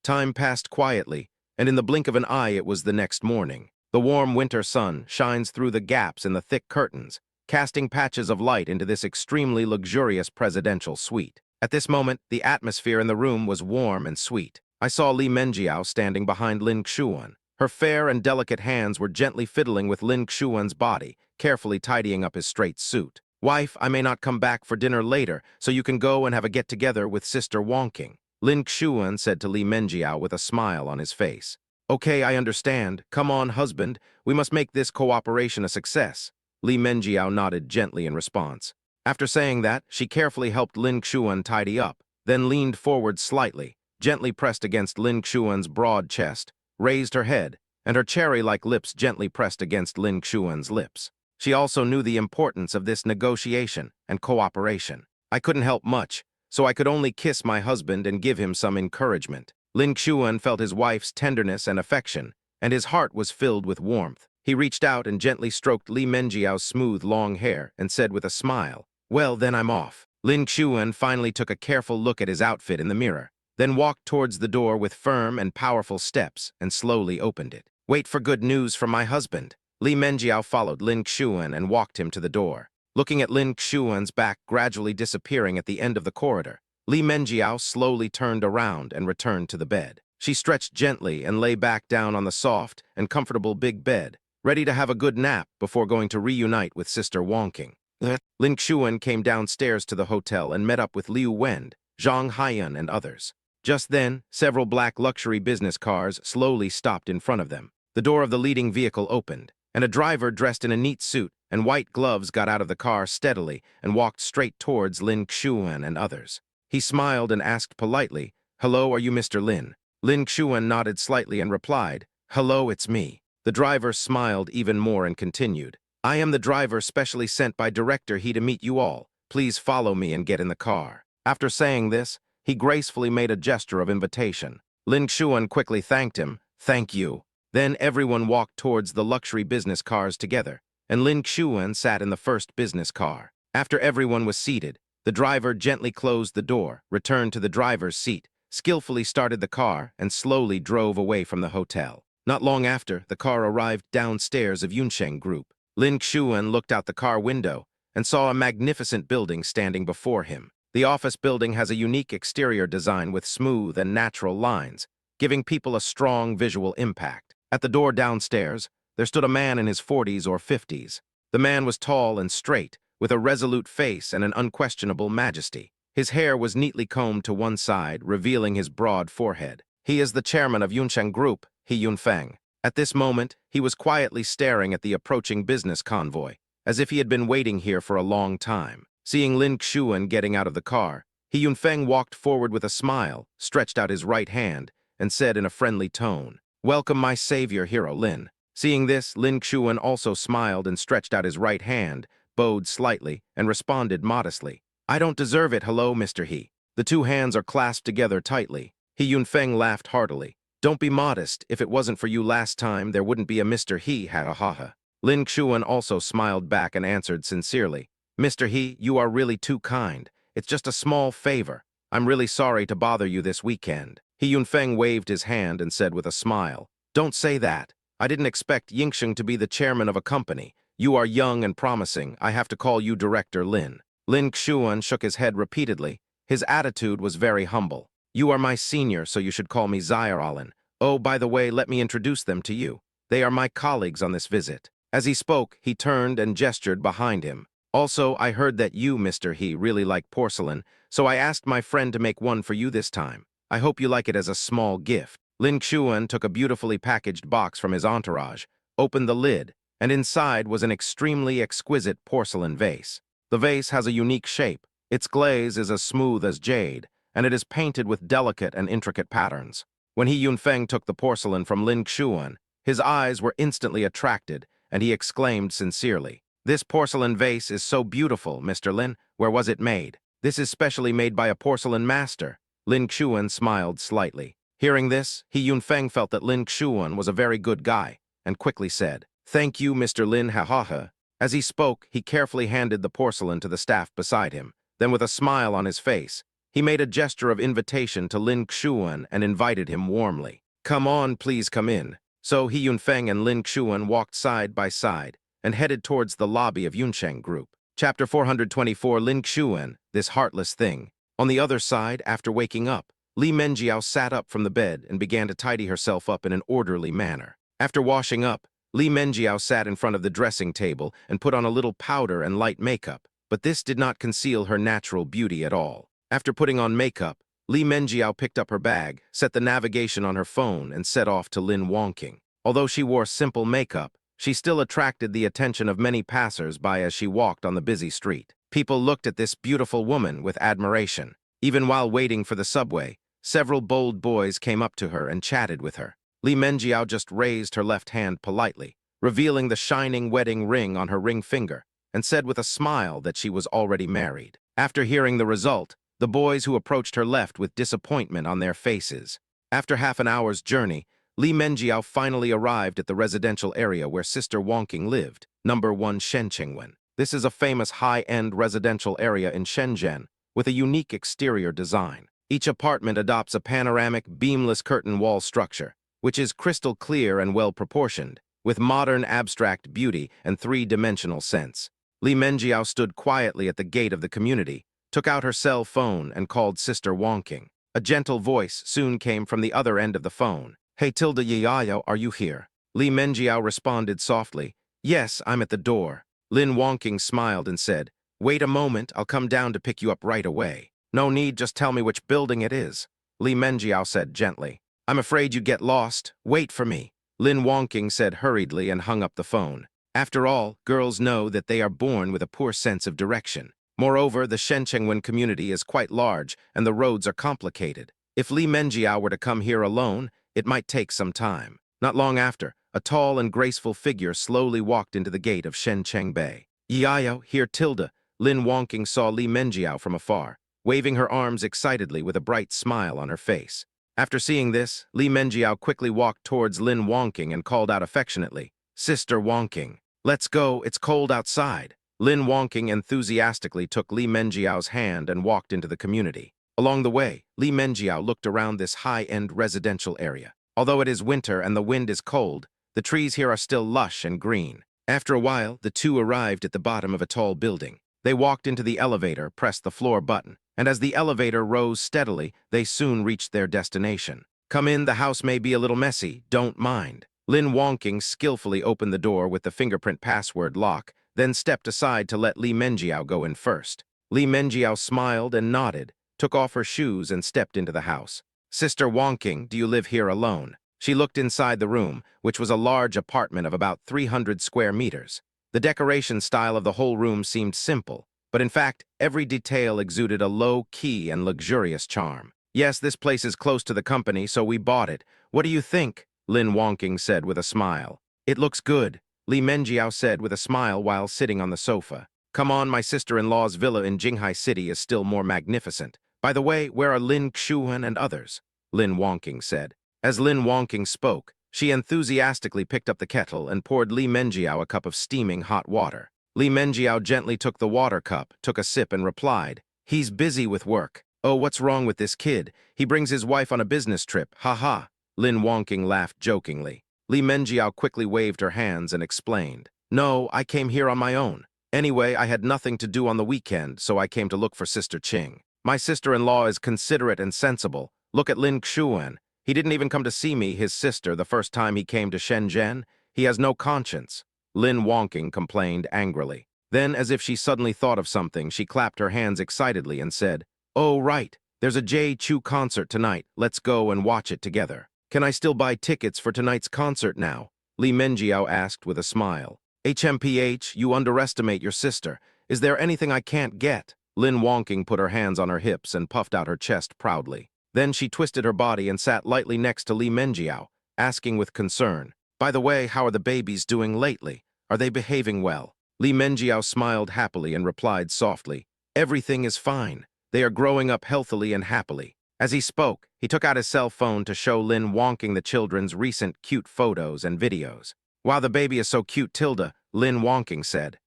Time passed quietly, and in the blink of an eye it was the next morning. The warm winter sun shines through the gaps in the thick curtains, casting patches of light into this extremely luxurious presidential suite. At this moment, the atmosphere in the room was warm and sweet. I saw Li Menjiao standing behind Lin Xuan. Her fair and delicate hands were gently fiddling with Lin Xuan's body, carefully tidying up his straight suit. "Wife, I may not come back for dinner later, so you can go and have a get-together with Sister Wonking," Lin Xuan said to Li Menjiao with a smile on his face. "Okay, I understand. Come on, husband. We must make this cooperation a success." Li Menjiao nodded gently in response. After saying that, she carefully helped Lin Xuan tidy up, then leaned forward slightly, gently pressed against Lin Xuan's broad chest, raised her head, and her cherry-like lips gently pressed against Lin Xuan's lips. She also knew the importance of this negotiation and cooperation. I couldn't help much, so I could only kiss my husband and give him some encouragement. Lin Xuan felt his wife's tenderness and affection, and his heart was filled with warmth. He reached out and gently stroked Li Menjiao's smooth, long hair and said with a smile, "Well, then I'm off." Lin Xuan finally took a careful look at his outfit in the mirror, then walked towards the door with firm and powerful steps and slowly opened it. "Wait for good news from my husband." Li Menjiao followed Lin Xuan and walked him to the door. Looking at Lin Xuan's back gradually disappearing at the end of the corridor, Li Menjiao slowly turned around and returned to the bed. She stretched gently and lay back down on the soft and comfortable big bed, ready to have a good nap before going to reunite with Sister Wonking. Lin Xuan came downstairs to the hotel and met up with Liu Wen, Zhang Haiyan, and others. Just then, several black luxury business cars slowly stopped in front of them. The door of the leading vehicle opened, and a driver dressed in a neat suit and white gloves got out of the car steadily and walked straight towards Lin Xuan and others. He smiled and asked politely, "Hello, are you Mr. Lin?" Lin Xuan nodded slightly and replied, "Hello, it's me." The driver smiled even more and continued, "I am the driver specially sent by Director He to meet you all. Please follow me and get in the car." After saying this, he gracefully made a gesture of invitation. Lin Xuan quickly thanked him, "Thank you." Then everyone walked towards the luxury business cars together, and Lin Xuan sat in the first business car. After everyone was seated, the driver gently closed the door, returned to the driver's seat, skillfully started the car, and slowly drove away from the hotel. Not long after, the car arrived downstairs of Yunsheng Group. Lin Xuan looked out the car window and saw a magnificent building standing before him. The office building has a unique exterior design with smooth and natural lines, giving people a strong visual impact. At the door downstairs, there stood a man in his 40s or 50s. The man was tall and straight, with a resolute face and an unquestionable majesty. His hair was neatly combed to one side, revealing his broad forehead. He is the chairman of Yunsheng Group, He Yunfeng. At this moment, he was quietly staring at the approaching business convoy, as if he had been waiting here for a long time. Seeing Lin Xuan getting out of the car, He Yunfeng walked forward with a smile, stretched out his right hand, and said in a friendly tone, "Welcome, my savior, Hero Lin." Seeing this, Lin Xuan also smiled and stretched out his right hand, bowed slightly, and responded modestly, "I don't deserve it, hello, Mr. He." The two hands are clasped together tightly. He Yunfeng laughed heartily. "Don't be modest. If it wasn't for you last time, there wouldn't be a Mr. He, ha ha ha ha." Lin Xuan also smiled back and answered sincerely, "Mr. He, you are really too kind. It's just a small favor. I'm really sorry to bother you this weekend." He Yunfeng waved his hand and said with a smile, "Don't say that. I didn't expect Yingsheng to be the chairman of a company. You are young and promising. I have to call you Director Lin." Lin Xuan shook his head repeatedly. His attitude was very humble. "You are my senior, so you should call me Zairalin. Oh, by the way, let me introduce them to you. They are my colleagues on this visit." As he spoke, he turned and gestured behind him. "Also, I heard that you, Mr. He, really like porcelain, so I asked my friend to make one for you this time. I hope you like it as a small gift." Lin Xuan took a beautifully packaged box from his entourage, opened the lid, and inside was an extremely exquisite porcelain vase. The vase has a unique shape. Its glaze is as smooth as jade, and it is painted with delicate and intricate patterns. When He Yunfeng took the porcelain from Lin Xuan, his eyes were instantly attracted, and he exclaimed sincerely, "This porcelain vase is so beautiful, Mr. Lin. Where was it made?" "This is specially made by a porcelain master." Lin Xuan smiled slightly. Hearing this, He Yunfeng felt that Lin Xuan was a very good guy, and quickly said, "Thank you, Mr. Lin ha ha ha." As he spoke, he carefully handed the porcelain to the staff beside him. Then with a smile on his face, he made a gesture of invitation to Lin Xuan and invited him warmly. "Come on, please come in." So He Yunfeng and Lin Xuan walked side by side and headed towards the lobby of Yunsheng Group. Chapter 424, Lin Xuan, This Heartless Thing. On the other side, after waking up, Li Menjiao sat up from the bed and began to tidy herself up in an orderly manner. After washing up, Li Menjiao sat in front of the dressing table and put on a little powder and light makeup, but this did not conceal her natural beauty at all. After putting on makeup, Li Menjiao picked up her bag, set the navigation on her phone, and set off to Lin Wonking. Although she wore simple makeup, she still attracted the attention of many passers-by as she walked on the busy street. People looked at this beautiful woman with admiration. Even while waiting for the subway, several bold boys came up to her and chatted with her. Li Menjiao just raised her left hand politely, revealing the shining wedding ring on her ring finger, and said with a smile that she was already married. After hearing the result, the boys who approached her left with disappointment on their faces. After half an hour's journey, Li Menjiao finally arrived at the residential area where Sister Wonking lived, number 1 Shenqingwen. This is a famous high-end residential area in Shenzhen with a unique exterior design. Each apartment adopts a panoramic, beamless curtain wall structure, which is crystal clear and well-proportioned, with modern abstract beauty and three-dimensional sense. Li Menjiao stood quietly at the gate of the community, took out her cell phone and called Sister Wonking. A gentle voice soon came from the other end of the phone. "Hey Tilda Yayayo, are you here?" Li Menjiao responded softly. "Yes, I'm at the door." Lin Wonking smiled and said, "Wait a moment, I'll come down to pick you up right away." "No need, just tell me which building it is," Li Menjiao said gently. "I'm afraid you get lost. Wait for me." Lin Wonking said hurriedly and hung up the phone. After all, girls know that they are born with a poor sense of direction. Moreover, the Shenchengwen community is quite large and the roads are complicated. If Li Menjiao were to come here alone, it might take some time. Not long after, a tall and graceful figure slowly walked into the gate of Shencheng Bay. "Yayo, here Tilda." Lin Wonking saw Li Menjiao from afar, waving her arms excitedly with a bright smile on her face. After seeing this, Li Menjiao quickly walked towards Lin Wonking and called out affectionately, "Sister Wonking, let's go, it's cold outside." Lin Wonking enthusiastically took Li Menjiao's hand and walked into the community. Along the way, Li Menjiao looked around this high-end residential area. Although it is winter and the wind is cold, the trees here are still lush and green. After a while, the two arrived at the bottom of a tall building. They walked into the elevator, pressed the floor button, and as the elevator rose steadily, they soon reached their destination. "Come in, the house may be a little messy, don't mind." Lin Wonking skillfully opened the door with the fingerprint password lock, then stepped aside to let Li Menjiao go in first. Li Menjiao smiled and nodded, took off her shoes and stepped into the house. "Sister Wonking, do you live here alone?" She looked inside the room, which was a large apartment of about 300 square meters. The decoration style of the whole room seemed simple, but in fact, every detail exuded a low-key and luxurious charm. "Yes, this place is close to the company, so we bought it. What do you think?" Lin Wonking said with a smile. "It looks good," Li Menjiao said with a smile while sitting on the sofa. "Come on, my sister-in-law's villa in Jinghai City is still more magnificent. By the way, where are Lin Xuan and others?" Lin Wonking said. As Lin Wonking spoke, she enthusiastically picked up the kettle and poured Li Menjiao a cup of steaming hot water. Li Menjiao gently took the water cup, took a sip and replied, "He's busy with work. Oh, what's wrong with this kid? He brings his wife on a business trip, ha." Lin Wonking laughed jokingly. Li Menjiao quickly waved her hands and explained, "No, I came here on my own. Anyway, I had nothing to do on the weekend, so I came to look for Sister Qing. My sister-in-law is considerate and sensible. Look at Lin Xuan. He didn't even come to see me, his sister, the first time he came to Shenzhen. He has no conscience." Lin Wonking complained angrily. Then, as if she suddenly thought of something, she clapped her hands excitedly and said, "Oh, right. There's a Jay Chu concert tonight. Let's go and watch it together." "Can I still buy tickets for tonight's concert now?" Li Menjiao asked with a smile. "HMPH, you underestimate your sister. Is there anything I can't get?" Lin Wonking put her hands on her hips and puffed out her chest proudly. Then she twisted her body and sat lightly next to Li Menjiao, asking with concern, "By the way, how are the babies doing lately? Are they behaving well?" Li Menjiao smiled happily and replied softly, "Everything is fine. They are growing up healthily and happily." As he spoke, he took out his cell phone to show Lin Wonking the children's recent cute photos and videos. "Wow, the baby is so cute, Tilda," Lin Wonking said.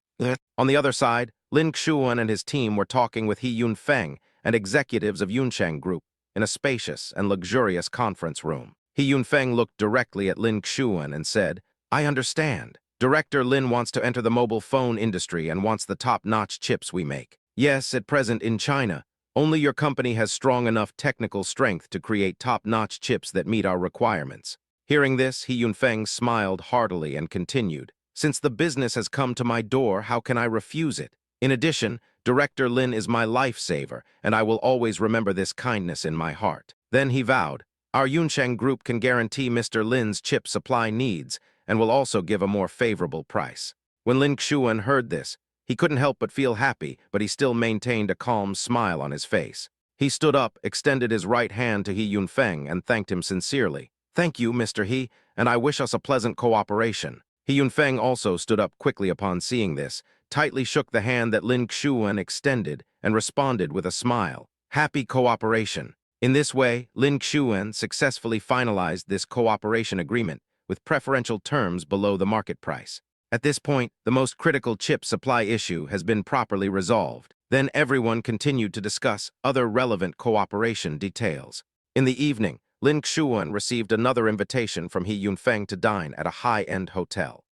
On the other side, Lin Xuan and his team were talking with He Yunfeng and executives of Yuncheng Group in a spacious and luxurious conference room. He Yunfeng looked directly at Lin Xuan and said, "I understand. Director Lin wants to enter the mobile phone industry and wants the top-notch chips we make. Yes, at present in China, only your company has strong enough technical strength to create top-notch chips that meet our requirements." Hearing this, He Yunfeng smiled heartily and continued, "Since the business has come to my door, how can I refuse it? In addition, Director Lin is my lifesaver, and I will always remember this kindness in my heart." Then he vowed, "Our Yuncheng Group can guarantee Mr. Lin's chip supply needs and will also give a more favorable price." When Lin Xuan heard this, he couldn't help but feel happy, but he still maintained a calm smile on his face. He stood up, extended his right hand to He Yunfeng, and thanked him sincerely. "Thank you, Mr. He, and I wish us a pleasant cooperation." He Yunfeng also stood up quickly upon seeing this, tightly shook the hand that Lin Xuan extended, and responded with a smile, "Happy cooperation." In this way, Lin Xuan successfully finalized this cooperation agreement with preferential terms below the market price. At this point, the most critical chip supply issue has been properly resolved. Then everyone continued to discuss other relevant cooperation details. In the evening, Lin Xuan received another invitation from He Yunfeng to dine at a high-end hotel.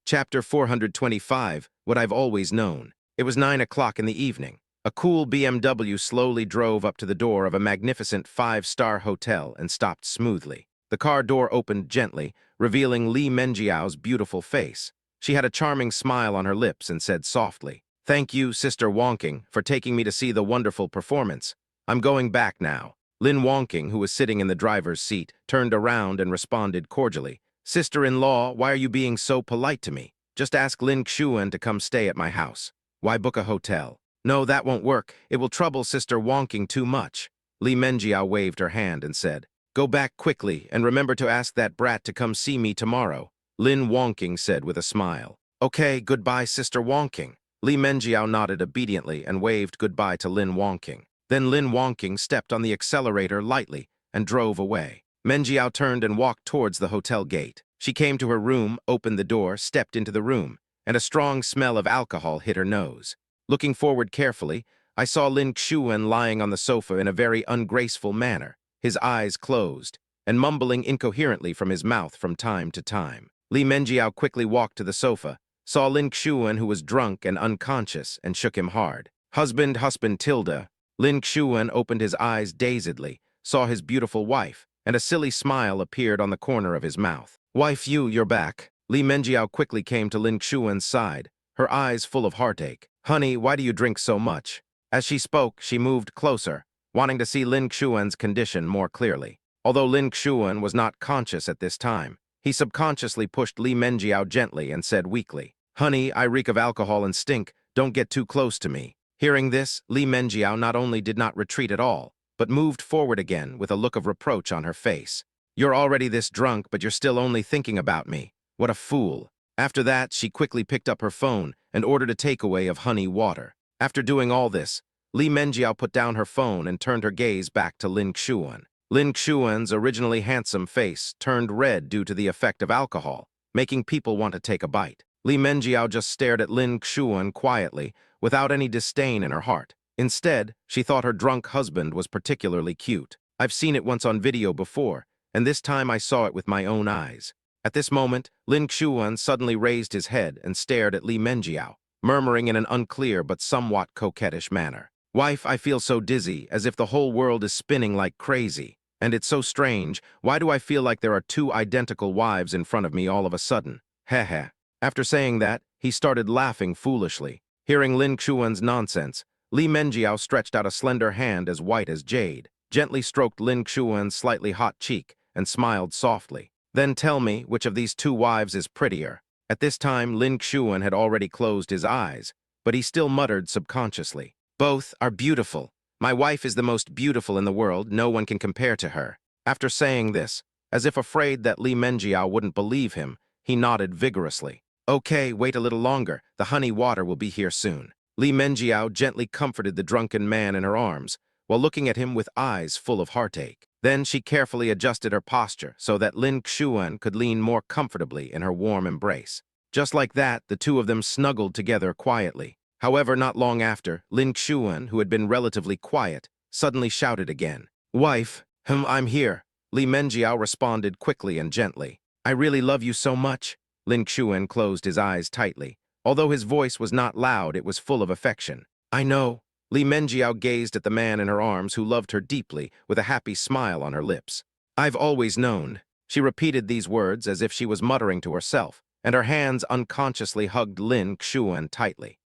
Chapter 425, What I've Always Known. It was 9 o'clock in the evening. A cool BMW slowly drove up to the door of a magnificent five-star hotel and stopped smoothly. The car door opened gently, revealing Li Menjiao's beautiful face. She had a charming smile on her lips and said softly, "Thank you, Sister Wonking, for taking me to see the wonderful performance. I'm going back now." Lin Wonking, who was sitting in the driver's seat, turned around and responded cordially, "Sister-in-law, why are you being so polite to me? Just ask Lin Xuan to come stay at my house. Why book a hotel? No, that won't work. It will trouble Sister Wonking too much." Li Menjiao waved her hand and said, "Go back quickly and remember to ask that brat to come see me tomorrow," Lin Wonking said with a smile. "Okay, goodbye, Sister Wonking." Li Menjiao nodded obediently and waved goodbye to Lin Wonking. Then Lin Wonking stepped on the accelerator lightly and drove away. Menjiao turned and walked towards the hotel gate. She came to her room, opened the door, stepped into the room, and a strong smell of alcohol hit her nose. Looking forward carefully, I saw Lin Xuan lying on the sofa in a very ungraceful manner, his eyes closed, and mumbling incoherently from his mouth from time to time. Li Menjiao quickly walked to the sofa, saw Lin Xuan, who was drunk and unconscious, and shook him hard. Husband, Tilda." Lin Xuan opened his eyes dazedly, saw his beautiful wife, and a silly smile appeared on the corner of his mouth. "Wife, you're back." Li Menjiao quickly came to Lin Xuan's side, her eyes full of heartache. "Honey, why do you drink so much?" As she spoke, she moved closer, wanting to see Lin Xuan's condition more clearly. Although Lin Xuan was not conscious at this time, he subconsciously pushed Li Menjiao gently and said weakly, "Honey, I reek of alcohol and stink. Don't get too close to me." Hearing this, Li Menjiao not only did not retreat at all, but moved forward again with a look of reproach on her face. "You're already this drunk, but you're still only thinking about me. What a fool." After that, she quickly picked up her phone and ordered a takeaway of honey water. After doing all this, Li Menjiao put down her phone and turned her gaze back to Lin Xuan. Lin Xuan's originally handsome face turned red due to the effect of alcohol, making people want to take a bite. Li Menjiao just stared at Lin Xuan quietly, without any disdain in her heart. Instead, she thought her drunk husband was particularly cute. I've seen it once on video before, and this time I saw it with my own eyes. At this moment, Lin Xuan suddenly raised his head and stared at Li Menjiao, murmuring in an unclear but somewhat coquettish manner. "Wife, I feel so dizzy, as if the whole world is spinning like crazy. And it's so strange, why do I feel like there are two identical wives in front of me all of a sudden? Heh." After saying that, he started laughing foolishly. Hearing Lin Xuan's nonsense, Li Menjiao stretched out a slender hand as white as jade, gently stroked Lin Xuan's slightly hot cheek, and smiled softly. "Then tell me which of these two wives is prettier." At this time, Lin Xuan had already closed his eyes, but he still muttered subconsciously, "Both are beautiful. My wife is the most beautiful in the world. No one can compare to her." After saying this, as if afraid that Li Menjiao wouldn't believe him, he nodded vigorously. "Okay, wait a little longer. The honey water will be here soon." Li Menjiao gently comforted the drunken man in her arms, while looking at him with eyes full of heartache. Then she carefully adjusted her posture so that Lin Xuan could lean more comfortably in her warm embrace. Just like that, the two of them snuggled together quietly. However, not long after, Lin Xuan, who had been relatively quiet, suddenly shouted again. "Wife, I'm here." Li Menjiao responded quickly and gently. "I really love you so much." Lin Xuan closed his eyes tightly. Although his voice was not loud, it was full of affection. "I know." Li Menjiao gazed at the man in her arms who loved her deeply, with a happy smile on her lips. "I've always known." She repeated these words as if she was muttering to herself, and her hands unconsciously hugged Lin Xuan tightly.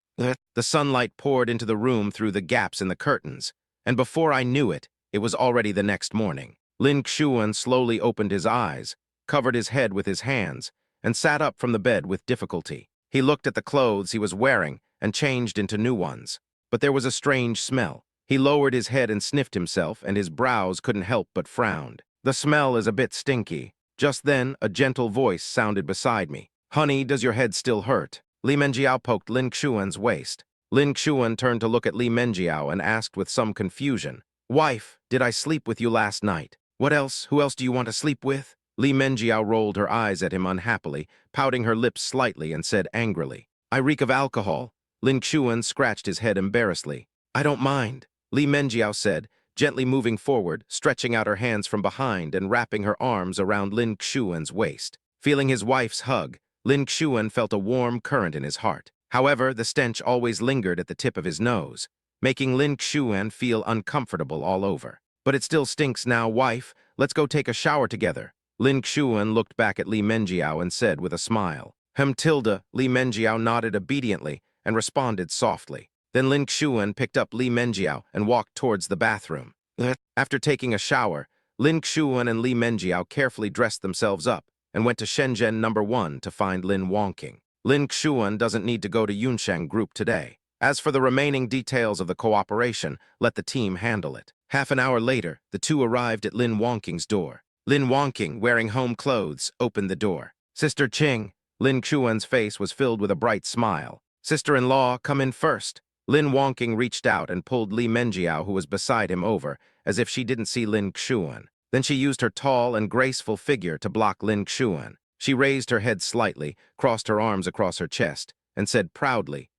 The sunlight poured into the room through the gaps in the curtains, and before I knew it, it was already the next morning. Lin Xuan slowly opened his eyes, covered his head with his hands, and sat up from the bed with difficulty. He looked at the clothes he was wearing and changed into new ones. But there was a strange smell. He lowered his head and sniffed himself, and his brows couldn't help but frowned. "The smell is a bit stinky." Just then, a gentle voice sounded beside me. "Honey, does your head still hurt?" Li Menjiao poked Lin Xuan's waist. Lin Xuan turned to look at Li Menjiao and asked with some confusion, "Wife, did I sleep with you last night? What else? Who else do you want to sleep with?" Li Menjiao rolled her eyes at him unhappily, pouting her lips slightly, and said angrily, "I reek of alcohol." Lin Xuan scratched his head embarrassedly. "I don't mind," Li Menjiao said, gently moving forward, stretching out her hands from behind and wrapping her arms around Lin Xuan's waist. Feeling his wife's hug, Lin Xuan felt a warm current in his heart. However, the stench always lingered at the tip of his nose. making Lin Xuan feel uncomfortable all over. But it still stinks now, wife. Let's go take a shower together. Lin Xuan looked back at Li Menjiao and said with a smile. Tilda, Li Menjiao nodded obediently and responded softly. Then Lin Xuan picked up Li Menjiao and walked towards the bathroom. After taking a shower, Lin Xuan and Li Menjiao carefully dressed themselves up and went to Shenzhen number 1 to find Lin Wangqing. Lin Xuan doesn't need to go to Yunsheng Group today. As for the remaining details of the cooperation, let the team handle it. Half an hour later, the two arrived at Lin Wangqing's door. Lin Wangqing, wearing home clothes, opened the door. Sister Qing. Lin Xuan's face was filled with a bright smile. Sister-in-law, come in first. Lin Wangqing reached out and pulled Li Menjiao, who was beside him, over, as if she didn't see Lin Xuan. Then she used her tall and graceful figure to block Lin Xuan. She raised her head slightly, crossed her arms across her chest, and said proudly,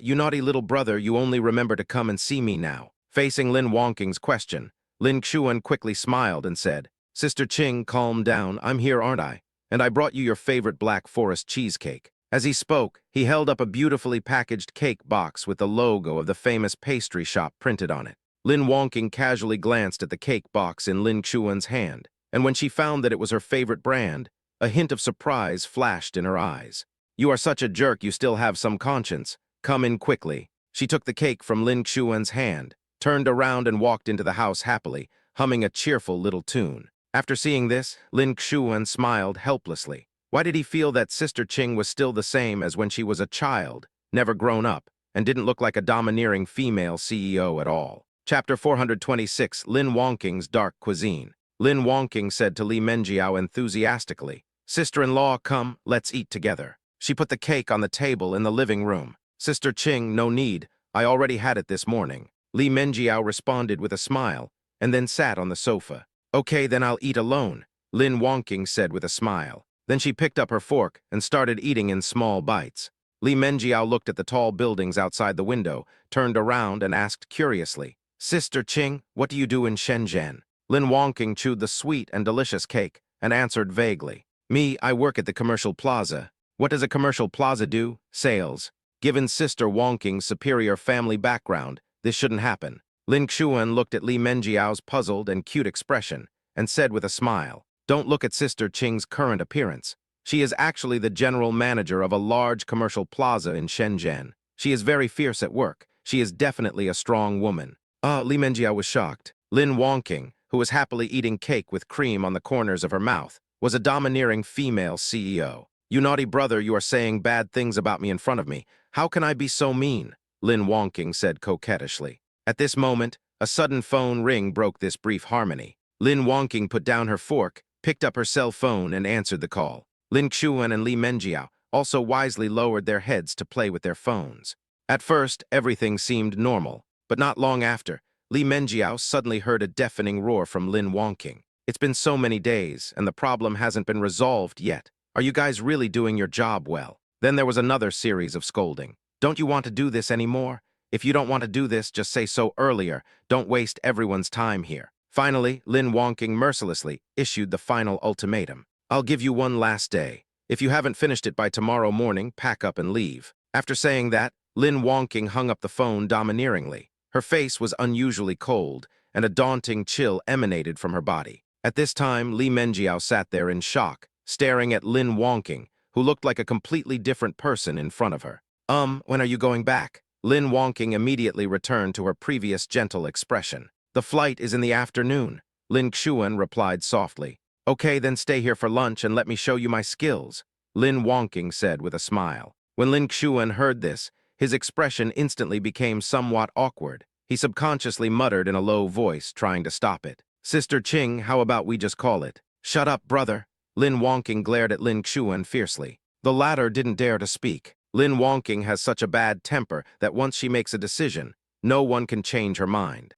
you naughty little brother, you only remember to come and see me now. Facing Lin Wangqing's question, Lin Xuan quickly smiled and said, Sister Qing, calm down, I'm here, aren't I? And I brought you your favorite Black Forest cheesecake. As he spoke, he held up a beautifully packaged cake box with the logo of the famous pastry shop printed on it. Lin Wangqing casually glanced at the cake box in Lin Xuan's hand, and when she found that it was her favorite brand, a hint of surprise flashed in her eyes. You are such a jerk, you still have some conscience. Come in quickly. She took the cake from Lin Xuan's hand, turned around and walked into the house happily, humming a cheerful little tune. After seeing this, Lin Xuan smiled helplessly. Why did he feel that Sister Qing was still the same as when she was a child, never grown up, and didn't look like a domineering female CEO at all? Chapter 426, Lin Wangqing's Dark Cuisine. Lin Wangqing said to Li Menjiao enthusiastically, Sister-in-law, come, let's eat together. She put the cake on the table in the living room. Sister Qing, no need. I already had it this morning. Li Menjiao responded with a smile, and then sat on the sofa. Okay, then I'll eat alone, Lin Wangqing said with a smile. Then she picked up her fork and started eating in small bites. Li Menjiao looked at the tall buildings outside the window, turned around and asked curiously, Sister Qing, what do you do in Shenzhen? Lin Wangqing chewed the sweet and delicious cake and answered vaguely, Me, I work at the commercial plaza. What does a commercial plaza do? Sales. Given Sister Wangqing's superior family background, this shouldn't happen. Lin Xuan looked at Li Menjiao's puzzled and cute expression and said with a smile, Don't look at Sister Qing's current appearance. She is actually the general manager of a large commercial plaza in Shenzhen. She is very fierce at work. She is definitely a strong woman. Li Menjiao was shocked. Lin Wangqing, who was happily eating cake with cream on the corners of her mouth, was a domineering female CEO. You naughty brother, you are saying bad things about me in front of me. How can I be so mean? Lin Wangqing said coquettishly. At this moment, a sudden phone ring broke this brief harmony. Lin Wangqing put down her fork, picked up her cell phone and answered the call. Lin Xuan and Li Menjiao also wisely lowered their heads to play with their phones. At first, everything seemed normal, but not long after, Li Menjiao suddenly heard a deafening roar from Lin Wangqing. It's been so many days, and the problem hasn't been resolved yet. Are you guys really doing your job well? Then there was another series of scolding. Don't you want to do this anymore? If you don't want to do this, just say so earlier. Don't waste everyone's time here. Finally, Lin Wangqing mercilessly issued the final ultimatum. I'll give you one last day. If you haven't finished it by tomorrow morning, pack up and leave. After saying that, Lin Wangqing hung up the phone domineeringly. Her face was unusually cold, and a daunting chill emanated from her body. At this time, Li Menjiao sat there in shock, staring at Lin Wangqing, who looked like a completely different person in front of her. When are you going back? Lin Wangqing immediately returned to her previous gentle expression. The flight is in the afternoon, Lin Xuan replied softly. Okay, then stay here for lunch and let me show you my skills, Lin Wangqing said with a smile. When Lin Xuan heard this, his expression instantly became somewhat awkward. He subconsciously muttered in a low voice, trying to stop it. Sister Qing, how about we just call it? Shut up, brother. Lin Wangqing glared at Lin Xuan fiercely. The latter didn't dare to speak. Lin Wangqing has such a bad temper that once she makes a decision, no one can change her mind.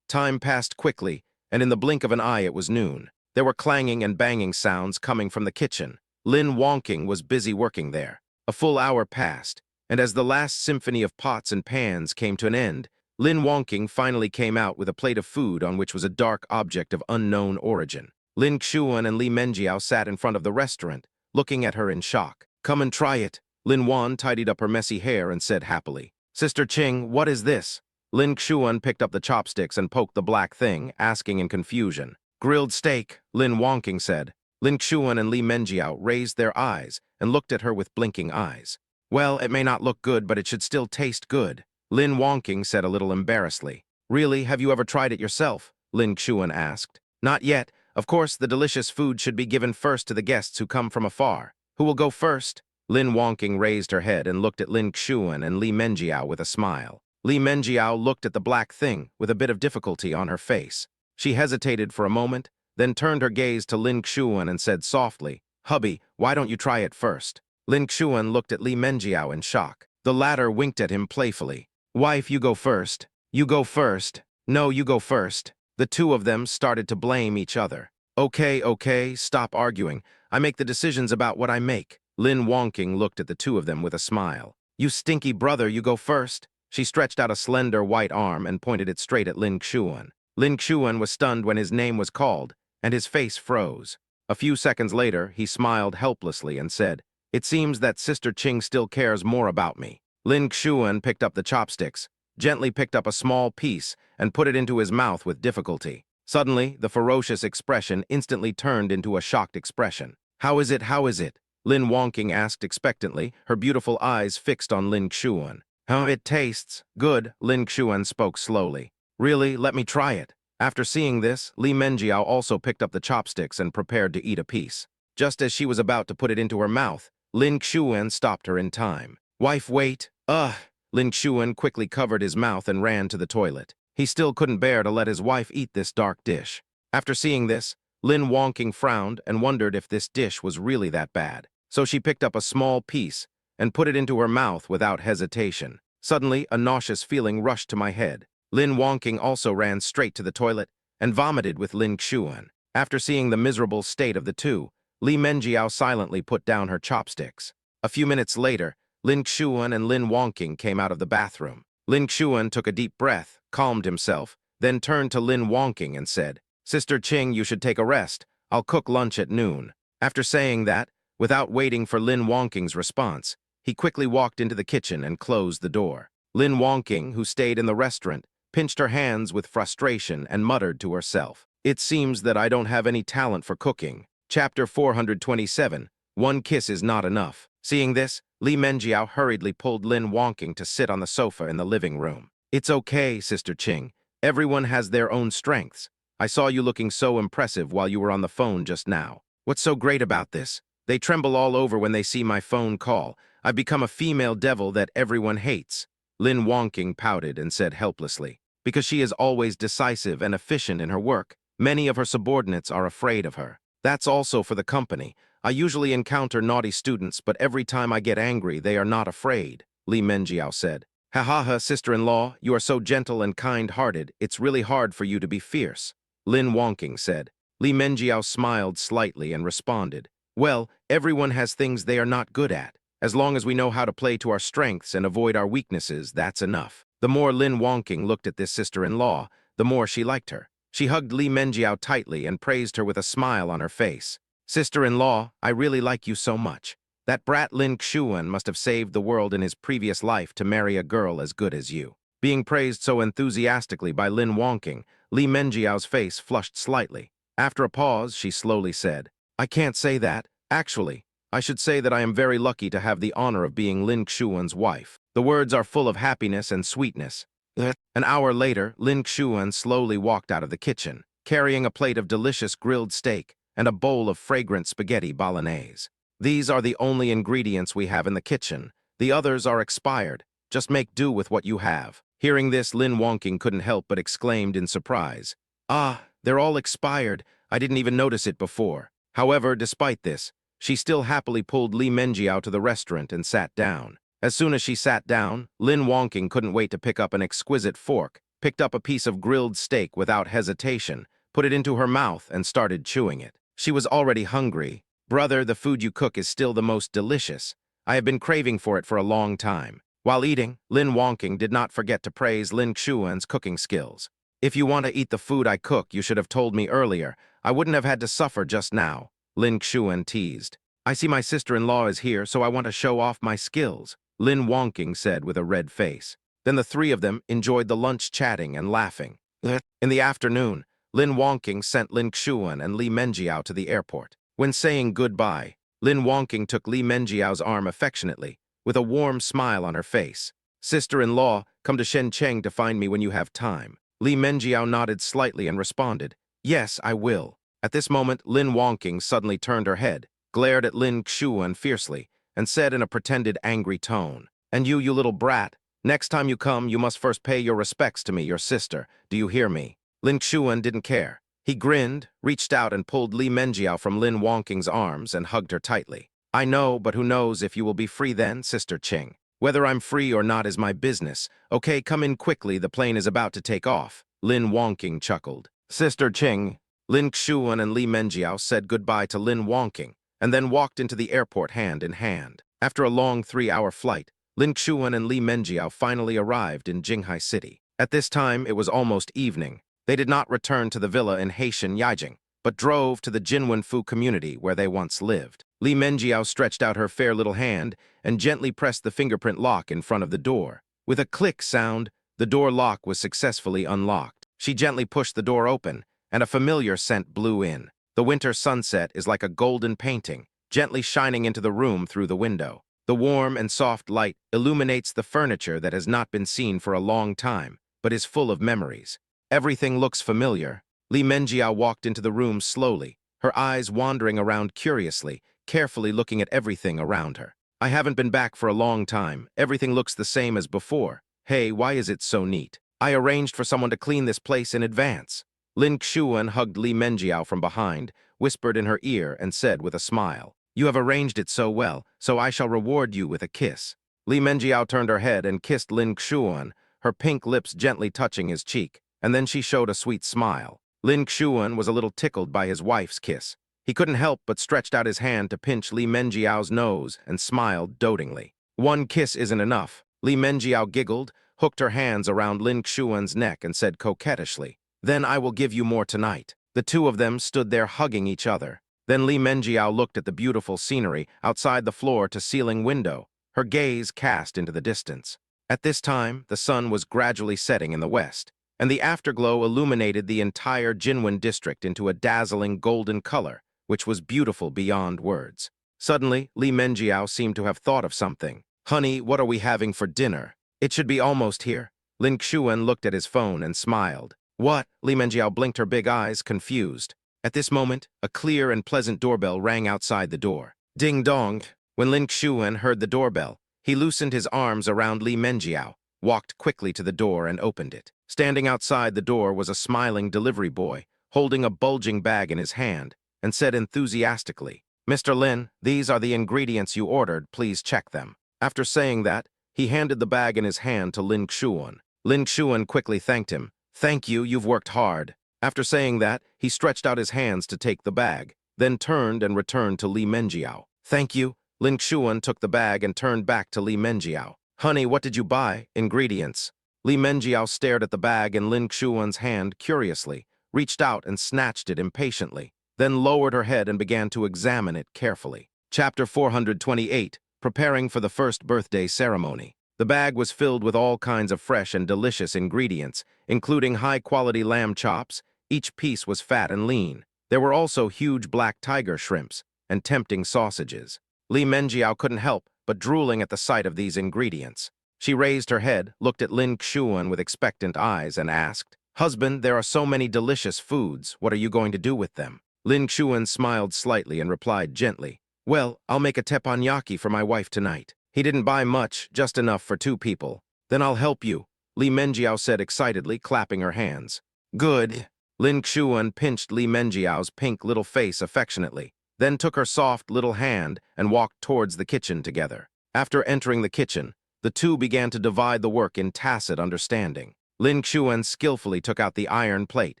Time passed quickly, and in the blink of an eye it was noon. There were clanging and banging sounds coming from the kitchen. Lin Wangqing was busy working there. A full hour passed, and as the last symphony of pots and pans came to an end, Lin Wangqing finally came out with a plate of food on which was a dark object of unknown origin. Lin Xuan and Li Menjiao sat in front of the restaurant, looking at her in shock. Come and try it. Lin Wan tidied up her messy hair and said happily, Sister Qing, what is this? Lin Xuan picked up the chopsticks and poked the black thing, asking in confusion. Grilled steak, Lin Wongking said. Lin Xuan and Li Menjiao raised their eyes and looked at her with blinking eyes. Well, it may not look good, but it should still taste good, Lin Wongking said a little embarrassedly. Really, have you ever tried it yourself? Lin Xuan asked. Not yet. Of course, the delicious food should be given first to the guests who come from afar. Who will go first? Lin Wongking raised her head and looked at Lin Xuan and Li Menjiao with a smile. Li Menjiao looked at the black thing with a bit of difficulty on her face. She hesitated for a moment, then turned her gaze to Lin Xuan and said softly, Hubby, why don't you try it first? Lin Xuan looked at Li Menjiao in shock. The latter winked at him playfully. Wife, you go first. You go first. No, you go first. The two of them started to blame each other. Okay, stop arguing. I make the decisions about what I make. Lin Wongking looked at the two of them with a smile. You stinky brother, you go first. She stretched out a slender white arm and pointed it straight at Lin Xuan. Lin Xuan was stunned when his name was called, and his face froze. A few seconds later, he smiled helplessly and said, It seems that Sister Qing still cares more about me. Lin Xuan picked up the chopsticks, gently picked up a small piece, and put it into his mouth with difficulty. Suddenly, the ferocious expression instantly turned into a shocked expression. How is it? How is it? Lin Wongking asked expectantly, her beautiful eyes fixed on Lin Xuan. How it tastes? Good, Lin Xuan spoke slowly. Really, let me try it. After seeing this, Li Menjiao also picked up the chopsticks and prepared to eat a piece. Just as she was about to put it into her mouth, Lin Xuan stopped her in time. Wife, wait. Lin Xuan quickly covered his mouth and ran to the toilet. He still couldn't bear to let his wife eat this dark dish. After seeing this, Lin Wongking frowned and wondered if this dish was really that bad. So she picked up a small piece and put it into her mouth without hesitation. Suddenly, a nauseous feeling rushed to my head. Lin Wongking also ran straight to the toilet and vomited with Lin Xuan. After seeing the miserable state of the two, Li Menjiao silently put down her chopsticks. A few minutes later, Lin Xuan and Lin Wongking came out of the bathroom. Lin Xuan took a deep breath, calmed himself, then turned to Lin Wongking and said, Sister Qing, you should take a rest. I'll cook lunch at noon. After saying that, without waiting for Lin Wongking's response, he quickly walked into the kitchen and closed the door. Lin Wongking, who stayed in the restaurant, pinched her hands with frustration and muttered to herself, It seems that I don't have any talent for cooking. Chapter 427, One Kiss is Not Enough. Seeing this, Li Menjiao hurriedly pulled Lin Wongking to sit on the sofa in the living room. It's okay, Sister Qing. Everyone has their own strengths. I saw you looking so impressive while you were on the phone just now. What's so great about this? They tremble all over when they see my phone call. I've become a female devil that everyone hates. Lin Wongking pouted and said helplessly, Because she is always decisive and efficient in her work, many of her subordinates are afraid of her. That's also for the company. I usually encounter naughty students, but every time I get angry, they are not afraid, Li Menjiao said. Ha, sister-in-law, you are so gentle and kind-hearted, it's really hard for you to be fierce, Lin Wongking said. Li Menjiao smiled slightly and responded, Well, everyone has things they are not good at. As long as we know how to play to our strengths and avoid our weaknesses, that's enough. The more Lin Wongking looked at this sister-in-law, the more she liked her. She hugged Li Menjiao tightly and praised her with a smile on her face. Sister-in-law, I really like you so much. That brat Lin Xuan must have saved the world in his previous life to marry a girl as good as you. Being praised so enthusiastically by Lin Wongking, Li Menjiao's face flushed slightly. After a pause, she slowly said, I can't say that. Actually, I should say that I am very lucky to have the honor of being Lin Xuan's wife. The words are full of happiness and sweetness. An hour later, Lin Xuan slowly walked out of the kitchen, carrying a plate of delicious grilled steak and a bowl of fragrant spaghetti bolognese. These are the only ingredients we have in the kitchen. The others are expired. Just make do with what you have. Hearing this, Lin Wongking couldn't help but exclaimed in surprise, they're all expired. I didn't even notice it before. However, despite this, she still happily pulled Li Menjiao to the restaurant and sat down. As soon as she sat down, Lin Wongking couldn't wait to pick up an exquisite fork, picked up a piece of grilled steak without hesitation, put it into her mouth and started chewing it. She was already hungry. Brother, the food you cook is still the most delicious. I have been craving for it for a long time. While eating, Lin Wongking did not forget to praise Lin Xuan's cooking skills. If you want to eat the food I cook, you should have told me earlier. I wouldn't have had to suffer just now, Lin Xuan teased. I see my sister-in-law is here, so I want to show off my skills, Lin Wongking said with a red face. Then the three of them enjoyed the lunch chatting and laughing. In the afternoon, Lin Wangqing sent Lin Xuan and Li Menjiao to the airport. When saying goodbye, Lin Wangqing took Li Menjiao's arm affectionately, with a warm smile on her face. "Sister-in-law, come to Shenzhen to find me when you have time." Li Menjiao nodded slightly and responded, "Yes, I will." At this moment, Lin Wangqing suddenly turned her head, glared at Lin Xuan fiercely, and said in a pretended angry tone, "And you little brat, next time you come, you must first pay your respects to me, your sister. Do you hear me?" Lin Xuan didn't care. He grinned, reached out and pulled Li Menjiao from Lin Wangqing's arms and hugged her tightly. "I know, but who knows if you will be free then, Sister Qing. Whether I'm free or not is my business. Okay, come in quickly, the plane is about to take off." Lin Wangqing chuckled. Sister Qing, Lin Xuan and Li Menjiao said goodbye to Lin Wangqing, and then walked into the airport hand in hand. After a long 3-hour flight, Lin Xuan and Li Menjiao finally arrived in Jinghai City. At this time, it was almost evening. They did not return to the villa in Haitian Yijing, but drove to the Jinwenfu community where they once lived. Li Menjiao stretched out her fair little hand and gently pressed the fingerprint lock in front of the door. With a click sound, the door lock was successfully unlocked. She gently pushed the door open, and a familiar scent blew in. The winter sunset is like a golden painting, gently shining into the room through the window. The warm and soft light illuminates the furniture that has not been seen for a long time, but is full of memories. Everything looks familiar. Li Menjiao walked into the room slowly, her eyes wandering around curiously, carefully looking at everything around her. "I haven't been back for a long time. Everything looks the same as before. Hey, why is it so neat? I arranged for someone to clean this place in advance." Lin Xuan hugged Li Menjiao from behind, whispered in her ear, and said with a smile, "You have arranged it so well, so I shall reward you with a kiss." Li Menjiao turned her head and kissed Lin Xuan, her pink lips gently touching his cheek, and then she showed a sweet smile. Lin Xuan was a little tickled by his wife's kiss. He couldn't help but stretched out his hand to pinch Li Menjiao's nose and smiled dotingly. "One kiss isn't enough." Li Menjiao giggled, hooked her hands around Lin Xuan's neck and said coquettishly, "Then I will give you more tonight." The two of them stood there hugging each other. Then Li Menjiao looked at the beautiful scenery outside the floor-to-ceiling window, her gaze cast into the distance. At this time, the sun was gradually setting in the west, and the afterglow illuminated the entire Jinwen district into a dazzling golden color, which was beautiful beyond words. Suddenly, Li Menjiao seemed to have thought of something. "Honey, what are we having for dinner? It should be almost here." Lin Xuan looked at his phone and smiled. "What?" Li Menjiao blinked her big eyes, confused. At this moment, a clear and pleasant doorbell rang outside the door. Ding dong! When Lin Xuan heard the doorbell, he loosened his arms around Li Menjiao, walked quickly to the door and opened it. Standing outside the door was a smiling delivery boy, holding a bulging bag in his hand, and said enthusiastically, "Mr. Lin, these are the ingredients you ordered, please check them." After saying that, he handed the bag in his hand to Lin Xuan. Lin Xuan quickly thanked him. "Thank you, you've worked hard." After saying that, he stretched out his hands to take the bag, then turned and returned to Li Menjiao. "Thank you." Lin Xuan took the bag and turned back to Li Menjiao. "Honey, what did you buy?" "Ingredients." Li Menjiao stared at the bag in Lin Xuan's hand curiously, reached out and snatched it impatiently, then lowered her head and began to examine it carefully. Chapter 428, Preparing for the First Birthday Ceremony. The bag was filled with all kinds of fresh and delicious ingredients, including high-quality lamb chops. Each piece was fat and lean. There were also huge black tiger shrimps and tempting sausages. Li Menjiao couldn't help but drooling at the sight of these ingredients. She raised her head, looked at Lin Xuan with expectant eyes, and asked, "Husband, there are so many delicious foods. What are you going to do with them?" Lin Xuan smiled slightly and replied gently, "Well, I'll make a teppanyaki for my wife tonight." He didn't buy much, just enough for 2 people. "Then I'll help you," Li Menjiao said excitedly, clapping her hands. "Good." Lin Xuan pinched Li Menjiao's pink little face affectionately, then took her soft little hand and walked towards the kitchen together. After entering the kitchen, the two began to divide the work in tacit understanding. Lin Xuan skillfully took out the iron plate,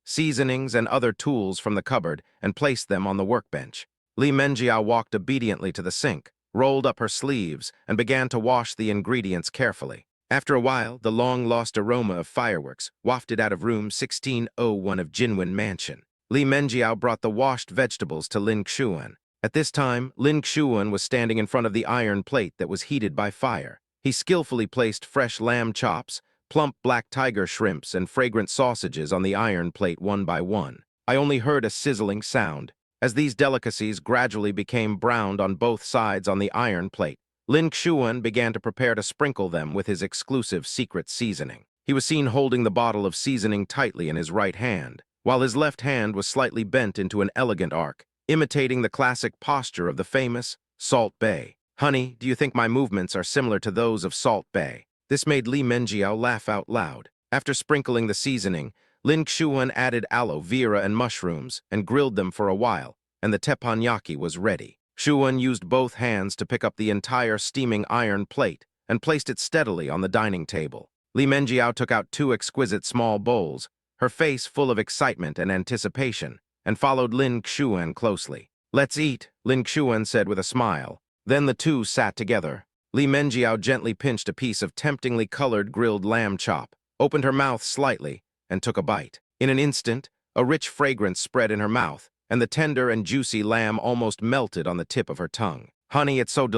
seasonings, and other tools from the cupboard and placed them on the workbench. Li Menjiao walked obediently to the sink, rolled up her sleeves, and began to wash the ingredients carefully. After a while, the long-lost aroma of fireworks wafted out of room 1601 of Jinwen Mansion. Li Menjiao brought the washed vegetables to Lin Xuan. At this time, Lin Xuan was standing in front of the iron plate that was heated by fire. He skillfully placed fresh lamb chops, plump black tiger shrimps, and fragrant sausages on the iron plate one by one. I only heard a sizzling sound. As these delicacies gradually became browned on both sides on the iron plate, Lin Xuan began to prepare to sprinkle them with his exclusive secret seasoning. He was seen holding the bottle of seasoning tightly in his right hand, while his left hand was slightly bent into an elegant arc, imitating the classic posture of the famous Salt Bae. "Honey, do you think my movements are similar to those of Salt Bae?" This made Li Menjiao laugh out loud. After sprinkling the seasoning, Lin Xuan added aloe vera and mushrooms and grilled them for a while, and the teppanyaki was ready. Xuan used both hands to pick up the entire steaming iron plate and placed it steadily on the dining table. Li Menjiao took out 2 exquisite small bowls, her face full of excitement and anticipation, and followed Lin Xuan closely. "Let's eat," Lin Xuan said with a smile. Then the two sat together. Li Menjiao gently pinched a piece of temptingly colored grilled lamb chop, opened her mouth slightly, and took a bite. In an instant, a rich fragrance spread in her mouth, and the tender and juicy lamb almost melted on the tip of her tongue. "Honey, it's so delicious."